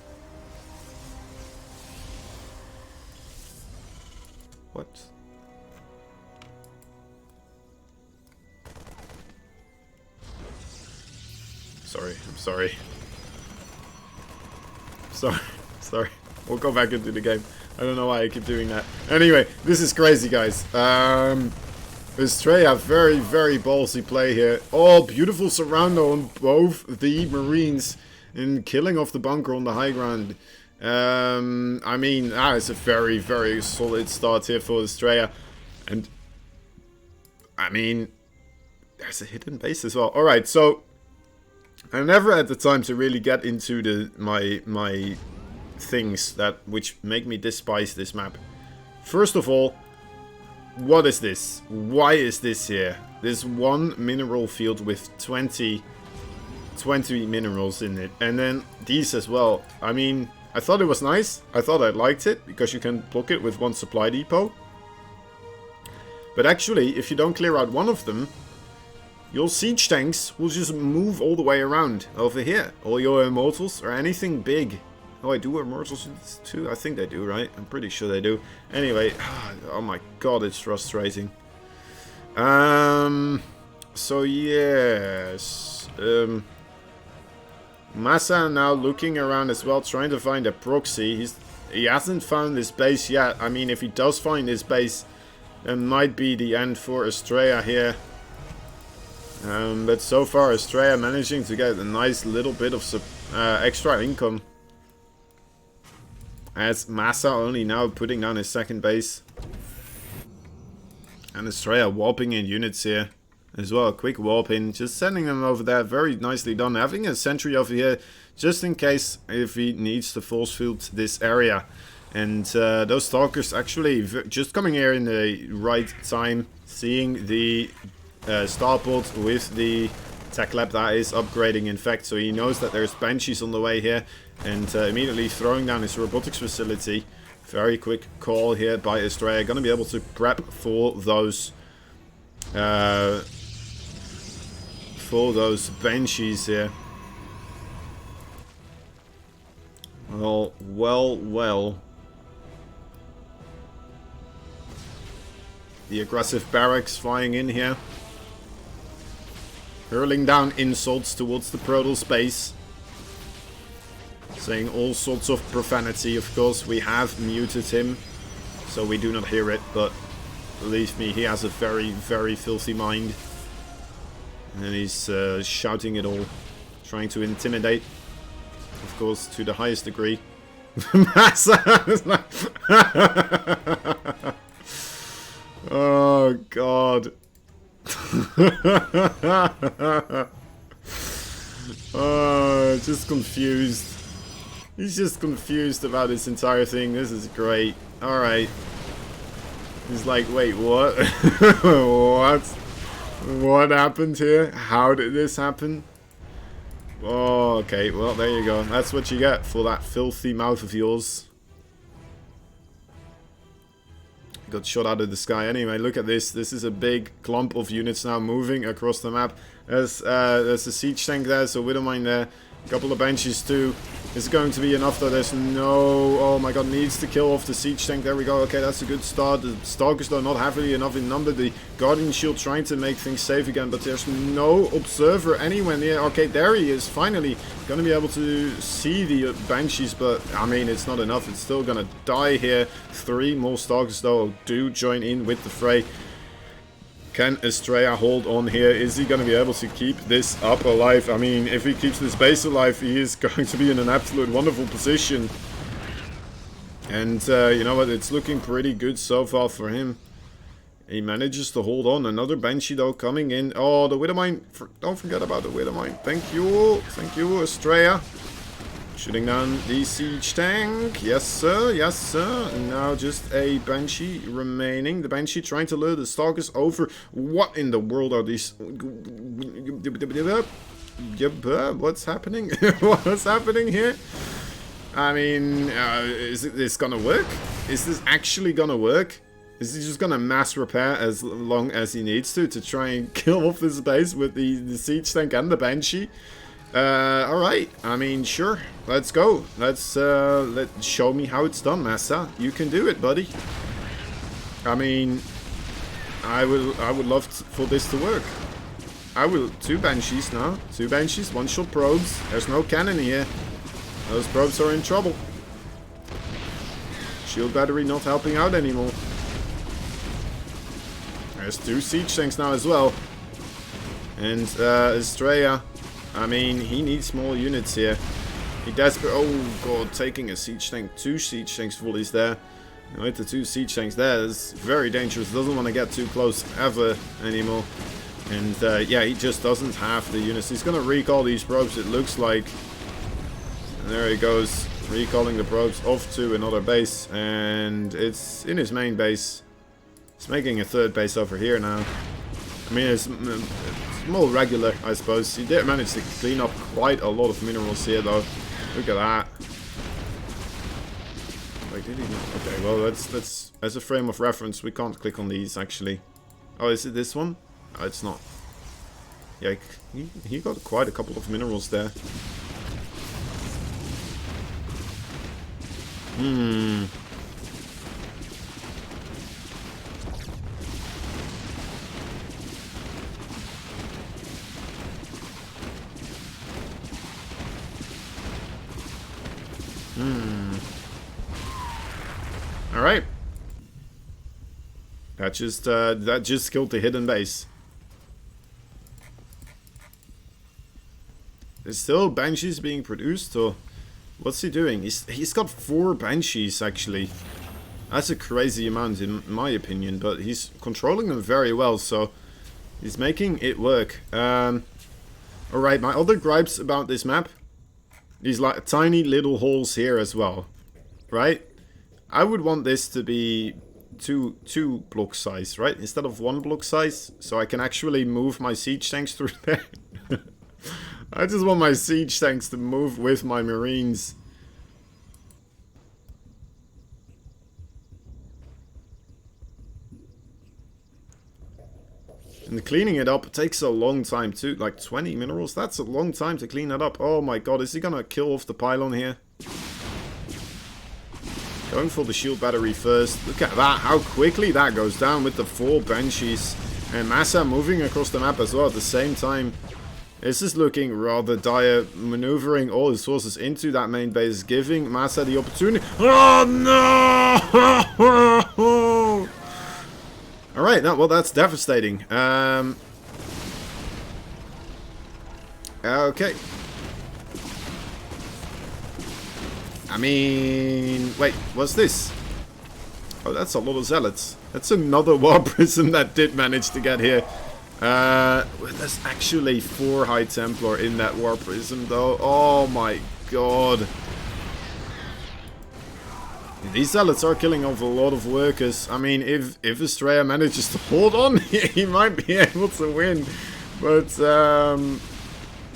What? Sorry, I'm sorry. Sorry. We'll go back into the game. I don't know why I keep doing that. Anyway, this is crazy, guys. Estrella, very, very ballsy play here. Oh, beautiful surround on both the Marines in killing off the bunker on the high ground. I mean, that is a very, very solid start here for Estrella. And, I mean, there's a hidden base as well. Alright, so I never had the time to really get into my things which make me despise this map. First of all, what is this? Why is this here? There's one mineral field with 20 minerals in it. And then these as well. I mean, I thought it was nice. I thought I liked it because you can block it with one supply depot. But actually, if you don't clear out one of them, your siege tanks will just move all the way around over here. All your immortals or anything big. Oh, I do immortals too? I think they do, right? I'm pretty sure they do. Anyway, oh my god, it's frustrating. So yes. Massa now looking around as well, trying to find a proxy. He hasn't found this base yet. I mean, if he does find this base, it might be the end for Estrella here. But so far, Estrella managing to get a nice little bit of extra income. As Massa only now putting down his second base. And Estrella warping in units here as well. A quick warp in, just sending them over there. Very nicely done. Having a sentry over here just in case if he needs to force field this area. And those stalkers actually just coming here in the right time. Seeing the starport with the tech lab that is upgrading, in fact, so he knows that there's banshees on the way here, and immediately throwing down his robotics facility. Very quick call here by Estrella. Gonna be able to prep for those banshees here. Well. The aggressive barracks flying in here. Hurling down insults towards the Protoss space. Saying all sorts of profanity. Of course, we have muted him, so we do not hear it, but believe me, he has a very, very filthy mind. And he's shouting it all. Trying to intimidate, of course, to the highest degree. Oh, God. Oh, just confused. He's just confused about this entire thing. This is great. Alright. He's like, wait, what? What? What happened here? How did this happen? Oh, okay. Well, there you go. That's what you get for that filthy mouth of yours. Got shot out of the sky. Anyway, look at this. This is a big clump of units now moving across the map. There's a siege tank there, so Widowmine there. A couple of banshees too. Is going to be enough though. There's no... Oh my god, needs to kill off the siege tank. There we go. Okay, that's a good start. The Stalkers though not heavily enough in number. The Guardian Shield trying to make things safe again, but there's no Observer anywhere near. Okay, there he is. Finally going to be able to see the banshees, but I mean, it's not enough. It's still going to die here. 3 more Stalkers though do join in with the fray. Can Estrella hold on here? Is he going to be able to keep this up alive? I mean, if he keeps this base alive, he is going to be in an absolute wonderful position. And you know what? It's looking pretty good so far for him. He manages to hold on. Another Banshee though coming in. Oh, the Widowmine. Don't forget about the Widowmine. Thank you. Thank you, Estrella. Shooting down the siege tank. Yes, sir. Yes, sir. And now just a Banshee remaining. The Banshee trying to lure the Stalkers over. What in the world are these? What's happening? What's happening here? I mean, is this gonna work? Is this actually gonna work? Is he just gonna mass repair as long as he needs to try and kill off this base with the siege tank and the Banshee? Alright, I mean, sure, let's go. Let's show me how it's done, Massa. You can do it, buddy. I mean, I would love for this to work. I will. 2 Banshees now. 2 Banshees, 1-shot probes. There's no cannon here. Those probes are in trouble. Shield battery not helping out anymore. There's 2 siege tanks now as well. And Estrella, I mean, he needs more units here. He desperate. Oh god, taking a siege tank, 2 siege tanks fully there. And with the 2 siege tanks there, it's very dangerous. Doesn't want to get too close ever anymore. And yeah, he just doesn't have the units. He's going to recall these probes, it looks like. And there he goes, recalling the probes off to another base. And it's in his main base. He's making a 3rd base over here now. I mean, it's more regular, I suppose. He did manage to clean up quite a lot of minerals here, though. Look at that. Like, did he not? Okay, well, that's as a frame of reference. We can't click on these, actually. Oh, is it this one? Oh, it's not. Yeah, he got quite a couple of minerals there. Hmm. All right. That just killed the hidden base. There's still Banshees being produced, or what's he doing? He's got 4 Banshees actually. That's a crazy amount in my opinion, but he's controlling them very well, so he's making it work. Alright, my other gripes about this map, these like tiny little holes here as well, right? I would want this to be two block size, right? Instead of 1 block size, so I can actually move my siege tanks through there. I just want my siege tanks to move with my marines. And cleaning it up takes a long time too, like 20 minerals, that's a long time to clean that up. Oh my god, is he gonna kill off the pylon here? Going for the shield battery first. Look at that, how quickly that goes down with the 4 Banshees. And Massa moving across the map as well at the same time. This is looking rather dire. Maneuvering all his forces into that main base, giving Massa the opportunity. Oh no! Alright, well that's devastating. Okay. I mean, wait, what's this? Oh, that's a lot of zealots. That's another war prism that did manage to get here. There's actually 4 High Templar in that war prism, though. Oh my god. These zealots are killing off a lot of workers. I mean, if Estrella manages to hold on, he might be able to win. But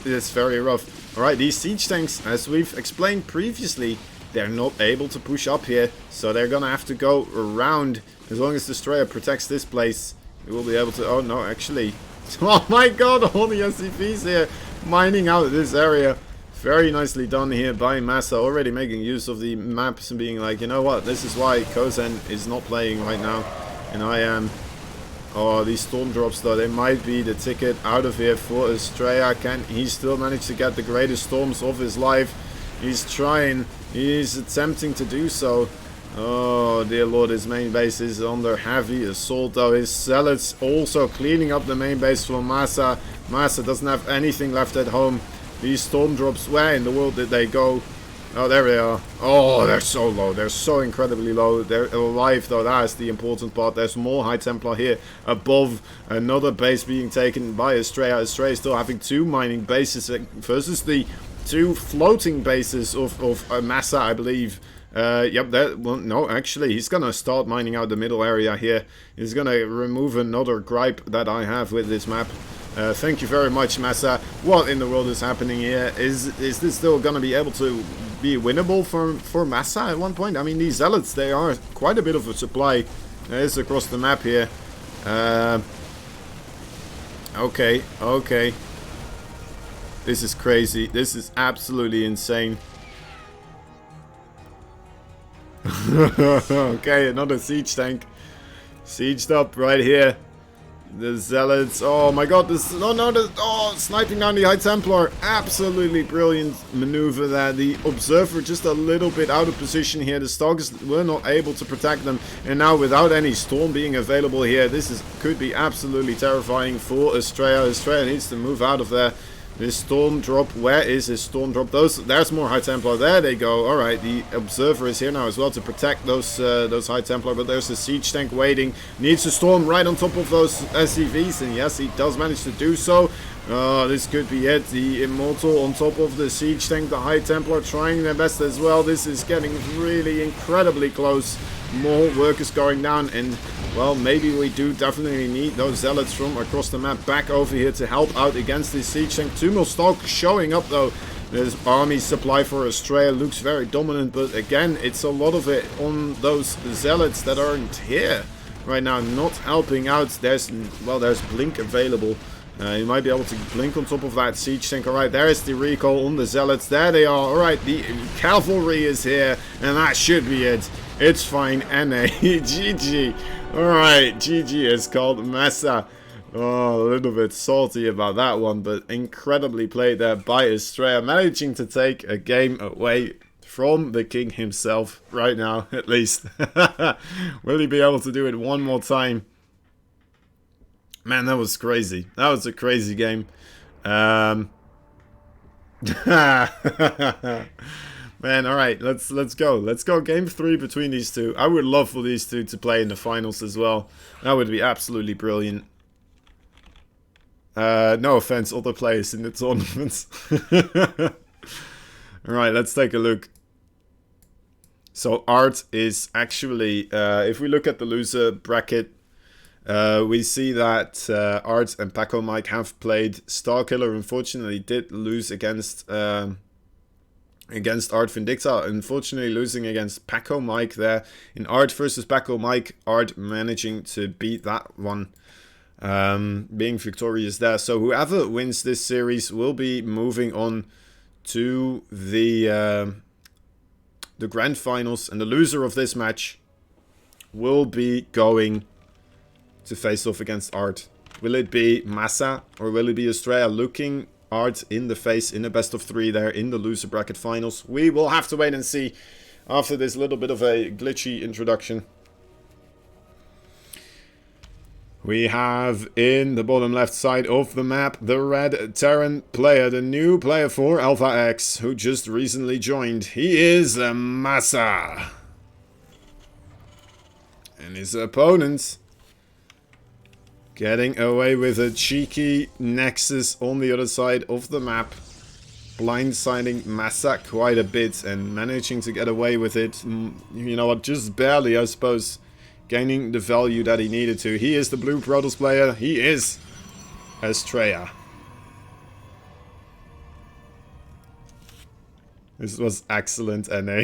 it's very rough. Alright, these siege tanks, as we've explained previously, they're not able to push up here. So they're gonna have to go around. As long as Estrella protects this place, we will be able to... Oh no, actually... Oh my god, all the SCPs here mining out this area. Very nicely done here by Massa, already making use of the maps and being like, you know what, this is why Kozen is not playing right now. And I am... Oh, these storm drops though, they might be the ticket out of here for Estrella. Can he still manage to get the greatest storms of his life? He's trying, he's attempting to do so. Oh dear lord, his main base is under heavy assault though. His zealots also cleaning up the main base for Massa. Massa doesn't have anything left at home. These storm drops, where in the world did they go? Oh, there they are. Oh, they're so low. They're so incredibly low. They're alive, though. That is the important part. There's more High Templar here above. Another base being taken by Estrella. Estrella still having 2 mining bases versus the 2 floating bases of Massa, I believe. Yep, well, no, actually, he's gonna start mining out the middle area here. He's gonna remove another gripe that I have with this map. Thank you very much, Massa. What in the world is happening here? Is this still gonna be able to be winnable for Massa at one point? I mean, these zealots, they are quite a bit of a supply. There is across the map here. Okay. This is crazy. This is absolutely insane. Okay, another siege tank. Sieged up right here. The Zealots, oh my god, this, sniping down the High Templar. Absolutely brilliant maneuver there. The Observer just a little bit out of position here. The Stogs were not able to protect them. And now without any Storm being available here, this could be absolutely terrifying for Estrella. Estrella needs to move out of there. This Storm Drop, where is his Storm Drop? There's more High Templar. There they go. Alright, the Observer is here now as well to protect those High Templar, but there's a Siege Tank waiting. Needs to storm right on top of those SCVs, and yes, he does manage to do so. This could be it. The Immortal on top of the Siege Tank. The High Templar trying their best as well. This is getting really incredibly close. More workers going down, and well, maybe we do definitely need those Zealots from across the map back over here to help out against this Siege Tank. 2 more Stogs showing up though. This army supply for Estrella looks very dominant, but again, it's a lot of it on those Zealots that aren't here right now, not helping out. There's Blink available. You might be able to blink on top of that Siege Tank. Alright, there is the recall on the Zealots. There they are. Alright, the Cavalry is here, and that should be it. It's fine, NA. GG. Alright, GG is called Massa. Oh, a little bit salty about that one, but incredibly played there by Estrella, managing to take a game away from the king himself right now, at least. Will he be able to do it one more time? Man, that was crazy. That was a crazy game. Man, alright, let's go. Let's go game 3 between these two. I would love for these two to play in the finals as well. That would be absolutely brilliant. No offense, other players in the tournaments. Alright, let's take a look. So Art is actually, if we look at the loser bracket, we see that Art and Paco Mike have played. Starkiller unfortunately did lose against Art Vindicta, unfortunately losing against Paco Mike there. In Art versus Paco Mike, Art managing to beat that one, being victorious there. So whoever wins this series will be moving on to the grand finals, and the loser of this match will be going to face off against Art. Will it be Massa or will it be Estrella looking Art in the face in a best of 3 there in the loser bracket finals? We will have to wait and see after this little bit of a glitchy introduction. We have in the bottom left side of the map the red Terran player, the new player for Alpha X, who just recently joined. He is Massa. And his opponent getting away with a cheeky Nexus on the other side of the map. Blindsiding Massa quite a bit and managing to get away with it. You know what, just barely, I suppose, gaining the value that he needed to. He is the Blue Protoss player. He is Estrella. This was excellent, NA.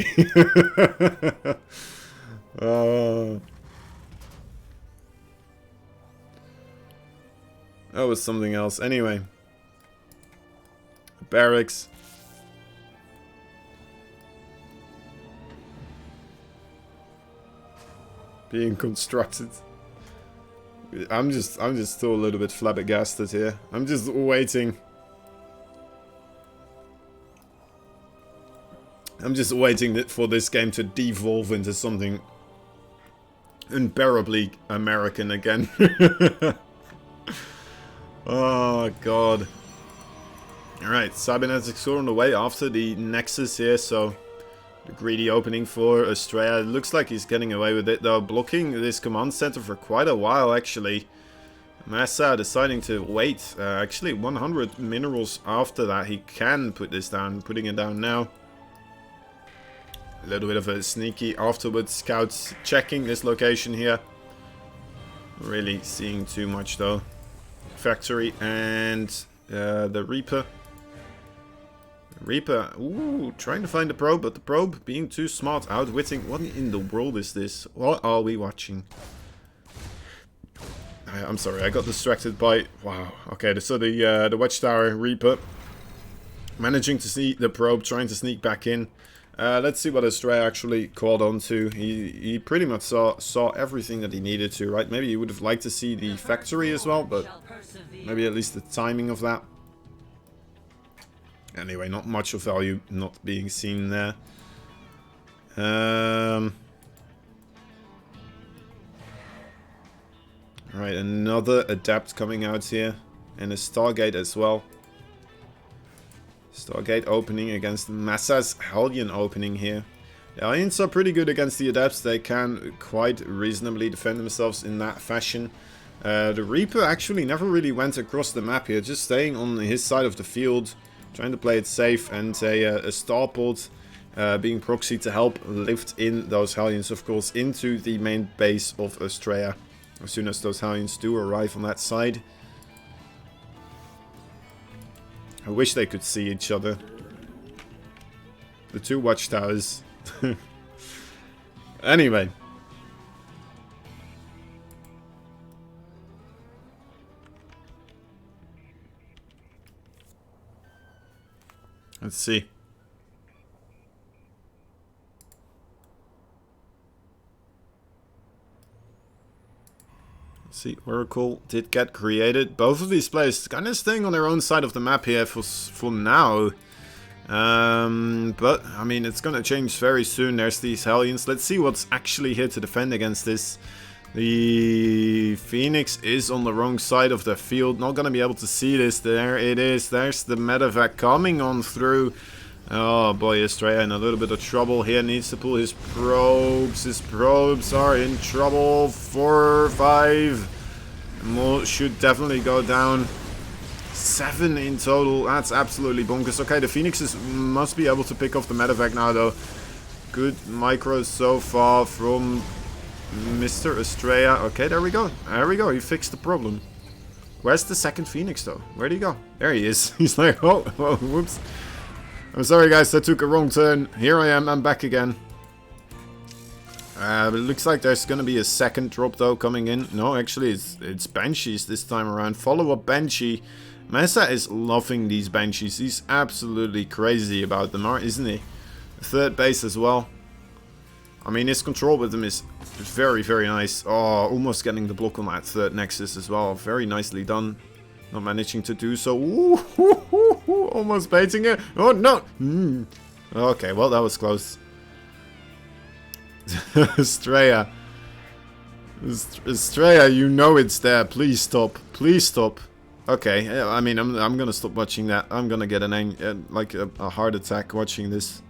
That was something else. Anyway. Barracks. Being constructed. I'm just still a little bit flabbergasted here. I'm just waiting. I'm just waiting for this game to devolve into something unbearably American again. Oh god. Alright, Cybernetics are on the way after the Nexus here, so the greedy opening for Estrella. It looks like he's getting away with it though, blocking this command center for quite a while actually. Massa deciding to wait, actually 100 minerals after that. He can put this down, putting it down now. A little bit of a sneaky afterwards, scouts checking this location here. Not really seeing too much though. Factory and the Reaper. Reaper, ooh, trying to find the probe, but the probe being too smart, outwitting. What in the world is this? What are we watching? I'm sorry, I got distracted by... Wow, okay, so the Watchtower Reaper managing to see the probe, trying to sneak back in. Let's see what Estrella actually caught on to. He pretty much saw everything that he needed to, right? Maybe he would have liked to see the factory as well, but maybe at least the timing of that. Anyway, not much of value not being seen there. Right, another Adept coming out here. And a Stargate as well. Stargate opening against Massa's Hellion opening here. The Hellions are pretty good against the Adepts. They can quite reasonably defend themselves in that fashion. The Reaper actually never really went across the map here. Just staying on his side of the field. Trying to play it safe. And a Starport being proxy to help lift in those Hellions, of course, into the main base of Estrella. As soon as those Hellions do arrive on that side. I wish they could see each other. The two watchtowers. Anyway. Let's see. See, Oracle did get created. Both of these players kind of staying on their own side of the map here for now. But, I mean, it's going to change very soon. There's these Hellions. Let's see what's actually here to defend against this. The Phoenix is on the wrong side of the field. Not going to be able to see this. There it is. There's the medevac coming on through. Oh boy, Estrella in a little bit of trouble here. Needs to pull his probes. His probes are in trouble. 4, 5. More should definitely go down. 7 in total. That's absolutely bonkers. Okay, the Phoenixes must be able to pick off the medevac now, though. Good micros so far from Mr. Estrella. Okay, there we go. There we go. He fixed the problem. Where's the second Phoenix, though? Where'd he go? There he is. He's like, oh, whoops. I'm sorry, guys. I took a wrong turn. Here I am. I'm back again. But it looks like there's going to be a second drop, though, coming in. No, actually, it's Banshees this time around. Follow-up Banshee. Massa is loving these Banshees. He's absolutely crazy about them, isn't he? Third base as well. I mean, his control with them is very, very nice. Oh, almost getting the block on that third Nexus as well. Very nicely done. Not managing to do so. Ooh, almost baiting it. Oh, no. Okay, well, that was close. Estrella. Estrella, you know it's there. Please stop. Please stop. Okay, I mean, I'm gonna stop watching that. I'm gonna get a heart attack watching this.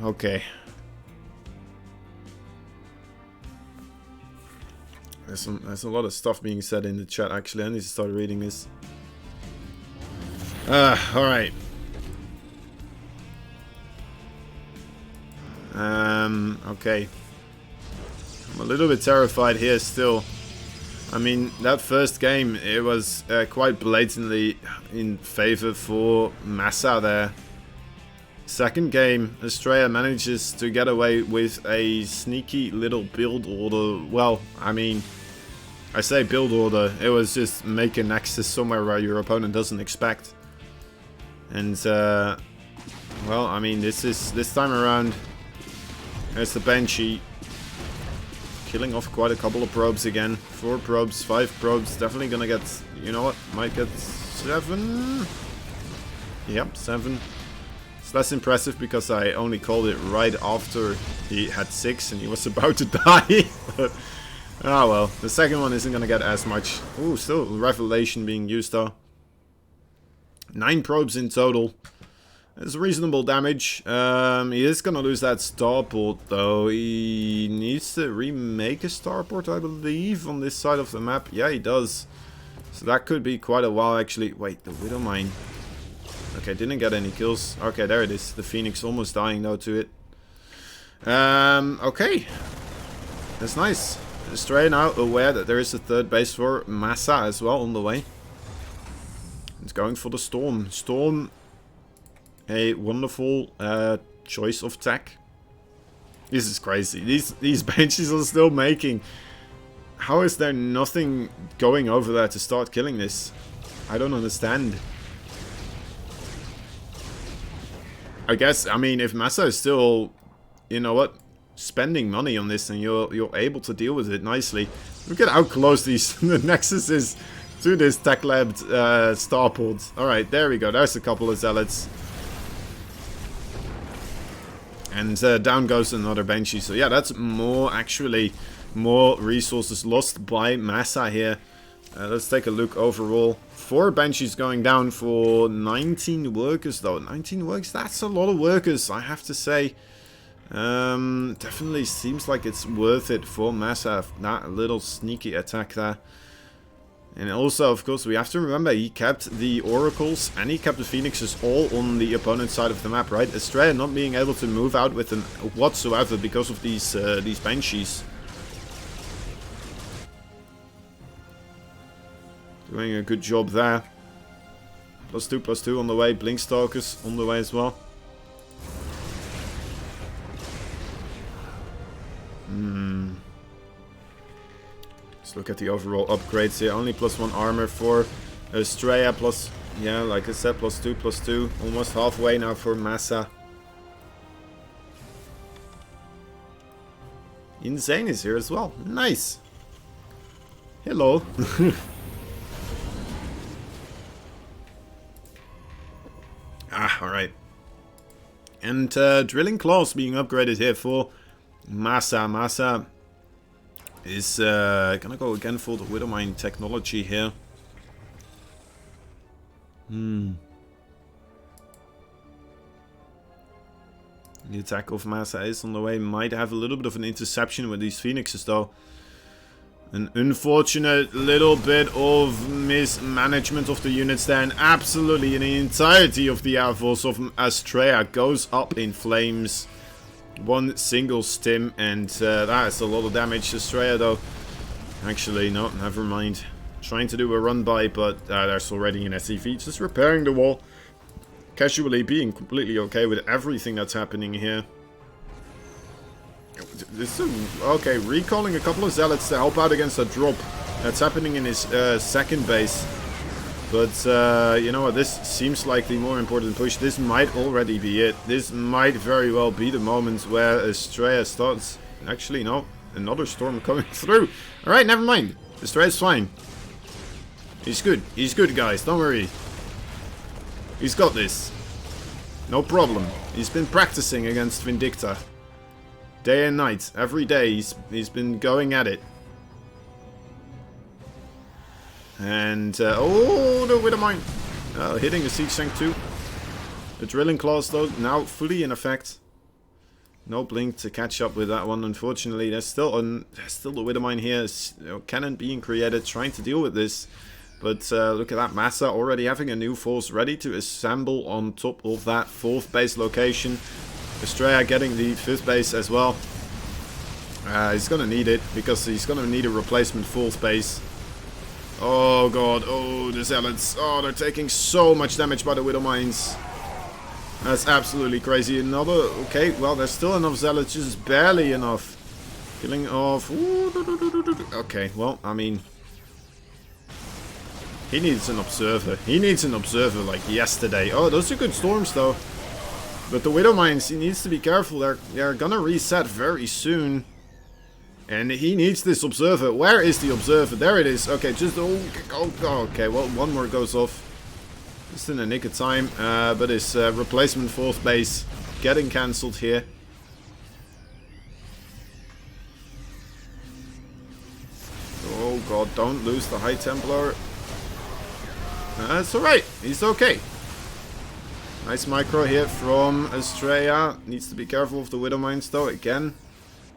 Okay. There's a lot of stuff being said in the chat, actually. I need to start reading this. Alright. Okay. I'm a little bit terrified here still. I mean, that first game, it was quite blatantly in favor for Massa there. Second game, Estrella manages to get away with a sneaky little build order. Well, I mean, I say build order. It was just make a Nexus somewhere where your opponent doesn't expect. And, well, I mean, this time around, there's the Banshee. Killing off quite a couple of probes again. 4 probes, 5 probes. Definitely gonna get, you know what, might get 7. Yep, 7. It's less impressive because I only called it right after he had 6 and he was about to die. But, oh well, the second one isn't gonna get as much. Ooh, still Revelation being used though. 9 probes in total. It's reasonable damage. He is gonna lose that starport though. He needs to remake a starport, I believe, on this side of the map. Yeah, he does. So that could be quite a while actually. Wait, the Widow Mine. Okay, didn't get any kills. Okay, there it is. The Phoenix almost dying though to it. Okay. That's nice. Estrella now aware that there is a third base for Massa as well on the way. It's going for the Storm. Storm, a wonderful choice of tech. This is crazy. These Banshees are still making. How is there nothing going over there to start killing this? I don't understand. I guess, I mean, if Massa is still, you know what, spending money on this, and you're able to deal with it nicely. Look at how close the Nexus is to this Tech Lab starport. Alright, there we go. There's a couple of Zealots. And down goes another Banshee. So yeah, that's actually more resources lost by Massa here. Let's take a look overall. 4 Banshees going down for 19 workers though. 19 workers, that's a lot of workers, I have to say. Definitely seems like it's worth it for Massa, that little sneaky attack there. And also, of course, we have to remember he kept the Oracles and he kept the Phoenixes all on the opponent's side of the map, right? Estrella not being able to move out with them whatsoever because of these Banshees. Doing a good job there. +2/+2 on the way. Blinkstalkers on the way as well. Let's look at the overall upgrades here. Only +1 armor for Estrella, plus, yeah, like I said, +2/+2. Almost halfway now for Massa. Insane is here as well. Nice. Hello. Alright. And Drilling Claws being upgraded here for Massa. Massa is gonna go again for the Widowmine technology here. The attack of Massa is on the way. Might have a little bit of an interception with these Phoenixes though. An unfortunate little bit of mismanagement of the units there, and absolutely the entirety of the Air Force of Estrella goes up in flames. One single stim, and that is a lot of damage. Estrella though, actually no, never mind. Trying to do a run by, but there's already an SCV just repairing the wall. Casually being completely okay with everything that's happening here. This is, okay, recalling a couple of Zealots to help out against a drop that's happening in his second base. But, you know what, this seems like the more important push. This might already be it. This might very well be the moment where Estrella starts. Actually, no, another storm coming through. Alright, never mind. Estrella's fine. He's good. He's good, guys. Don't worry. He's got this. No problem. He's been practicing against Vindicta. Day and night. Every day he's been going at it. And, oh, the Widowmine. Hitting the Siege Tank too. The Drilling Claws, though, now fully in effect. No blink to catch up with that one, unfortunately. There's still the Widowmine here. Cannon being created, trying to deal with this. But look at that, Massa already having a new force ready to assemble on top of that 4th base location. Estrella getting the 5th base as well. He's gonna need it, because he's gonna need a replacement 4th base. Oh god, oh, the Zealots. Oh, they're taking so much damage by the Widowmines. That's absolutely crazy. Another, okay, well, there's still enough Zealots, just barely enough. Killing off. Okay, well, I mean, he needs an observer. He needs an observer like yesterday. Oh, those are good storms though. But the Widowmines, he needs to be careful. They're gonna reset very soon. And he needs this observer. Where is the observer? There it is. Okay, just okay, well, one more goes off. Just in the nick of time. But his replacement 4th base getting cancelled here. Oh god, don't lose the High Templar. It's alright. He's okay. Nice micro here from Estrella. Needs to be careful of the Widowmines though, again.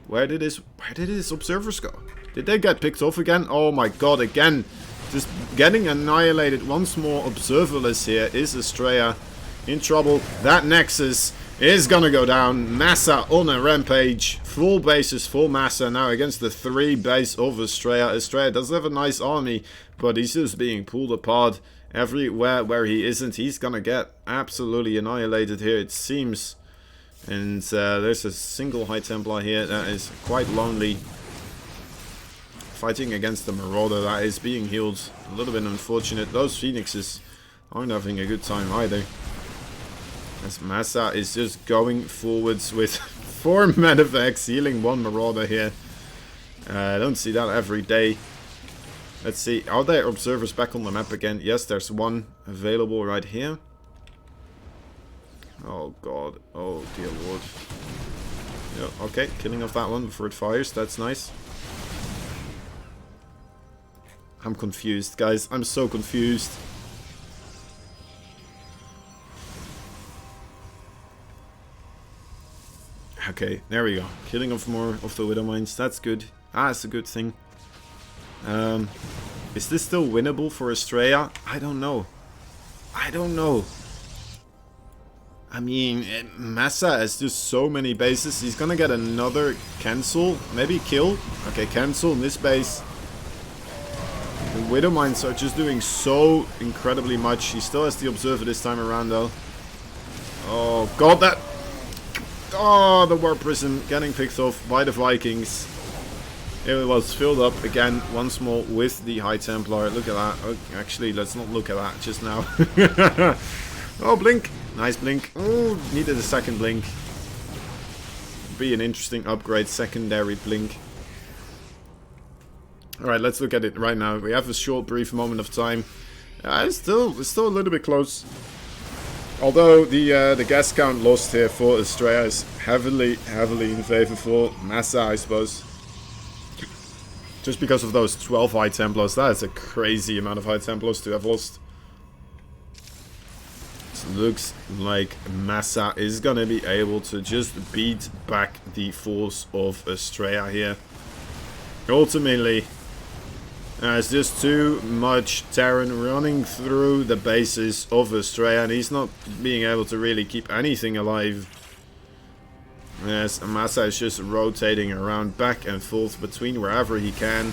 Where did his observers go? Did they get picked off again? Oh my god, again. Just getting annihilated once more. Observerless here. Is Estrella in trouble? That Nexus is gonna go down. Massa on a rampage. Full bases for Massa now against the 3 base of Estrella. Estrella does have a nice army, but he's just being pulled apart. Everywhere where he isn't, he's gonna get absolutely annihilated here, it seems. And there's a single High Templar here that is quite lonely. Fighting against the Marauder that is being healed. A little bit unfortunate. Those Phoenixes aren't having a good time either. As Massa is just going forwards with 4 medevacs, healing 1 Marauder here. I don't see that every day. Let's see, are there observers back on the map again? Yes, there's one available right here. Oh god, oh dear lord. Yeah, okay, killing off that one before it fires, that's nice. I'm confused, guys, I'm so confused. Okay, there we go. Killing off more of the Widow Mines, that's good. Ah, it's a good thing. Is this still winnable for Estrella? I don't know. I don't know. I mean, Massa has just so many bases. He's gonna get another cancel. Maybe kill. Okay, cancel in this base. The Widow Mines are just doing so incredibly much. He still has the Observer this time around, though. Oh, god, that... Oh, the War Prison getting picked off by the Vikings. It was filled up again once more with the High Templar. Look at that. Oh, actually, let's not look at that just now. Oh, blink. Nice blink. Oh, needed a second blink. Be an interesting upgrade. Secondary blink. Alright, let's look at it right now. We have a short, brief moment of time. It's still a little bit close. Although the gas count lost here for Estrella is heavily in favor for Massa, I suppose. Just because of those 12 High Templars. That is a crazy amount of High Templars to have lost. It looks like Massa is gonna be able to just beat back the force of Estrella here. Ultimately, there's just too much Terran running through the bases of Estrella, and he's not being able to really keep anything alive. Yes, Massa is just rotating around back and forth between wherever he can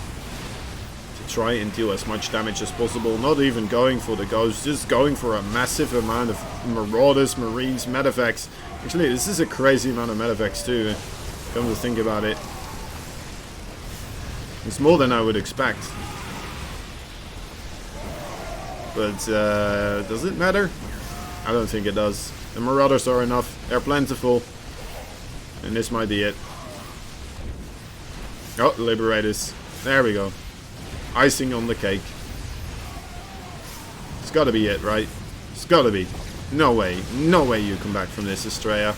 to try and deal as much damage as possible. Not even going for the ghosts, just going for a massive amount of Marauders, Marines, Medevacs. Actually, this is a crazy amount of Medevacs too, come to think about it. It's more than I would expect. But, does it matter? I don't think it does. The Marauders are enough. They're plentiful. And this might be it. Oh, Liberators. There we go. Icing on the cake. It's gotta be it, right? It's gotta be. No way. No way you come back from this, Estrella.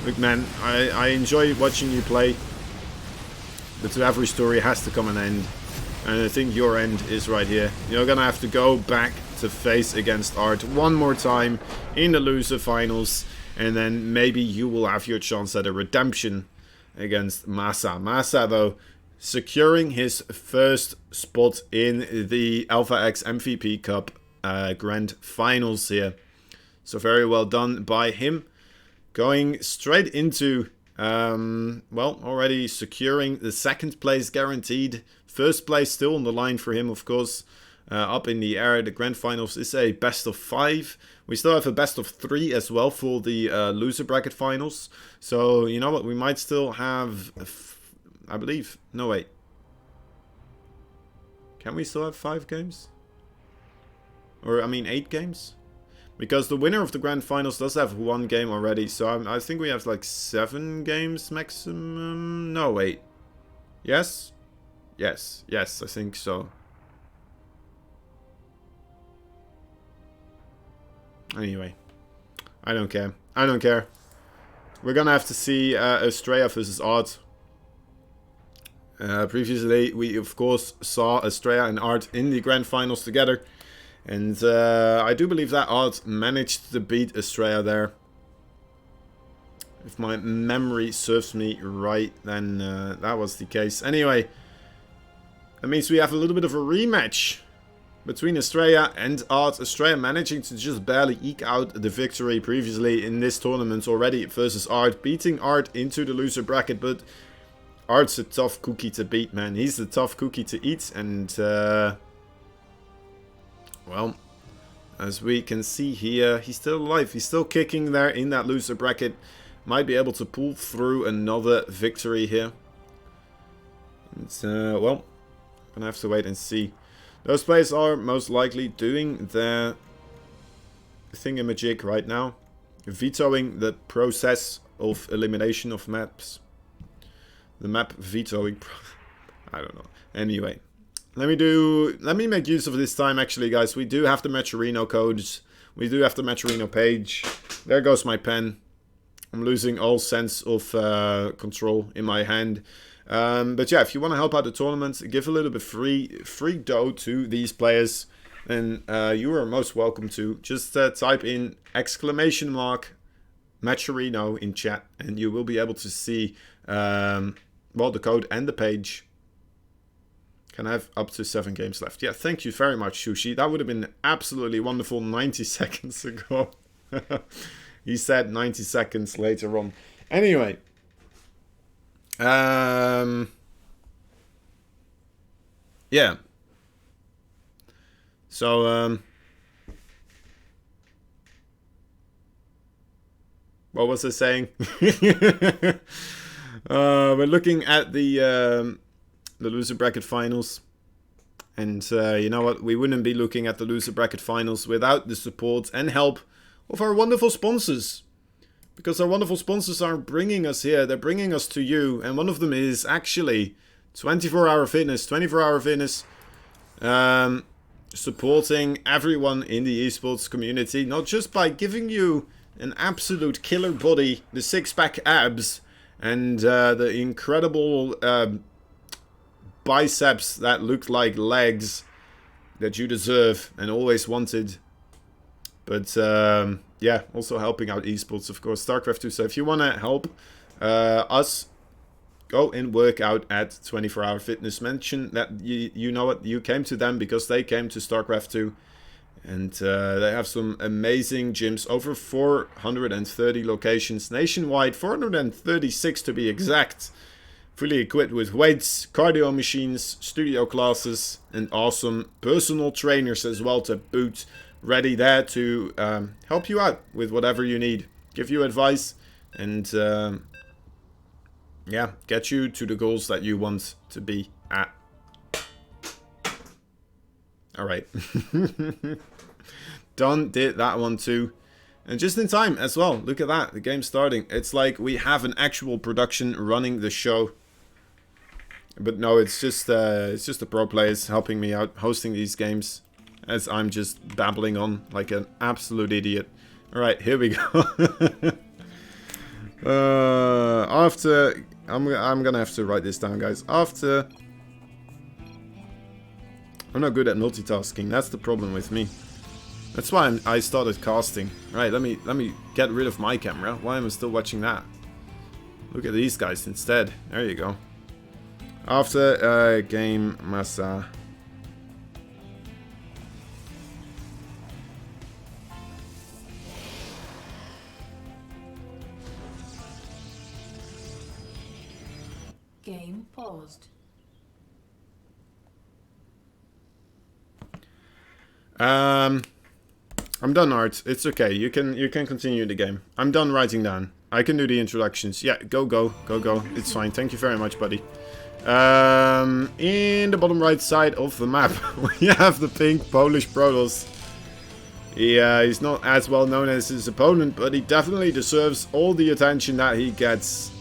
Look, man, I enjoy watching you play. But to every story has to come an end. And I think your end is right here. You're gonna have to go back to face against Art one more time in the loser finals. And then maybe you will have your chance at a redemption against Massa. Massa, though, securing his first spot in the Alpha X MVP Cup Grand Finals here. So very well done by him. Going straight into, well, already securing the second place guaranteed. First place still on the line for him, of course. Up in the air. The Grand Finals is a best of 5. We still have a best of 3 as well for the loser bracket finals. So, you know what? We might still have, I believe. No, wait. Can we still have 5 games? Or, I mean, 8 games? Because the winner of the Grand Finals does have 1 game already. So, I think we have like 7 games maximum. No, wait. Yes? Yes. Yes, I think so. Anyway, I don't care. I don't care. We're gonna have to see Estrella versus Art. Previously, we of course saw Estrella and Art in the Grand Finals together. And I do believe that Art managed to beat Estrella there. If my memory serves me right, then that was the case. Anyway, that means we have a little bit of a rematch between Estrella and Art. Estrella managing to just barely eke out the victory previously in this tournament already versus Art. Beating Art into the loser bracket, but Art's a tough cookie to beat, man. He's a tough cookie to eat. And, well, as we can see here, he's still alive. He's still kicking there in that loser bracket. Might be able to pull through another victory here. And, well, gonna have to wait and see. Those players are most likely doing their thingamajig right now. vetoing the process of elimination of maps. The map vetoing. I don't know. Anyway, let me make use of this time. Actually, guys, we do have the Matcherino codes. We do have the Matcherino page. There goes my pen. I'm losing all sense of control in my hand. But yeah, if you want to help out the tournament, give a little bit free dough to these players, then you are most welcome to. Just type in !Matcherino in chat, and you will be able to see well, the code and the page. Can I have up to 7 games left? Yeah, thank you very much, Sushi. That would have been absolutely wonderful 90 seconds ago. He said 90 seconds later on. Anyway. Yeah. So, what was I saying? We're looking at the loser bracket finals. And you know what? We wouldn't be looking at the loser bracket finals without the support and help of our wonderful sponsors. Because our wonderful sponsors are bringing us here. They're bringing us to you. And one of them is actually 24-Hour Fitness. 24-Hour Fitness. Supporting everyone in the esports community. Not just by giving you an absolute killer body. The six-pack abs. And the incredible biceps that look like legs. That you deserve and always wanted. But yeah, also helping out esports, of course. StarCraft 2. So if you want to help us, go and work out at 24-Hour Fitness. Mention that you know what, you came to them because they came to StarCraft 2. And they have some amazing gyms. Over 430 locations nationwide. 436 to be exact. Fully equipped with weights, cardio machines, studio classes, and awesome personal trainers as well to boot. Ready there to help you out with whatever you need. Give you advice and yeah, get you to the goals that you want to be at. Alright. Don did that one too. And just in time as well. Look at that. The game's starting. It's like we have an actual production running the show. But no, it's just the pro players helping me out hosting these games. As I'm just babbling on like an absolute idiot. Alright, here we go. After... I'm gonna have to write this down, guys. After... I'm not good at multitasking. That's the problem with me. That's why I started casting. Right, let me get rid of my camera. Why am I still watching that? Look at these guys instead. There you go. After game Massa... Game paused. I'm done, Art. It's okay. You can continue the game. I'm done writing down. I can do the introductions. Yeah, go. It's fine. Thank you very much, buddy. In the bottom right side of the map, we have the pink Polish Protoss. He's not as well known as his opponent, but he definitely deserves all the attention that he gets.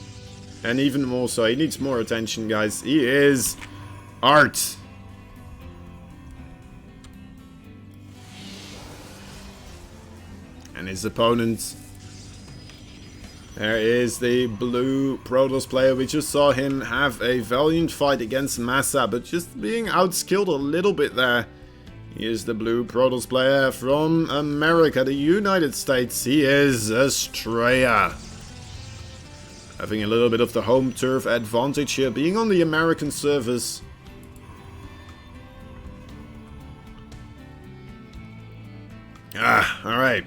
And even more so, he needs more attention, guys. He is Art. And his opponent. There is the blue Protoss player. We just saw him have a valiant fight against Massa, but just being outskilled a little bit there. He is the blue Protoss player from America, the United States. He is Estrella. Having a little bit of the home turf advantage here, being on the American servers. Alright.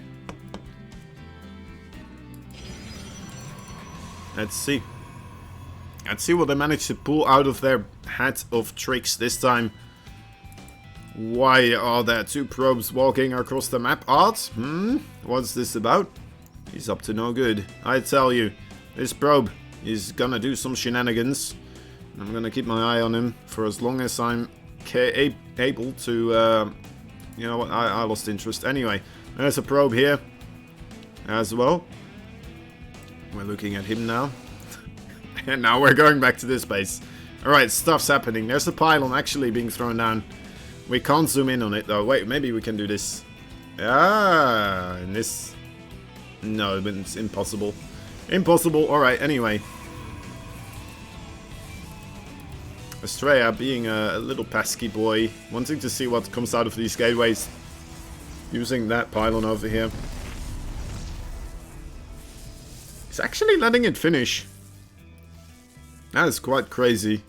Let's see. Let's see what they managed to pull out of their hat of tricks this time. Why are there two probes walking across the map? Art? What's this about? He's up to no good. I tell you. This probe is gonna do some shenanigans. I'm gonna keep my eye on him for as long as I'm able to... you know what, I lost interest. Anyway, there's a probe here. as well. We're looking at him now. And now we're going back to this base. Alright, stuff's happening. There's a pylon actually being thrown down. We can't zoom in on it though. Wait, maybe we can do this. Ah, and this... No, it's impossible. Impossible. Alright, anyway. Estrella being a little pesky boy. Wanting to see what comes out of these gateways. Using that pylon over here. He's actually letting it finish. That is quite crazy.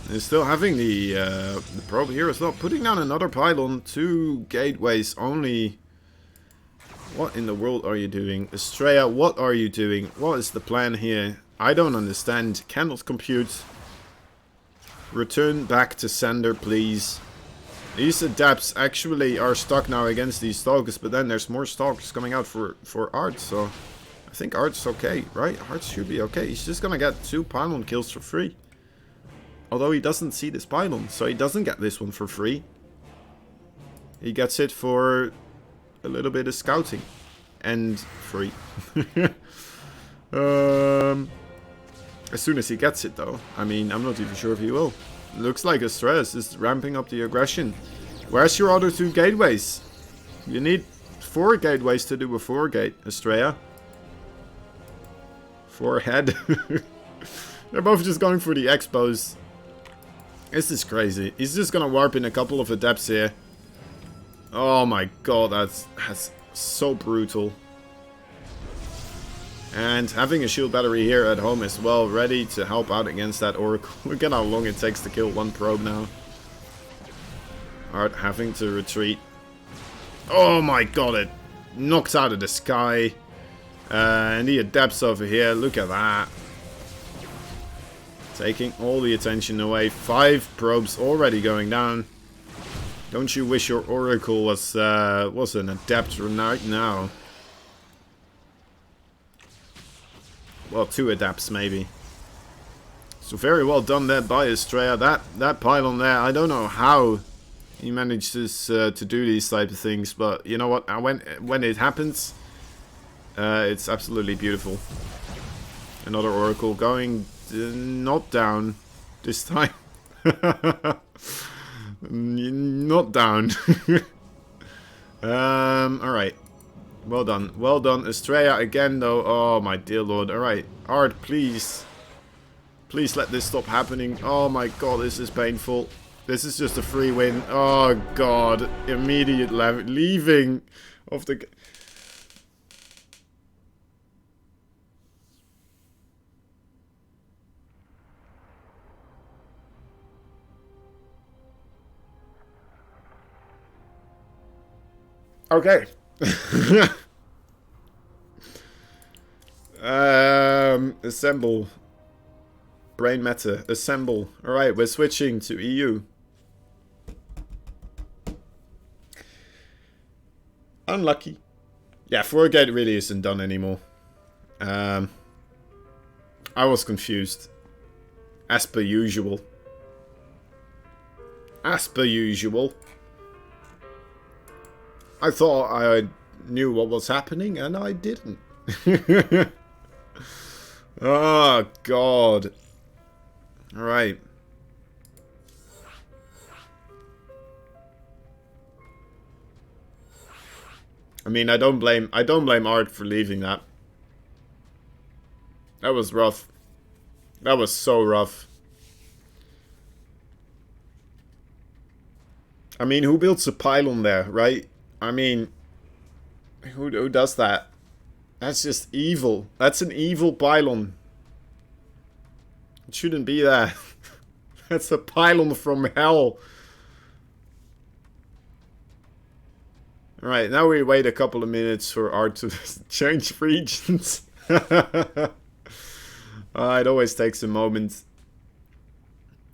He's still having the probe here as well. Putting down another pylon. 2 gateways only. What in the world are you doing? Estrella, what are you doing? What is the plan here? I don't understand. Cannot compute. Return back to sender, please. These adepts actually are stuck now against these stalkers, but then there's more stalkers coming out for Art, so I think Art's okay, right? Art should be okay. He's just gonna get 2 pylon kills for free. Although he doesn't see this pylon, so he doesn't get this one for free. He gets it for a little bit of scouting. And free. As soon as he gets it though. I mean, I'm not even sure if he will. Looks like Estrella is ramping up the aggression. Where's your other 2 gateways? You need 4 gateways to do a 4-gate, Estrella. Forehead. They're both just going for the expos. This is crazy. He's just gonna warp in a couple of adepts here. Oh my god, that's so brutal. And having a shield battery here at home as well, ready to help out against that Oracle. Look at how long it takes to kill 1 probe now. Art having to retreat. Oh my god, it knocked out of the sky. And the adepts over here, look at that. Taking all the attention away. 5 probes already going down. Don't you wish your Oracle was an adept right now? Well, 2 adepts maybe. So very well done there by Estrella. That pylon there, I don't know how he manages to do these type of things, but you know what? When it happens, it's absolutely beautiful. Another Oracle going not down this time. Not down. Alright. Well done. Well done. Estrella again though. Oh my dear lord. Alright. Art, please. Please let this stop happening. Oh my god, this is painful. This is just a free win. Oh god. Immediate leaving of the... Okay. Assemble. Brain matter. Assemble. Alright, we're switching to EU. Unlucky. Yeah, 4-gate really isn't done anymore. I was confused. As per usual. As per usual. I thought I knew what was happening, and I didn't. Oh, God. Alright. I mean, I don't blame Art for leaving that. That was rough. That was so rough. I mean, who builds a pylon there, right? I mean, who does that? That's just evil. That's an evil pylon. It shouldn't be there. That's a pylon from hell. Alright, now we wait a couple of minutes for Art to change regions. It always takes a moment.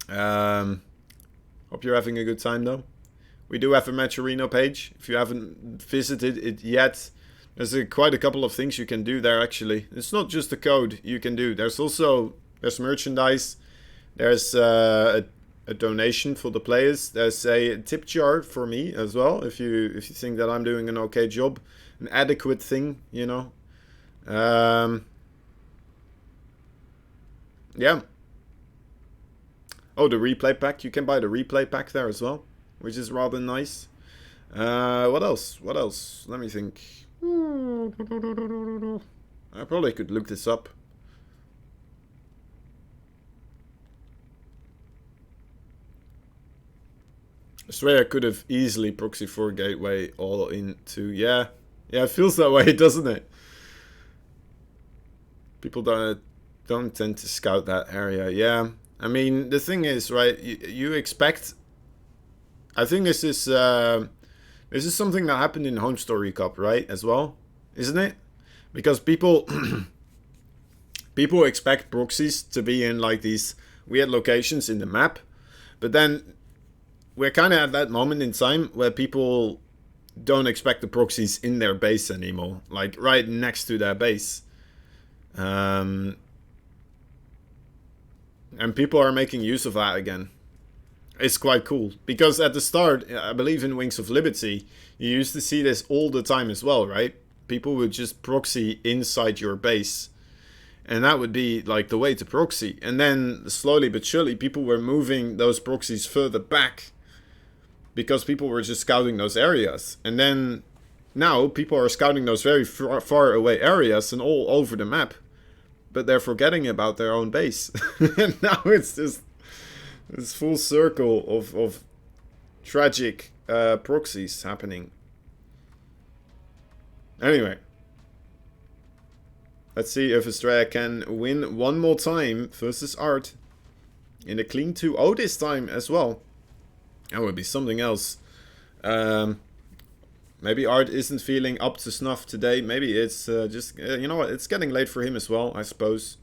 Hope you're having a good time though. We do have a Matcherino page. If you haven't visited it yet, there's quite a couple of things you can do there actually. It's not just the code you can do. There's merchandise. There's a donation for the players. There's a tip jar for me as well, if you think that I'm doing an okay job, an adequate thing, you know. Yeah. Oh, the replay pack. You can buy the replay pack there as well, which is rather nice. What else? What else? Let me think. I probably could look this up. Australia could have easily proxy for gateway all into, yeah, it feels that way, doesn't it? People don't tend to scout that area. Yeah, I mean, the thing is, right? You expect. I think this is something that happened in Home Story Cup, right? As well, isn't it? Because people expect proxies to be in like these weird locations in the map, but then we're kind of at that moment in time where people don't expect the proxies in their base anymore, like right next to their base. And people are making use of that again. It's quite cool, because at the start, I believe in Wings of Liberty, you used to see this all the time as well, right? People would just proxy inside your base, and that would be like the way to proxy. And then slowly but surely, people were moving those proxies further back, because people were just scouting those areas. And then now people are scouting those very far away areas and all over the map, but they're forgetting about their own base. And now it's just this full circle of tragic proxies happening. Anyway, let's see if Australia can win one more time versus Art in a clean 2-0 this time as well. That would be something else. Maybe Art isn't feeling up to snuff today. Maybe it's just, you know what, it's getting late for him as well, I suppose.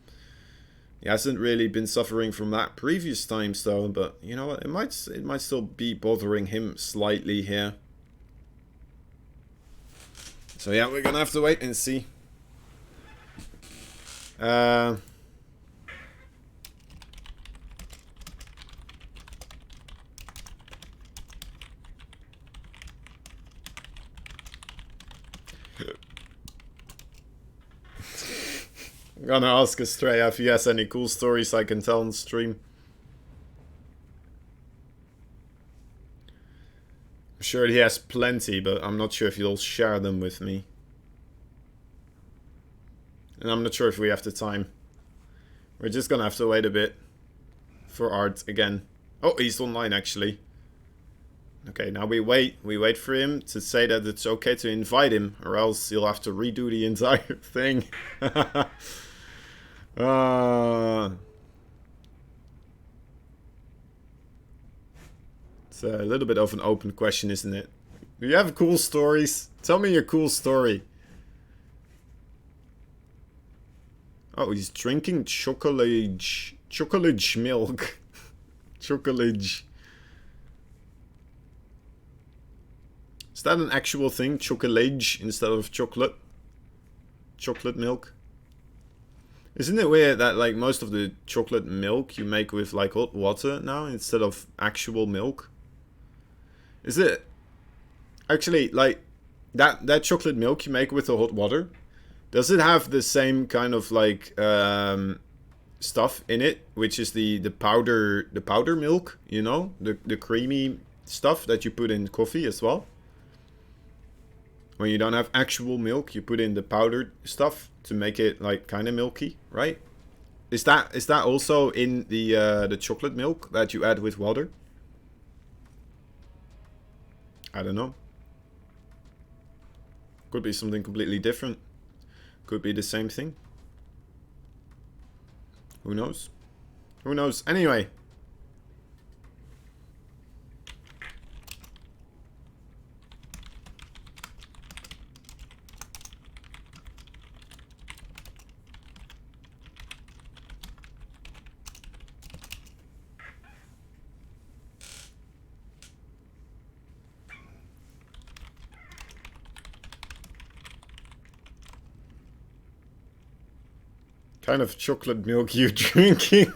He hasn't really been suffering from that previous times though, but you know what, it might still be bothering him slightly here. So yeah, we're gonna have to wait and see. I'm gonna ask Estrella if he has any cool stories I can tell on stream. I'm sure he has plenty, but I'm not sure if he'll share them with me. And I'm not sure if we have the time. We're just gonna have to wait a bit for Art again. Oh, he's online actually. Okay, now we wait for him to say that it's okay to invite him, or else he'll have to redo the entire thing. It's a little bit of an open question, isn't it? Do you have cool stories? Tell me your cool story. Oh, he's drinking chocolate milk. Chocolate. Is that an actual thing? Chocolate instead of chocolate? Chocolate milk? Isn't it weird that like most of the chocolate milk you make with like hot water now instead of actual milk? Is it actually like that chocolate milk you make with the hot water? Does it have the same kind of like stuff in it, which is the powder milk, you know, the creamy stuff that you put in coffee as well? When you don't have actual milk, you put in the powdered stuff to make it like kind of milky, right? Is that also in the chocolate milk that you add with water? I don't know. Could be something completely different. Could be the same thing. Who knows? Who knows? Anyway. Kind of chocolate milk you drinking?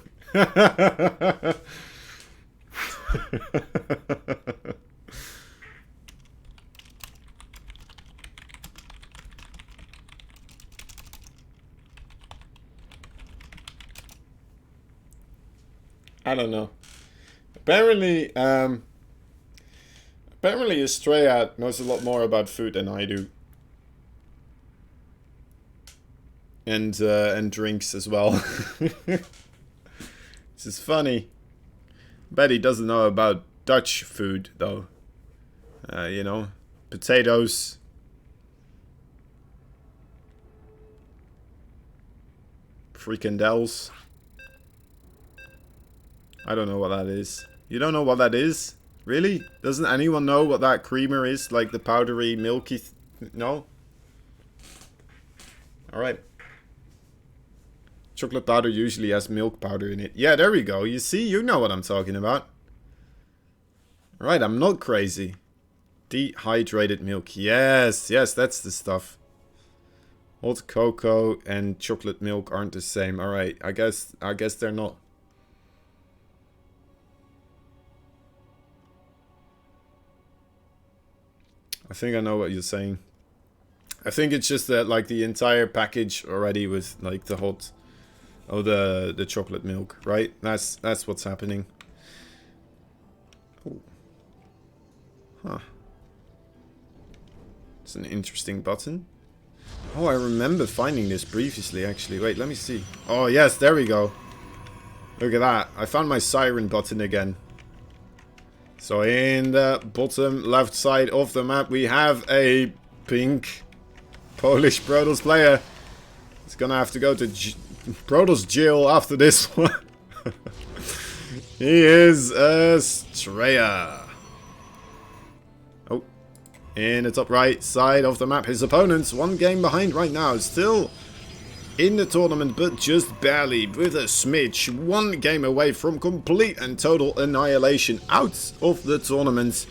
I don't know. Apparently, Estrella knows a lot more about food than I do. And drinks as well. This is funny. Bet he doesn't know about Dutch food though. You know, potatoes. Frikandels. I don't know what that is. You don't know what that is? Really? Doesn't anyone know what that creamer is? Like the powdery, milky... No? Alright. Chocolate powder usually has milk powder in it. Yeah, there we go. You see? You know what I'm talking about. Alright, I'm not crazy. Dehydrated milk. Yes, yes, that's the stuff. Hot cocoa and chocolate milk aren't the same. Alright, I guess they're not. I think I know what you're saying. I think it's just that like the entire package already with like the hot, oh the chocolate milk, right? That's what's happening. Oh. Huh. It's an interesting button. Oh, I remember finding this previously actually. Wait, let me see. Oh yes, there we go. Look at that. I found my siren button again. So in the bottom left side of the map we have a pink Polish Protoss player. He's gonna have to go to Protoss jail after this one. He is Estrella. Oh, in the top right side of the map his opponent's one game behind right now. Still in the tournament, but just barely, with a smidge. One game away from complete and total annihilation out of the tournament.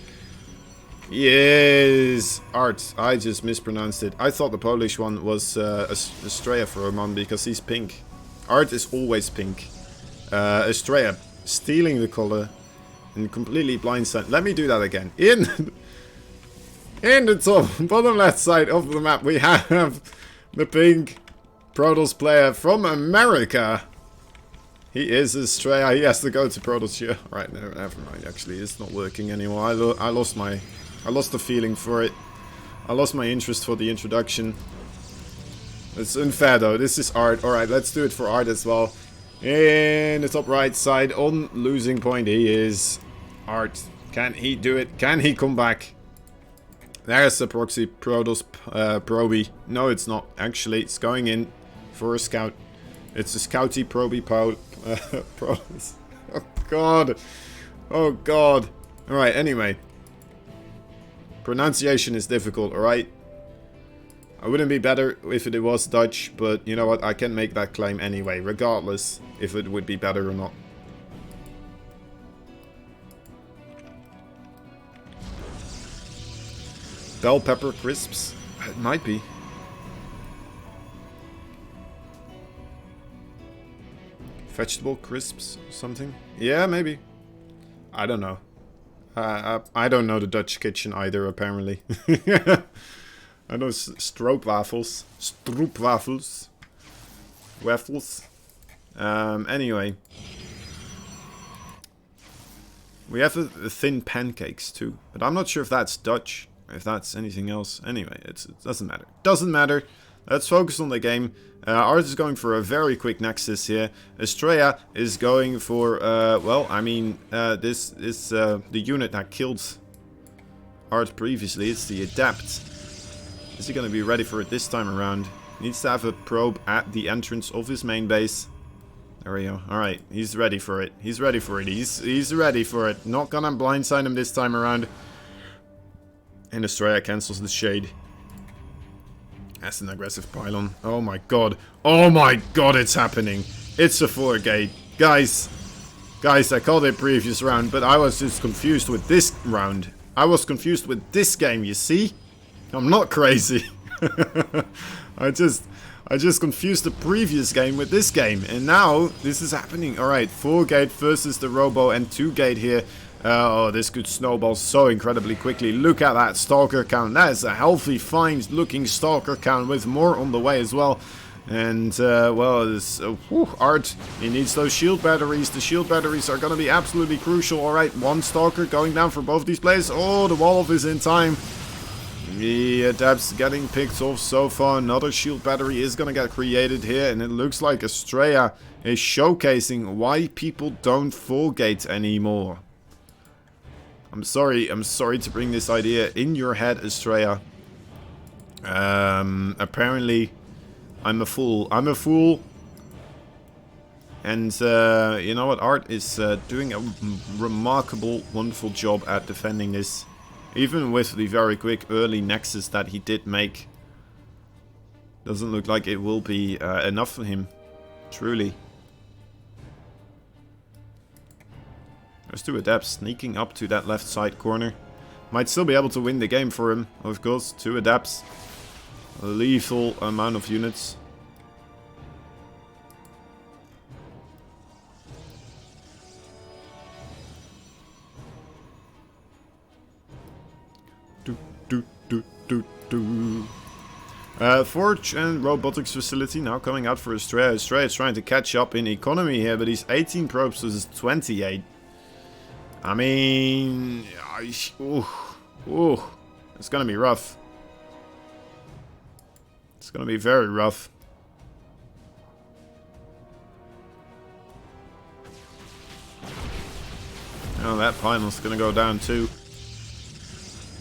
Yes, Art. I just mispronounced it. I thought the Polish one was Estrella for a moment because he's pink. Art is always pink. Estrella stealing the color and completely blindsided. Let me do that again. In the top bottom left side of the map we have the pink Protoss player from America. He is Estrella. He has to go to Protoss here. Right, no, never mind. Actually, it's not working anymore. I lost the feeling for it. I lost my interest for the introduction. It's unfair though. This is Art. Alright, let's do it for Art as well. In the top right side on losing point, he is Art. Can he do it? Can he come back? There's the proxy Protoss Proby. No, it's not. Actually, it's going in for a scout. It's a Scouty Proby Protoss. Oh god. Oh god. Alright, anyway. Pronunciation is difficult, alright? I wouldn't be better if it was Dutch, but you know what? I can make that claim anyway, regardless if it would be better or not. Bell pepper crisps? It might be. Vegetable crisps? Something? Yeah, maybe. I don't know. I don't know the Dutch kitchen either, apparently. I know stroopwafels. Stroopwafels. Waffles. Anyway. We have the thin pancakes too. But I'm not sure if that's Dutch. If that's anything else. Anyway, it doesn't matter. Doesn't matter. Let's focus on the game. Art is going for a very quick Nexus here. Estrella is going for, well, I mean, this is the unit that killed Art previously. It's the Adept. Is he going to be ready for it this time around? Needs to have a probe at the entrance of his main base. There we go. Alright, he's ready for it. He's ready for it. He's ready for it. Not gonna blindside him this time around. And Estrella cancels the shade. That's an aggressive pylon. Oh my god. Oh my god, it's happening. It's a 4-gate. Guys, I called it previous round, but I was just confused with this round. I was confused with this game, you see? I'm not crazy. I just confused the previous game with this game. And now, this is happening. Alright, 4-gate versus the Robo and 2-gate here. Oh, this could snowball so incredibly quickly. Look at that Stalker count. That is a healthy, fine-looking Stalker count with more on the way as well. And, well, this Art, he needs those shield batteries. The shield batteries are going to be absolutely crucial. Alright, one Stalker going down for both these players. Oh, the Wolf is in time. The Adepts getting picked off so far. Another shield battery is going to get created here. And it looks like Estrella is showcasing why people don't full gate anymore. I'm sorry to bring this idea in your head, Estrella. Apparently, I'm a fool. I'm a fool. And, you know what? Art is doing a remarkable, wonderful job at defending this. Even with the very quick early Nexus that he did make. Doesn't look like it will be enough for him. Truly. There's two Adepts sneaking up to that left side corner. Might still be able to win the game for him, of course. Two Adepts. A lethal amount of units. Forge and Robotics Facility now coming out for Estrella. Estrella is trying to catch up in economy here, but he's 18 probes versus 28. I mean... it's gonna be rough. It's gonna be very rough. Oh, that final's gonna go down too.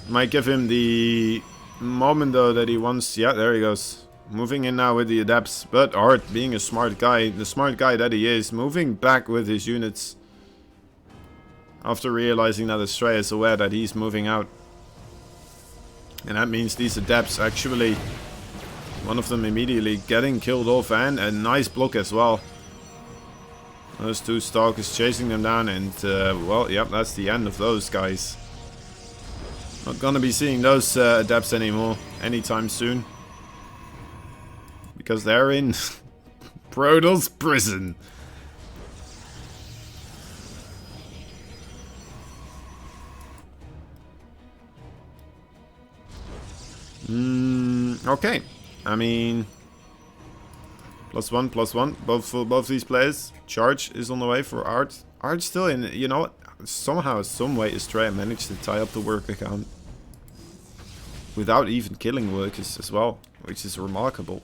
Might give him the moment though that he wants. Yeah, there he goes. Moving in now with the Adepts. But Art, being a smart guy, the smart guy that he is, moving back with his units. After realizing that Estrella is aware that he's moving out. And that means these Adepts actually, one of them immediately getting killed off, and a nice block as well. Those two Stalkers chasing them down, and well, yep, that's the end of those guys. Not gonna be seeing those Adepts anymore anytime soon. Because they're in Protoss prison. Okay. I mean, +1, +1. Both for both these players. Charge is on the way for Art. Art's still in. You know what? Somehow, some way, Estrella managed to tie up the work account without even killing workers as well, which is remarkable,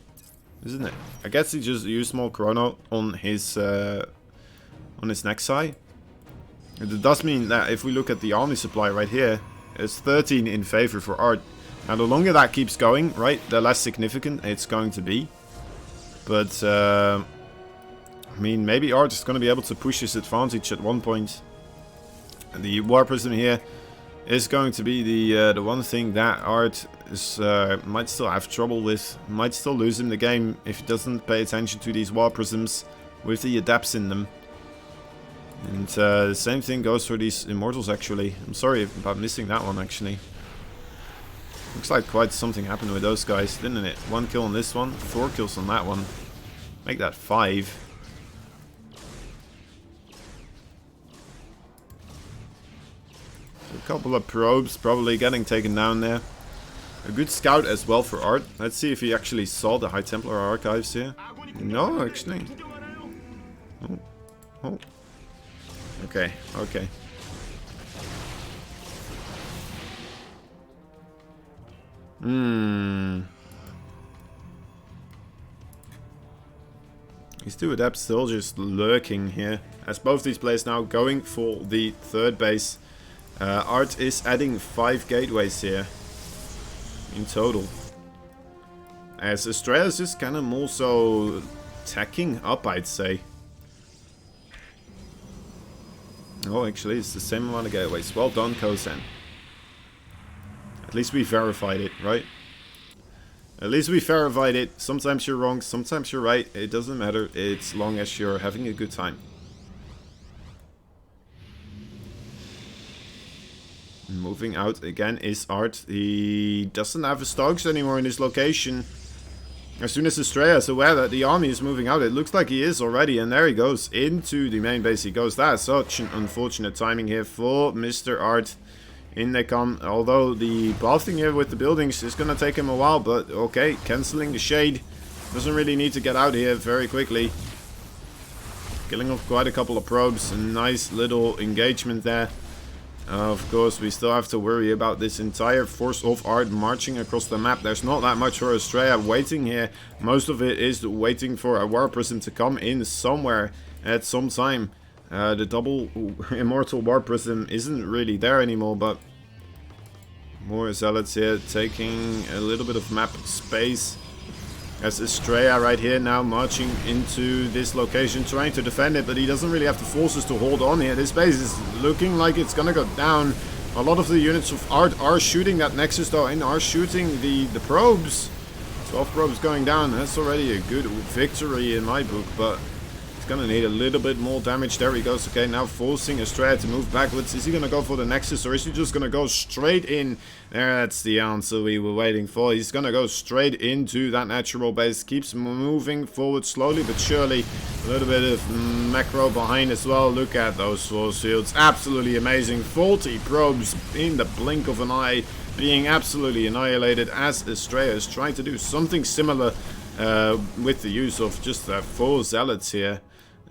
isn't it? I guess he just used more chrono on his Nexi. It does mean that if we look at the army supply right here, it's 13 in favor for Art. Now, the longer that keeps going, right, the less significant it's going to be. But, I mean, maybe Art is going to be able to push his advantage at one point. And the War Prism here is going to be the one thing that Art is, might still have trouble with. Might still lose him the game if he doesn't pay attention to these War Prisms with the Adepts in them. And the same thing goes for these Immortals, actually. I'm sorry about missing that one, actually. Looks like quite something happened with those guys, didn't it? 1 kill on this one, 4 kills on that one. Make that 5. So a couple of probes probably getting taken down there. A good scout as well for Art. Let's see if he actually saw the High Templar archives here. No, actually. Oh. Oh. Okay, okay. These two Adepts still just lurking here. As both these players now going for the third base. Art is adding 5 gateways here. In total. As Estrella is just kind of more so tacking up, I'd say. Oh, actually, it's the same amount of gateways. Well done, Kosen. At least we verified it, right? At least we verified it. Sometimes you're wrong, sometimes you're right. It doesn't matter. It's long as you're having a good time. Moving out again is Art. He doesn't have his Stogs anymore in his location. As soon as Estrella is aware that the army is moving out, it looks like he is already, and there he goes into the main base. He goes. That's such an unfortunate timing here for Mr. Art. In they come, although the pathing here with the buildings is gonna take him a while, but okay, cancelling the shade. Doesn't really need to get out here very quickly. Killing off quite a couple of probes, a nice little engagement there. Of course, we still have to worry about this entire force of Art marching across the map. There's not that much for Estrella waiting here. Most of it is waiting for a War Prism to come in somewhere at some time. The double Immortal War Prism isn't really there anymore, but more Zealots here taking a little bit of map space. As Estrella right here now marching into this location, trying to defend it, but he doesn't really have the forces to hold on here. This base is looking like it's gonna go down. A lot of the units of Art are shooting that Nexus though, and are shooting the probes. 12 probes going down. That's already a good victory in my book, but it's gonna need a little bit more damage. There he goes. Okay, now forcing Estrella to move backwards. Is he gonna go for the Nexus, or is he just gonna go straight in? That's the answer we were waiting for. He's gonna go straight into that natural base. Keeps moving forward slowly but surely. A little bit of macro behind as well. Look at those force fields. Absolutely amazing. 40 probes in the blink of an eye being absolutely annihilated as Estrella is trying to do something similar with the use of just 4 Zealots here.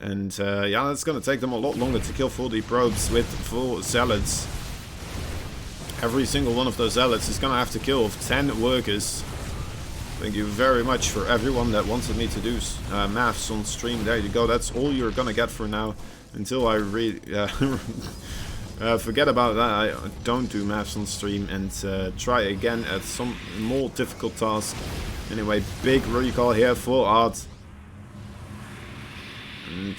And yeah, it's going to take them a lot longer to kill 40 probes with 4 Zealots. Every single one of those Zealots is going to have to kill 10 workers. Thank you very much for everyone that wanted me to do maths on stream. There you go. That's all you're going to get for now. Until I forget about that. I don't do maths on stream and try again at some more difficult task. Anyway, big recall here for Art. And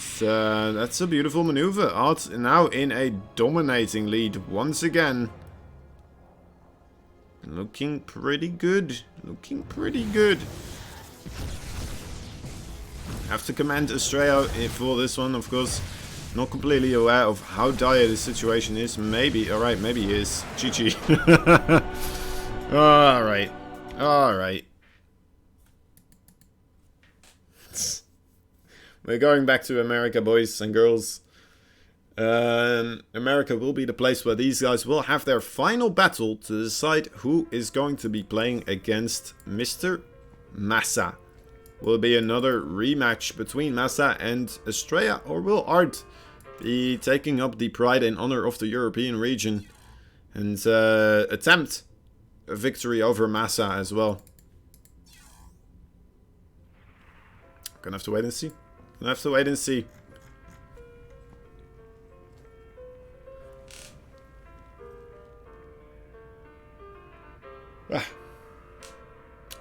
that's a beautiful maneuver. Art now in a dominating lead once again. Looking pretty good. Looking pretty good. Have to commend Estrella for this one, of course. Not completely aware of how dire the situation is. Maybe, alright, maybe he is. GG. Alright. Alright. We're going back to America, boys and girls. America will be the place where these guys will have their final battle to decide who is going to be playing against Mr. Massa. Will it be another rematch between Massa and Estrella, or will Art be taking up the pride and honor of the European region and attempt a victory over Massa as well? Gonna have to wait and see. Gonna have to wait and see. Ah.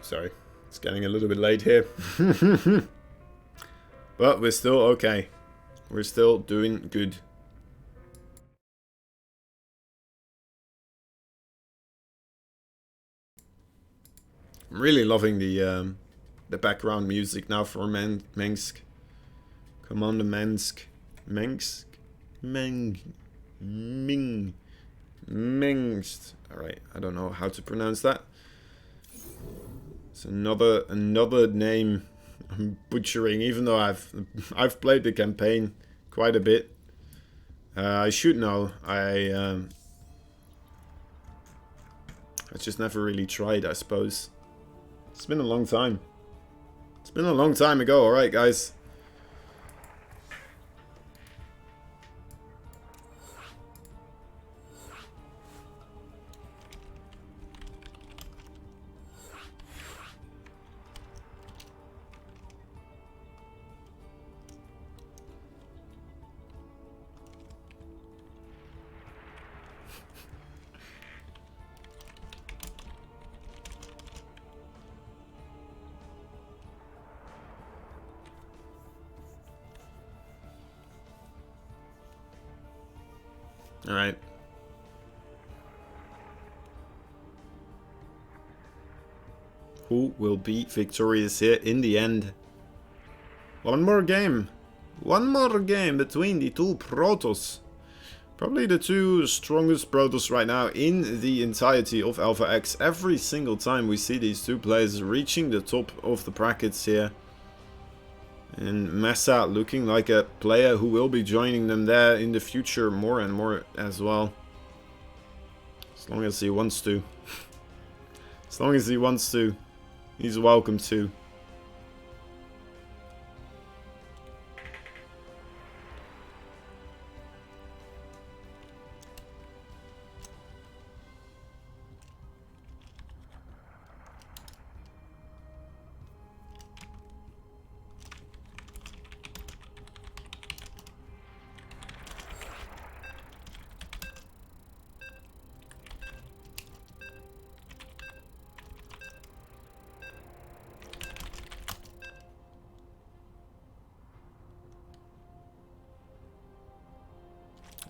Sorry, it's getting a little bit late here. But we're still okay. We're still doing good. I'm really loving the background music now for Mengsk. Commander Mengsk. Mengsk? Mengsk. Alright, I don't know how to pronounce that. It's another name I'm butchering, even though I've played the campaign quite a bit. I should know. I just never really tried, I suppose. It's been a long time. It's been a long time ago, alright guys. Alright. Who will be victorious here in the end? One more game. One more game between the two Protoss. Probably the two strongest Protoss right now in the entirety of Alpha X. Every single time we see these two players reaching the top of the brackets here. And Mesa looking like a player who will be joining them there in the future more and more as well. As long as he wants to. As long as he wants to. He's welcome to.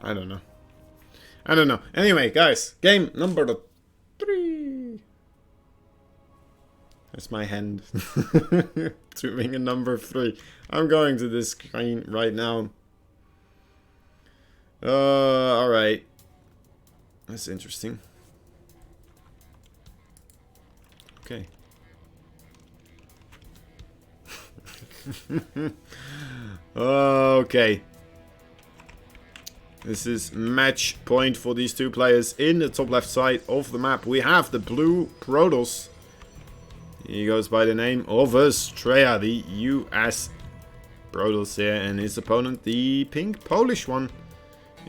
I don't know. I don't know. Anyway, guys, game number 3. That's my hand. Doing a number 3. I'm going to this screen right now. Alright. That's interesting. Okay. Okay. This is match point for these two players in the top left side of the map. We have the blue Protoss. He goes by the name of Estrella, the US Protoss here, and his opponent, the pink Polish one.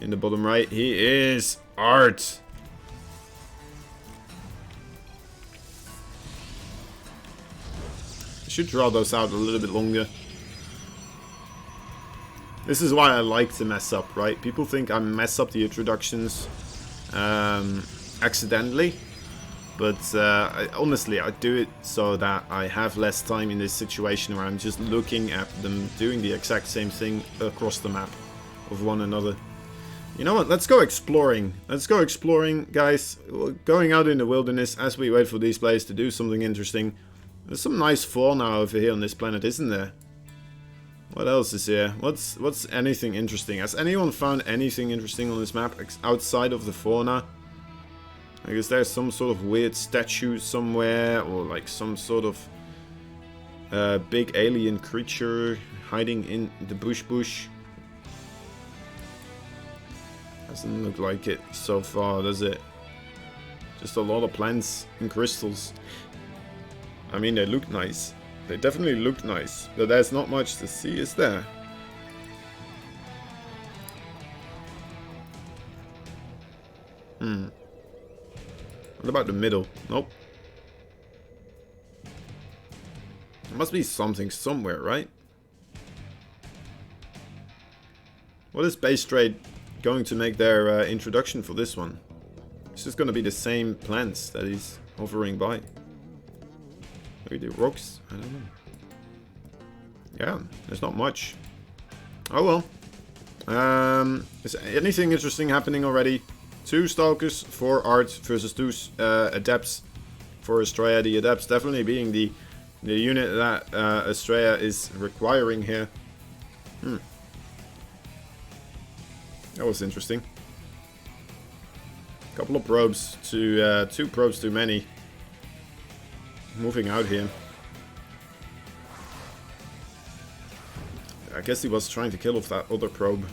In the bottom right, he is Art. I should draw those out a little bit longer. This is why I like to mess up, right? People think I mess up the introductions accidentally. But honestly, I do it so that I have less time in this situation where I'm just looking at them doing the exact same thing across the map of one another. You know what? Let's go exploring. Let's go exploring, guys. We're going out in the wilderness as we wait for these players to do something interesting. There's some nice fauna over here on this planet, isn't there? What else is here? What's anything interesting? Has anyone found anything interesting on this map outside of the fauna? I guess there's some sort of weird statue somewhere, or like some sort of big alien creature hiding in the bush. Doesn't look like it so far, does it? Just a lot of plants and crystals. I mean, they look nice. They definitely look nice, but there's not much to see, is there? What about the middle? Nope. There must be something somewhere, right? What is Base Trade going to make their introduction for this one? It's just going to be the same plants that he's hovering by. Maybe the rocks? I don't know. Yeah, there's not much. Oh well. Is anything interesting happening already? 2 Stalkers for Art versus 2 Adepts for Estrella. The Adepts definitely being the unit that Estrella is requiring here. That was interesting. Couple of probes to 2 probes too many. Moving out here. I guess he was trying to kill off that other probe.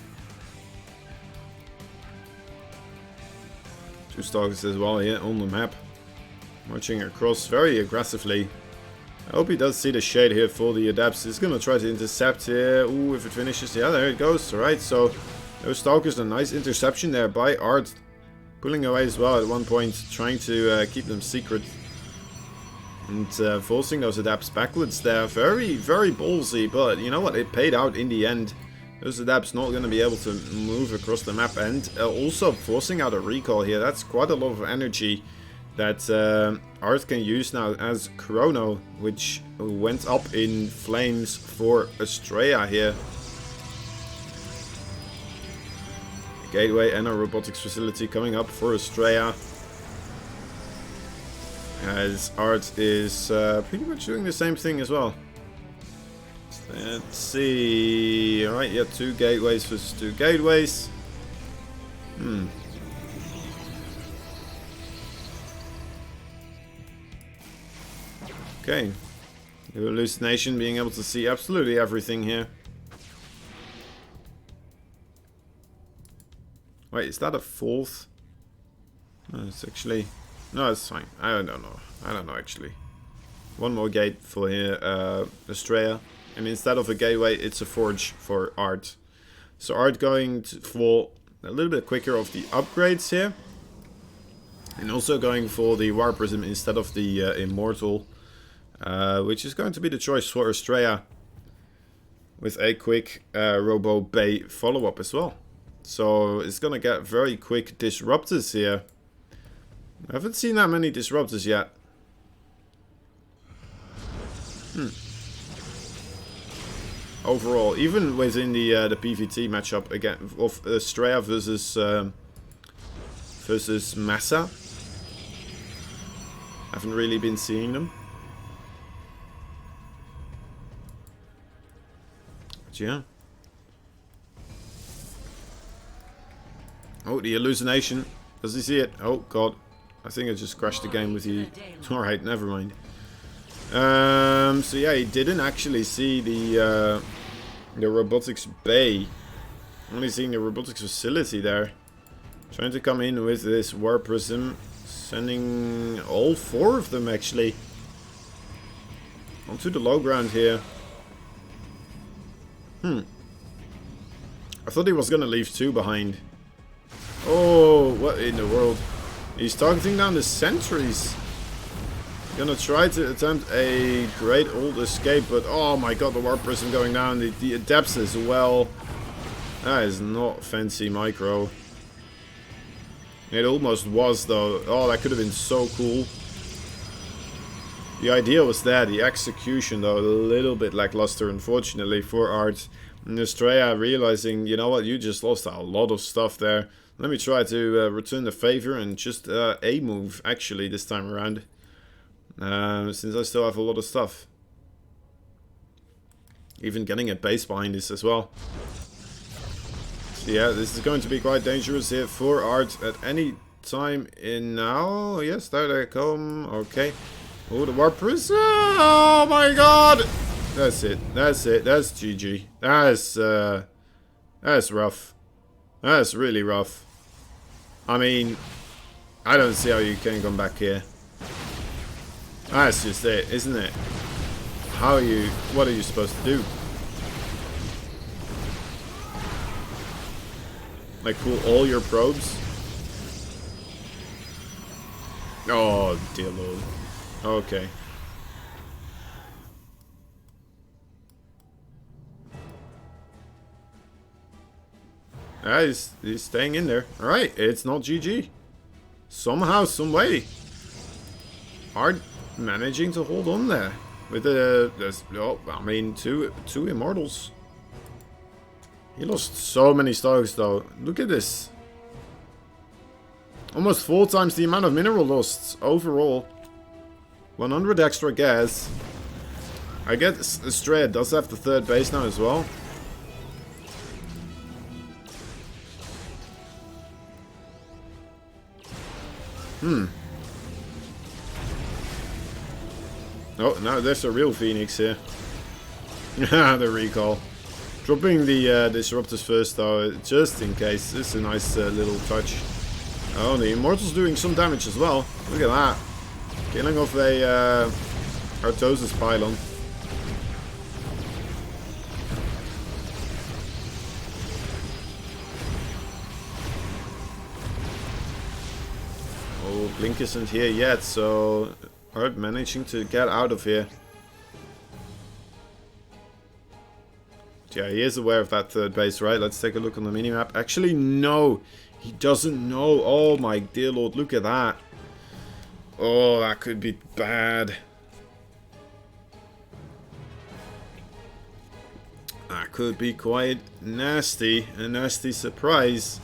2 Stalkers as well here on the map. Marching across very aggressively. I hope he does see the shade here for the Adepts. He's gonna try to intercept here. Ooh, if it finishes. Yeah, there it goes. Alright, so those Stalkers, a nice interception there by Art. Pulling away as well at one point, trying to keep them secret. And forcing those Adepts backwards there. Very, very ballsy, but you know what? It paid out in the end. Those Adepts not going to be able to move across the map, and also forcing out a recall here. That's quite a lot of energy that Art can use now as Chrono, which went up in flames for Estrella here. A gateway and a robotics facility coming up for Estrella. As Art is pretty much doing the same thing as well. Let's see. Alright, yeah, 2 gateways versus 2 gateways. Okay. The hallucination being able to see absolutely everything here. Wait, is that a fourth? No, it's actually... No, it's fine. I don't know. I don't know, actually. One more gate for here, Estrella. And instead of a gateway, it's a forge for Art. So Art going for a little bit quicker of the upgrades here. And also going for the War Prism instead of the Immortal. Which is going to be the choice for Estrella. With a quick Robo Bay follow-up as well. So it's gonna get very quick disruptors here. I haven't seen that many disruptors yet. Overall, even within the PVT matchup again of Estrella versus Massa, haven't really been seeing them. But yeah. Oh, the hallucination. Does he see it? Oh god. I think I just crashed the game with you. Alright, never mind. So yeah, he didn't actually see the robotics bay. Only seeing the robotics facility there. Trying to come in with this War Prism. Sending all 4 of them actually onto the low ground here. I thought he was gonna leave 2 behind. Oh, what in the world? He's targeting down the sentries. Gonna try to attempt a great old escape, but oh my god, the War Prism going down. The Adepts as well. That is not fancy micro. It almost was though. Oh, that could have been so cool. The idea was there. The execution though, a little bit lackluster unfortunately for Art. And Estrella realizing, you know what, you just lost a lot of stuff there. Let me try to return the favor and just a move actually this time around. Since I still have a lot of stuff. Even getting a base behind this as well. So yeah, this is going to be quite dangerous here for Art at any time in now. Yes, there they come. Okay. Oh, the War Prism. Oh my god! That's it. That's it. That's GG. That's rough. That's really rough. I mean, I don't see how you can come back here. That's just it, isn't it? What are you supposed to do? Like pull all your probes? Oh, dear lord. Okay. He's staying in there. Alright, it's not GG. Somehow, some way. Art managing to hold on there. With two Immortals. He lost so many stocks though. Look at this. Almost 4 times the amount of mineral lost overall. 100 extra gas. I guess Estrella does have the 3rd base now as well. Oh, now there's a real Phoenix here. The recall. Dropping the disruptors first though, just in case. This is a nice little touch. Oh, the Immortal's doing some damage as well. Look at that. Killing off a Artosis pylon. Oh, Blink isn't here yet, so Art managing to get out of here. Yeah, he is aware of that 3rd base, right? Let's take a look on the minimap. Actually, no. He doesn't know. Oh my dear lord, look at that. Oh, that could be bad. That could be quite nasty. A nasty surprise.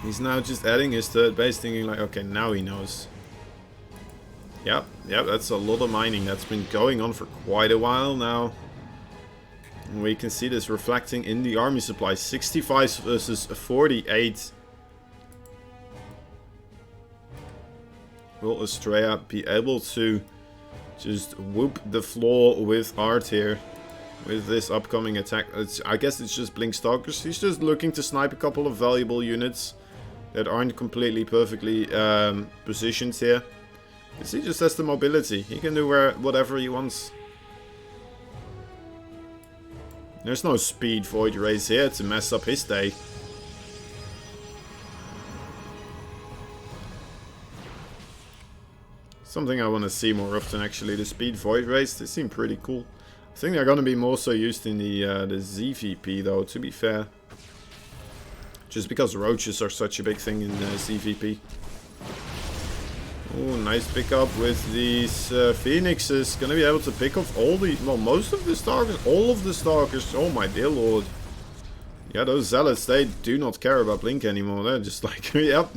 He's now just adding his 3rd base, thinking like, okay, now he knows. Yep, that's a lot of mining that's been going on for quite a while now. We can see this reflecting in the army supply. 65 versus 48. Will Estrella be able to just whoop the floor with art here? With this upcoming attack. I guess it's just Blink Stalkers. He's just looking to snipe a couple of valuable units that aren't completely perfectly positioned here. Because he just has the mobility. He can do whatever he wants. There's no speed Void Rays here to mess up his day. Something I want to see more often actually. The speed Void Rays, they seem pretty cool. I think they're going to be more so used in the ZVP though, to be fair. Just because roaches are such a big thing in ZVP. Oh, nice pickup with these Phoenixes. Gonna be able to pick off all the, well, most of the Stalkers, all of the Stalkers. Oh my dear lord. Yeah, those Zealots, they do not care about Blink anymore. They're just like, yep,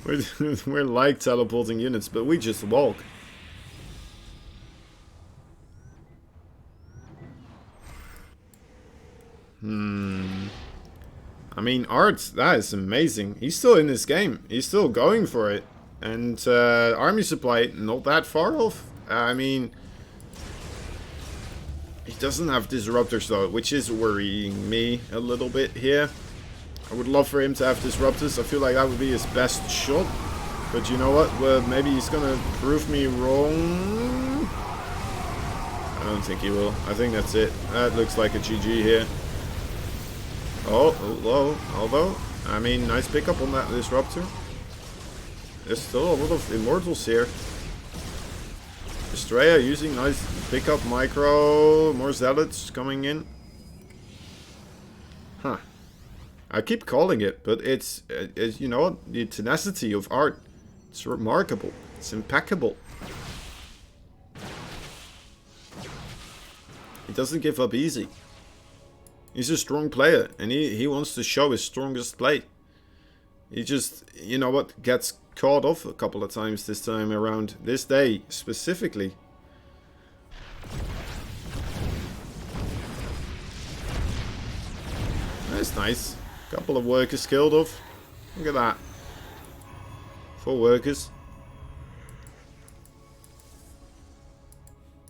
we're like teleporting units, but we just walk. I mean, Art, that is amazing. He's still in this game. He's still going for it. And army supply, not that far off. I mean, he doesn't have disruptors though, which is worrying me a little bit here. I would love for him to have disruptors. I feel like that would be his best shot. But you know what? Well, maybe he's gonna prove me wrong. I don't think he will. I think that's it. That looks like a GG here. Although, I mean, nice pickup on that disruptor. There's still a lot of immortals here. Estrella using nice pickup micro. More zealots coming in. Huh. I keep calling it, but it's you know what? The tenacity of Art. It's remarkable. It's impeccable. He doesn't give up easy. He's a strong player, and he wants to show his strongest play. He just, you know what, gets caught off a couple of times this time around. This day, specifically. That's nice. Couple of workers killed off. Look at that. 4 workers.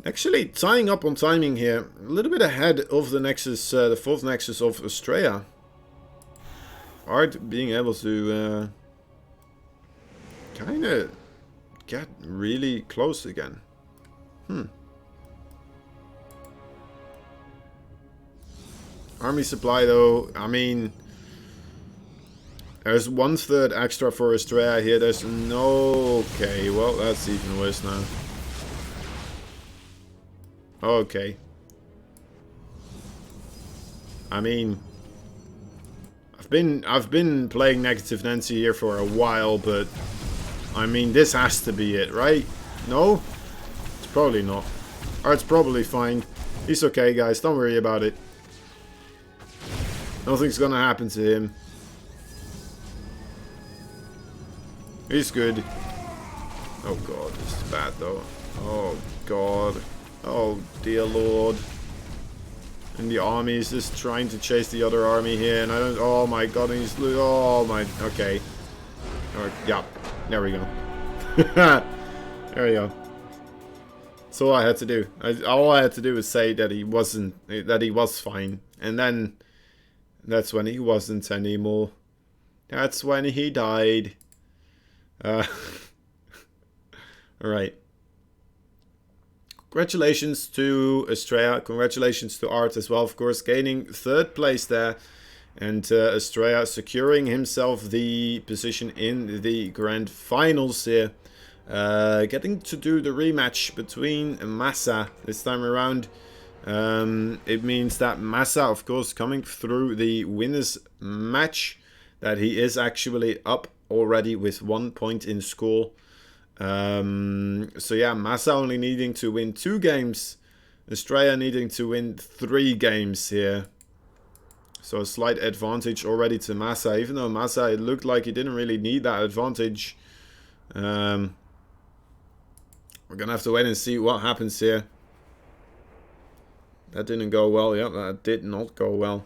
Actually, tying up on timing here, a little bit ahead of the Nexus, the 4th Nexus of Estrella. Art being able to kind of get really close again. Army supply though, I mean, there's 1/3 extra for Estrella here. There's no... Okay, well, that's even worse now. Okay. I mean, I've been playing Negative Nancy here for a while, but I mean, this has to be it, right? No? It's probably not. Art's probably fine. He's okay, guys. Don't worry about it. Nothing's gonna happen to him. He's good. Oh god, this is bad though. Oh god. Oh dear lord. And the army is just trying to chase the other army here, and I don't... Oh my god, and he's... Oh my... Okay. Alright, yeah. There we go. There we go. That's all I had to do. All I had to do was say that he wasn't... That he was fine. And then... That's when he wasn't anymore. That's when he died. Alright. Congratulations to Estrella. Congratulations to Art as well, of course. Gaining 3rd place there. And Estrella securing himself the position in the grand finals here. Getting to do the rematch between Massa this time around. It means that Massa, of course, coming through the winners match, that he is actually up already with 1 point in score. So yeah, Massa only needing to win 2 games. Estrella needing to win 3 games here. So a slight advantage already to Massa. Even though Massa, it looked like he didn't really need that advantage. We're gonna have to wait and see what happens here. That didn't go well. Yeah, that did not go well.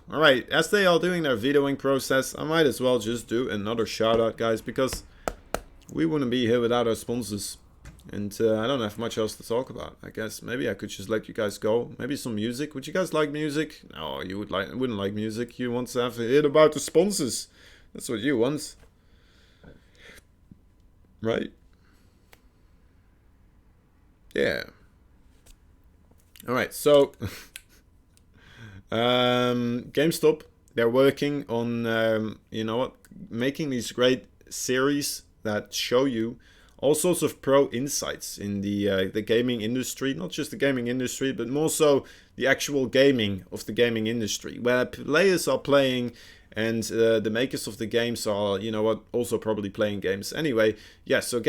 Alright, as they are doing their vetoing process, I might as well just do another shout out, guys, because we wouldn't be here without our sponsors. And I don't have much else to talk about. I guess maybe I could just let you guys go. Maybe some music. Would you guys like music? No, you wouldn't like music. You want to have a hit about the sponsors. That's what you want. Right? Yeah. Alright, so GameStop, they're working on you know what, making these great series that show you all sorts of pro insights in the gaming industry, not just the gaming industry, but more so the actual gaming of the gaming industry, where players are playing and the makers of the games are, you know what, also probably playing games. Anyway, yeah, so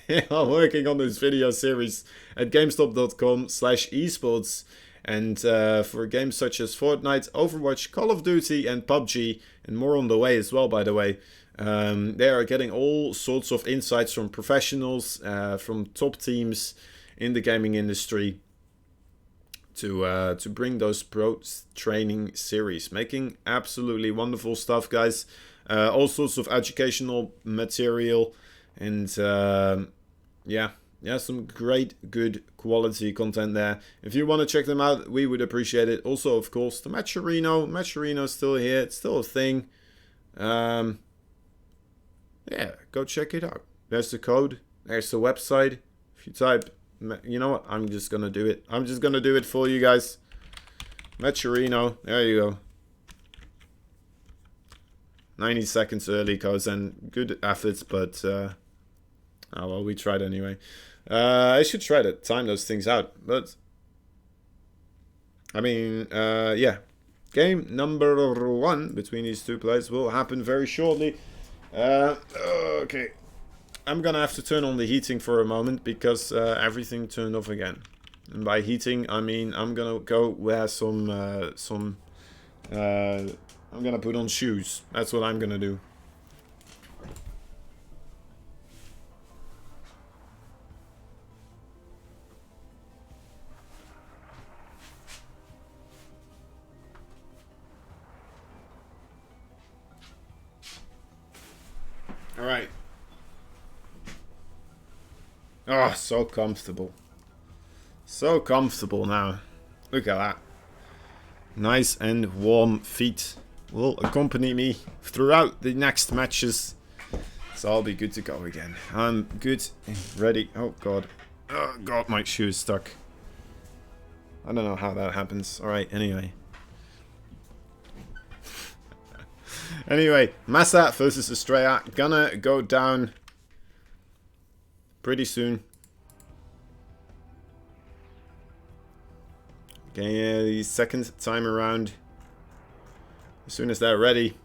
they are working on this video series at GameStop.com/esports. And for games such as Fortnite, Overwatch, Call of Duty, and PUBG, and more on the way as well, by the way, they are getting all sorts of insights from professionals, from top teams in the gaming industry to bring those pro training series, making absolutely wonderful stuff, guys. All sorts of educational material, and yeah, some great, good quality content there. If you want to check them out, we would appreciate it. Also, of course, the Matcherino is still here. It's still a thing. Yeah, go check it out. There's the code. There's the website. If you type, you know what? I'm just gonna do it. I'm just gonna do it for you guys. Matcherino. There you go. 90 seconds early, Kozen. Good efforts, but oh well, we tried anyway. I should try to time those things out, but I mean, yeah. Game number 1 between these two players will happen very shortly. Okay. I'm gonna have to turn on the heating for a moment because everything turned off again. And by heating, I mean I'm gonna go wear some I'm gonna put on shoes. That's what I'm gonna do. All right. Oh, so comfortable. So comfortable now. Look at that. Nice and warm feet will accompany me throughout the next matches. So I'll be good to go again. I'm good and ready. Oh, God. Oh, God, my shoe is stuck. I don't know how that happens. All right, anyway. Anyway, Massa versus Estrella gonna go down pretty soon. Okay, the second time around. As soon as they're ready.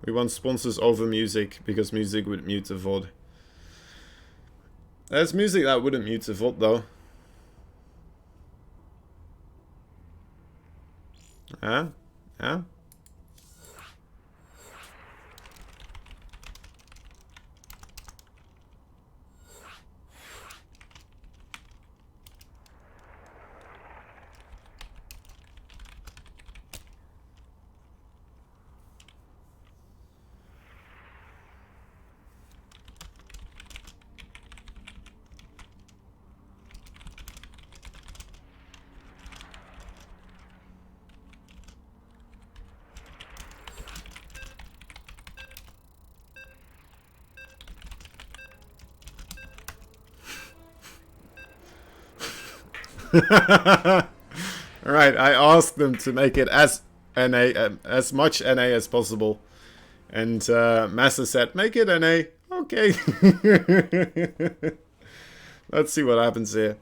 We want sponsors over music because music would mute the VOD. There's music that wouldn't mute the VOD though. Yeah? Yeah? Alright, I asked them to make it as NA, as much NA as possible. And Massa said, make it NA. Okay. Let's see what happens here.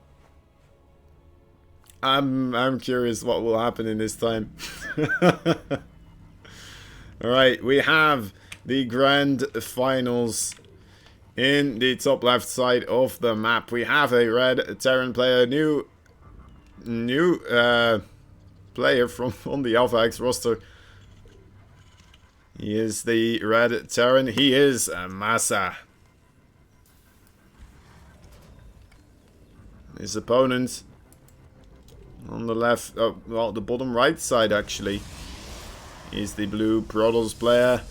I'm curious what will happen in this time. Alright, we have the grand finals. In the top left side of the map, we have a red Terran player, new player from on the Alpha X roster. He is the red Terran. He is Massa. His opponent on the left, well, the bottom right side actually, is the blue Protoss player.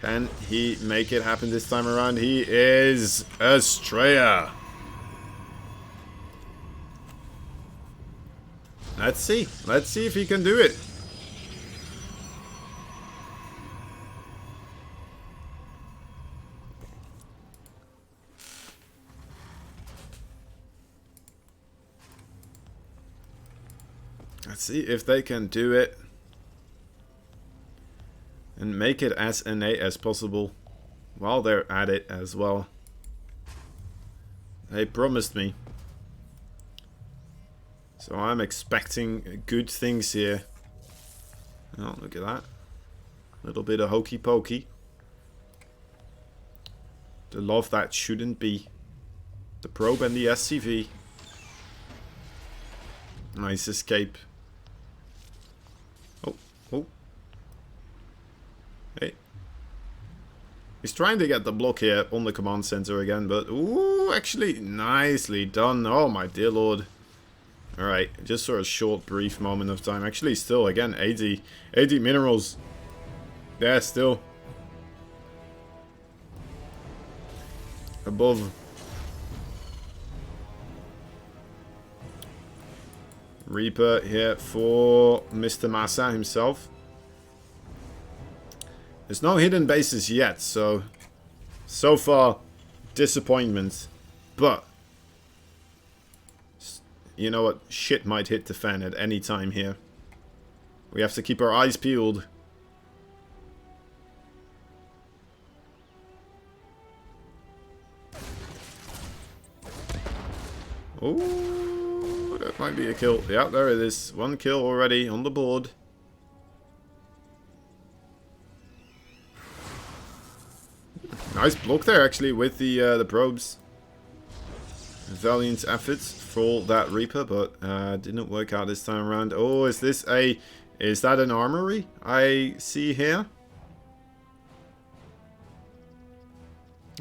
Can he make it happen this time around? He is Estrella. Let's see. Let's see if he can do it. Let's see if they can do it. And make it as innate as possible while they're at it as well. They promised me. So I'm expecting good things here. Oh, look at that. A little bit of hokey pokey. The love that shouldn't be. The probe and the SCV. Nice escape. Oh, oh. Hey. He's trying to get the block here on the command center again, but ooh, actually nicely done. Oh my dear lord. Alright, just for a short brief moment of time. Actually still again 80 minerals. Yeah, still above. Reaper here for Mr. Massa himself. There's no hidden bases yet, so far disappointment. But you know what? Shit might hit the fan at any time here. We have to keep our eyes peeled. Oh, that might be a kill. Yeah, there it is. One kill already on the board. Nice block there, actually, with the probes. Valiant efforts for that Reaper, but didn't work out this time around. Oh, is that an armory I see here?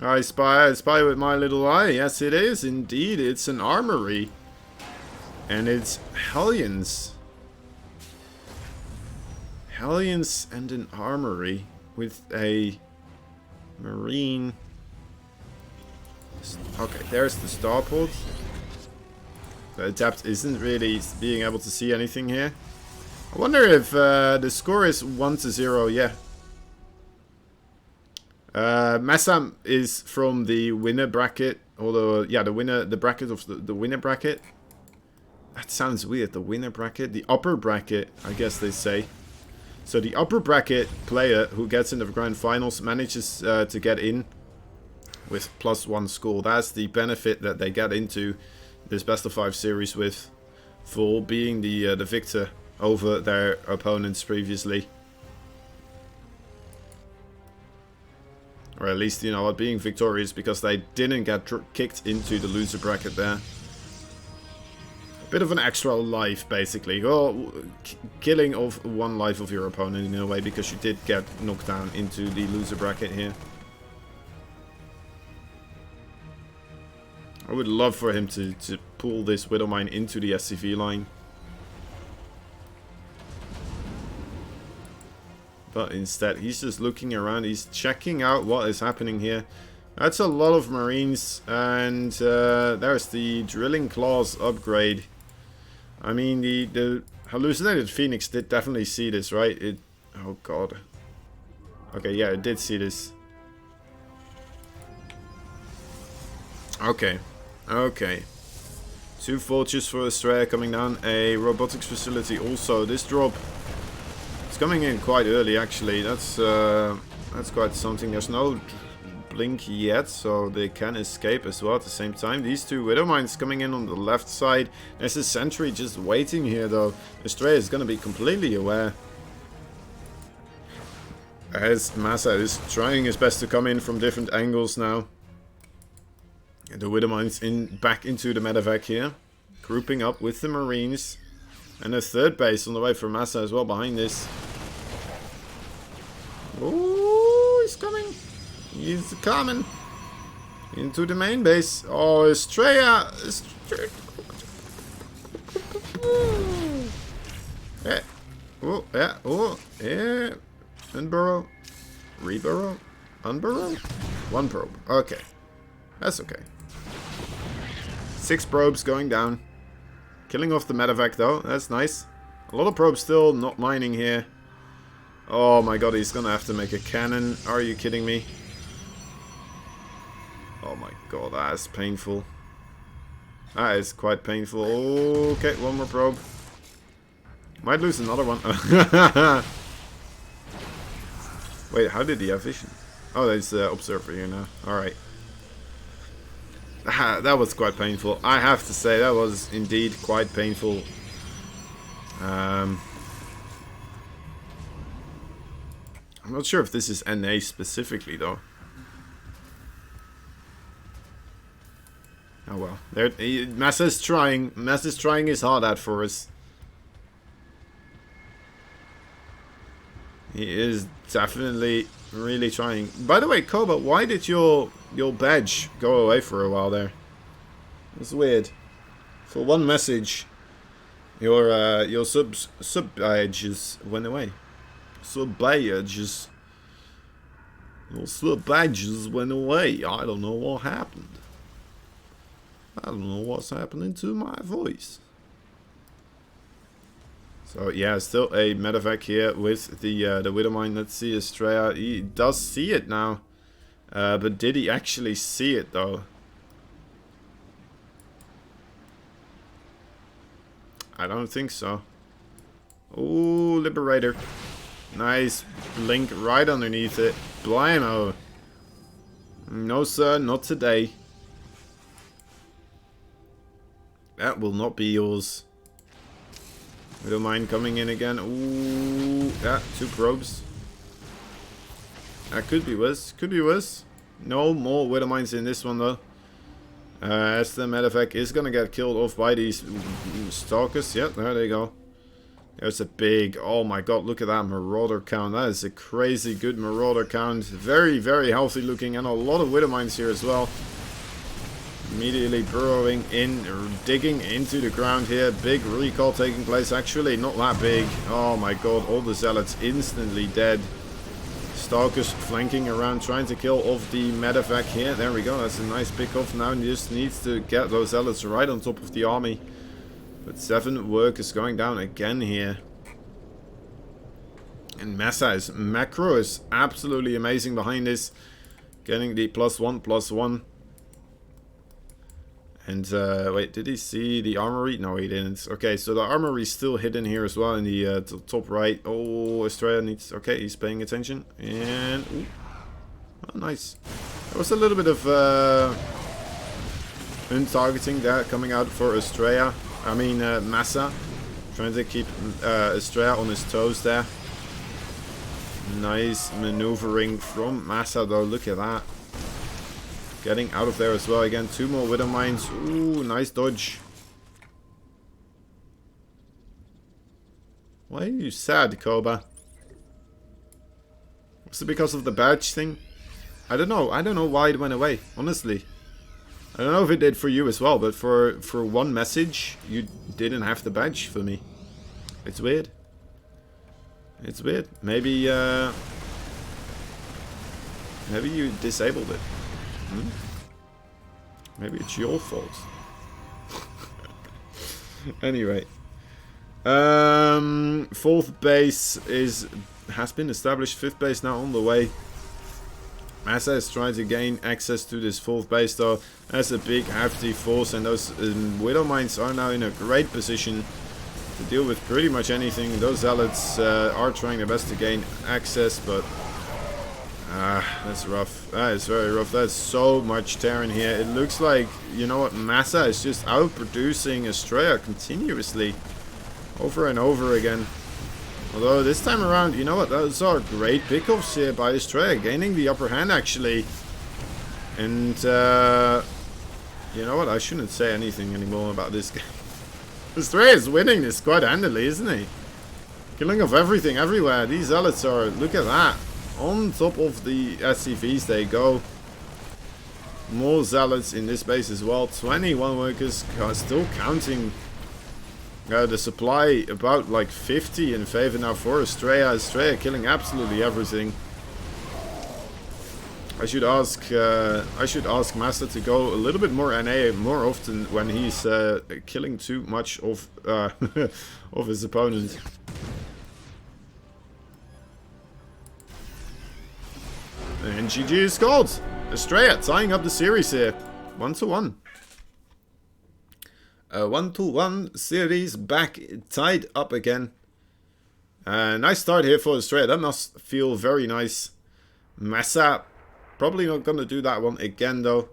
I spy with my little eye. Yes, it is indeed. It's an armory, and it's Hellions. Hellions and an armory with a Marine. Okay, there's the starport. The Adept isn't really being able to see anything here. I wonder if the score is 1-0. Yeah. Massam is from the winner bracket, although yeah, the bracket of the winner bracket. That sounds weird. The winner bracket, the upper bracket, I guess they say. So the upper bracket player who gets in the grand finals manages to get in with +1 score. That's the benefit that they get into this best of 5 series with, for being the victor over their opponents previously. Or at least, you know, being victorious because they didn't get kicked into the loser bracket there. A bit of an extra life, basically. Well, killing of 1 life of your opponent in a way, because you did get knocked down into the loser bracket here. I would love for him to pull this Widowmine into the SCV line. But instead, he's just looking around. He's checking out what is happening here. That's a lot of Marines. And there's the Drilling Claws upgrade. I mean, the Hallucinated Phoenix did definitely see this, right? Oh, God. Okay, yeah, it did see this. Okay. Okay. 2 Vultures for Estrella coming down. A robotics facility also. This drop... it's coming in quite early, actually. That's quite something. There's no blink yet, so they can escape as well at the same time. These 2 Widowmines coming in on the left side. There's a sentry just waiting here, though. Estrella is going to be completely aware, as Massa is trying his best to come in from different angles now. And the Widowmines back into the medevac here, grouping up with the Marines. And a third base on the way from Massa as well behind this. Oh, he's coming. He's coming. Into the main base. Oh, Estrella. Yeah. Oh, yeah. Oh, yeah. Unburrow. Reburrow. Unburrow. One probe. Okay. That's okay. 6 probes going down. Killing off the medevac though. That's nice. A lot of probes still not mining here. Oh my god, he's gonna have to make a cannon. Are you kidding me? Oh my god, that is painful. That is quite painful. Okay, one more probe. Might lose another one. Wait, how did he have vision? Oh, there's the observer here now. Alright. That was quite painful. I have to say, that was indeed quite painful. I'm not sure if this is NA specifically, though. Oh well. Massa's trying. Massa's trying his hard out for us. He is definitely really trying. By the way, Koba, why did your badge go away for a while there? It's weird. For one message, your sub badges went away. Sub badges. Your sub badges went away. I don't know what happened. I don't know what's happening to my voice. So yeah, still a medevac here with the Widowmine. Let's see Estrella. He does see it now. But did he actually see it though? I don't think so. Ooh, Liberator. Nice blink right underneath it. Blimey. No sir, not today. That will not be yours. Widowmine coming in again. Ooh, yeah, 2 probes. That could be worse. Could be worse. No more Widowmines in this one though. As the medevac is gonna get killed off by these stalkers. Yep, there they go. There's a big, oh my god, look at that marauder count. That is a crazy good marauder count. Very, very healthy looking, and a lot of Widowmines here as well. Immediately burrowing in, or digging into the ground here. Big recall taking place. Actually, not that big. Oh my god, all the zealots instantly dead. Stalkers flanking around, trying to kill off the medevac here. There we go, that's a nice pick-off. Now he just needs to get those zealots right on top of the army. But 7 workers going down again here. And Massa's macro is absolutely amazing behind this. Getting the +1/+1. And, wait, did he see the armory? No, he didn't. Okay, so the armory is still hidden here as well in the top right. Oh, Estrella needs... Okay, he's paying attention. And... Ooh. Oh, nice. There was a little bit of untargeting there coming out for Estrella. I mean, Massa. Trying to keep Estrella on his toes there. Nice maneuvering from Massa, though. Look at that. Getting out of there as well again. 2 more Widowmines. Ooh, nice dodge. Why are you sad, Koba? Was it because of the badge thing? I don't know. I don't know why it went away, honestly. I don't know if it did for you as well, but for one message, you didn't have the badge for me. It's weird. It's weird. Maybe, maybe you disabled it. Maybe it's your fault. Anyway, 4th base has been established. 5th base now on the way. Massa is trying to gain access to this 4th base though. That's a big hefty force, and those Widowmines are now in a great position to deal with pretty much anything. Those zealots are trying their best to gain access, but that's rough. That is very rough. That's so much Terran here. It looks like, you know what, Massa is just outproducing Estrella continuously. Over and over again. Although this time around, you know what, those are great pickoffs here by Estrella. Gaining the upper hand, actually. And, you know what, I shouldn't say anything anymore about this game. Astrea is winning this quite handily, isn't he? Killing off everything everywhere. These zealots are, look at that. On top of the SCVs they go. More zealots in this base as well. 21 workers still counting the supply. About like 50 in favor now for Astrea. Astrea killing absolutely everything. I should ask Massa to go a little bit more NA more often when he's killing too much of of his opponent. And GG is scored. Astrea tying up the series here. 1-1. A 1-1 series back tied up again. Nice start here for Astrea. That must feel very nice. Massa probably not going to do that one again though.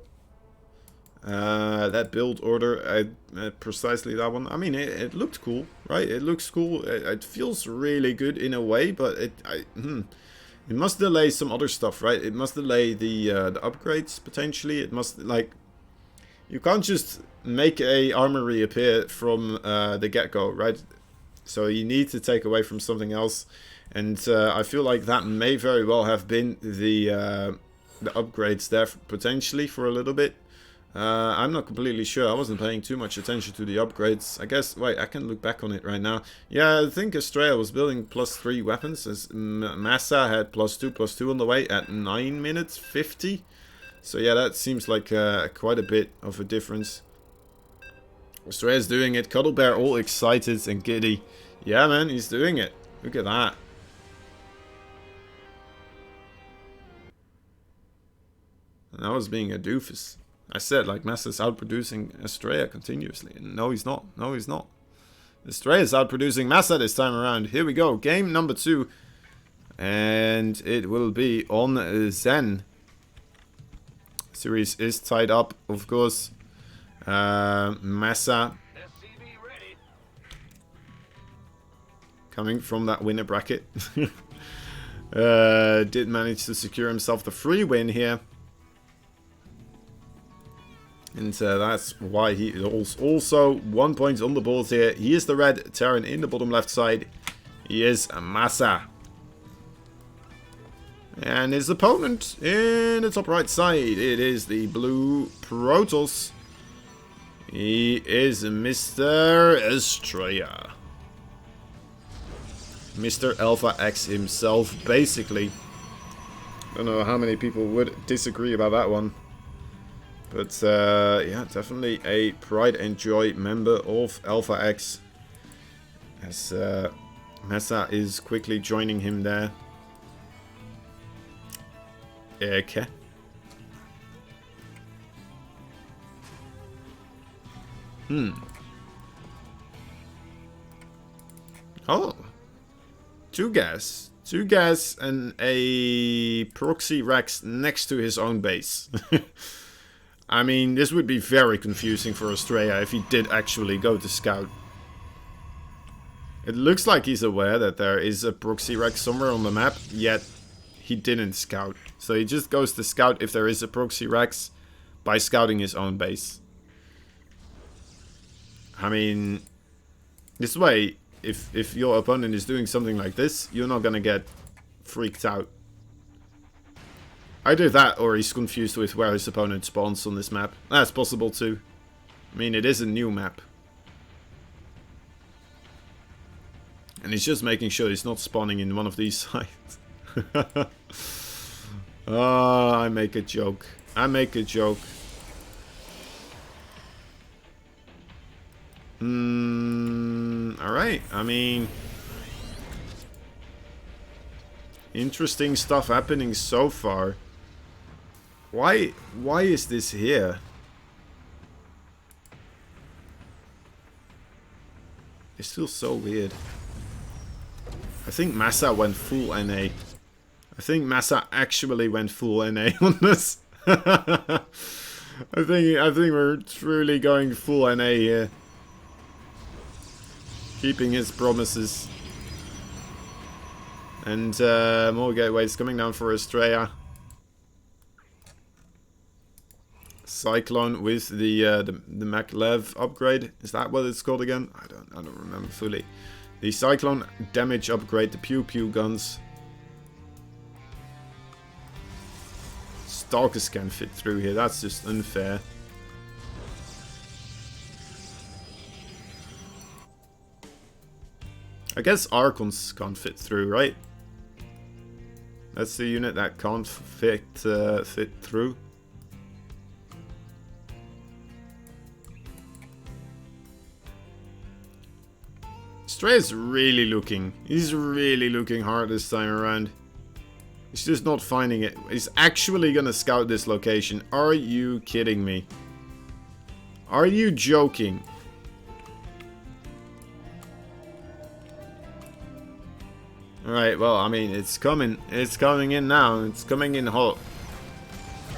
That build order, precisely that one. I mean, it looked cool, right? It looks cool. It feels really good in a way, but it must delay some other stuff, right? It must delay the upgrades, potentially. It must, like... You can't just make a armory appear from the get-go, right? So you need to take away from something else. And I feel like that may very well have been the upgrades there, potentially, for a little bit. I'm not completely sure. I wasn't paying too much attention to the upgrades. I guess, wait, I can look back on it right now. Yeah, I think Astrea was building +3 weapons, as Massa had +2 on the way at 9 minutes 50. So yeah, that seems like quite a bit of a difference. Astrea's doing it. Cuddlebear all excited and giddy. Yeah, man, he's doing it. Look at that. And I was being a doofus. I said, like, Massa's outproducing Astrea continuously. And no, he's not. No, he's not. Astrea is outproducing Massa this time around. Here we go. Game number 2. And it will be on Zen. Series is tied up, of course. Massa coming from that winner bracket. Did manage to secure himself the free win here. And that's why he is also 1 point on the board here. He is the red Terran in the bottom left side. He is Massa. And his opponent in the top right side, it is the blue Protoss. He is Mr. Astrea. Mr. Alpha X himself, basically. Don't know how many people would disagree about that one. But yeah, definitely a pride and joy member of Alpha X. As Massa is quickly joining him there. Okay. Oh. 2 gas. 2 gas and a proxy Rex next to his own base. I mean, this would be very confusing for Astrea if he did actually go to scout. It looks like he's aware that there is a proxy Rex somewhere on the map, yet he didn't scout. So he just goes to scout if there is a proxy Rex by scouting his own base. I mean, this way, if your opponent is doing something like this, you're not gonna get freaked out. Either that, or he's confused with where his opponent spawns on this map. That's possible too. I mean, it is a new map. And he's just making sure he's not spawning in one of these sites. Oh, I make a joke. I make a joke. Alright, I mean... Interesting stuff happening so far. Why is this here? It feels so weird. I think Massa went full NA. I think Massa actually went full NA on this. I think we're truly going full NA here. Keeping his promises. And more gateways coming down for Astrea. Cyclone with the Maglev upgrade. Is that what it's called again? I don't remember fully. The Cyclone damage upgrade, the pew pew guns. Stalkers can fit through here. That's just unfair. I guess Archons can't fit through, right? That's the unit that can't fit through. Stray is really looking. He's really looking hard this time around. He's just not finding it. He's actually gonna scout this location. Are you kidding me? Are you joking? Alright, well, I mean, it's coming. It's coming in now. It's coming in hot.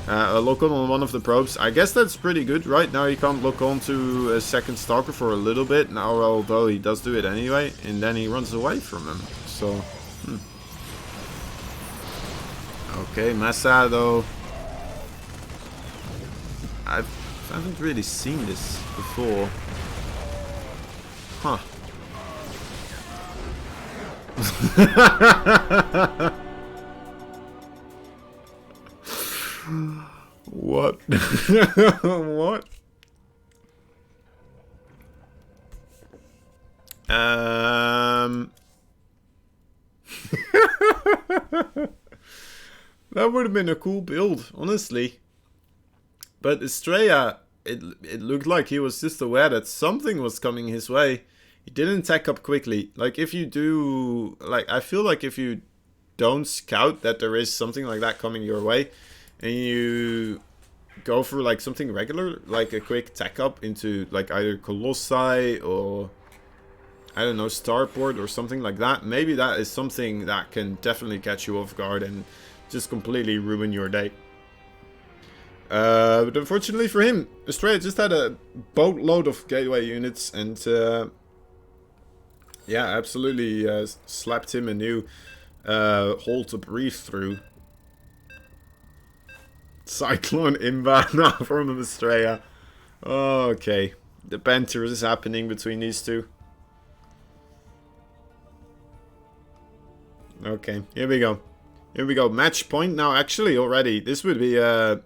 Look on one of the probes. I guess that's pretty good, right? Now he can't look on to a second Stalker for a little bit. Now, although he does do it anyway. And then he runs away from him. So, Okay, Massa, though. I haven't really seen this before. Huh. What? What? That would have been a cool build, honestly. But Estrella, it looked like he was just aware that something was coming his way. He didn't tech up quickly. Like, if you do... Like, I feel like if you don't scout that there is something like that coming your way, and you go for, like, something regular, like a quick tech up into, like, either Colossi or, I don't know, Starport or something like that, maybe that is something that can definitely catch you off guard and just completely ruin your day. But unfortunately for him, Estrella just had a boatload of gateway units and... yeah, absolutely slapped him a new hole to breathe through. Cyclone inbound now from Estrella. Okay. The banter is happening between these two. Okay, here we go. Here we go. Match point now, actually, already. This would be the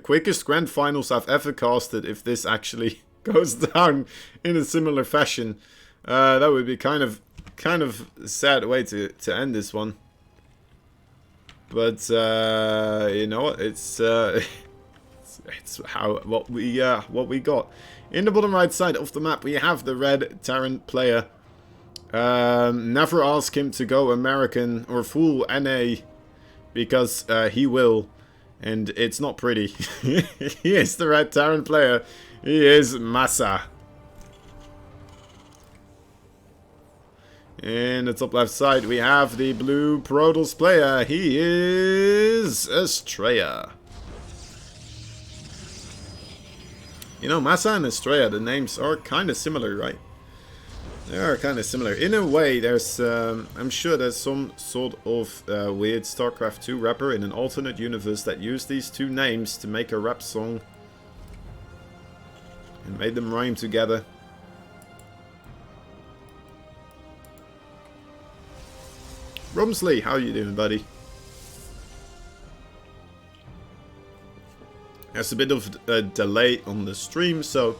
quickest grand finals I've ever casted if this actually... goes down in a similar fashion. That would be kind of a sad way to end this one. But you know what? It's what we got. In the bottom right side of the map, we have the red Terran player. Never ask him to go American or full NA because he will, and it's not pretty. He is the red Terran player. He is Massa. In the top left side, we have the blue Protoss player. He is Estrella. You know, Massa and Estrella, the names are kind of similar, right? They are kind of similar. In a way, there's, I'm sure there's some sort of weird StarCraft 2 rapper in an alternate universe that used these two names to make a rap song. And made them rhyme together. Rumsley, how you doing, buddy? There's a bit of a delay on the stream, so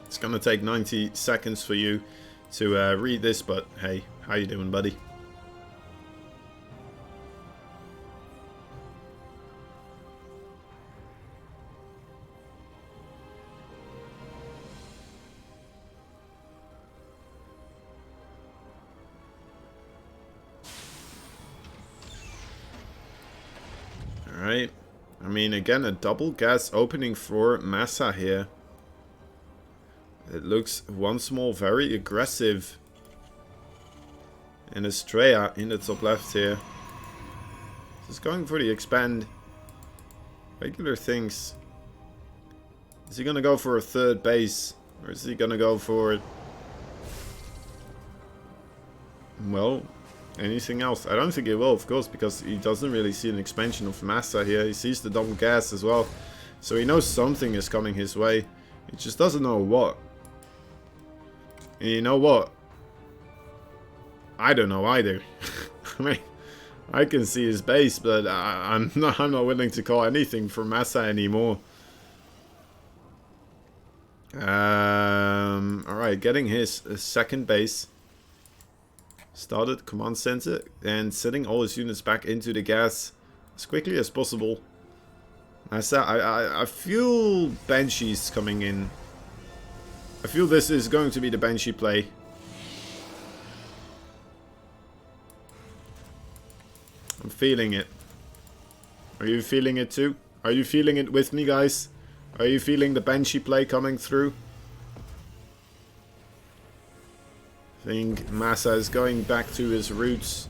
it's gonna take 90 seconds for you to read this, but hey, how you doing, buddy? Alright, I mean, again, a double gas opening for Massa here. It looks once more very aggressive. And Estrella in the top left here. Just going for the expand. Regular things. Is he gonna go for a third base? Or is he gonna go for... Well, anything else. I don't think he will, of course, because he doesn't really see an expansion of Massa here. He sees the double gas as well. So he knows something is coming his way. He just doesn't know what. And you know what? I don't know either. I mean, I can see his base, but I'm not willing to call anything for Massa anymore. Alright, getting his second base. Started command center and sending all his units back into the gas as quickly as possible. I feel Banshees coming in. I feel this is going to be the Banshee play. I'm feeling it. Are you feeling it too? Are you feeling it with me, guys? Are you feeling the Banshee play coming through? I think Massa is going back to his roots.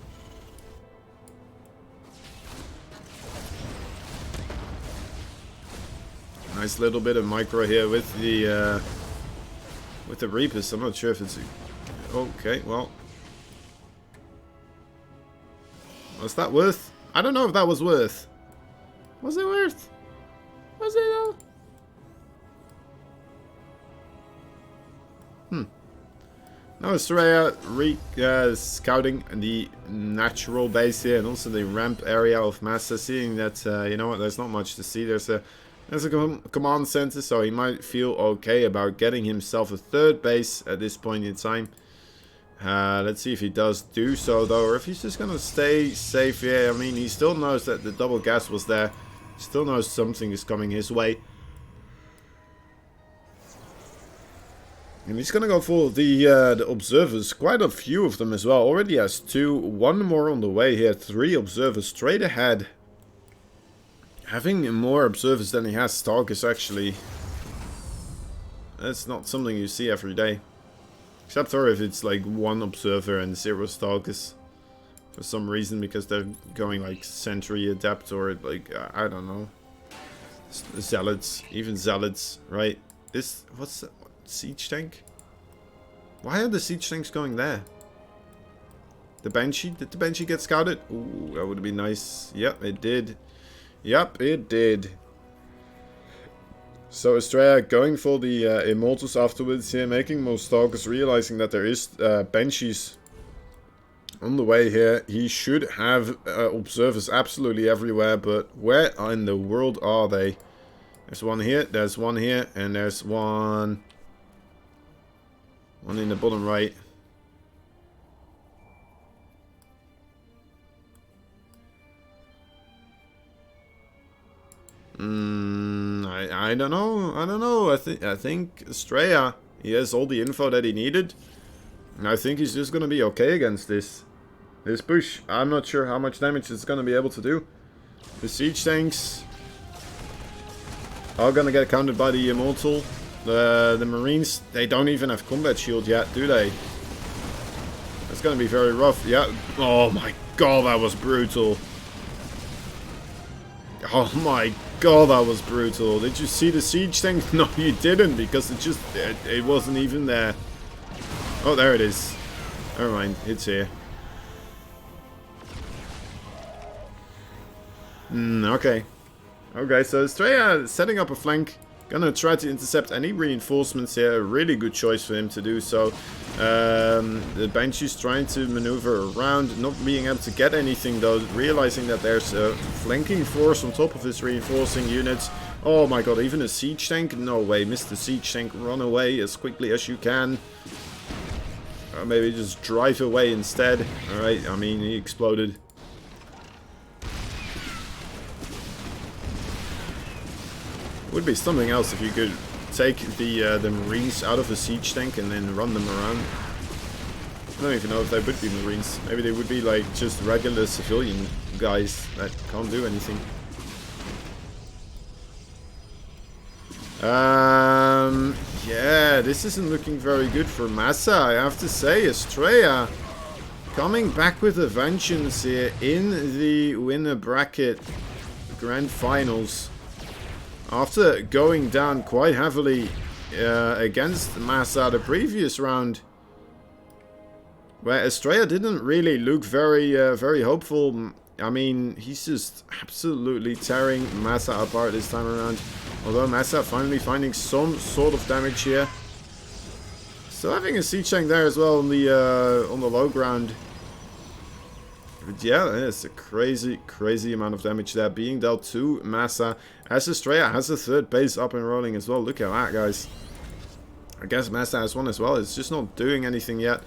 Nice little bit of micro here with the Reapers. I'm not sure if it's okay. Well, was that worth? I don't know if that was worth. Was it worth? Was it though? Now Australia scouting the natural base here and also the ramp area of Massa, seeing that you know what, there's not much to see. There's a command center, so he might feel okay about getting himself a third base at this point in time. Let's see if he does do so though, or if he's just gonna stay safe here. I mean, he still knows that the double gas was there. He still knows something is coming his way. And he's gonna go for the observers, quite a few of them as well. Already has 2, 1 more on the way here, 3 observers straight ahead. Having more observers than he has Stalkers, actually, that's not something you see every day. Except for if it's like 1 observer and 0 Stalkers. For some reason, because they're going like Sentry Adept or like, I don't know. Zealots, even Zealots, right? This, what's that? Siege tank? Why are the siege tanks going there? The Banshee? Did the Banshee get scouted? Ooh, that would be nice. Yep, it did. Yep, it did. So Estrella going for the Immortals afterwards here, making more Stalkers, realizing that there is Banshees on the way here. He should have observers absolutely everywhere, but where in the world are they? There's one here, there's one here, and there's one in the bottom right. I don't know. I think Estrella, he has all the info that he needed, and I think he's just gonna be okay against this push. I'm not sure how much damage it's gonna be able to do. The siege tanks are gonna get countered by the Immortal. The Marines, they don't even have combat shield yet, do they? That's gonna be very rough. Yeah. Oh my god, that was brutal. Oh my god, that was brutal. Did you see the siege tank? No, you didn't, because it wasn't even there. Oh, there it is. Never mind, it's here. Okay. Okay, so Estrella setting up a flank. Gonna try to intercept any reinforcements here. A really good choice for him to do so. The Banshee's trying to maneuver around, not being able to get anything though, realizing that there's a flanking force on top of his reinforcing units. Oh my god, even a siege tank? No way, miss the siege tank, run away as quickly as you can. Or maybe just drive away instead. Alright, I mean, he exploded. Would be something else if you could take the Marines out of a siege tank and then run them around. I don't even know if they would be Marines. Maybe they would be like just regular civilian guys that can't do anything. Yeah, this isn't looking very good for Massa, I have to say. Estrella coming back with a vengeance here in the winner bracket grand finals. After going down quite heavily against Massa the previous round. where Estrella didn't really look very hopeful. I mean, he's just absolutely tearing Massa apart this time around. Although Massa finally finding some sort of damage here. Still having a siege tank there as well on the low ground. But yeah, it's a crazy amount of damage there being dealt to Massa. As Estrella has a third base up and rolling as well. Look at that, guys. I guess Massa has one as well. It's just not doing anything yet.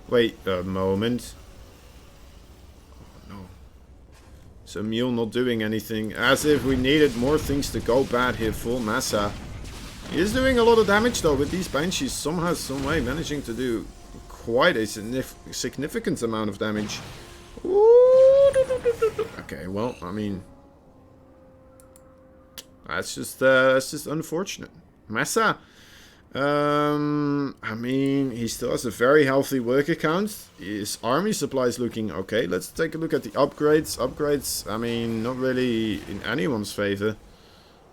Wait a moment. Oh, no. So Mule not doing anything. As if we needed more things to go bad here for Massa. He is doing a lot of damage though with these Banshees. Somehow, some way managing to do quite a significant amount of damage. Ooh. Okay, well, I mean, that's just unfortunate. Massa, I mean, he still has a very healthy worker count. His army supply is looking okay. Let's take a look at the upgrades. Upgrades, I mean, not really in anyone's favor.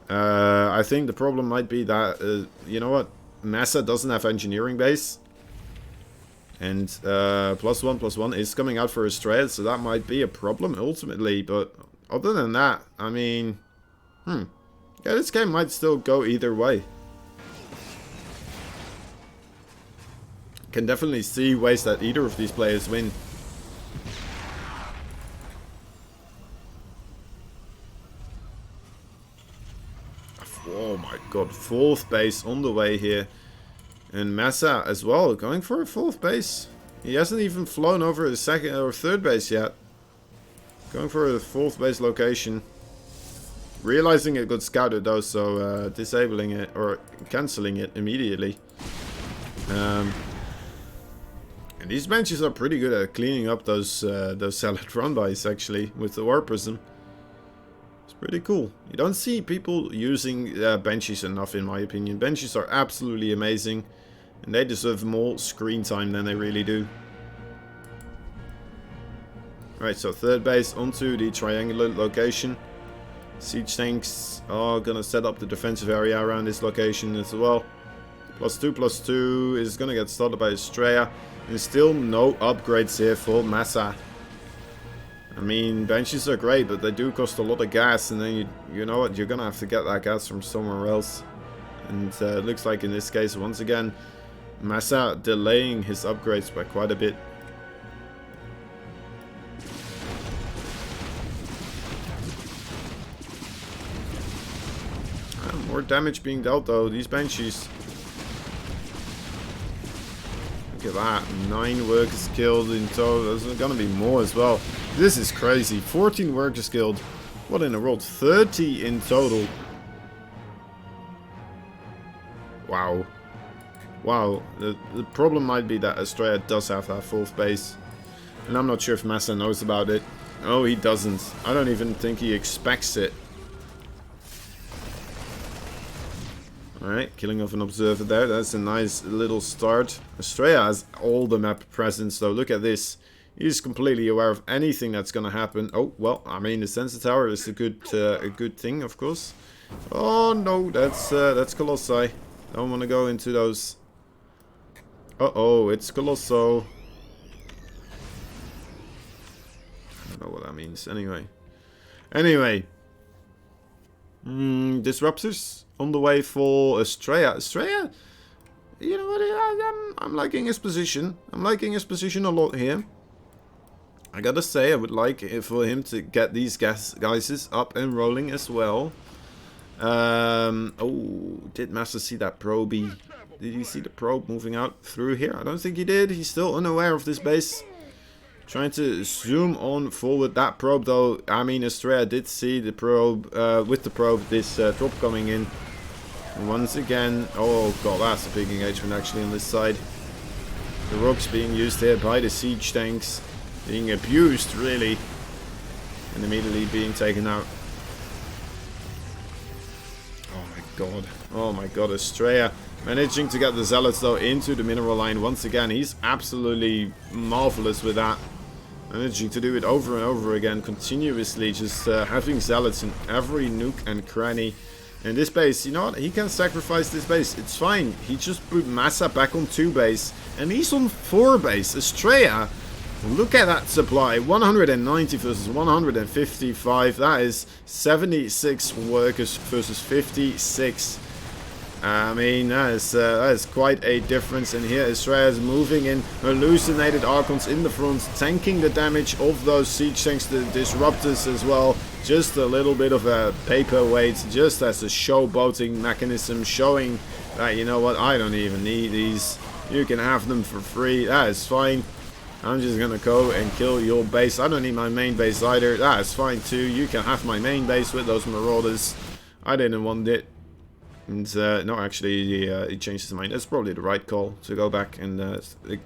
I think the problem might be that, you know what, Massa doesn't have engineering base. And +1/+1 is coming out for Estrella, so that might be a problem ultimately. But other than that, I mean, yeah, this game might still go either way. Can definitely see ways that either of these players win. Oh my god, 4th base on the way here. And Massa as well, going for a 4th base. He hasn't even flown over his 2nd or 3rd base yet. Going for a 4th base location. Realizing it got scouted though, so disabling it or cancelling it immediately. And these benches are pretty good at cleaning up those salad run-bys actually with the War Prism. It's pretty cool. You don't see people using benches enough in my opinion. Benches are absolutely amazing. And they deserve more screen time than they really do. Right, so 3rd base onto the triangular location. Siege tanks are gonna set up the defensive area around this location as well. +2/+2 is gonna get started by Estrella. And still no upgrades here for Massa. I mean, benches are great, but they do cost a lot of gas. And then you know what, you're gonna have to get that gas from somewhere else. And it looks like in this case, once again, Massa delaying his upgrades by quite a bit. More damage being dealt though, these Banshees. Look at that, 9 workers killed in total. There's gonna be more as well. This is crazy, 14 workers killed. What in the world, 30 in total. Wow. Wow, the problem might be that Estrella does have that 4th base. And I'm not sure if Massa knows about it. Oh, he doesn't. I don't even think he expects it. Alright, killing off an observer there. That's a nice little start. Estrella has all the map presence though. Look at this. He's completely aware of anything that's gonna happen. Oh, well, I mean, the sensor tower is a good thing, of course. Oh no, that's Colossi. Don't want to go into those. Uh-oh, it's Colosso. I don't know what that means. Anyway. Disruptors on the way for Estrella. Estrella, you know what? I'm liking his position. I'm liking his position a lot here. I gotta say, I would like for him to get these guys up and rolling as well. Oh, did Massa see that probey? Did he see the probe moving out through here? I don't think he did. He's still unaware of this base. Trying to zoom on forward. That probe though, I mean, Estrella did see the probe, with the probe, this drop coming in. And once again, oh god, that's a big engagement actually on this side. The rocks being used here by the siege tanks. Being abused, really. And immediately being taken out. Oh my god, Estrella managing to get the Zealots though into the mineral line once again. He's absolutely marvelous with that. Managing to do it over and over again, continuously, just having Zealots in every nook and cranny. And this base, you know what? He can sacrifice this base. It's fine. He just put Massa back on 2 base. And he's on 4 base. Estrella, look at that supply. 190 versus 155. That is 76 workers versus 56. I mean, that is quite a difference. And here Estrella is moving in hallucinated Archons in the front, tanking the damage of those siege tanks, the disruptors as well. Just a little bit of a paperweight, just as a showboating mechanism, showing that, you know what, I don't even need these. You can have them for free. That is fine. I'm just gonna go and kill your base. I don't need my main base either. That is fine too. You can have my main base with those marauders. I didn't want it. And no, actually, he changed his mind. That's probably the right call to go back and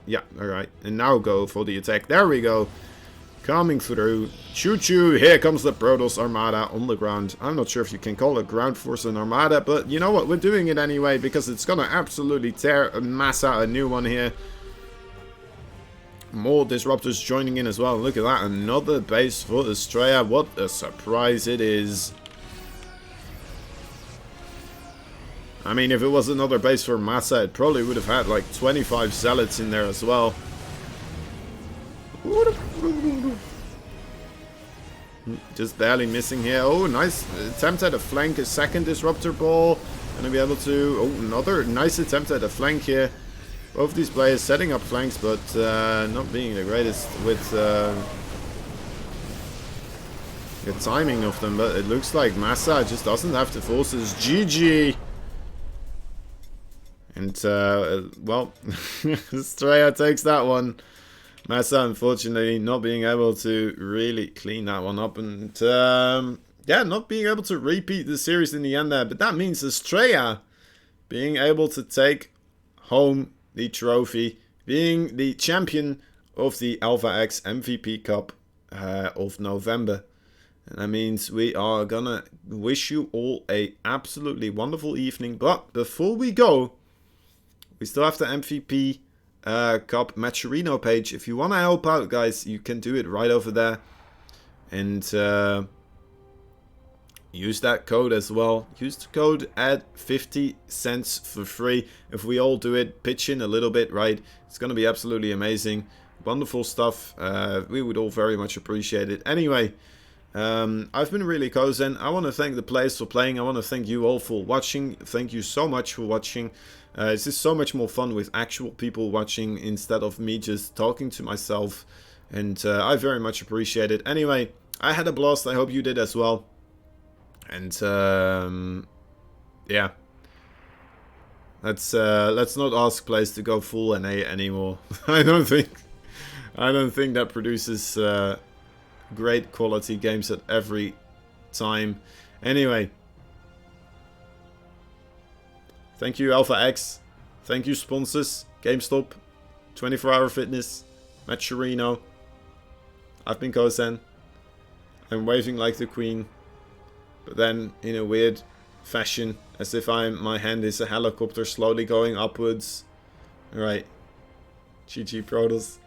yeah, all right. And now go for the attack. There we go. Coming through. Choo-choo. Here comes the Protoss Armada on the ground. I'm not sure if you can call a ground force an Armada, but you know what? We're doing it anyway because it's gonna absolutely tear a mass out a new one here. More disruptors joining in as well. Look at that. Another base for Estrella. What a surprise it is. I mean, if it was another base for Massa, it probably would have had like 25 zealots in there as well. Just barely missing here. Oh, nice attempt at a flank. A second disruptor ball. Gonna be able to... Oh, another nice attempt at a flank here. Both these players setting up flanks, but not being the greatest with the timing of them. But it looks like Massa just doesn't have the forces. GG! And, well, Estrella takes that one. Massa, unfortunately, not being able to really clean that one up. And, yeah, not being able to repeat the series in the end there. But that means Estrella being able to take home the trophy, being the champion of the Alpha X MVP Cup of November. And that means we are gonna wish you all a absolutely wonderful evening. But before we go, we still have the MVP Cup Matcherino page. If you want to help out, guys, you can do it right over there. And use that code as well. Use the code, add 50 cents for free. If we all do it, pitch in a little bit, right? It's going to be absolutely amazing. Wonderful stuff. We would all very much appreciate it. Anyway, I've been really Kozen. I want to thank the players for playing. I want to thank you all for watching. Thank you so much for watching. It's just so much more fun with actual people watching instead of me just talking to myself. And I very much appreciate it. Anyway, I had a blast. I hope you did as well. And yeah, let's not ask players to go full NA anymore. I don't think that produces great quality games at every time. Anyway, thank you Alpha X, thank you sponsors, GameStop, 24 Hour Fitness, Matcherino. I've been Kozen. I'm waving like the Queen. But then, in a weird fashion, as if my hand is a helicopter slowly going upwards. Alright. GG Protoss.